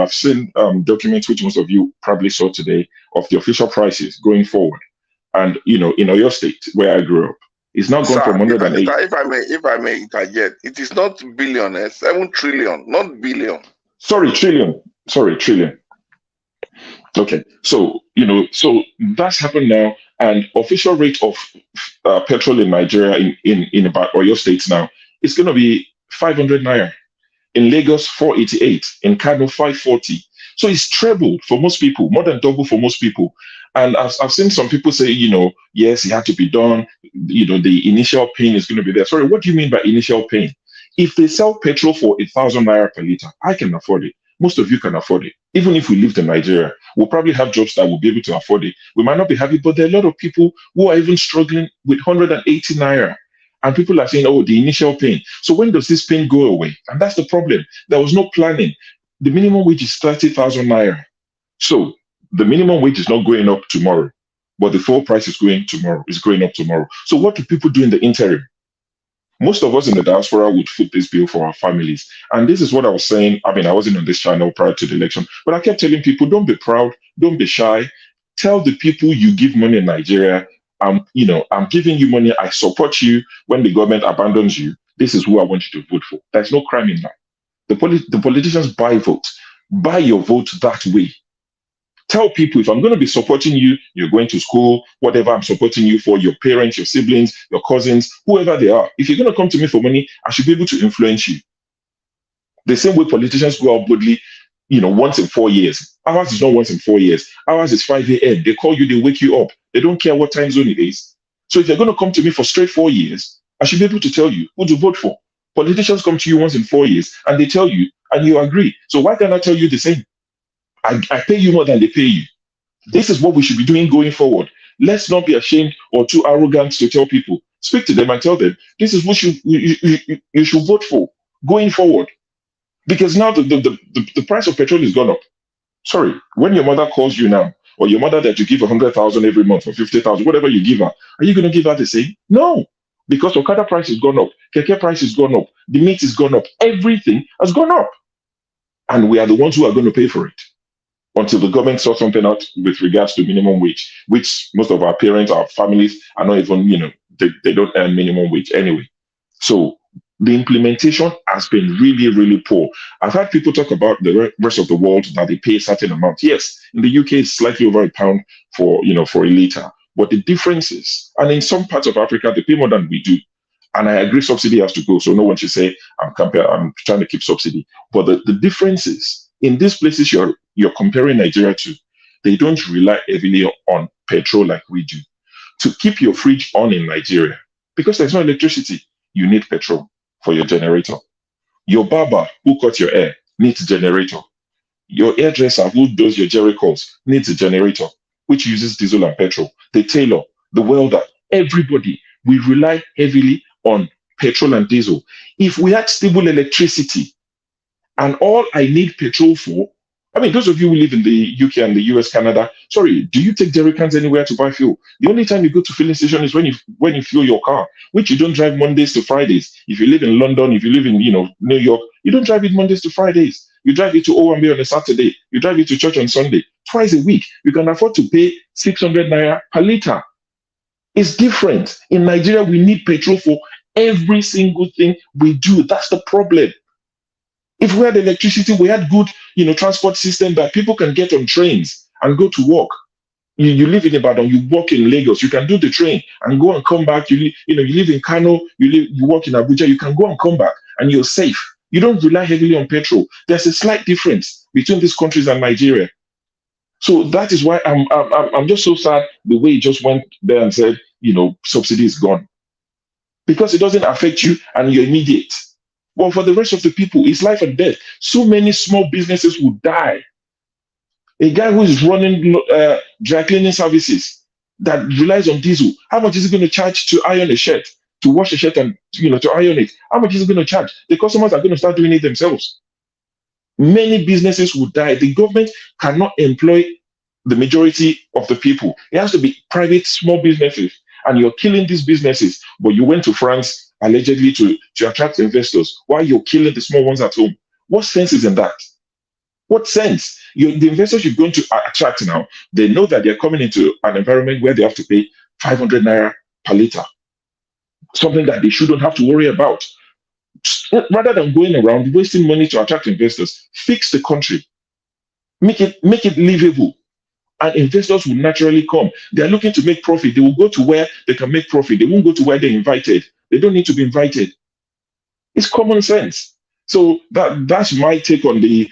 I've seen documents, which most of you probably saw today, of the official prices going forward. And, in Oyo State, where I grew up, it's now gone from 108. If I may interject, it is not billion, 7 trillion, not billion. Sorry, trillion. Okay, so, so that's happened now. And official rate of petrol in Nigeria, in about Oyo State now, it's going to be 500 naira. In Lagos, 488. In Kano, 540. So it's trebled for most people, more than double for most people. And I've seen some people say, yes, it had to be done. The initial pain is going to be there. Sorry, what do you mean by initial pain? If they sell petrol for 1,000 naira per liter, I can afford it. Most of you can afford it. Even if we lived in Nigeria, we'll probably have jobs that will be able to afford it. We might not be happy, but there are a lot of people who are even struggling with 180 naira. And people are saying, oh, the initial pain. So when does this pain go away? And that's the problem. There was no planning. The minimum wage is 30,000 naira. So the minimum wage is not going up tomorrow, but the fuel price is going up tomorrow. So what do people do in the interim? Most of us in the diaspora would foot this bill for our families. And this is what I was saying. I mean, I wasn't on this channel prior to the election, but I kept telling people, don't be proud, don't be shy. Tell the people you give money in Nigeria, I'm giving you money, I support you. When the government abandons you, this is who I want you to vote for. There's no crime in that. The politicians buy votes. Buy your vote that way. Tell people, if I'm going to be supporting you, you're going to school, whatever I'm supporting you for, your parents, your siblings, your cousins, whoever they are. If you're going to come to me for money, I should be able to influence you. The same way politicians go out boldly, once in 4 years. Ours is not once in 4 years. Ours is 5 a.m. They call you, they wake you up. They don't care what time zone it is. So if you're going to come to me for straight 4 years, I should be able to tell you who to vote for. Politicians come to you once in 4 years and they tell you and you agree. So why can't I tell you the same? I pay you more than they pay you. This is what we should be doing going forward. Let's not be ashamed or too arrogant to tell people. Speak to them and tell them this is what you should vote for going forward. Because now the price of petrol has gone up. Sorry, when your mother calls you now, or your mother that you give 100,000 every month or 50,000, whatever you give her, are you going to give her the same? No, because Okada price has gone up, Keke price has gone up, the meat has gone up, everything has gone up. And we are the ones who are going to pay for it until the government sorts something out with regards to minimum wage, which most of our parents, our families are not even, they don't earn minimum wage anyway. So the implementation has been really, really poor. I've had people talk about the rest of the world that they pay a certain amount. Yes, in the UK, it's slightly over £1 for a litre. But the difference is, and in some parts of Africa, they pay more than we do. And I agree subsidy has to go. So no one should say, I'm trying to keep subsidy. But the difference is, in these places you're comparing Nigeria to, they don't rely heavily on petrol like we do. To keep your fridge on in Nigeria, because there's no electricity, you need petrol for your generator. Your barber who cut your hair needs a generator. Your hairdresser who does your jerry curls needs a generator, which uses diesel and petrol. The tailor, the welder, everybody, we rely heavily on petrol and diesel. If we had stable electricity and all I need petrol for, I mean, those of you who live in the UK and the US, Canada, sorry, do you take jerry cans anywhere to buy fuel? The only time you go to filling station is when you fuel your car, which you don't drive Mondays to Fridays. If you live in London, if you live in New York, you don't drive it Mondays to Fridays. You drive it to Owambe on a Saturday. You drive it to church on Sunday. Twice a week. You can afford to pay 600 naira per litre. It's different. In Nigeria, we need petrol for every single thing we do. That's the problem. If we had electricity, we had good, transport system that people can get on trains and go to work. You live in Ibadan, you work in Lagos, you can do the train and go and come back. You live in Kano, you work in Abuja, you can go and come back and you're safe. You don't rely heavily on petrol. There's a slight difference between these countries and Nigeria. So that is why I'm just so sad the way he just went there and said, subsidy is gone. Because it doesn't affect you and you're immediate. Well, for the rest of the people, it's life and death. So many small businesses will die. A guy who is running dry cleaning services that relies on diesel, how much is he going to charge to iron a shirt, to wash a shirt and to iron it? How much is he going to charge? The customers are going to start doing it themselves. Many businesses will die. The government cannot employ the majority of the people. It has to be private, small businesses. And you're killing these businesses. But you went to France allegedly to attract investors while you're killing the small ones at home. What sense is in that? What sense? The investors you're going to attract now, they know that they're coming into an environment where they have to pay 500 naira per litre. Something that they shouldn't have to worry about. Rather than going around wasting money to attract investors, fix the country. Make it livable. And investors will naturally come. They're looking to make profit. They will go to where they can make profit. They won't go to where they're invited. They don't need to be invited. It's common sense. So that's my take on the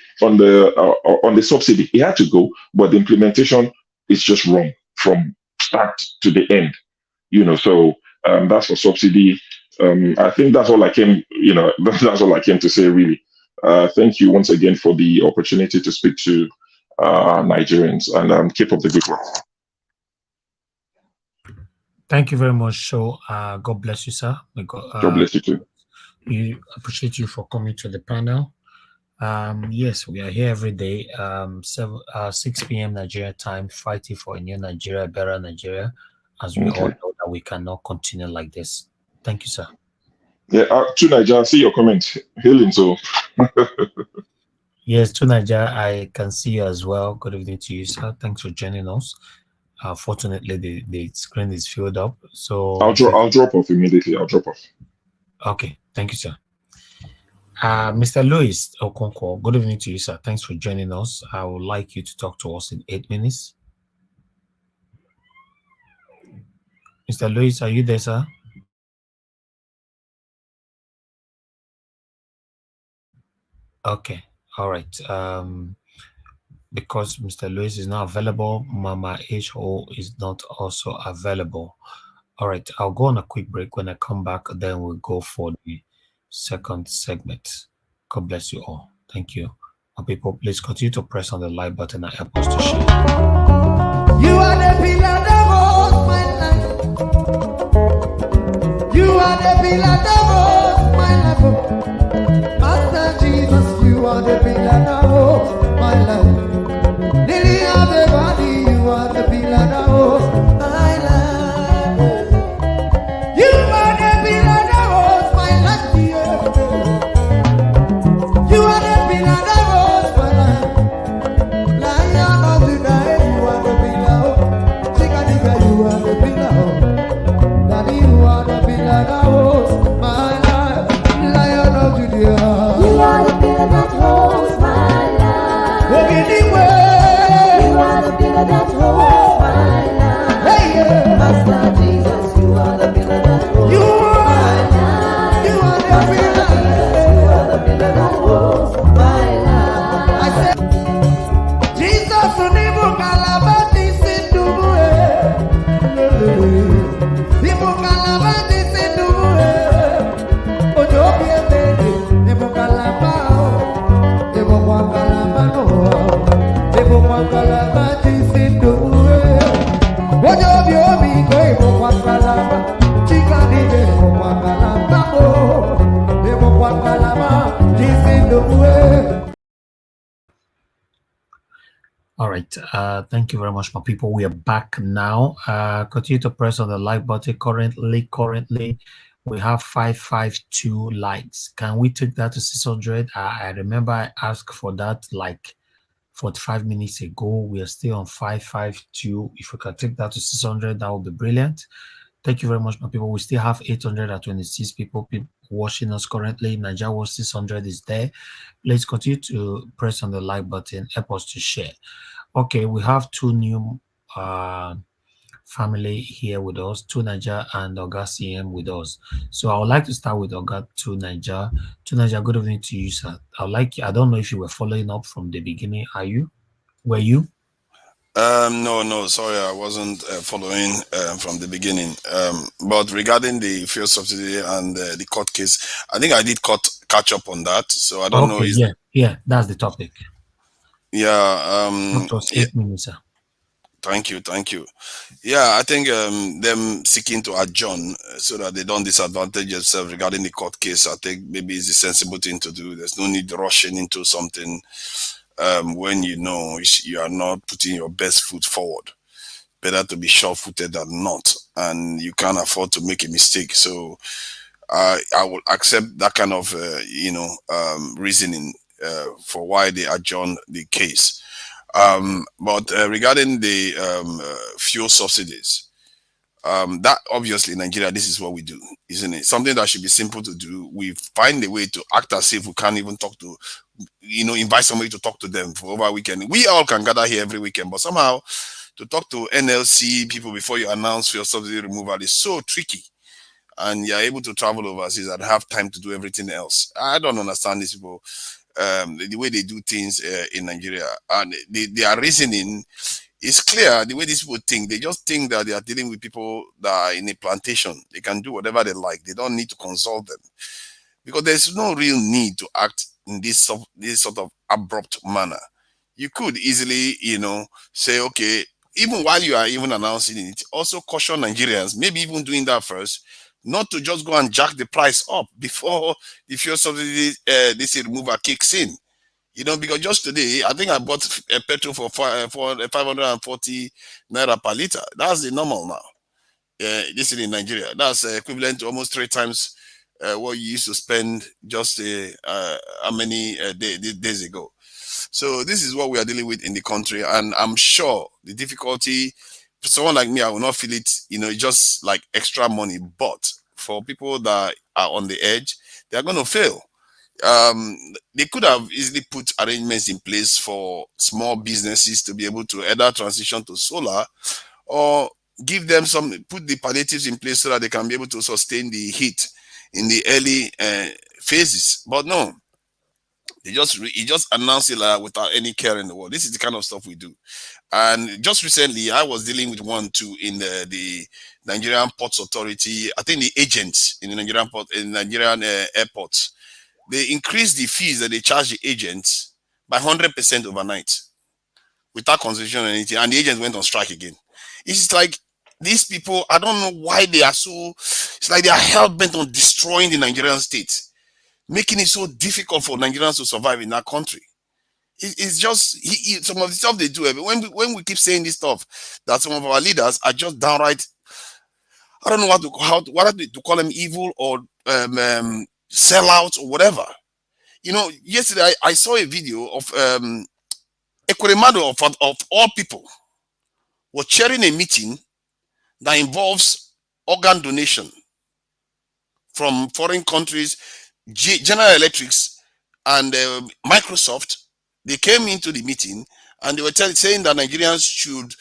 subsidy. It had to go, but the implementation is just wrong from start to the end. So that's for subsidy. I think that's all I came. That's all I came to say. Really, thank you once again for the opportunity to speak to Nigerians, and keep up the good work. Thank you very much. So, God bless you, sir. God bless you too. We appreciate you for coming to the panel. Yes, we are here every day, 6 p.m. Nigeria time, fighting for a new Nigeria, a better Nigeria, as we all know that we cannot continue like this. Thank you, sir. Yeah, to Nigeria, I see your comment. Healing, so. Yes, to Nigeria, I can see you as well. Good evening to you, sir. Thanks for joining us. Fortunately, the screen is filled up. So I'll drop off immediately. I'll drop off. Okay, thank you, sir. Mr. Louis Okonkwo, good evening to you, sir. Thanks for joining us. I would like you to talk to us in 8 minutes. Mr. Louis, are you there, sir? Okay, all right. Because Mr. Louis is not available, Mama H.O. is not also available. All right, I'll go on a quick break. When I come back, then we'll go for the second segment. God bless you all. Thank you. People, please continue to press on the like button and help us to share. You are the pillar that holds my life. You are the pillar that holds my life. Master Jesus, you are the pillar that holds my life. Lily of the valley, you are the pillar that holds my life. You are the pillar that holds my life. You are the pillar that holds All right. Thank you very much, my people. We are back now. Continue to press on the like button. Currently, we have 552 likes. Can we take that to 600? I remember I asked for that like 45 minutes ago. We are still on 552. If we can take that to 600, that would be brilliant. Thank you very much, my people. We still have 826 people watching us currently. Nigeria Watch 600 is there. Let's continue to press on the like button. Help us to share. Okay, we have two new family here with us, two Niger and Oga CM with us. So I would like to start with Oga to Niger. To Niger, good evening to you, sir. I don't know if you were following up from the beginning. Were you? No, sorry, I wasn't following from the beginning. But regarding the fuel subsidy and the court case, I think I did catch up on that. So I don't know. Yeah, that's the topic. Yeah. That was 8 minutes, sir. Thank you. Yeah, I think them seeking to adjourn so that they don't disadvantage themselves regarding the court case, I think maybe it's a sensible thing to do. There's no need rushing into something when you know you are not putting your best foot forward. Better to be sure-footed than not, and you can't afford to make a mistake. So I will accept that kind of reasoning for why they adjourn the case. But regarding the fuel subsidies, that obviously in Nigeria, this is what we do, isn't it? Something that should be simple to do. We find a way to act as if we can't even talk to, invite somebody to talk to them for over a weekend. We all can gather here every weekend, but somehow to talk to NLC people before you announce your subsidy removal is so tricky. And you're able to travel overseas and have time to do everything else. I don't understand these people. The way they do things in Nigeria, and their reasoning is clear. The way these people think, they just think that they are dealing with people that are in a plantation. They can do whatever they like. They don't need to consult them, because there's no real need to act in this sort of abrupt manner. You could easily, say, okay, even while you are even announcing it, also caution Nigerians, maybe even doing that first, not to just go and jack the price up before the fuel subsidy this removal kicks in. Because just today, I think I bought a petrol for 540 naira per liter. That's the normal now. This is in Nigeria. That's equivalent to almost 3 times what you used to spend just how many days ago. So this is what we are dealing with in the country, and I'm sure the difficulty for someone like me, I will not feel it. Just like extra money. But for people that are on the edge, they are going to fail. They could have easily put arrangements in place for small businesses to be able to either transition to solar, or give them put the palliatives in place so that they can be able to sustain the heat in the early phases. But no, he just announced it like without any care in the world. This is the kind of stuff we do. And just recently, I was dealing with one too in the Nigerian Ports Authority. I think the agents in the Nigerian airports, they increased the fees that they charge the agents by 100% overnight, without consultation or anything. And the agents went on strike again. It's like these people, I don't know why they are so. It's like they are hell bent on destroying the Nigerian state, making it so difficult for Nigerians to survive in that country. It's just some of the stuff they do. When we keep saying this stuff, that some of our leaders are just downright, I don't know what to call them, evil or sellouts or whatever. Yesterday I saw a video of Ekweremadu of all people was chairing a meeting that involves organ donation from foreign countries. General Electrics and Microsoft, they came into the meeting and they were saying that Nigerians should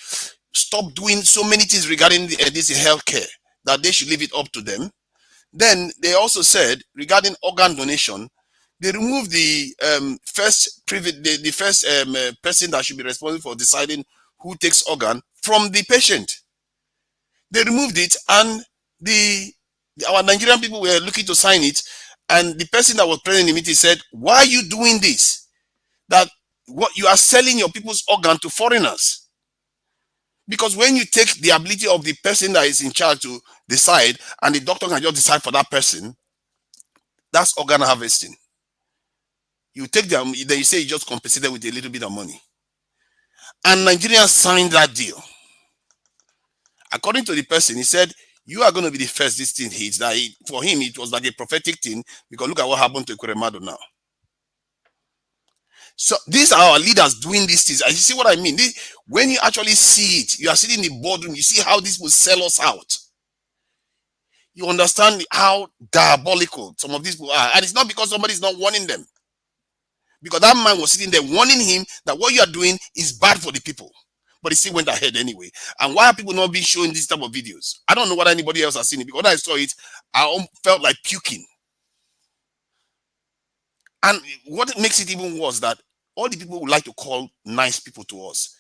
stop doing so many things regarding this healthcare, that they should leave it up to them. Then they also said regarding organ donation, they removed the first person that should be responsible for deciding who takes organ from the patient. They removed it, and our Nigerian people were looking to sign it, and the person that was present in the meeting said, "Why are you doing this? That what you are selling your people's organ to foreigners." Because when you take the ability of the person that is in charge to decide, and the doctor can just decide for that person, that's organ harvesting. You take them, then you say you just compensate them with a little bit of money. And Nigerians signed that deal. According to the person, he said, you are going to be the first this thing hits. That for him, it was like a prophetic thing, because look at what happened to Kuremado now. So these are our leaders doing these things. And you see what I mean? When you actually see it, you are sitting in the boardroom, you see how this will sell us out. You understand how diabolical some of these people are. And it's not because somebody is not warning them. Because that man was sitting there warning him that what you are doing is bad for the people. But he still went ahead anyway. And why are people not being shown this type of videos? I don't know whether anybody else has seen it. Because when I saw it, I felt like puking. And what makes it even worse, that all the people would like to call nice people to us,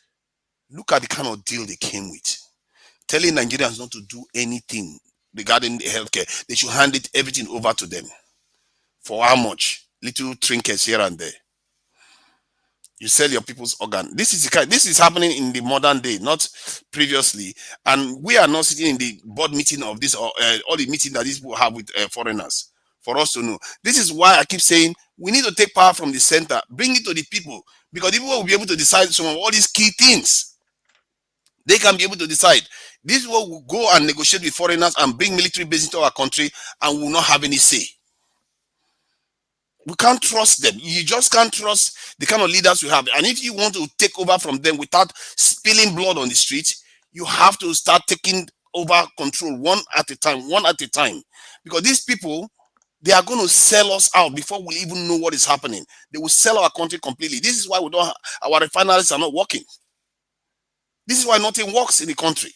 look at the kind of deal they came with. Telling Nigerians not to do anything regarding the healthcare. They should hand everything over to them. For how much? Little trinkets here and there. You sell your people's organ. This is happening in the modern day, not previously. And we are not sitting in the board meeting of this, or all the meeting that these people have with foreigners, for us to know. This is why I keep saying we need to take power from the center, bring it to the people, because the people will be able to decide some of all these key things. They can be able to decide. This will go and negotiate with foreigners and bring military bases into our country, and will not have any say. We can't trust them. You just can't trust the kind of leaders we have. And if you want to take over from them without spilling blood on the street, you have to start taking over control one at a time. Because these people, they are going to sell us out before we even know what is happening. They will sell our country completely. This is why our refineries are not working. This is why nothing works in the country.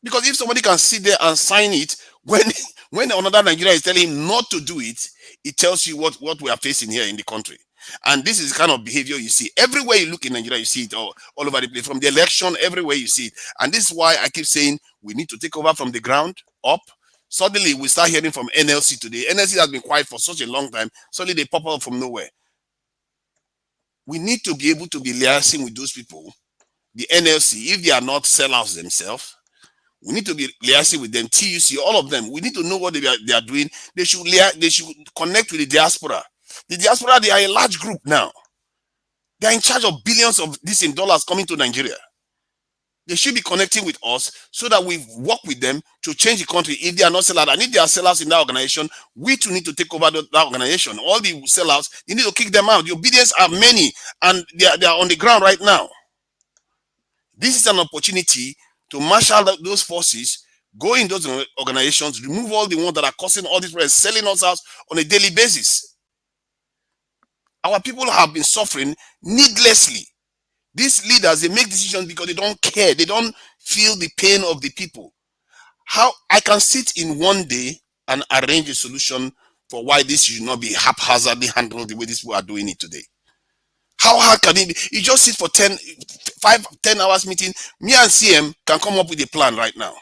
Because if somebody can sit there and sign it, when another Nigerian is telling him not to do it, it tells you what we are facing here in the country. And this is the kind of behavior you see. Everywhere you look in Nigeria, you see it all over the place. From the election, everywhere you see it. And this is why I keep saying we need to take over from the ground up. Suddenly, we start hearing from NLC today. NLC has been quiet for such a long time. Suddenly, they pop up from nowhere. We need to be able to be liaising with those people. The NLC, if they are not sellouts themselves, we need to be liaising with them. TUC, all of them. We need to know what they are doing. They should connect with the diaspora. The diaspora, they are a large group now. They are in charge of billions of this in dollars coming to Nigeria. They should be connecting with us so that we work with them to change the country if they are not sellers. And if they are sellers in that organization, we too need to take over that organization. All the sellers, you need to kick them out. The obedience are many, and they are on the ground right now. This is an opportunity to marshal those forces, go in those organizations, remove all the ones that are causing all this problems, selling us out on a daily basis. Our people have been suffering needlessly. These leaders, they make decisions because they don't care. They don't feel the pain of the people. How I can sit in one day and arrange a solution for why this should not be haphazardly handled the way these people are doing it today. How hard can it be? You just sit for 10 hours meeting. Me and CM can come up with a plan right now.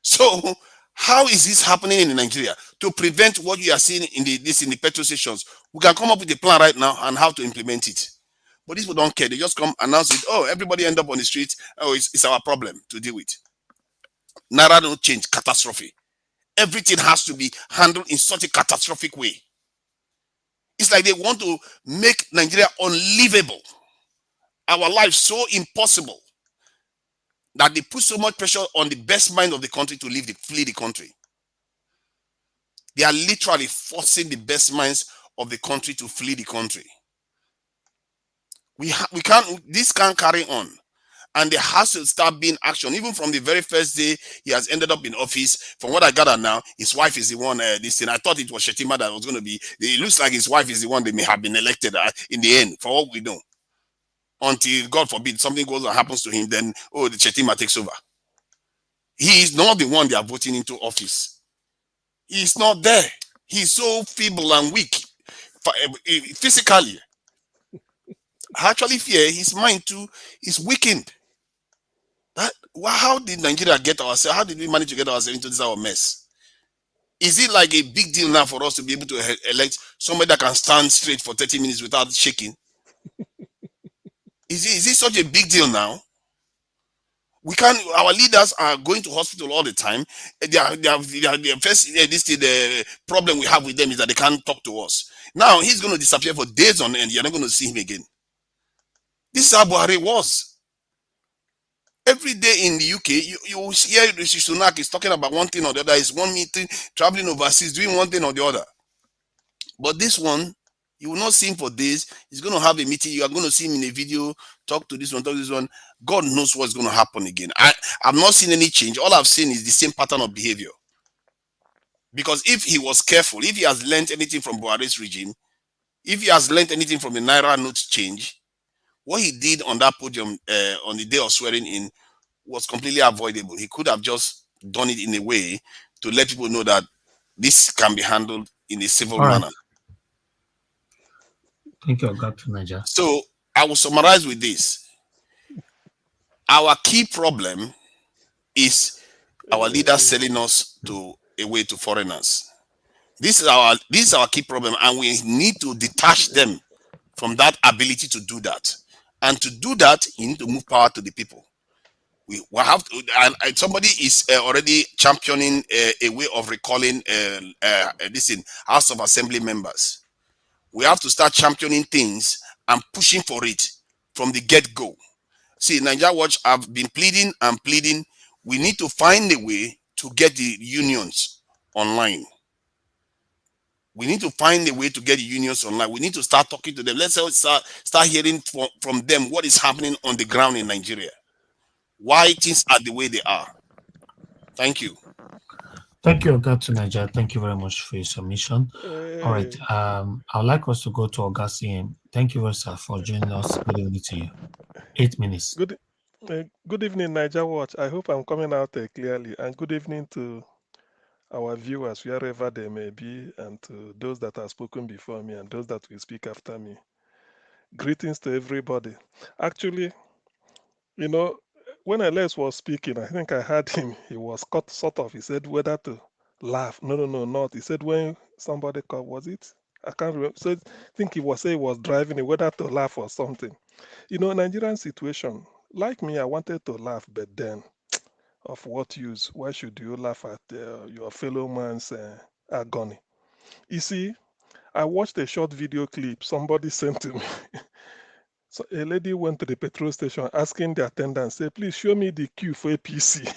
So how is this happening in Nigeria? To prevent what you are seeing in the petrol stations, we can come up with a plan right now and how to implement it. But these people don't care. They just come, announce it. Oh, everybody end up on the street. Oh, it's our problem to deal with. Naira don't change. Catastrophe. Everything has to be handled in such a catastrophic way. It's like they want to make Nigeria unlivable. Our life so impossible that they put so much pressure on the best mind of the country to flee the country. They are literally forcing the best minds of the country to flee the country. This can't carry on. And there has to start being action. Even from the very first day he has ended up in office, from what I gather now, his wife is the one, this thing. I thought it was Shetima that was going to be, it looks like his wife is the one that may have been elected in the end, for what we know. Until, God forbid, something goes and happens to him, then, the Shetima takes over. He is not the one they are voting into office. He is not there. He is so feeble and weak, physically. I actually fear his mind too is weakened. How did Nigeria get ourselves? How did we manage to get ourselves into this our mess? Is it like a big deal now for us to be able to elect somebody that can stand straight for 30 minutes without shaking? Is it such a big deal now? We can't. Our leaders are going to hospital all the time. Their first the problem we have with them is that they can't talk to us. Now he's going to disappear for days on end. You're not going to see him again. This is how Buhari was. Every day in the UK, you hear Rishi Sunak is talking about one thing or the other. Is one meeting, traveling overseas, doing one thing or the other. But this one, you will not see him for days. He's going to have a meeting. You are going to see him in a video, talk to this one, talk to this one. God knows what's going to happen again. I've not seen any change. All I've seen is the same pattern of behavior. Because if he was careful, if he has learned anything from Buhari's regime, if he has learned anything from the Naira note change, what he did on that podium on the day of swearing in was completely avoidable. He could have just done it in a way to let people know that this can be handled in a civil All right. manner. Thank you, Dr. Naja. So I will summarize with this. Our key problem is our leaders selling us away to foreigners. This is our key problem, and we need to detach them from that ability to do that. And to do that, you need to move power to the people. We have to, and somebody is already championing a way of recalling this in House of Assembly members. We have to start championing things and pushing for it from the get-go. See, Nigeria Watch have been pleading and pleading. We need to find a way to get the unions online. We need to find a way to get the unions online. We need to start talking to them. Let's start hearing from them what is happening on the ground in Nigeria. Why things are the way they are. Thank you. Thank you, Dr. Naja. Thank you very much for your submission. All right. I'd like us to go to Augustine. Thank you, sir, for joining us. Good evening to you. 8 minutes. Good evening, Niger Watch. I hope I'm coming out clearly. And good evening to our viewers, wherever they may be, and to those that have spoken before me and those that will speak after me. Greetings to everybody. Actually, when Alex was speaking, I think I heard him. He was cut sort of. He said whether to laugh. No, not. He said when somebody called, was it? I can't remember. So I think he was saying he was driving, whether to laugh or something. Nigerian situation. Like me, I wanted to laugh, but then, of what use? Why should you laugh at your fellow man's agony? You see, I watched a short video clip somebody sent to me. So a lady went to the petrol station asking the attendant, say, please show me the queue for APC.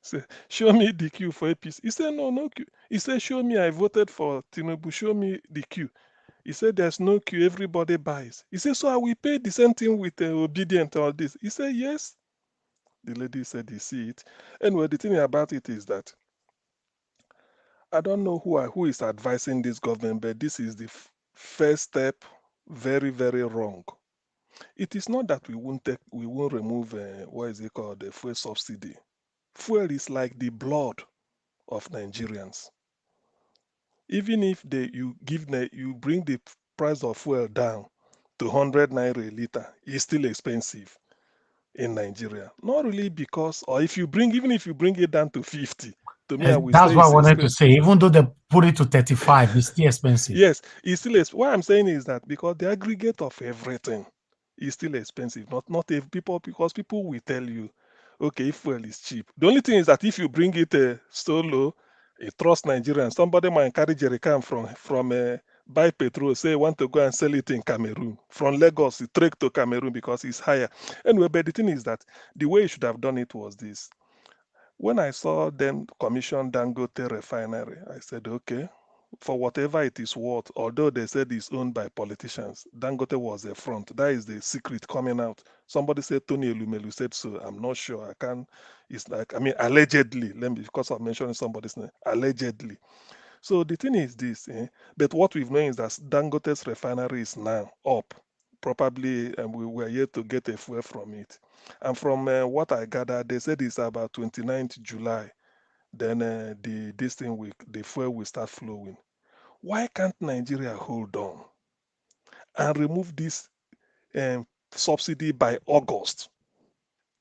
Say, show me the queue for APC. He said, no queue. He said, show me, I voted for Tinubu. Show me the queue. He said, there's no queue. Everybody buys. He said, so I will pay the same thing with obedient all this. He said, yes. The lady said, you see it. Anyway, the thing about it is that I don't know who is advising this government, but this is the first step, very, very wrong. It is not that we won't remove what is it called, the fuel subsidy. Fuel is like the blood of Nigerians. Even if you bring the price of fuel down to 100 naira a liter, it's still expensive in Nigeria. Not really because, or even if you bring it down to 50, to me, I will That's say what I it's wanted to expensive. say. Even though they put it to 35, it's still expensive. Yes, it's still what I'm saying is that because the aggregate of everything is still expensive. Not because people will tell you, okay, if fuel is cheap. The only thing is that if you bring it so low, it trust Nigerians. Somebody might carry jerrycan from buy petrol, say want to go and sell it in Cameroon. From Lagos, it trek to Cameroon because it's higher. Anyway, but the thing is that the way you should have done it was this. When I saw them commission Dangote refinery, I said, okay, for whatever it is worth, although they said it's owned by politicians, Dangote was the front. That is the secret coming out. Somebody said Tony Elumelu said so. I'm not sure. I can't. It's like, allegedly. Let me, because I'm mentioning somebody's name, allegedly. So the thing is this, but what we've known is that Dangote's refinery is now up. Probably, and we were yet to get a fuel from it. And from what I gathered, they said it's about 29th July. Then the fuel will start flowing. Why can't Nigeria hold on and remove this subsidy by August?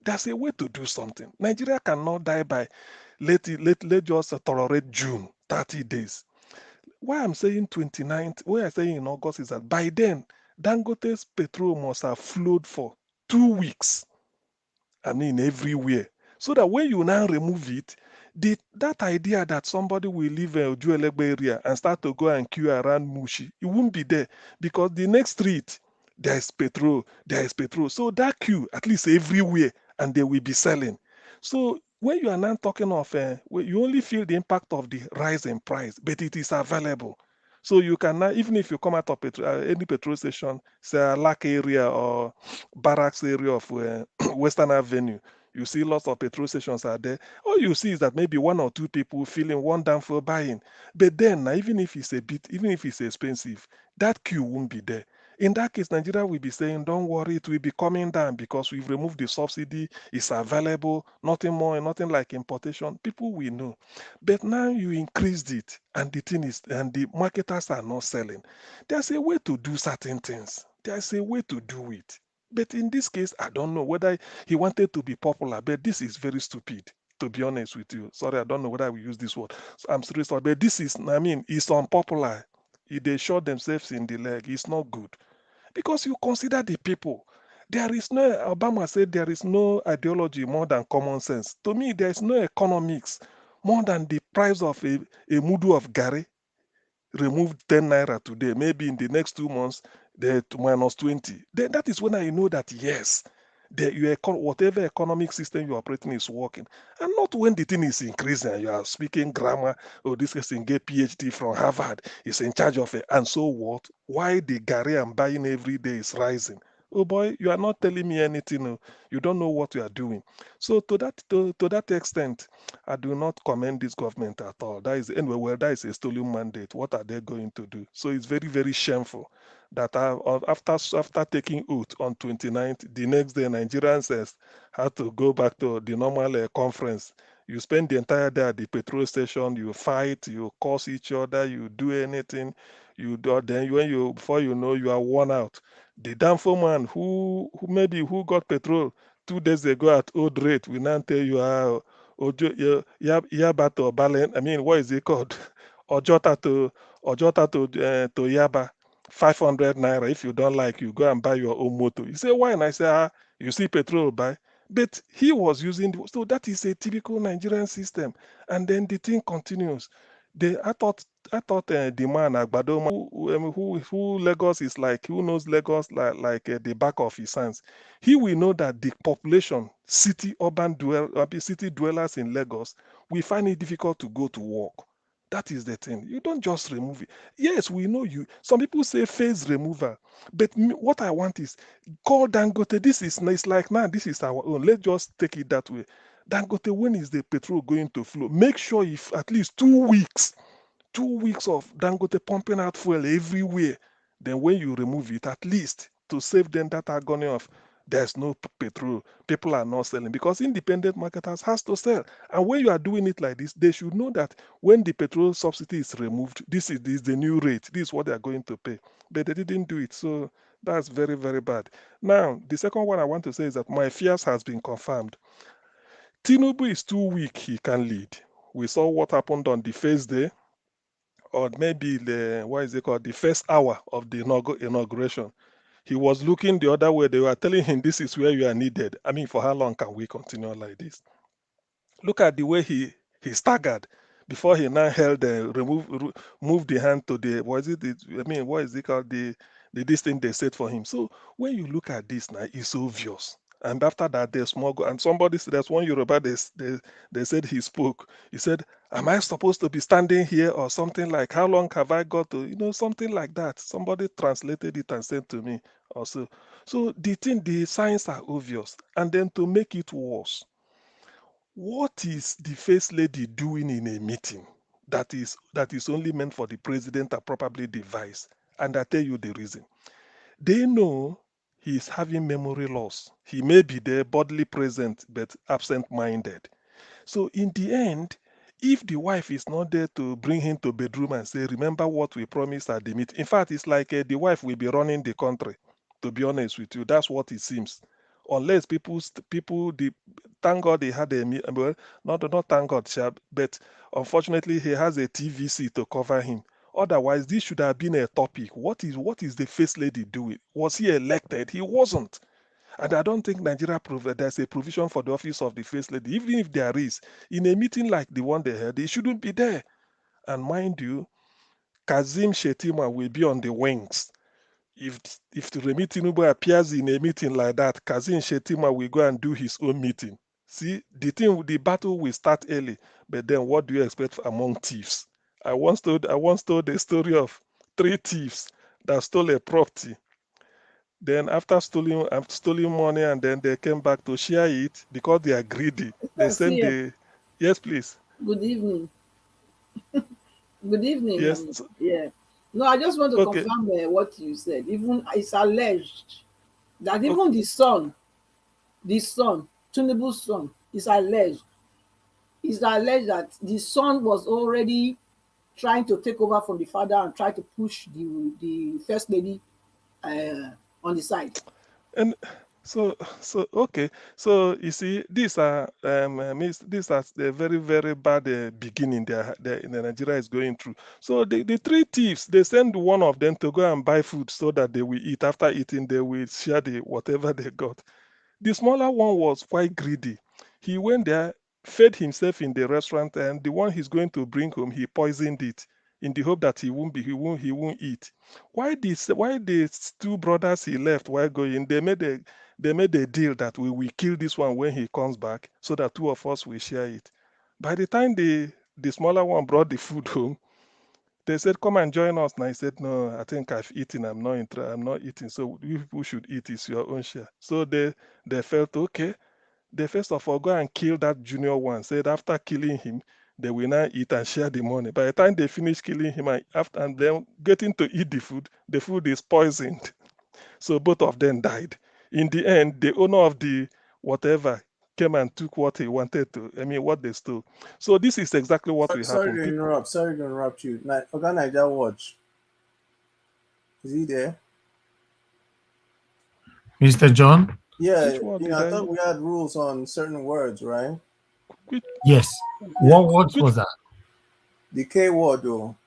There's a way to do something. Nigeria cannot die by let just tolerate June 30 days. Why I'm saying 29th, why I'm saying in August is that by then, Dangote's petrol must have flowed for 2 weeks. I mean, everywhere. So that when you now remove it, that idea that somebody will leave a Ojuelegbe area and start to go and queue around Mushi, it won't be there because the next street, there is petrol, there is petrol. So that queue, at least everywhere, and they will be selling. So when you are now talking of, you only feel the impact of the rise in price, but it is available. So you can now, even if you come out of any petrol station, say a Lack area or barracks area of Western Avenue, you see lots of petrol stations are there. All you see is that maybe one or two people feeling one down for buying. But then, even if it's a bit, even if it's expensive, that queue won't be there. In that case, Nigeria will be saying, don't worry, it will be coming down because we've removed the subsidy, it's available, nothing more and nothing like importation. People will know. But now you increased it, and the thing is, and the marketers are not selling. There's a way to do certain things. There's a way to do it. But in this case, I don't know whether he wanted to be popular, but this is very stupid, to be honest with you. Sorry, I don't know whether I will use this word. So I'm serious, but this is, I mean, it's unpopular. If they shot themselves in the leg, it's not good. Because you consider the people. There is no, Obama said there is no ideology more than common sense. To me, there is no economics more than the price of a mudu of Gary removed 10 naira today, maybe in the next 2 months, they minus 20. Then that is when I know that yes, whatever economic system you're operating is working. And not when the thing is increasing and you are speaking grammar, or this person get PhD from Harvard, is in charge of it. And so what? Why the Gary I'm buying every day is rising? Oh boy, you are not telling me anything. Oh. You don't know what you are doing. So to that extent, I do not commend this government at all. That is anyway, well, that is a stolen mandate. What are they going to do? So it's very, very shameful that after taking oath on 29th, the next day Nigerians had to go back to the normal conference. You spend the entire day at the petrol station, you fight, you curse each other, you do anything, you do, then when you before you know you are worn out. The damn man who got petrol 2 days ago at old rate will now tell you how Yaba to Balen. I mean, what is it called? Ojota to Yaba. 500 naira. If you don't like, you go and buy your own motor. You say, why? And I say, you see petrol buy. But he was using, so that is a typical Nigerian system. And then the thing continues. I thought the man Agbado who Lagos is like, who knows Lagos like the back of his hands. He will know that the population, city dwellers in Lagos, will find it difficult to go to work. That is the thing. You don't just remove it. Yes, we know you. Some people say phase removal, but what I want is call Dangote. This is nice. Like now, this is our own. Let's just take it that way. Dangote, when is the petrol going to flow? Make sure if at least 2 weeks 2 weeks of Dangote pumping out fuel everywhere. Then when you remove it, at least to save them that agony of there's no petrol, people are not selling because independent marketers has to sell. And when you are doing it like this, they should know that when the petrol subsidy is removed, this is the new rate. This is what they are going to pay. But they didn't do it. So that's very, very bad. Now, the second one I want to say is that my fears has been confirmed. Tinubu is too weak, he can lead. We saw what happened on the first day or maybe the first hour of the inauguration. He was looking the other way. They were telling him, this is where you are needed. I mean, for how long can we continue like this? Look at the way he staggered before he now held moved the hand to the, what is it called? This thing they said for him. So when you look at this now, it's obvious. And after that, there's more. And there's one Yoruba, they said he spoke. He said, am I supposed to be standing here or something like, how long have I got to, something like that. Somebody translated it and sent to me also. So the signs are obvious. And then to make it worse, what is the first lady doing in a meeting that is only meant for the president and probably the vice? And I tell you the reason. They know he is having memory loss. He may be there, bodily present, but absent-minded. So in the end, if the wife is not there to bring him to bedroom and say, remember what we promised at the meeting. In fact, it's like the wife will be running the country, to be honest with you. That's what it seems. Unless thank God they had well, not thank God, but unfortunately he has a TVC to cover him. Otherwise, this should have been a topic. What is the first lady doing? Was he elected? He wasn't. And I don't think Nigeria there's a provision for the office of the First Lady. Even if there is, in a meeting like the one they had, it shouldn't be there. And mind you, Kazim Shetima will be on the wings. If Remi Tinubu appears in a meeting like that, Kazim Shetima will go and do his own meeting. See, the battle will start early, but then what do you expect among thieves? I once told the story of 3 thieves that stole a property. Then after stealing money, and then they came back to share it because they are greedy. They send See, the yes, please. good evening. Good evening. Yes. Yeah. No, I just want to Okay. confirm what you said. Even it's alleged that even the son, Tinubu's son, is alleged. It's alleged that the son was already trying to take over from the father and try to push the first lady on the side. And so okay. So you see, these are the very, very bad beginning the Nigeria is going through. So the 3 thieves, they send one of them to go and buy food so that they will eat. After eating, they will share the whatever they got. The smaller one was quite greedy. He went there, fed himself in the restaurant, and the one he's going to bring home, he poisoned it in the hope that he won't eat. Why these 2 brothers he left while going, they made a deal that we will kill this one when he comes back so that 2 of us will share it. By the time the smaller one brought the food home, they said, "Come and join us." And I said, "No, I think I've eaten. I'm not eating. So you people should eat. It's your own share." So they felt okay. They first of all go and kill that junior one. Said after killing him, they will now eat and share the money. By the time they finish killing him and then getting to eat the food is poisoned. So both of them died. In the end, the owner of the whatever came and took what he wanted to. I mean, what they stole. So this is exactly what will Sorry happen. to interrupt. Sorry to interrupt you. Oga Naija Watch. Is he there? Mr. John? Yeah, I thought we had rules on certain words, right? Yes. What words was that? The K word, though.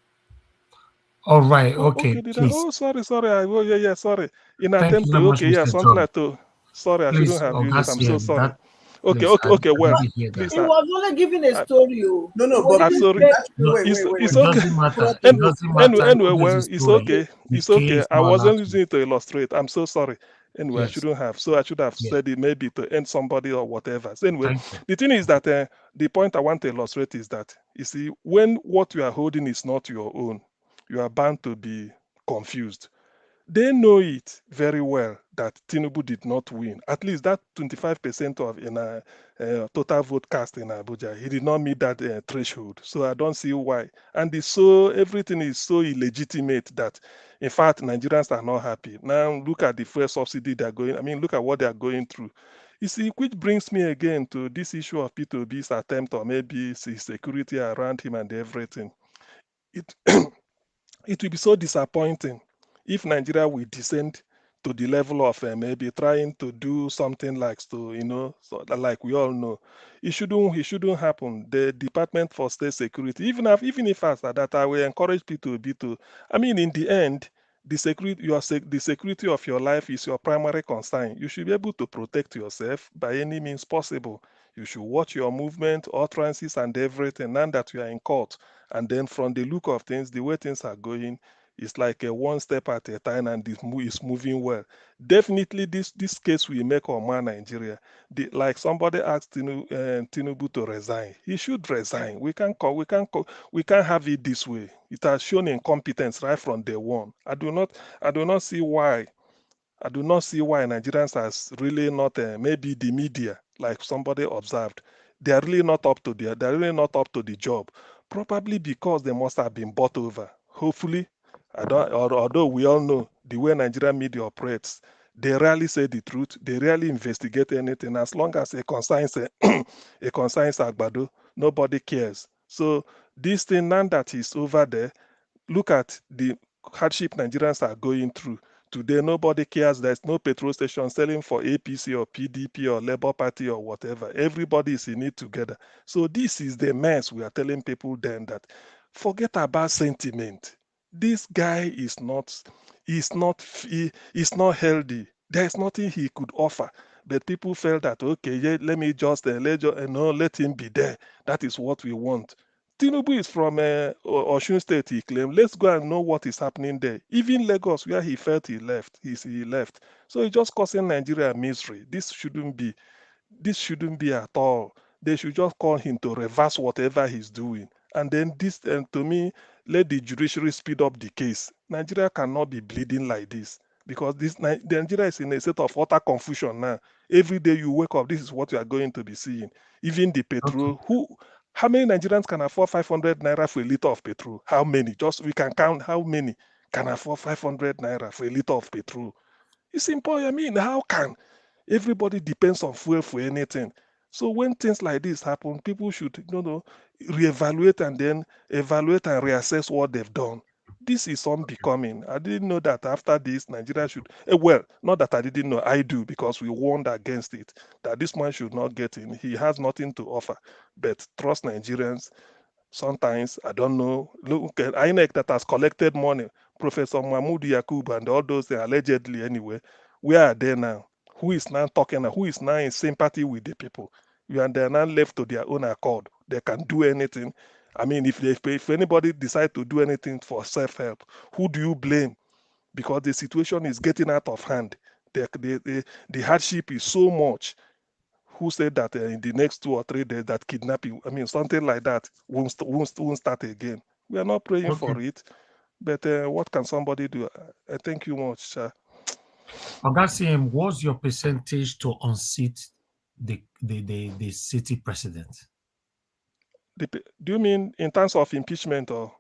All right. Okay. Please. Sorry. Sorry. In Thank attempt you very to, much, okay, yeah, Mr. something John. like to. Sorry, I shouldn't have used it. I'm so sorry. Okay. Well, please. He was only giving a story. No, but I'm sorry. wait. It's okay. It doesn't matter. It doesn't matter. Anyway, Who well, does the it's story. okay. The It's K okay. is I not wasn't allowed using it to illustrate. I'm so sorry. Anyway, I Yes. shouldn't have. So I should have said it maybe to end somebody or whatever. So anyway, Thank you. the thing is that the point I want to illustrate is that, you see, when what you are holding is not your own, you are bound to be confused. They know it very well that Tinubu did not win. At least that 25% of in a total vote cast in Abuja, he did not meet that threshold. So I don't see why. And everything is so illegitimate that, in fact, Nigerians are not happy. Now look at the fuel subsidy they're going. I mean, look at what they are going through. You see, which brings me again to this issue of P2B's attempt, or maybe his security around him and everything. It it will be so disappointing if Nigeria will descend to the level of maybe trying to do something like like we all know. It shouldn't happen. The Department for State Security, even if after that, I will encourage people to. I mean, in the end, the security of your life is your primary concern. You should be able to protect yourself by any means possible. You should watch your movement, utterances, and everything. Now that you are in court, and then from the look of things, the way things are going, it's like a one step at a time, and it's moving well. Definitely, this case will make or mar Nigeria. Like somebody asked Tinubu to resign. He should resign. We can't have it this way. It has shown incompetence right from day one. I do not see why. I do not see why Nigerians are really not maybe the media, like somebody observed. They are really not up to the job. Probably because they must have been bought over. Hopefully, although we all know the way Nigerian media operates, they rarely say the truth. They rarely investigate anything. As long as it concerns Agbado, nobody cares. So this thing, now that is over there, look at the hardship Nigerians are going through. Today, nobody cares. There's no petrol station selling for APC or PDP or Labour Party or whatever. Everybody is in it together. So this is the mess we are telling people then, that forget about sentiment. This guy is not healthy. There's nothing he could offer. But people felt that, okay, yeah, let me just let him be there. That is what we want. Tinubu is from Osun State, he claimed. Let's go and know what is happening there. Even Lagos, where he felt he left. So it's just causing Nigeria misery. This shouldn't be at all. They should just call him to reverse whatever he's doing. And then to me, let the judiciary speed up the case. Nigeria cannot be bleeding like this because Nigeria is in a state of utter confusion now. Every day you wake up, this is what you are going to be seeing. Even the petrol. How many Nigerians can afford 500 naira for a liter of petrol? How many? Just we can count how many can afford 500 naira for a liter of petrol. It's important. I mean, how can everybody depends on fuel for anything? So when things like this happen, people should reevaluate and then evaluate and reassess what they've done. This is unbecoming. I didn't know that after this, Nigeria should. Well, not that I didn't know. I do because we warned against it. That this man should not get in. He has nothing to offer. But trust Nigerians. Sometimes, I don't know, look at INEC that has collected money, Professor Mahmoud Yakub and all those allegedly anyway, where are they now? Who is now talking? Who is now in sympathy with the people? And they're now left to their own accord. They can do anything. I mean, if anybody decide to do anything for self-help, who do you blame? Because the situation is getting out of hand. The hardship is so much. Who said that in the next 2 or 3 days that kidnapping, I mean, something like that won't start again? We are not praying for it, but what can somebody do? Thank you much, sir. Oga, what's your percentage to unseat the city president? Do you mean in terms of impeachment or?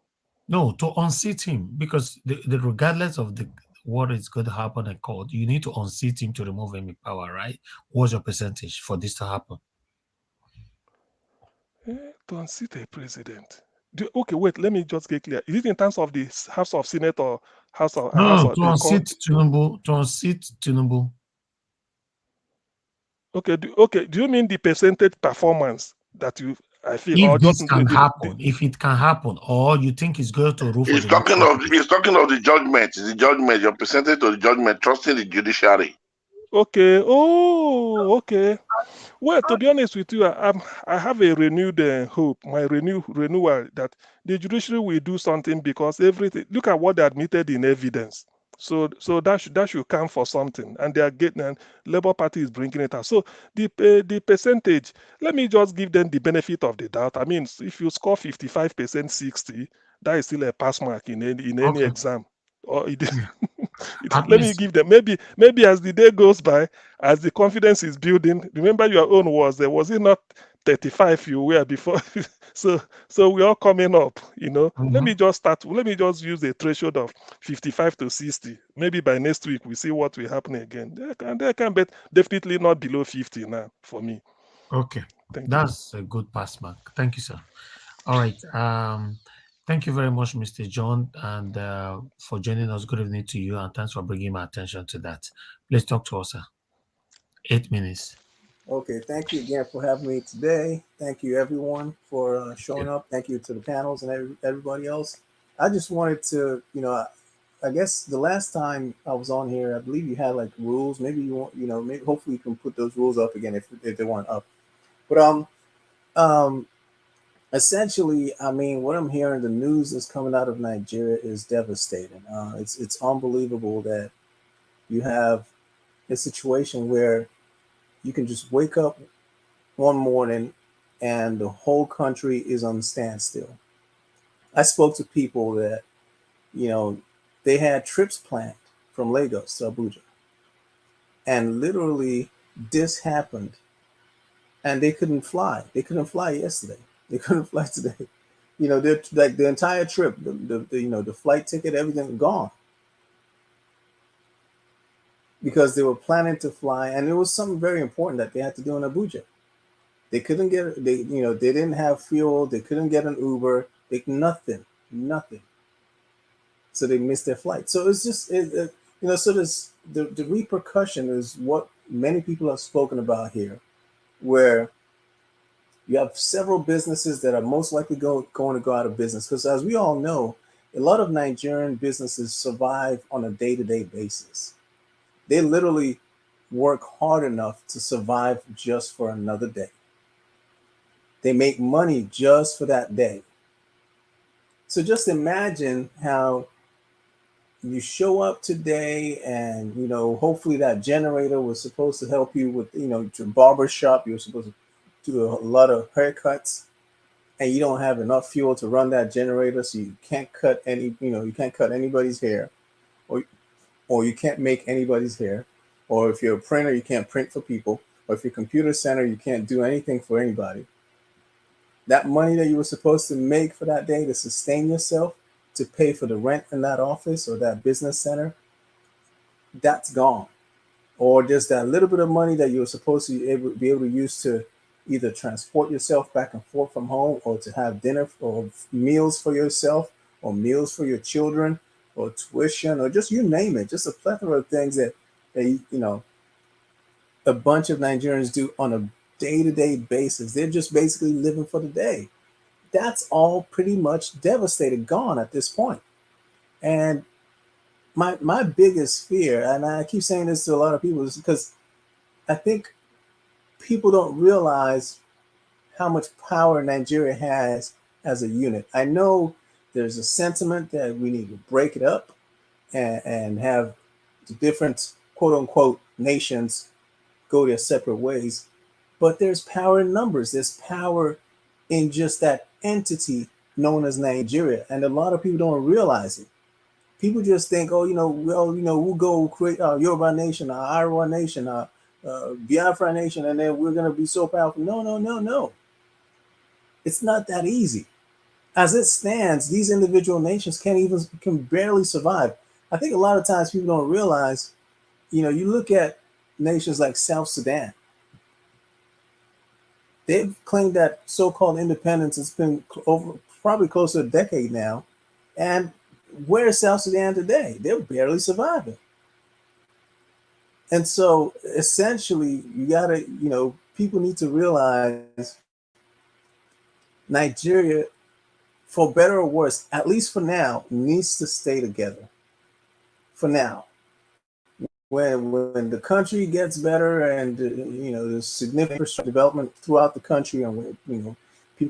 No, to unseat him, because regardless of what is going to happen in court, you need to unseat him to remove him in power, right? What's your percentage for this to happen? To unseat a president. Okay, wait, let me just get clear. Is it in terms of the House of Senate or House of to unseat Tinubu. Okay, do you mean the percentage performance that I feel, if or this just can happen, if it can happen, or you think it's going to rule for He's talking of the judgment. The judgment, your percentage of the judgment, trusting the judiciary. Okay. Oh, okay. Well, to be honest with you, I have a renewed hope, my renewal that the judiciary will do something because everything. Look at what they admitted in evidence. So that should count for something, and they are getting. And Labour Party is bringing it out. So the percentage. Let me just give them the benefit of the doubt. I mean, if you score 55%, 60, that is still a pass mark in any exam. Or let me give them maybe as the day goes by, as the confidence is building. Remember your own was it not 35 you were before? so we're all coming up, Let me just use a threshold of 55 to 60. Maybe by next week we see what will happen again. They can bet definitely not below 50 now for me. Okay. Thank That's a good pass mark. Thank you, sir. All right. Thank you very much, Mr. John, and for joining us. Good evening to you, and thanks for bringing my attention to that. Please talk to us, sir. 8 minutes. Okay, thank you again for having me today. Thank you, everyone, for showing up. Thank you to the panels and everybody else. I just wanted to, I guess the last time I was on here, I believe you had like rules. Maybe you want, maybe hopefully you can put those rules up again if they weren't up. But essentially, I mean, what I'm hearing, the news that's coming out of Nigeria is devastating. It's unbelievable that you have a situation where you can just wake up one morning and the whole country is on standstill. I spoke to people that, they had trips planned from Lagos to Abuja. And literally this happened and they couldn't fly. They couldn't fly yesterday. They couldn't fly today. They're like the entire trip, the flight ticket, everything gone. Because they were planning to fly, and it was something very important that they had to do in Abuja. They couldn't get they didn't have fuel, they couldn't get an Uber, nothing. So they missed their flight. So it's just so this the repercussion is what many people have spoken about here, where you have several businesses that are most likely going to go out of business. Because as we all know, a lot of Nigerian businesses survive on a day-to-day basis. They literally work hard enough to survive just for another day. They make money just for that day. So just imagine how you show up today and, hopefully that generator was supposed to help you with, your barber shop. You're supposed to do a lot of haircuts and you don't have enough fuel to run that generator. So you can't cut you can't cut anybody's hair or you can't make anybody's hair. Or if you're a printer, you can't print for people. Or if you're a computer center, you can't do anything for anybody. That money that you were supposed to make for that day to sustain yourself, to pay for the rent in that office or that business center, that's gone. Or just that little bit of money that you were supposed to be able to use to either transport yourself back and forth from home or to have dinner or meals for yourself or meals for your children or tuition or just you name it, just a plethora of things that a bunch of Nigerians do on a day-to-day basis. They're just basically living for the day. That's all pretty much devastated, gone at this point. And my biggest fear, and I keep saying this to a lot of people, is because I think people don't realize how much power Nigeria has as a unit. I know there's a sentiment that we need to break it up and have the different quote unquote nations go their separate ways. But there's power in numbers. There's power in just that entity known as Nigeria. And a lot of people don't realize it. People just think, oh, we'll go create our Yoruba nation, our Iowa nation, our Biafra nation, and then we're going to be so powerful. No. It's not that easy. As it stands, these individual nations can barely survive. I think a lot of times people don't realize, you look at nations like South Sudan. They've claimed that so-called independence. It's been over probably close to a decade now. And where's South Sudan today? They're barely surviving. And so essentially, you gotta, people need to realize Nigeria, for better or worse, at least for now, needs to stay together. For now. When the country gets better and there's significant infrastructure development throughout the country, and people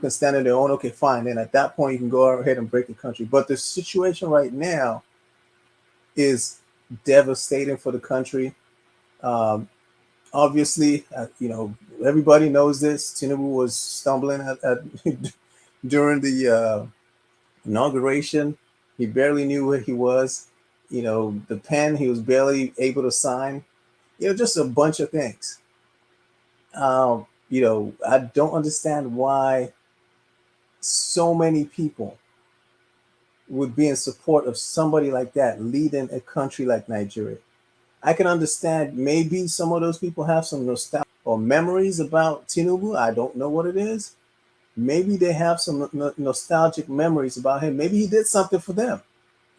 can stand on their own, okay, fine. Then at that point, you can go ahead and break the country. But the situation right now is devastating for the country. Obviously, everybody knows this. Tinubu was stumbling at during the inauguration. He barely knew where he was. The pen, he was barely able to sign. Just a bunch of things. I don't understand why so many people would be in support of somebody like that leading a country like Nigeria. I can understand maybe some of those people have some nostalgia or memories about Tinubu. I don't know what it is. Maybe they have some nostalgic memories about him. Maybe he did something for them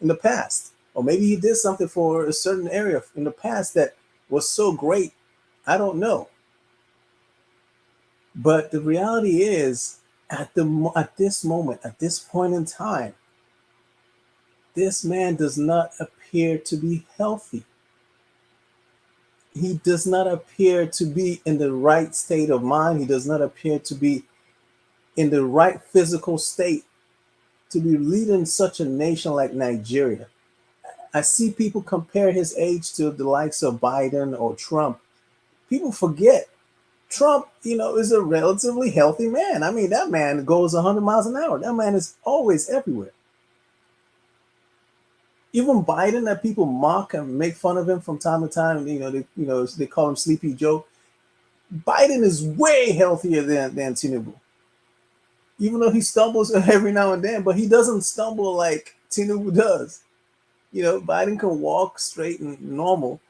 in the past. Or maybe he did something for a certain area in the past that was so great. I don't know. But the reality is, at this moment, at this point in time, this man does not appear to be healthy. He does not appear to be in the right state of mind. He does not appear to be in the right physical state to be leading such a nation like Nigeria. I see people compare his age to the likes of Biden or Trump. People forget Trump, is a relatively healthy man. I mean, that man goes 100 miles an hour. That man is always everywhere. Even Biden, that people mock and make fun of him from time to time, they call him Sleepy Joe. Biden is way healthier than Tinubu. Even though he stumbles every now and then, but he doesn't stumble like Tinubu does. Biden can walk straight and normal.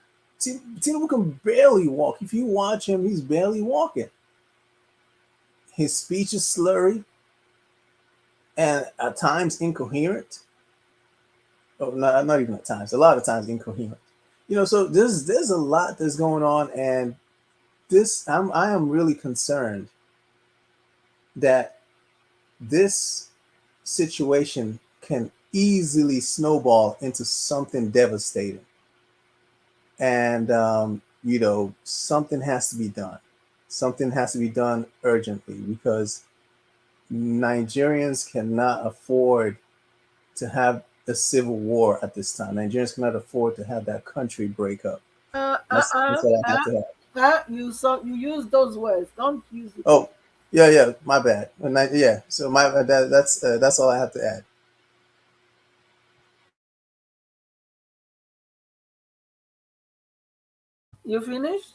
Tinubu can barely walk. If you watch him, he's barely walking. His speech is slurry and at times incoherent. Oh, not even at times. A lot of times incoherent. So there's a lot that's going on, and I am really concerned that this situation can easily snowball into something devastating. And something has to be done. Something has to be done urgently because Nigerians cannot afford to have a civil war at this time. Nigerians cannot afford to have that country break up. That's what I have to have. You use those words. Don't use it. Oh, yeah, my bad. So that's all I have to add. You finished?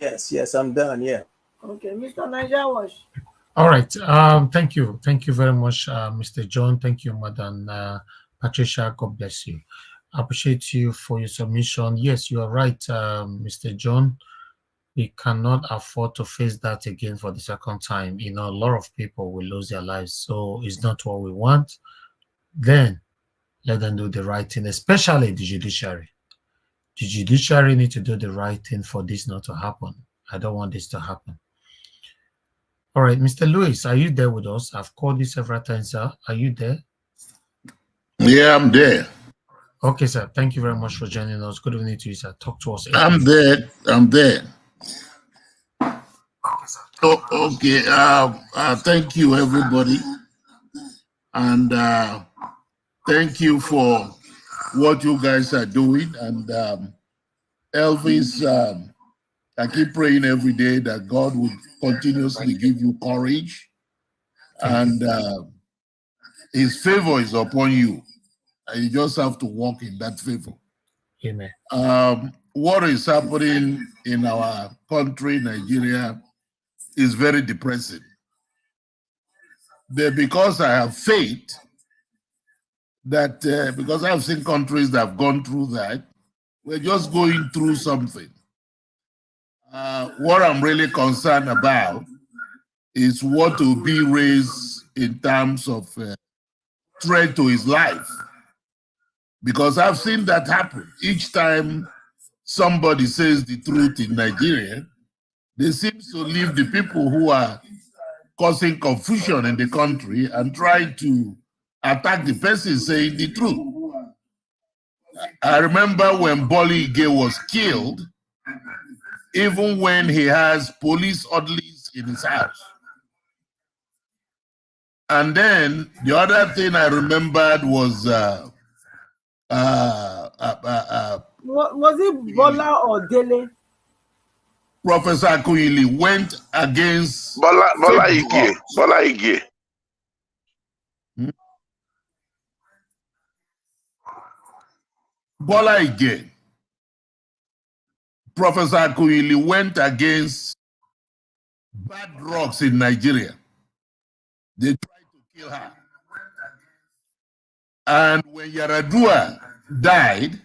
Yes, I'm done. Yeah. Okay, Mr. Niger Wash. All right. Thank you. Thank you very much, Mr. John. Thank you, Madam Patricia. God bless you. I appreciate you for your submission. Yes, you are right, Mr. John. We cannot afford to face that again for the second time. A lot of people will lose their lives. So it's not what we want. Then let them do the right thing, especially the judiciary. The judiciary need to do the right thing for this not to happen. I don't want this to happen. All right, Mr. Lewis, are you there with us? I've called you several times, sir. Are you there? Yeah, I'm there. Okay, sir. Thank you very much for joining us. Good evening to you, sir. Talk to us. I'm there. Oh, okay. Thank you, everybody. And thank you for what you guys are doing. And Elvis, I keep praying every day that God will continuously give you courage. And his favor is upon you. And you just have to walk in that favor. Amen. What is happening in our country, Nigeria, is very depressing. Because I have faith that, because I've seen countries that have gone through that, we're just going through something. What I'm really concerned about is what will be raised in terms of threat to his life. Because I've seen that happen. Each time somebody says the truth in Nigeria, they seem to leave the people who are causing confusion in the country and try to attack the person saying the truth. I remember when Bolly Ige was killed, even when he has police orderlies in his house. And then the other thing I remembered was was it Bola or Dele? Professor Akuyili went against Bola Ige. Bola Ige. Professor Akuyili went against bad drugs in Nigeria. They tried to kill her. And when Yaradua died,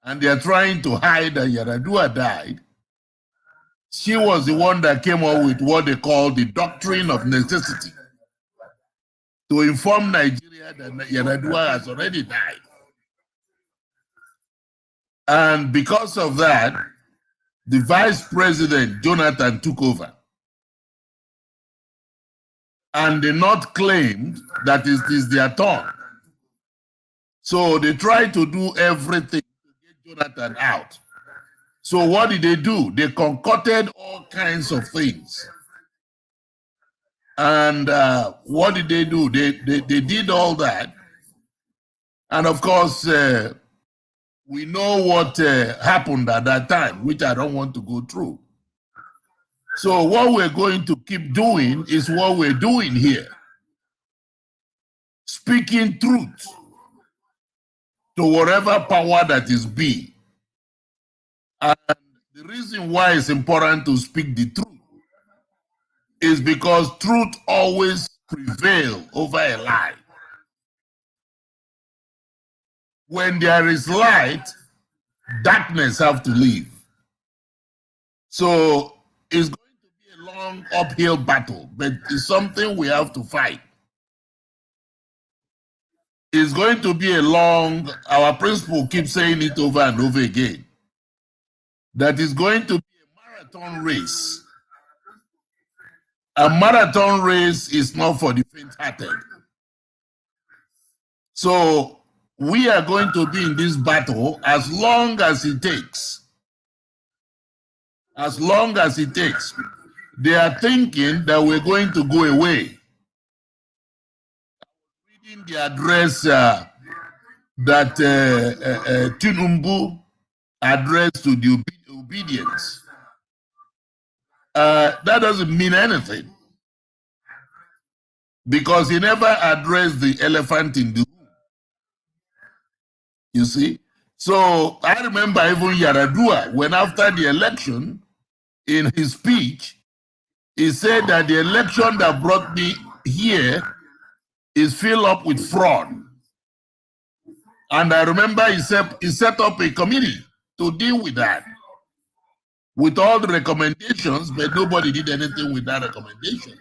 and they're trying to hide that Yaradua died, she was the one that came up with what they call the doctrine of necessity, to inform Nigeria that Yaradua has already died. And because of that, the vice president, Jonathan, took over. And the North claimed that it is their turn. So they tried to do everything to get Jonathan out. So what did they do? They concocted all kinds of things. And what did they do? They did all that. And of course, we know what happened at that time, which I don't want to go through. So what we're going to keep doing is what we're doing here. Speaking truth to whatever power that is be. And the reason why it's important to speak the truth is because truth always prevails over a lie. When there is light, darkness have to leave. So it's going to be a long uphill battle, but it's something we have to fight. It's going to be a long, our principal keeps saying it over and over again, that is going to be a marathon race. A marathon race is not for the faint-hearted. So we are going to be in this battle as long as it takes. As long as it takes. They are thinking that we're going to go away. Reading the address that Tinubu addressed to the obedience. That doesn't mean anything. Because he never addressed the elephant in the room. You see? So I remember even Yaradua, when after the election, in his speech, he said that the election that brought me here is filled up with fraud. And I remember he set up a committee to deal with that, with all the recommendations, but nobody did anything with that recommendation.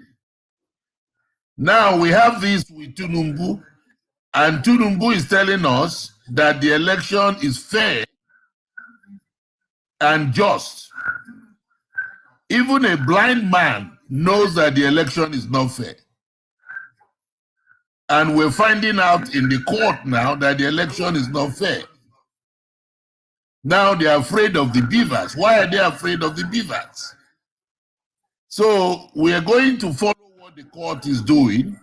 Now we have this with Tinubu, and Tinubu is telling us that the election is fair and just. Even a blind man knows that the election is not fair. And we're finding out in the court now that the election is not fair. Now they're afraid of the beavers. Why are they afraid of the beavers? So we are going to follow what the court is doing.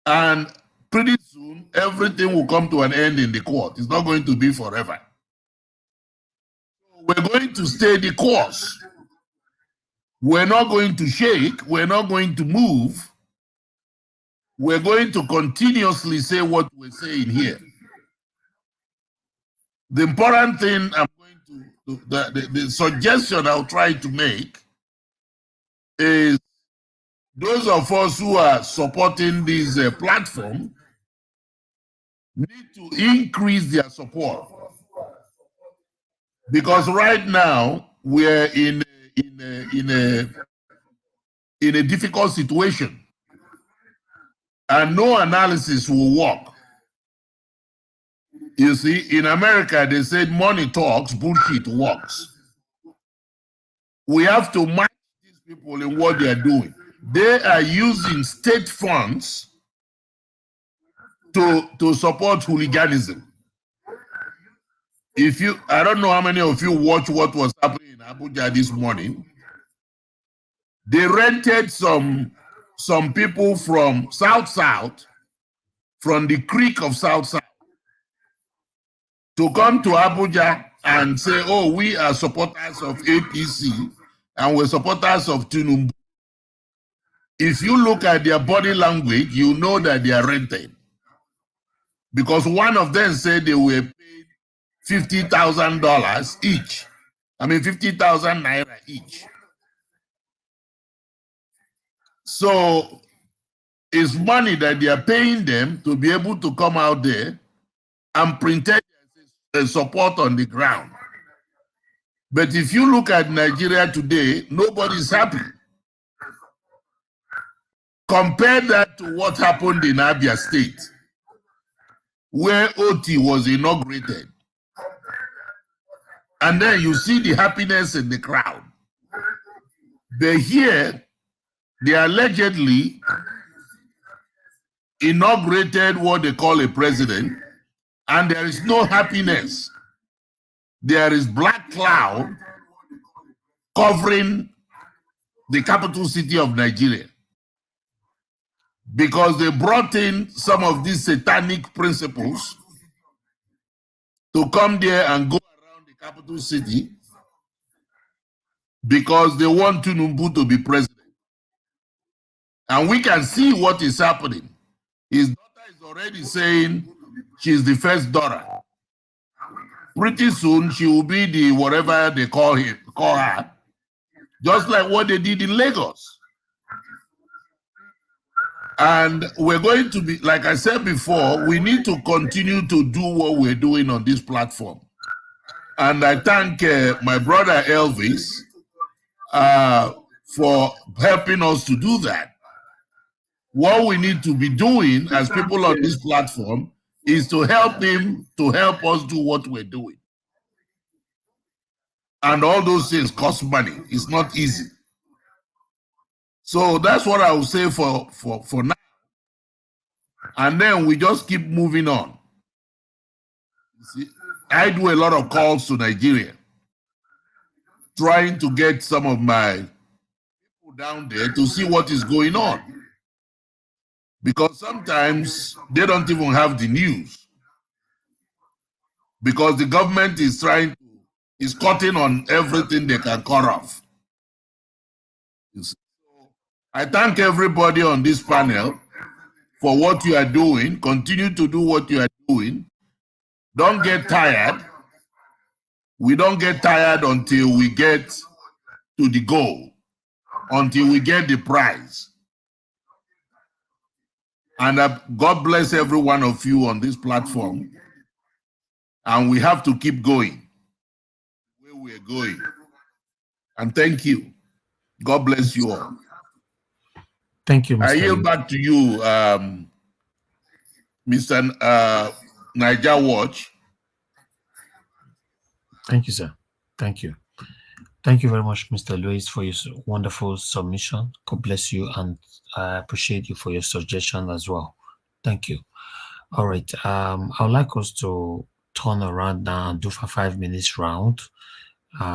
And pretty soon, everything will come to an end in the court. It's not going to be forever. We're going to stay the course. We're not going to shake. We're not going to move. We're going to continuously say what we're saying here. The important thing I'm going to, the suggestion I'll try to make is those of us who are supporting this platform need to increase their support. Because right now we're in a difficult situation. And no analysis will work. You see, in America, they said money talks, bullshit works. We have to match these people in what they are doing. They are using state funds to support hooliganism. I don't know how many of you watched what was happening in Abuja this morning. They rented some people from South, from the creek of South, to come to Abuja and say, oh, we are supporters of APC and we're supporters of Tinubu. If you look at their body language, you know that they are rented. Because one of them said they were paid $50,000 each. I mean, 50,000 naira each. So it's money that they are paying them to be able to come out there and pretend there's support on the ground. But if you look at Nigeria today, nobody's happy. Compare that to what happened in Abia State, where OT was inaugurated. And then you see the happiness in the crowd. But here, they allegedly inaugurated what they call a president, and there is no happiness. There is black cloud covering the capital city of Nigeria, because they brought in some of these satanic principles to come there and go around the capital city because they want Tinubu to be president. And we can see what is happening. His daughter is already saying she's the first daughter. Pretty soon she will be the whatever they call her, just like what they did in Lagos. And we're going to be, like I said before, we need to continue to do what we're doing on this platform. And I thank my brother Elvis for helping us to do that. What we need to be doing as people on this platform is to help him to help us do what we're doing. And all those things cost money. It's not easy. So that's what I will say for now. and then we just keep moving on. You see, I do a lot of calls to Nigeria, trying to get some of my people down there to see what is going on. Because sometimes they don't even have the news. Because the government is cutting on everything they can cut off. You see. I thank everybody on this panel for what you are doing. Continue to do what you are doing. Don't get tired. We don't get tired until we get to the goal, until we get the prize. And God bless every one of you on this platform. And we have to keep going where we're going. And thank you. God bless you all. Thank you, I Mr. yield back to you, Mr. Niger Watch. Thank you, sir. Thank you. Thank you very much, Mr. Louis, for your wonderful submission. God bless you, and I appreciate you for your suggestion as well. Thank you. All right. I would like us to turn around now and do for 5 minutes round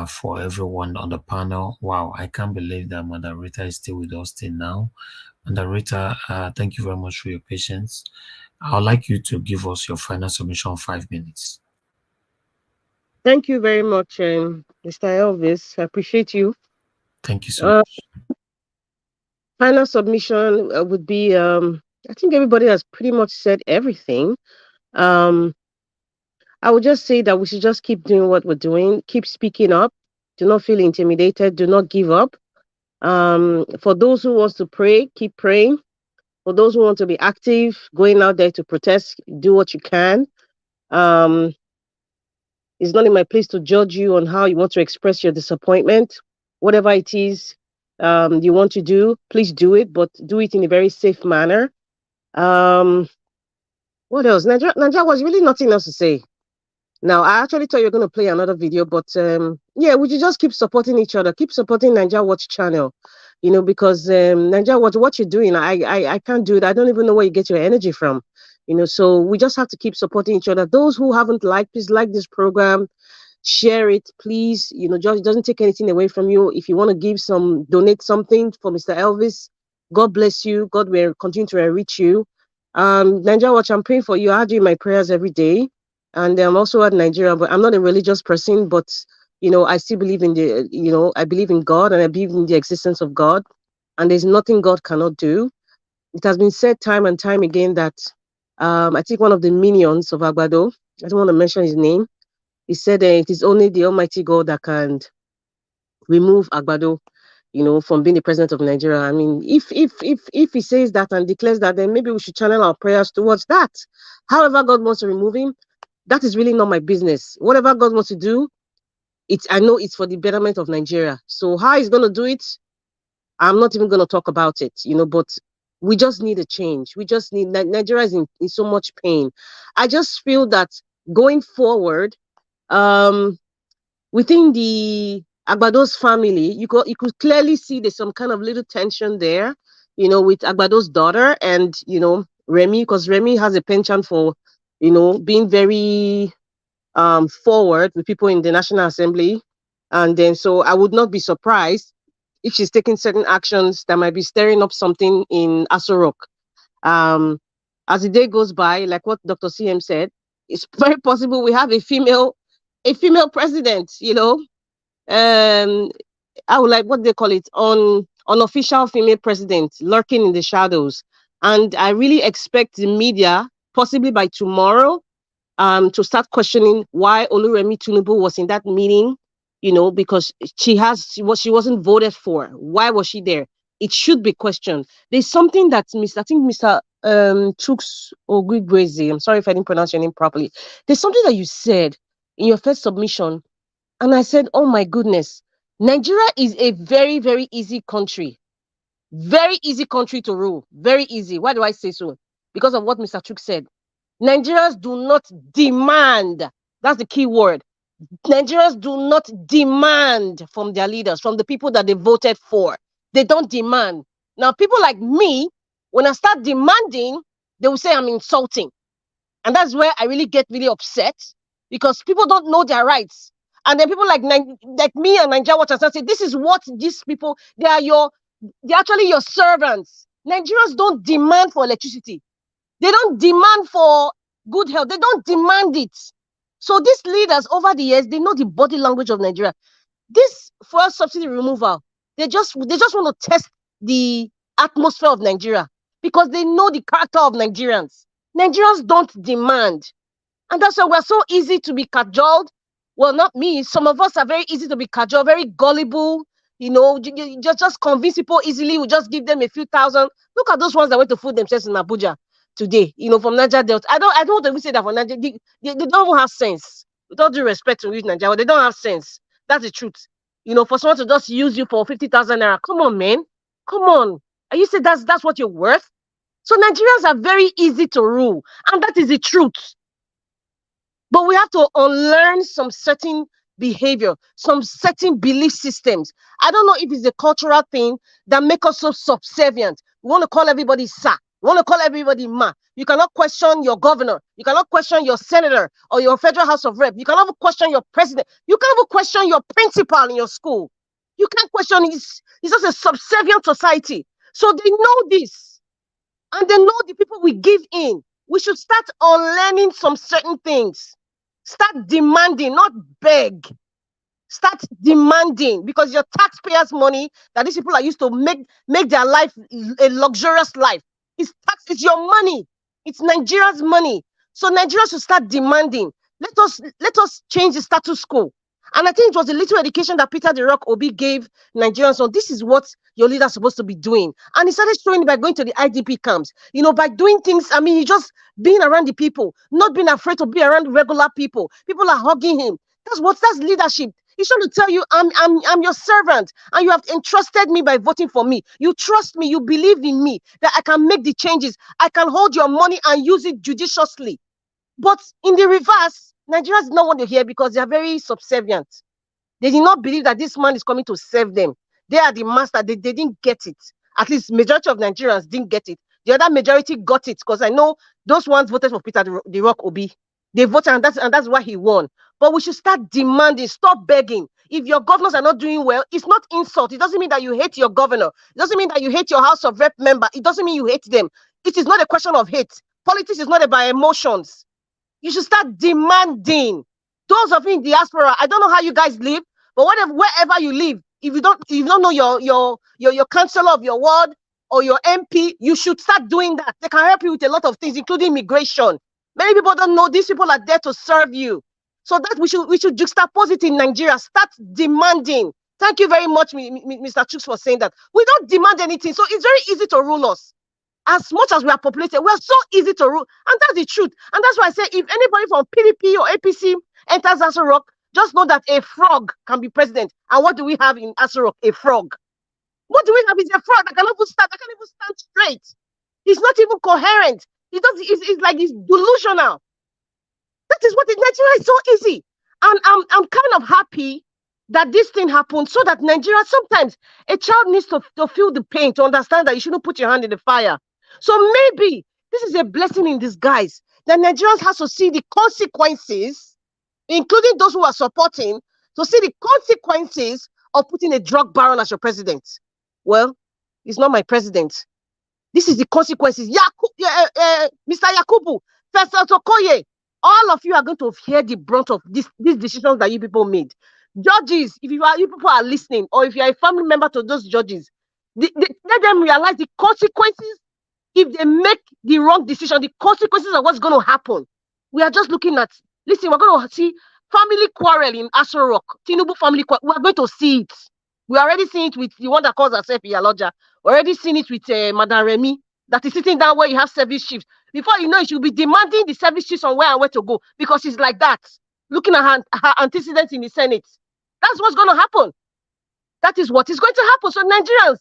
for everyone on the panel. Wow, I can't believe that Madam Rita is still with us till now. Madam Rita, thank you very much for your patience. I would like you to give us your final submission 5 minutes. Thank you very much, Mr. Elvis. I appreciate you. Thank you so much. Final submission would be, I think everybody has pretty much said everything. I would just say that we should just keep doing what we're doing, keep speaking up, do not feel intimidated, do not give up. For those who want to pray, keep praying. For those who want to be active, going out there to protest, do what you can. It's not in my place to judge you on how you want to express your disappointment. Whatever it is you want to do, please do it, but do it in a very safe manner. What else? Nigeria was really nothing else to say. Now, I actually thought you were going to play another video, but yeah, we should just keep supporting each other, keep supporting Nigeria Watch channel, because Nigeria Watch, what you're doing, I can't do it. I don't even know where you get your energy from, so we just have to keep supporting each other. Those who haven't liked, please like this program, share it, please. Just it doesn't take anything away from you. If you want to donate something for Mr. Elvis, God bless you. God will continue to enrich you. Nigeria Watch, I'm praying for you. I do my prayers every day. And I'm also at Nigeria, but I'm not a religious person, but, I still believe I believe in God, and I believe in the existence of God, and there's nothing God cannot do. It has been said time and time again that I think one of the minions of Agbado, I don't want to mention his name, he said it is only the Almighty God that can remove Agbado, from being the president of Nigeria. I mean, if he says that and declares that, then maybe we should channel our prayers towards that. However God wants to remove him, that is really not my business. Whatever God wants to do, I know it's for the betterment of Nigeria. So how he's going to do it, I'm not even going to talk about it, but we just need a change. We just need, Nigeria is in so much pain. I just feel that going forward, within the Agbado's family, you could clearly see there's some kind of little tension there, with Agbado's daughter and, Remy, because Remy has a penchant for, being very forward with people in the National Assembly. And then, so I would not be surprised if she's taking certain actions that might be stirring up something in Aso Rock. As the day goes by, like what Dr. CM said, it's very possible we have a female president, I would like, what they call it, unofficial female president lurking in the shadows. And I really expect the media, possibly by tomorrow, to start questioning why Oluremi Tinubu was in that meeting, because she wasn't voted for. Why was she there? It should be questioned. There's something that Mr. Chuks Ogwigwezi, I'm sorry if I didn't pronounce your name properly. There's something that you said in your first submission, and I said, oh my goodness, Nigeria is a very, very easy country. Very easy country to rule. Very easy. Why do I say so? Because of what Mr. Chuk said. Nigerians do not demand. That's the key word. Nigerians do not demand from their leaders, from the people that they voted for. They don't demand. Now, people like me, when I start demanding, they will say I'm insulting. And that's where I really get really upset, because people don't know their rights. And then people like me and Nigeria Watch and say, this is what these people, they're actually your servants. Nigerians don't demand for electricity. They don't demand for good health. They don't demand it. So these leaders over the years, they know the body language of Nigeria. This fuel subsidy removal, they just want to test the atmosphere of Nigeria, because they know the character of Nigerians. Nigerians don't demand. And that's why we're so easy to be cajoled. Well, not me. Some of us are very easy to be cajoled, very gullible. You know, you just convince people easily. We just give them a few thousand. Look at those ones that went to fool themselves in Abuja today, you know, from Niger Delta. I don't want to say that for Niger. They don't even have sense. With all due respect to Nigeria, they don't have sense. That's the truth. You know, for someone to just use you for 50,000 naira. Come on, man. Come on. And you say that's what you're worth? So Nigerians are very easy to rule. And that is the truth. But we have to unlearn some certain behavior, some certain belief systems. I don't know if it's a cultural thing that make us so subservient. We want to call everybody sir. We want to call everybody ma. You cannot question your governor. You cannot question your senator or your federal house of rep. You cannot even question your president. You can't even question your principal in your school. You can't question it. It's just a subservient society. So they know this. And they know the people we give in. We should start unlearning some certain things. Start demanding, not beg. Start demanding, because your taxpayers' money that these people are used to make their life a luxurious life. It's your money. It's Nigeria's money. So Nigeria should start demanding. Let us change the status quo. And I think it was a little education that Peter the Rock Obi gave Nigerians on this is what your leader is supposed to be doing. And he started showing it by going to the IDP camps, you know, by doing things. I mean, he just being around the people, not being afraid to be around regular people. People are hugging him. That's leadership. He's trying to tell you, I'm your servant, and you have entrusted me by voting for me. You trust me, you believe in me, that I can make the changes. I can hold your money and use it judiciously. But in the reverse, Nigerians did not want to hear, because they are very subservient. They did not believe that this man is coming to serve them. They are the master. They didn't get it. At least majority of Nigerians didn't get it. The other majority got it, because I know those ones voted for Peter the Rock Obi. They voted, and that's why he won. But we should start demanding, stop begging. If your governors are not doing well, it's not insult. It doesn't mean that you hate your governor. It doesn't mean that you hate your House of Rep member. It doesn't mean you hate them. It is not a question of hate. Politics is not about emotions. You should start demanding. Those of you in diaspora, I don't know how you guys live, but wherever you live, if you don't know your councillor of your ward or your MP, you should start doing that. They can help you with a lot of things, including immigration. Many people don't know these people are there to serve you. So that we should juxtapose it in Nigeria. Start demanding. Thank you very much, Mr. Chooks, for saying that. We don't demand anything, so it's very easy to rule us. As much as we are populated, we are so easy to rule, and that's the truth. And that's why I say, if anybody from PDP or APC enters Aso Rock, just know that a frog can be president. And what do we have in Aso Rock? A frog. What do we have is a frog that cannot even stand straight. He's not even coherent. It's like he's delusional. That is what Nigeria is so easy. And I'm kind of happy that this thing happened, so that Nigeria, sometimes a child needs to feel the pain to understand that you shouldn't put your hand in the fire. So maybe this is a blessing in disguise, that Nigerians have to see the consequences, including those who are supporting, to see the consequences of putting a drug baron as your president. Well, he's not my president. This is the consequences. Mr. Yakubu, Festus Okoye, all of you are going to hear the brunt of these decisions that you people made. Judges, if you people are listening, or if you are a family member to those judges, let them realize the consequences. If they make the wrong decision, the consequences of what's going to happen. We are just looking at, listen, we're going to see family quarrel in Aso Rock, Tinubu family quarrel. We are going to see it. We already seen it with the one that calls herself Iyaloja. We already seen it with Madam Remy, that is sitting down where you have service chiefs. Before you know it, she'll be demanding the service chiefs on where and where to go, because she's like that, looking at her antecedents in the Senate. That's what's going to happen. That is what is going to happen. So Nigerians,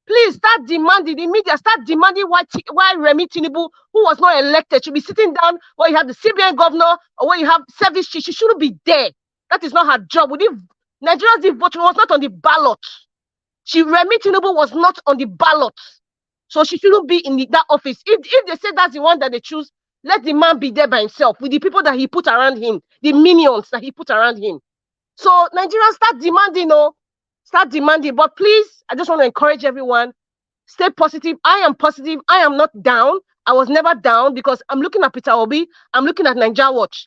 please start demanding, the media start demanding why Remi Tinubu, who was not elected, should be sitting down where you have the CBN governor or where you have service chief. She shouldn't be there. That is not her job. Nigerians did vote. She was not on the ballot. Remi Tinubu was not on the ballot. So she shouldn't be in that office. If they say that's the one that they choose, let the man be there by himself with the people that he put around him, the minions that he put around him. So Nigerians, start demanding, start demanding. But please, I just want to encourage everyone, stay positive. I am positive. I am not down. I was never down because I'm looking at Peter Obi. I'm looking at Nigeria Watch.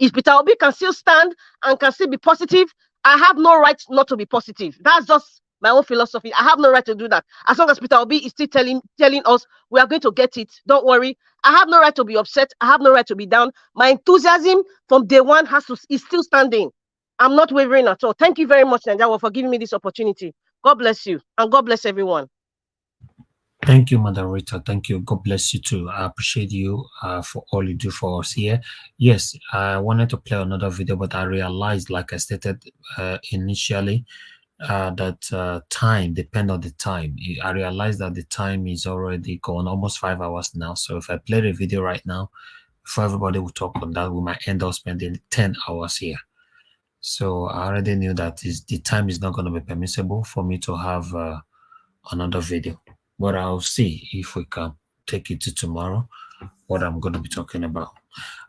If Peter Obi can still stand and can still be positive, I have no right not to be positive. That's just my own philosophy. I have no right to do that. As long as Peter Obi is still telling us we are going to get it, don't worry. I have no right to be upset. I have no right to be down. My enthusiasm from day one is still standing. I'm not wavering at all. Thank you very much, Nigeria, for giving me this opportunity. God bless you, and God bless everyone. Thank you, Madam Rita. Thank you. God bless you too. I appreciate you for all you do for us here. Yes, I wanted to play another video, but I realized, like I stated initially, that time depend on the time. I realized that the time is already gone, almost 5 hours now. So if I play the video right now, before everybody will talk on that, we might end up spending 10 hours here. So I already knew that the time is not going to be permissible for me to have another video. But I'll see if we can take it to tomorrow, what I'm going to be talking about.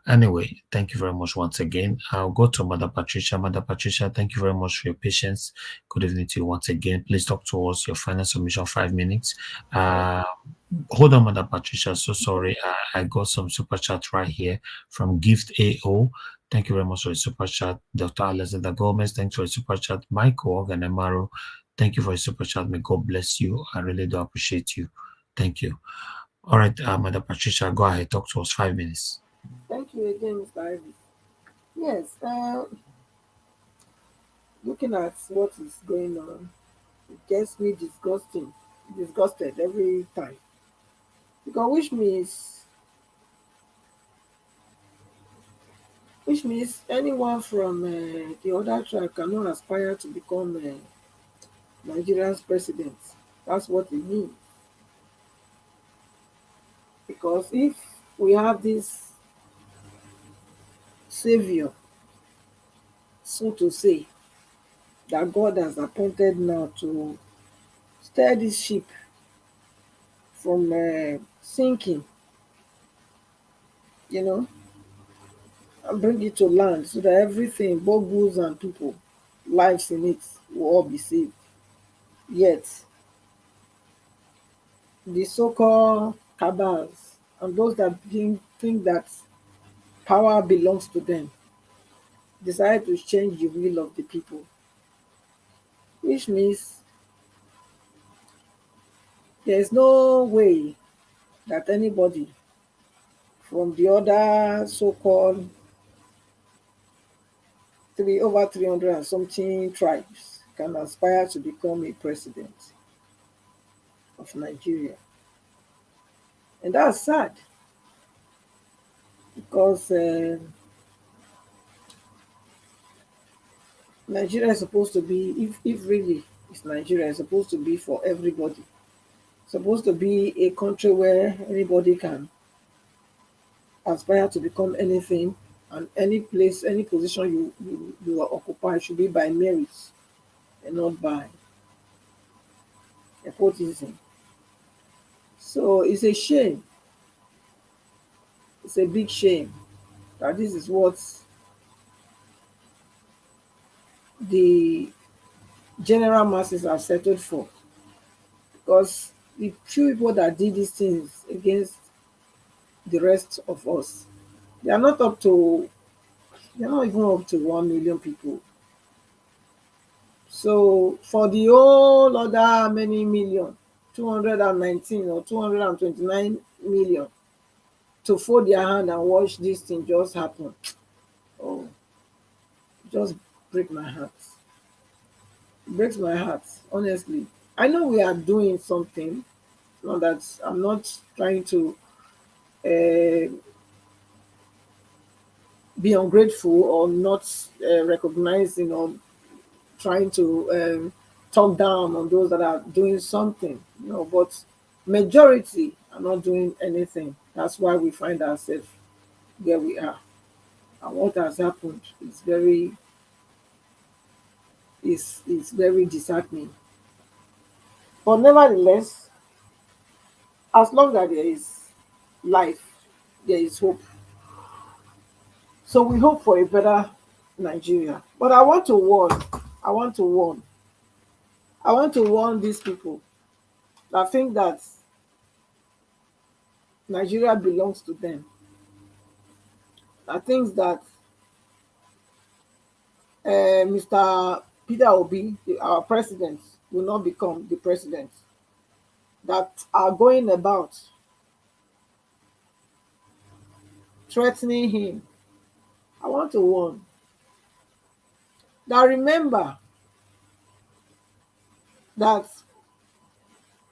Anyway, thank you very much once again. I'll go to Mother Patricia. Mother Patricia, thank you very much for your patience. Good evening to you once again. Please talk to us, your final submission, 5 minutes. Hold on, Mother Patricia. So sorry. I got some super chat right here from Gift AO. Thank you very much for the super chat. Dr. Alexander Gomez, thanks for the super chat. Michael Oganemaru, thank you for the super chat. May God bless you. I really do appreciate you. Thank you. All right, Mother Patricia, go ahead. Talk to us, 5 minutes. Thank you again, Mr. Ivy. Yes, looking at what is going on, it gets me disgusted every time. Because which means anyone from the other tribe cannot aspire to become Nigeria's president. That's what it means. Because if we have this savior, so to say, that God has appointed now to steer this ship from sinking, and bring it to land so that everything, both goods and people, lives in it, will all be saved. Yet, the so-called cabals and those that think that power belongs to them decide to change the will of the people, which means there is no way that anybody from the other so-called over 300 and something tribes can aspire to become a president of Nigeria. And that's sad because Nigeria is supposed to be, if really it's Nigeria, it's supposed to be for everybody. It's supposed to be a country where anybody can aspire to become anything, and any place, any position you occupy should be by merit and not by nepotism. So it's a shame. It's a big shame that this is what the general masses have settled for. Because the few people that did these things against the rest of us, they are not even up to 1 million people. So for the whole other many million, 219 or 229 million, to fold their hand and watch this thing just happen, oh, just break my heart. It breaks my heart, honestly. I know we are doing something. Not that I'm not trying to be ungrateful or not recognizing or trying to talk down on those that are doing something, but majority are not doing anything. That's why we find ourselves where we are. And what has happened is very disheartening. But nevertheless, As long as there is life, there is hope. So we hope for a better Nigeria. But I want to warn, I want to warn, I want to warn these people that think that Nigeria belongs to them. That thinks that Mr. Peter Obi, our president, will not become the president. That are going about threatening him. I want to warn. Now remember that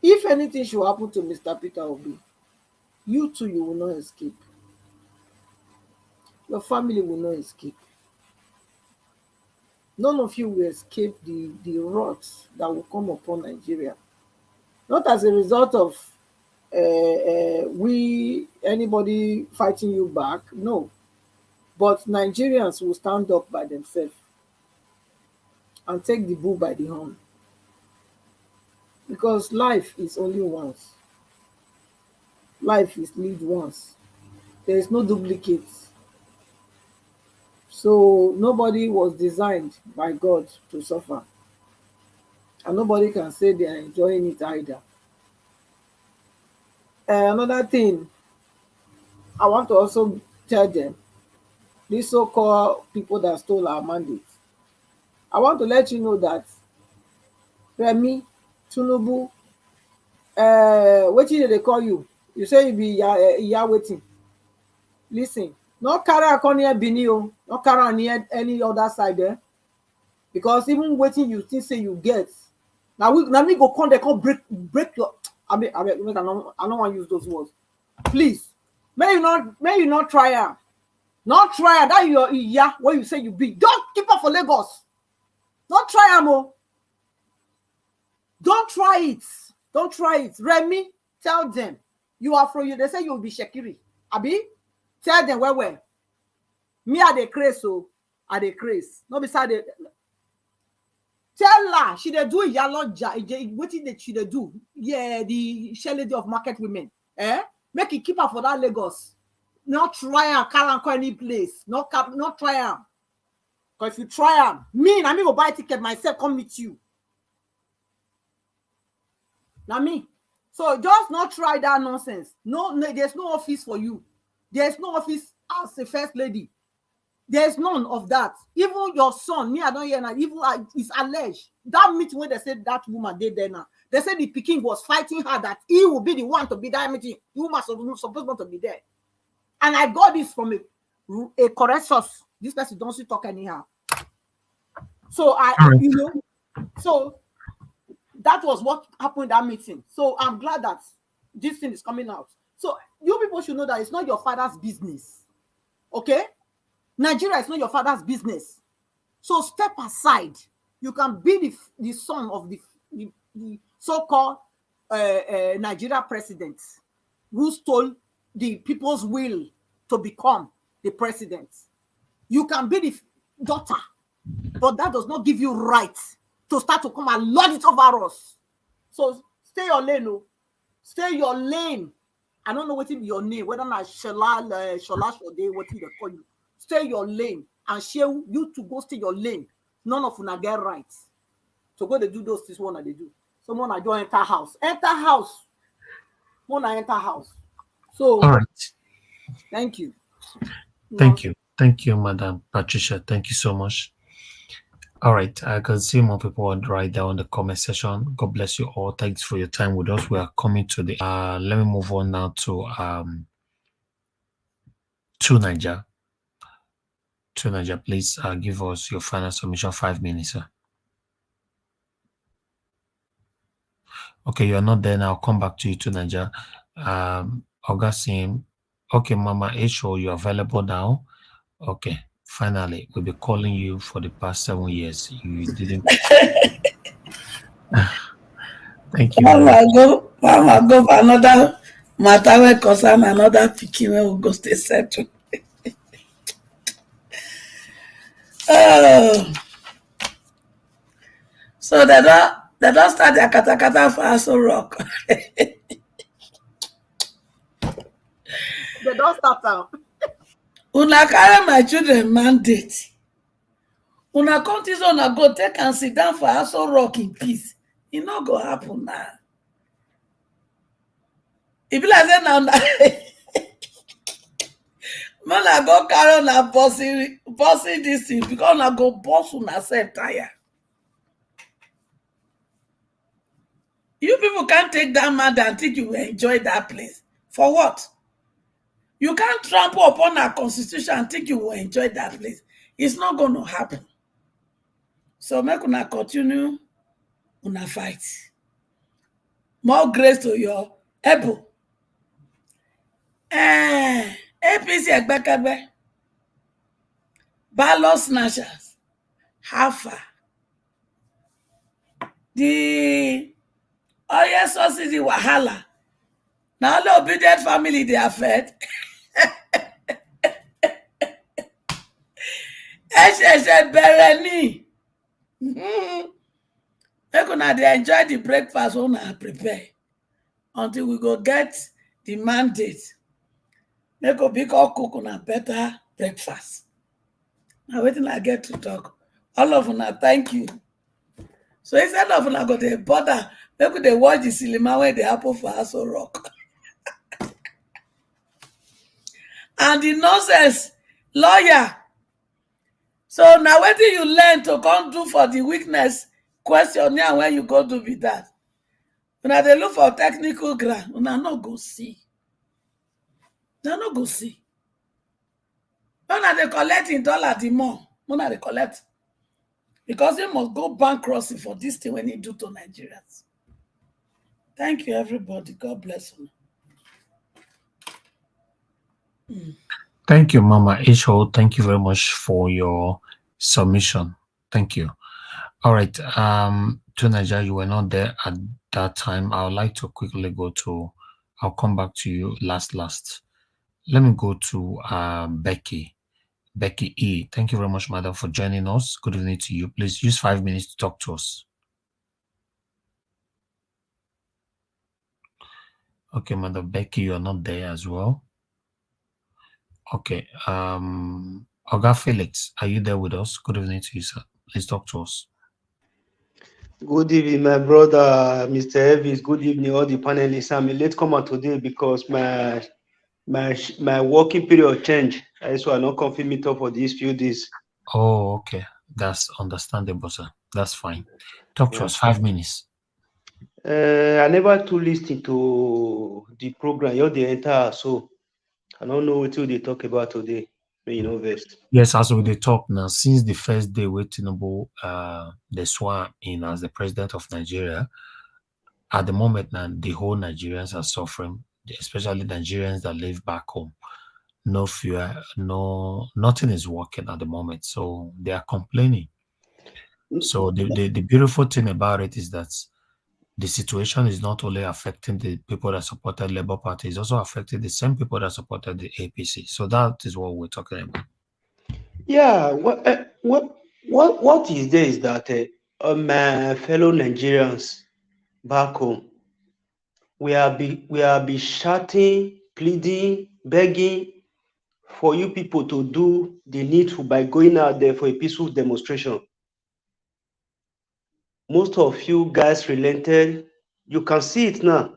if anything should happen to Mr. Peter Obi, you too, you will not escape. Your family will not escape. None of you will escape the wrath that will come upon Nigeria. Not as a result of anybody fighting you back, no. But Nigerians will stand up by themselves and take the bull by the horn. Because life is only once. Life is lived once. There is no duplicate. So nobody was designed by God to suffer. And nobody can say they are enjoying it either. Another thing, I want to also tell them, these so-called people that stole our mandate, I want to let you know that Remi, Tinubu, what did they call you? You say you be waiting. Listen, not carry a near Binio, not carry near any other side there. Because even waiting, you still say you get. Now we go come, they come break your. I don't want to use those words. Please, may you not try her. Not try her. That your what you say you be. Don't keep her for Lagos. Don't try her more. Don't try it. Don't try it. Remi, tell them you are from you. They say you will be Shekiri. Abi, tell them where. Me are the craze, so are the craze. No beside the. Tell her she dey do Iyaloja. What did she dey do? Yeah, the shell lady of market women. Make it keep her for that Lagos. Not try her, can't go any place. Not try her. Because if you try her, me go buy a ticket myself, come meet you. Now me. So just not try that nonsense. No, there's no office for you. There's no office as a first lady. There's none of that. Even your son, me, I don't hear now. Even it's alleged. That meeting where they said that woman did there now. They said the Peking was fighting her that he would be the one to be that meeting. The woman supposed not to be there. And I got this from a correct source. This person don't talk anyhow. So so that was what happened in that meeting. So I'm glad that this thing is coming out. So you people should know that it's not your father's business. Okay? Nigeria is not your father's business. So step aside. You can be the son of the so-called Nigeria president who stole the people's will to become the president. You can be the daughter, but that does not give you right to start to come and lord it over us. So stay your lane, oh. Stay your lane. I don't know what is your name, whether not Shola, Shode, what they call you. Stay your lane and share you to go stay your lane. None of you get rights. So go to do those things one they do. Someone I join enter house. Enter house. One I enter house. So all right. Thank you. Thank you. Thank you, Madam Patricia. Thank you so much. All right. I can see more people right there on the comment section. God bless you all. Thanks for your time with us. We are coming to the let me move on now to Niger. To Niger, please give us your final submission. 5 minutes, sir. Okay, you're not there now. I'll come back to you to Niger. Augustine. Okay, Mama H.O., you're available now. Okay, finally, we'll be calling you for the past 7 years. You didn't. Thank you. Mama go for another matter where concern another pikin where we go stay settle. So they don't start their katakata for Aso Rock. don't start out. Una carry my children mandate. Una countries una go take and sit down for Aso Rock in peace. It not go happen now. If you like say now, man, go carry una bossy this thing because una go boss una self tire. You people can't take that man and think you will enjoy that place. For what? You can't trample upon our constitution and think you will enjoy that place. It's not going to happen. So make una continue una fight. More grace to your able. APC Egbekegbe. Ballot snatchers. How far? The oil subsidy wahala. Now the obedient family they are fed. Bẹ̀rẹ̀ ni. Make una dey enjoy the breakfast una prepare until we go get the mandate. Make we go cook una better breakfast. Now wetin I get to talk. All of una, thank you. So instead of una go dey bother, make we dey watch the cinema wey dey happen for Aso Rock. And the nonsense lawyer. So now wetin you learn to come do for the weakness questionnaire when you go do be that. Una dey look for technical ground, una no go see. Una no go see. Una dey collect in dollar the more. Una dey collect. Because he must go bankruptcy for this thing when he do to Nigerians. Thank you, everybody. God bless you. Thank you, Mama Isho. Thank you very much for your submission. Thank you. All right. To Nigeria, you were not there at that time. I would like to quickly go to, I'll come back to you last. Let me go to Becky. Becky E. Thank you very much, madam, for joining us. Good evening to you. Please use 5 minutes to talk to us. Okay, Madam Becky, you are not there as well. Okay. Oga Felix, are you there with us? Good evening to you, sir. Please talk to us. Good evening, my brother, Mr. Elvis. Good evening, all the panelists. I'm a late comer today because my working period changed. So I not confirm it up for these few days. Oh, okay. That's understandable, sir. That's fine. Talk to us. 5 minutes. I never too listen to the program. You're the entire, so I don't know what they talk about today. You know, best. Yes, as we talk now, since the first day with Tinubu, the sworn in as the president of Nigeria, at the moment now, the whole Nigerians are suffering, especially Nigerians that live back home. No fear, nothing is working at the moment. So they are complaining. So the beautiful thing about it is that the situation is not only affecting the people that supported Labour Party, it's also affecting the same people that supported the APC. So that is what we're talking about. Yeah, what is there is that my fellow Nigerians back home, we are be shouting, pleading, begging for you people to do the needful by going out there for a peaceful demonstration. Most of you guys relented. You can see it now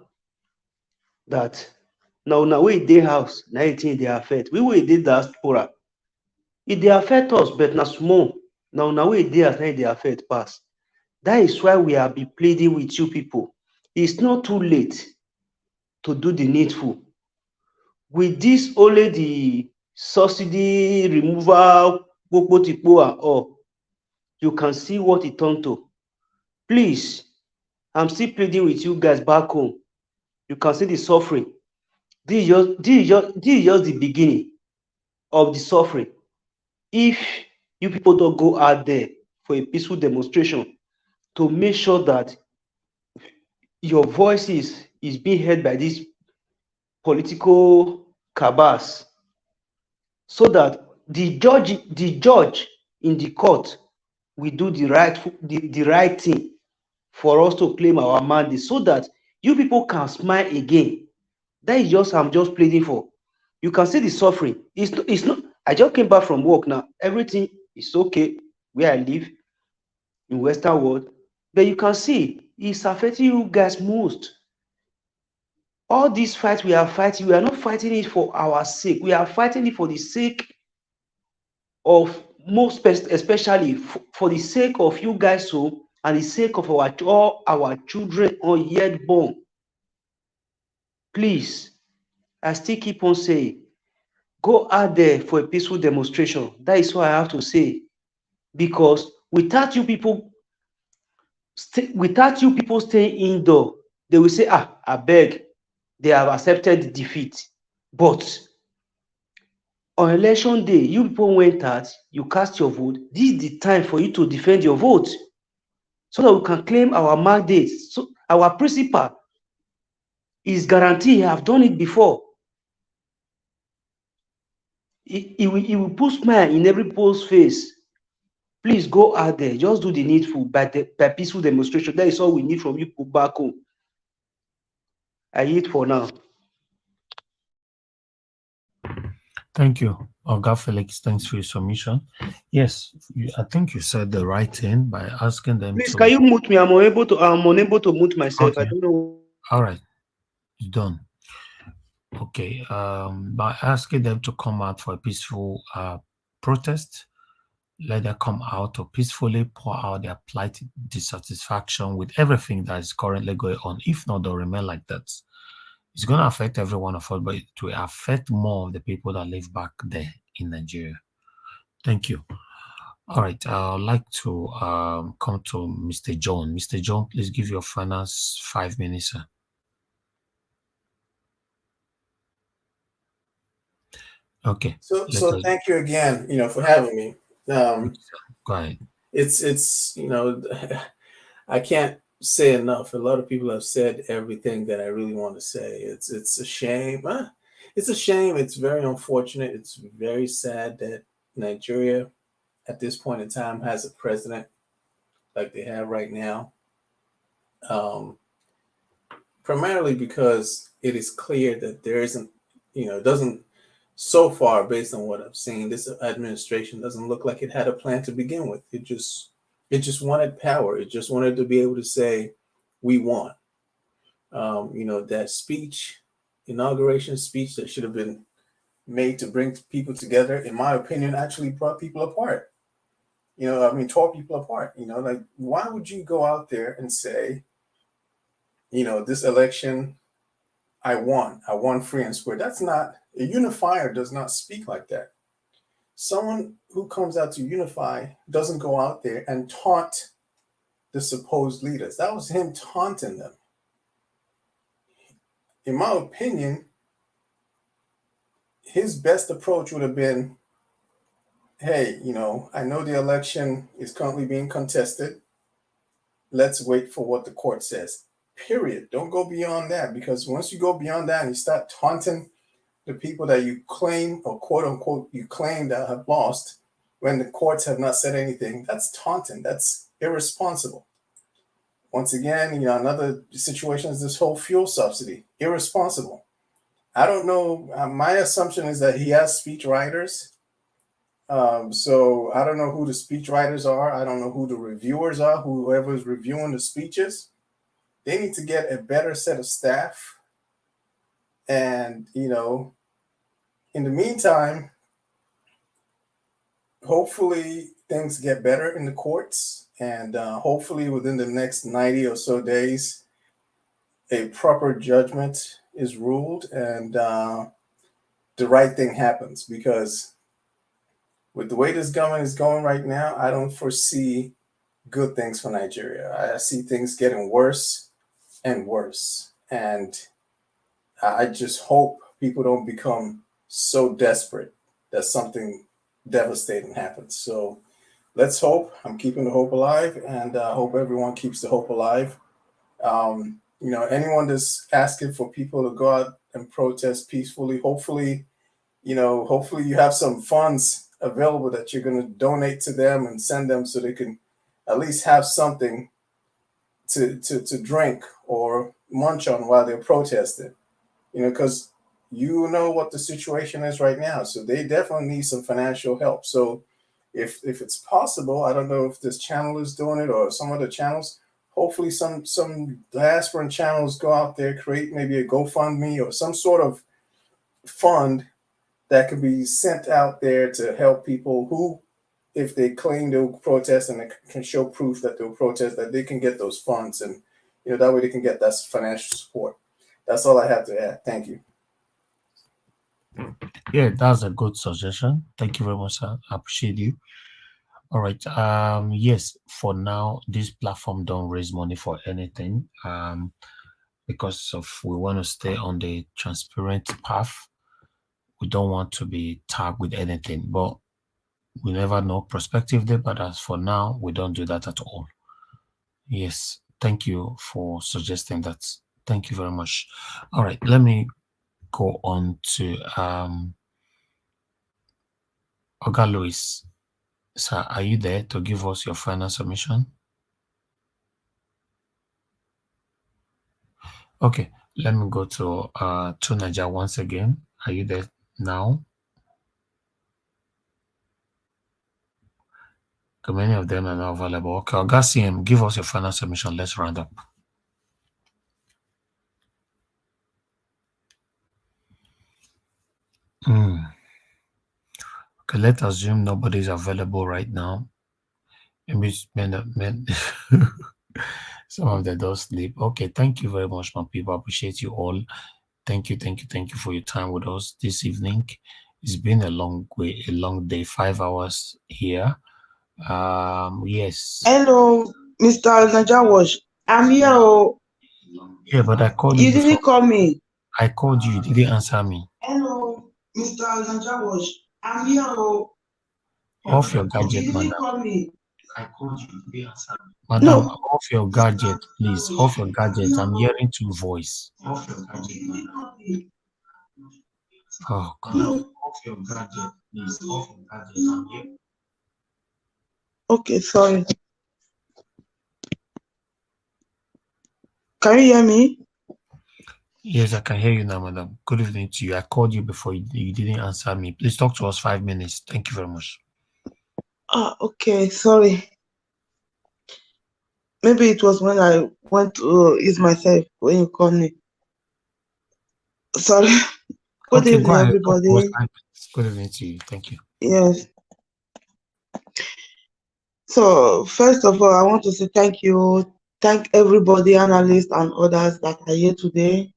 that now we dey house, now it they affect. We did diaspora. It they affect us, but not small. Now we dey as now they affect pass. That is why we are be pleading with you people. It's not too late to do the needful. With this only the subsidy removal, and all, you can see what it turned to. Please, I'm still pleading with you guys back home. You can see the suffering. This is just the beginning of the suffering. If you people don't go out there for a peaceful demonstration to make sure that your voices is being heard by these political cabals, so that the judge in the court will do the right thing for us to claim our mandate, so that you people can smile again. That is just I'm just pleading for. You can see the suffering. It's not. I just came back from work now. Everything is okay where I live in Western world, but you can see it's affecting you guys most. All these fights we are fighting, we are not fighting it for our sake. We are fighting it for the sake of especially for the sake of you guys, so and the sake of all our children yet born. Please, I still keep on saying, go out there for a peaceful demonstration. That is what I have to say. Because without you people staying indoor, they will say, I beg, they have accepted defeat. But on election day, you people went out, you cast your vote. This is the time for you to defend your vote so that we can claim our mandates. So our principal is guaranteed. I have done it before. It will put smile in every people's face. Please go out there. Just do the needful by peaceful demonstration. That is all we need from you people back home. I eat for now. Thank you, Oga Felix. Thanks for your submission. Yes, I think you said the right thing by asking them Please, to. can you mute me? I'm unable to mute myself. Okay. I don't know. All right. It's done. Okay. By asking them to come out for a peaceful protest, let them come out to peacefully pour out their plight, dissatisfaction with everything that is currently going on. If not, they'll remain like that. It's going to affect every one of us, but it will affect more of the people that live back there in Nigeria. Thank you. All right. I'd like to come to Mr. John. Mr. John, please give your final 5 minutes, sir. Okay. So thank you again, for having me. Go ahead. It's I can't say enough. A lot of people have said everything that I really want to say. It's a shame. It's a shame. It's very unfortunate. It's very sad that Nigeria at this point in time has a president like they have right now. Primarily because it is clear that there isn't, it doesn't, so far, based on what I've seen, this administration doesn't look like it had a plan to begin with. It just wanted power. It just wanted to be able to say, we won. That speech, inauguration speech that should have been made to bring people together, in my opinion, actually brought people apart. Tore people apart. Like, why would you go out there and say, this election, I won free and square? That's not, a unifier does not speak like that. Someone who comes out to unify doesn't go out there and taunt the supposed leaders. That was him taunting them. In my opinion, his best approach would have been, hey, I know the election is currently being contested. Let's wait for what the court says. Period. Don't go beyond that, because once you go beyond that and you start taunting the people that you claim, or quote unquote, you claim that have lost, when the courts have not said anything, that's taunting. That's irresponsible. Once again, another situation is this whole fuel subsidy. Irresponsible. I don't know. My assumption is that he has speech writers. So I don't know who the speech writers are. I don't know who the reviewers are, whoever is reviewing the speeches. They need to get a better set of staff. And, in the meantime, hopefully things get better in the courts. And hopefully within the next 90 or so days, a proper judgment is ruled and the right thing happens. Because with the way this government is going right now, I don't foresee good things for Nigeria. I see things getting worse and worse. And I just hope people don't become so desperate that something devastating happens. So let's hope. I'm keeping the hope alive, and hope everyone keeps the hope alive. Anyone that's asking for people to go out and protest peacefully, hopefully you have some funds available that you're going to donate to them and send them so they can at least have something to drink or munch on while they're protesting. Because you know what the situation is right now. So they definitely need some financial help. So if it's possible, I don't know if this channel is doing it or some other channels. Hopefully, some diasporan channels go out there, create maybe a GoFundMe or some sort of fund that could be sent out there to help people who, if they claim they'll protest and they can show proof that they'll protest, that they can get those funds, and that way they can get that financial support. That's all I have to add. Thank you. Yeah, that's a good suggestion. Thank you very much, sir. I appreciate you. All right. Yes, for now, this platform don't raise money for anything. Because we want to stay on the transparent path. We don't want to be tagged with anything, but we never know prospectively. But as for now, we don't do that at all. Yes, thank you for suggesting that. Thank you very much. All right, let me go on to Oga Louis. Sir, are you there to give us your final submission? Okay, let me go to Naija once again. Are you there now? Okay, many of them are not available. Okay, Oga CM, give us your final submission. Let's round up. Okay, let's assume nobody's available right now. Maybe some of them don't sleep. Okay, thank you very much, my people. I appreciate you all. Thank you for your time with us this evening. It's been a long day, 5 hours here. Yes. Hello, Mr. Najawash. I'm here. Yeah, but I called you. You didn't call me. I called you. You didn't answer me. Hello, Mr. Najawash. I'm here. Off your gadget, you madam. Didn't call me. I called you. You didn't answer me. Madam, off your gadget, please. Off your gadget. I'm hearing two voice. Off your gadget, madam. Oh, God. Off your gadget, please. Off your gadget. I'm hearing. Okay, sorry. Can you hear me? Yes, I can hear you now, madam. Good evening to you. I called you before you didn't answer me. Please talk to us 5 minutes. Thank you very much. Okay, sorry. Maybe it was when I went to ease myself when you called me. Sorry. Good Okay, evening, everybody. Good evening to you. Thank you. Yes. So, first of all, I want to say thank you. Thank everybody, analysts and others that are here today.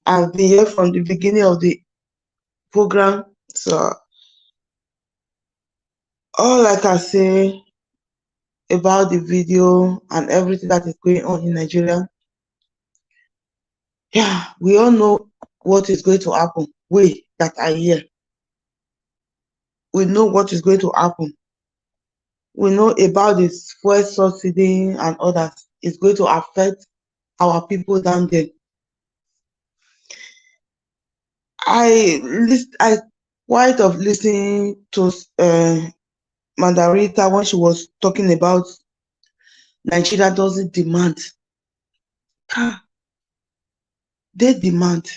I've been here from the beginning of the program. So, all I can say about the video and everything that is going on in Nigeria, yeah, we all know what is going to happen. We that are here, we know what is going to happen. We know about this fuel subsidy and others. It's going to affect our people down there. I quite of listening to Mandarita when she was talking about Nigeria doesn't demand. They demand.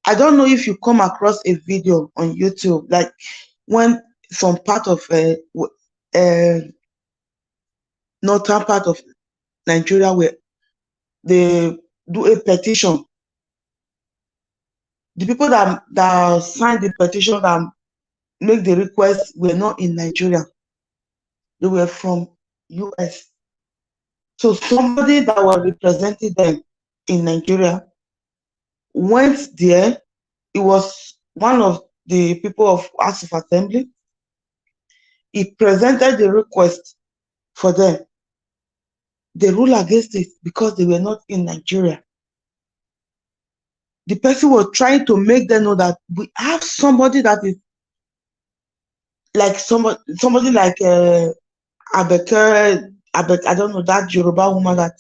I don't know if you come across a video on YouTube, like when some part of northern part of Nigeria where they do a petition. The people that signed the petition and make the request were not in Nigeria. They were from US. So somebody that was representing them in Nigeria went there. It was one of the people of House of Assembly. He presented the request for them. They ruled against it because they were not in Nigeria. The person was trying to make them know that we have somebody that is like somebody like Abeke, I don't know, that Yoruba woman that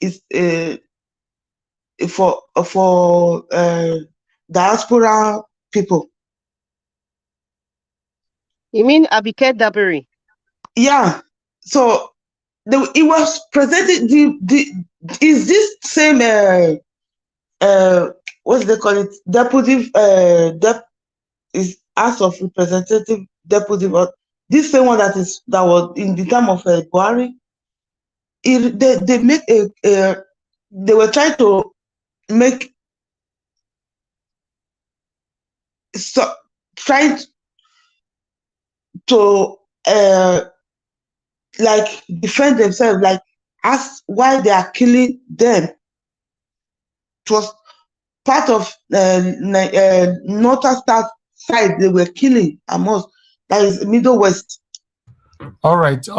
is for diaspora people. You mean Abike Dabiri? Yeah. So it was presented. Is this same What do they call it? Deputy is House of Representative Deputy. But this same one that was in the time of Buhari, they make they were trying to make trying to like defend themselves, like ask why they are killing them. It was part of northern south side they were killing Amos, that is Middle West. All right. We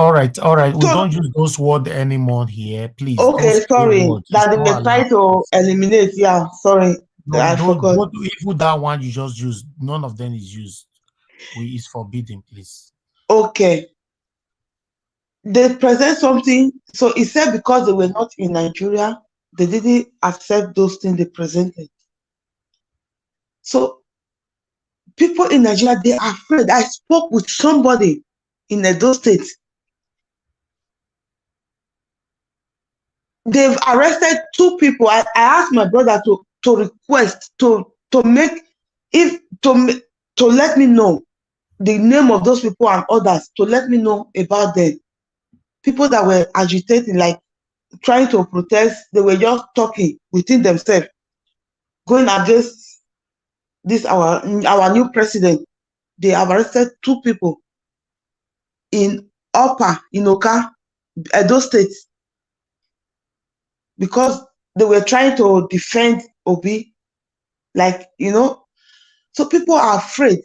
don't use those words anymore here, please. Okay, sorry, that they were trying to eliminate. Yeah, sorry, I forgot. Even that one you just used, none of them is used. It's forbidden, please. Okay. They present something, so he said because they were not in Nigeria, they didn't accept those things they presented. So people in Nigeria, they are afraid. I spoke with somebody in Edo State. They've arrested 2 people. I asked my brother to request to make to let me know the name of those people and others, to let me know about them. People that were agitating, like trying to protest, they were just talking within themselves, going against this our new president. They have arrested 2 people in Upper Inoka, Edo State, because they were trying to defend Obi, like, so people are afraid.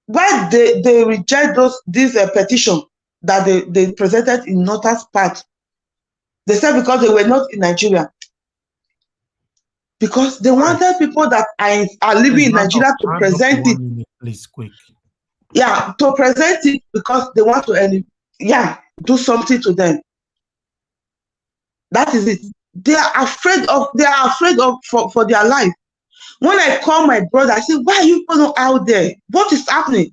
Why they reject this petition that they presented in northern part? They said because they were not in Nigeria. Because they wanted people that are living in Nigeria to present it. Minute, please, quick. Yeah, to present it because they want to, do something to them. That is it. They are afraid of for their life. When I call my brother, I say, why are you people out there? What is happening?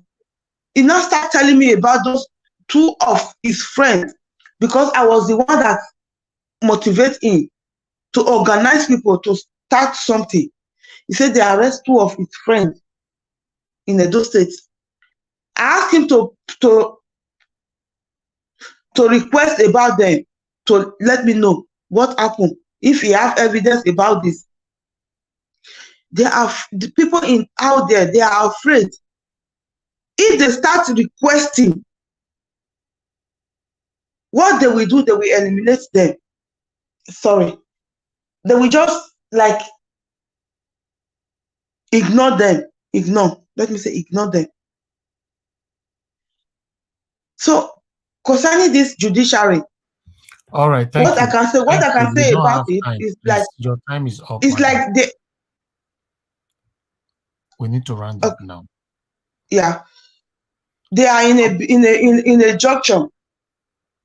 He now start telling me about those 2 of his friends, because I was the one that motivated him to organize people to start something. He said they arrest 2 of his friends in Edo State. I asked him to request about them, to let me know what happened, if he have evidence about this. The people out there, they are afraid. If they start requesting, what they will do, they will eliminate them. Sorry. They will just like ignore them. Let me say ignore them. So concerning this judiciary, all right, what I can say about it is like your time is up. It's like we need to round up now. Yeah, they are in a junction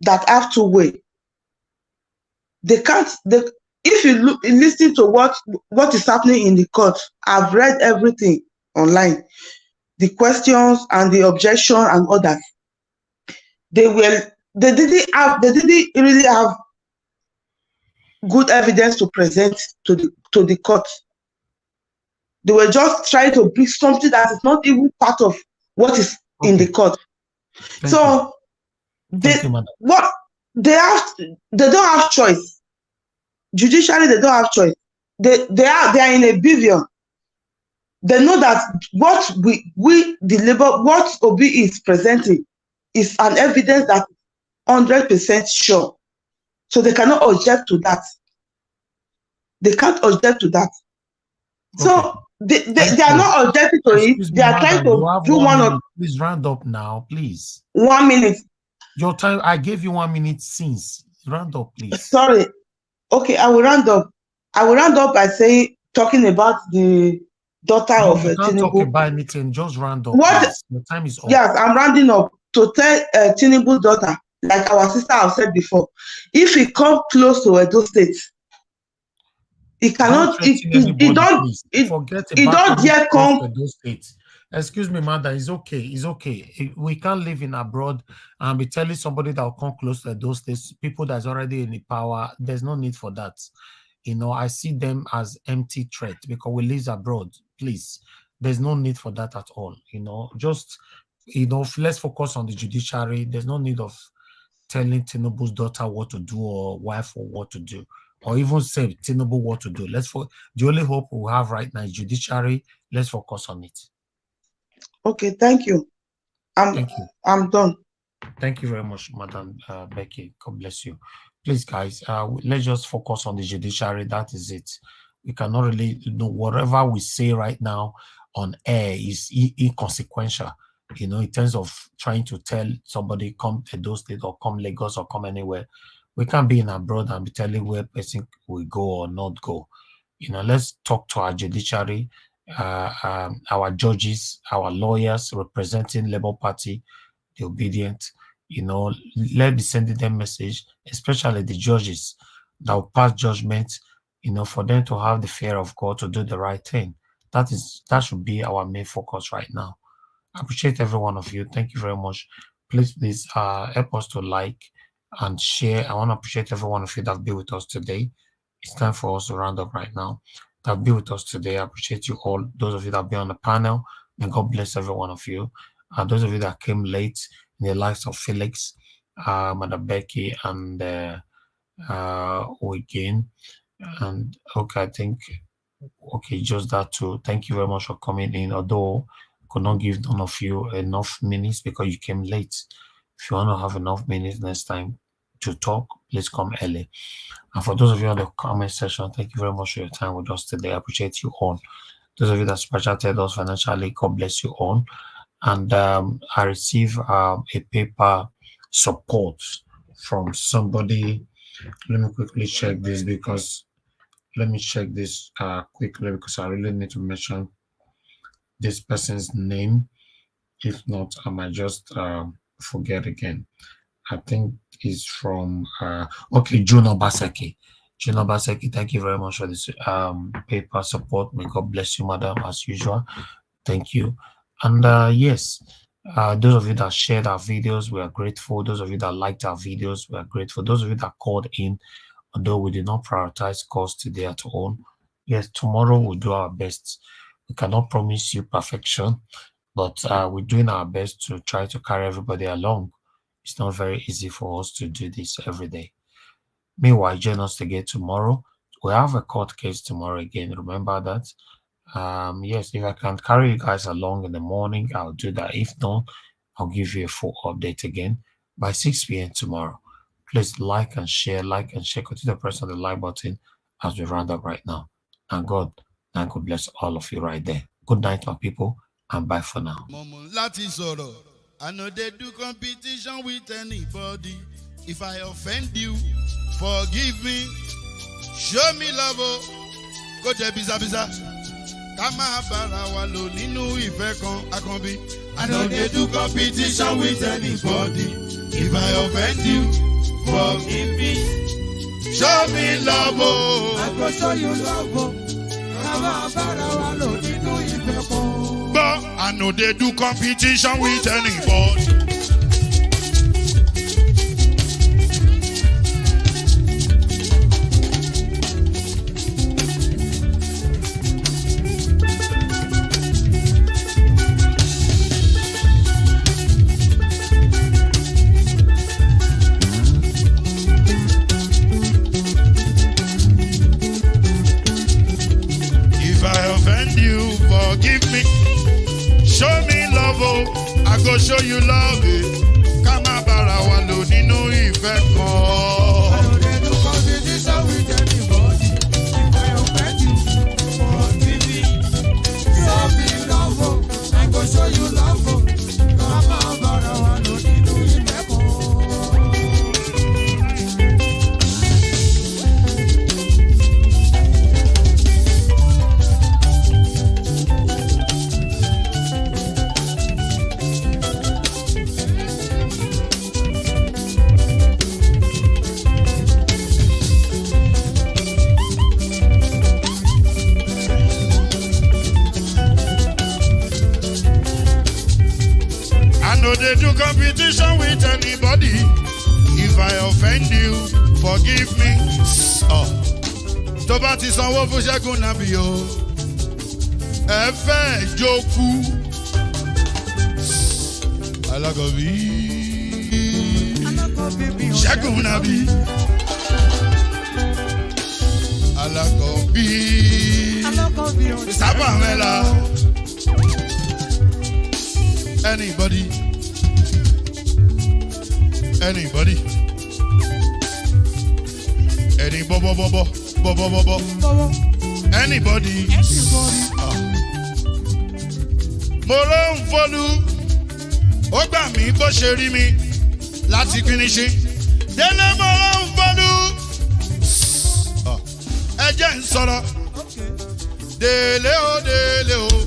that have to wait. They can't. If you listen to what is happening in the court, I've read everything online, the questions and the objection and others. They didn't really have good evidence to present to the court. They were just trying to bring something that is not even part of what is in the court. So they don't have choice. Judicially, they don't have choice. They are in a billion. They know that what what Obi is presenting is an evidence that 100% sure. So they cannot object to that. They can't object to that. So they are not objecting to it. They are trying to do one of. Please round up now, please. 1 minute. Your time. I gave you 1 minute since. Round up, please. Sorry. Okay, I will round up. By saying, talking about the daughter of you can't Tinubu. talk about anything. Just round up. What? Please. Your time is up. Yes, I'm rounding up to tell Tinubu's daughter, like our sister have said before, if he come close to Edo State, he cannot. He don't dare come. Edo State. Excuse me, mother. It's okay. It's okay. We can't live in abroad and be telling somebody that will come close to those states, people that's already in the power. There's no need for that. I see them as empty threat because we live abroad. Please, there's no need for that at all. Just let's focus on the judiciary. There's no need of telling Tinubu's daughter what to do or wife or what to do, or even say Tinubu what to do. The only hope we have right now is judiciary. Let's focus on it. Okay, thank you. Thank you. I'm done. Thank you very much, Madam Becky. God bless you. Please, guys, let's just focus on the judiciary. That is it. We cannot really whatever we say right now on air is inconsequential. In terms of trying to tell somebody come to those states or come Lagos or come anywhere, we can't be in abroad and be telling where person will go or not go. Let's talk to our judiciary, our judges, our lawyers representing Labour Party, the obedient. Let's be sending them message, especially the judges that will pass judgment. For them to have the fear of God to do the right thing. That should be our main focus right now. I appreciate every one of you. Thank you very much. Please help us to like and share. I want to appreciate every one of you that have been with us today. It's time for us to round up right now. That have been with us today. I appreciate you all. Those of you that have been on the panel, may God bless every one of you. Those of you that came late in the likes of Felix, Madam Becky, and Oigin. And okay, I think just that too. Thank you very much for coming in. Although I could not give none of you enough minutes because you came late. If you want to have enough minutes next time to talk, please come early. And for those of you on the comment section, thank you very much for your time with us today. I appreciate you all. Those of you that specialted us financially, God bless you all. And I receive a paper support from somebody. Let me quickly check this because quickly because I really need to mention this person's name. If not, I might just forget again. I think it's from Juno Baseki. Juno Baseki, thank you very much for this paper support. May God bless you, madam, as usual. Thank you. And yes, those of you that shared our videos, we are grateful. Those of you that liked our videos, we are grateful. Those of you that called in, although we did not prioritize calls today at all, yes, tomorrow we'll do our best. We cannot promise you perfection, but we're doing our best to try to carry everybody along. It's not very easy for us to do this every day. Meanwhile, join us again tomorrow. We have a court case tomorrow again. Remember that. Yes, if I can carry you guys along in the morning, I'll do that. If not, I'll give you a full update again by 6 p.m. tomorrow. Please like and share. Continue to press on the like button as we round up right now. And God bless all of you right there. Good night, my people, and bye for now. I know they do competition with anybody. If I offend you, forgive me. Show me love. Go to biza. Kama bara wa lo ninu ife kan akanbi. I know they do competition with anybody. If I offend you, forgive me. Show me love. I go show you love. Kama bara wa lo ninu ife kan. But I know they do competition with anybody. Forgive me, show me love, oh, I go show you love, eh. Kama bara wa lo ninu ife kan. I know they do competition with anybody. If I offend you, forgive me. Show me love, oh, I go show you love, oh. Kama bara wa lo ninu ife kan. They do competition with anybody. If I offend you, forgive me. tó bá ti sanwó fún Ṣẹ́gun nàbí o ẹ fẹ́ jókù alákọ̀bí Ṣẹ́gun nàbí alákọ̀bí sábà mẹ́la anybody any bobo anybody mo ló ń fọlú ó gbà mí bó ṣe rí mi láti kíníṣí délé mo ló ń fọlú ẹ jẹ́ ń sọ̀rọ̀ délé o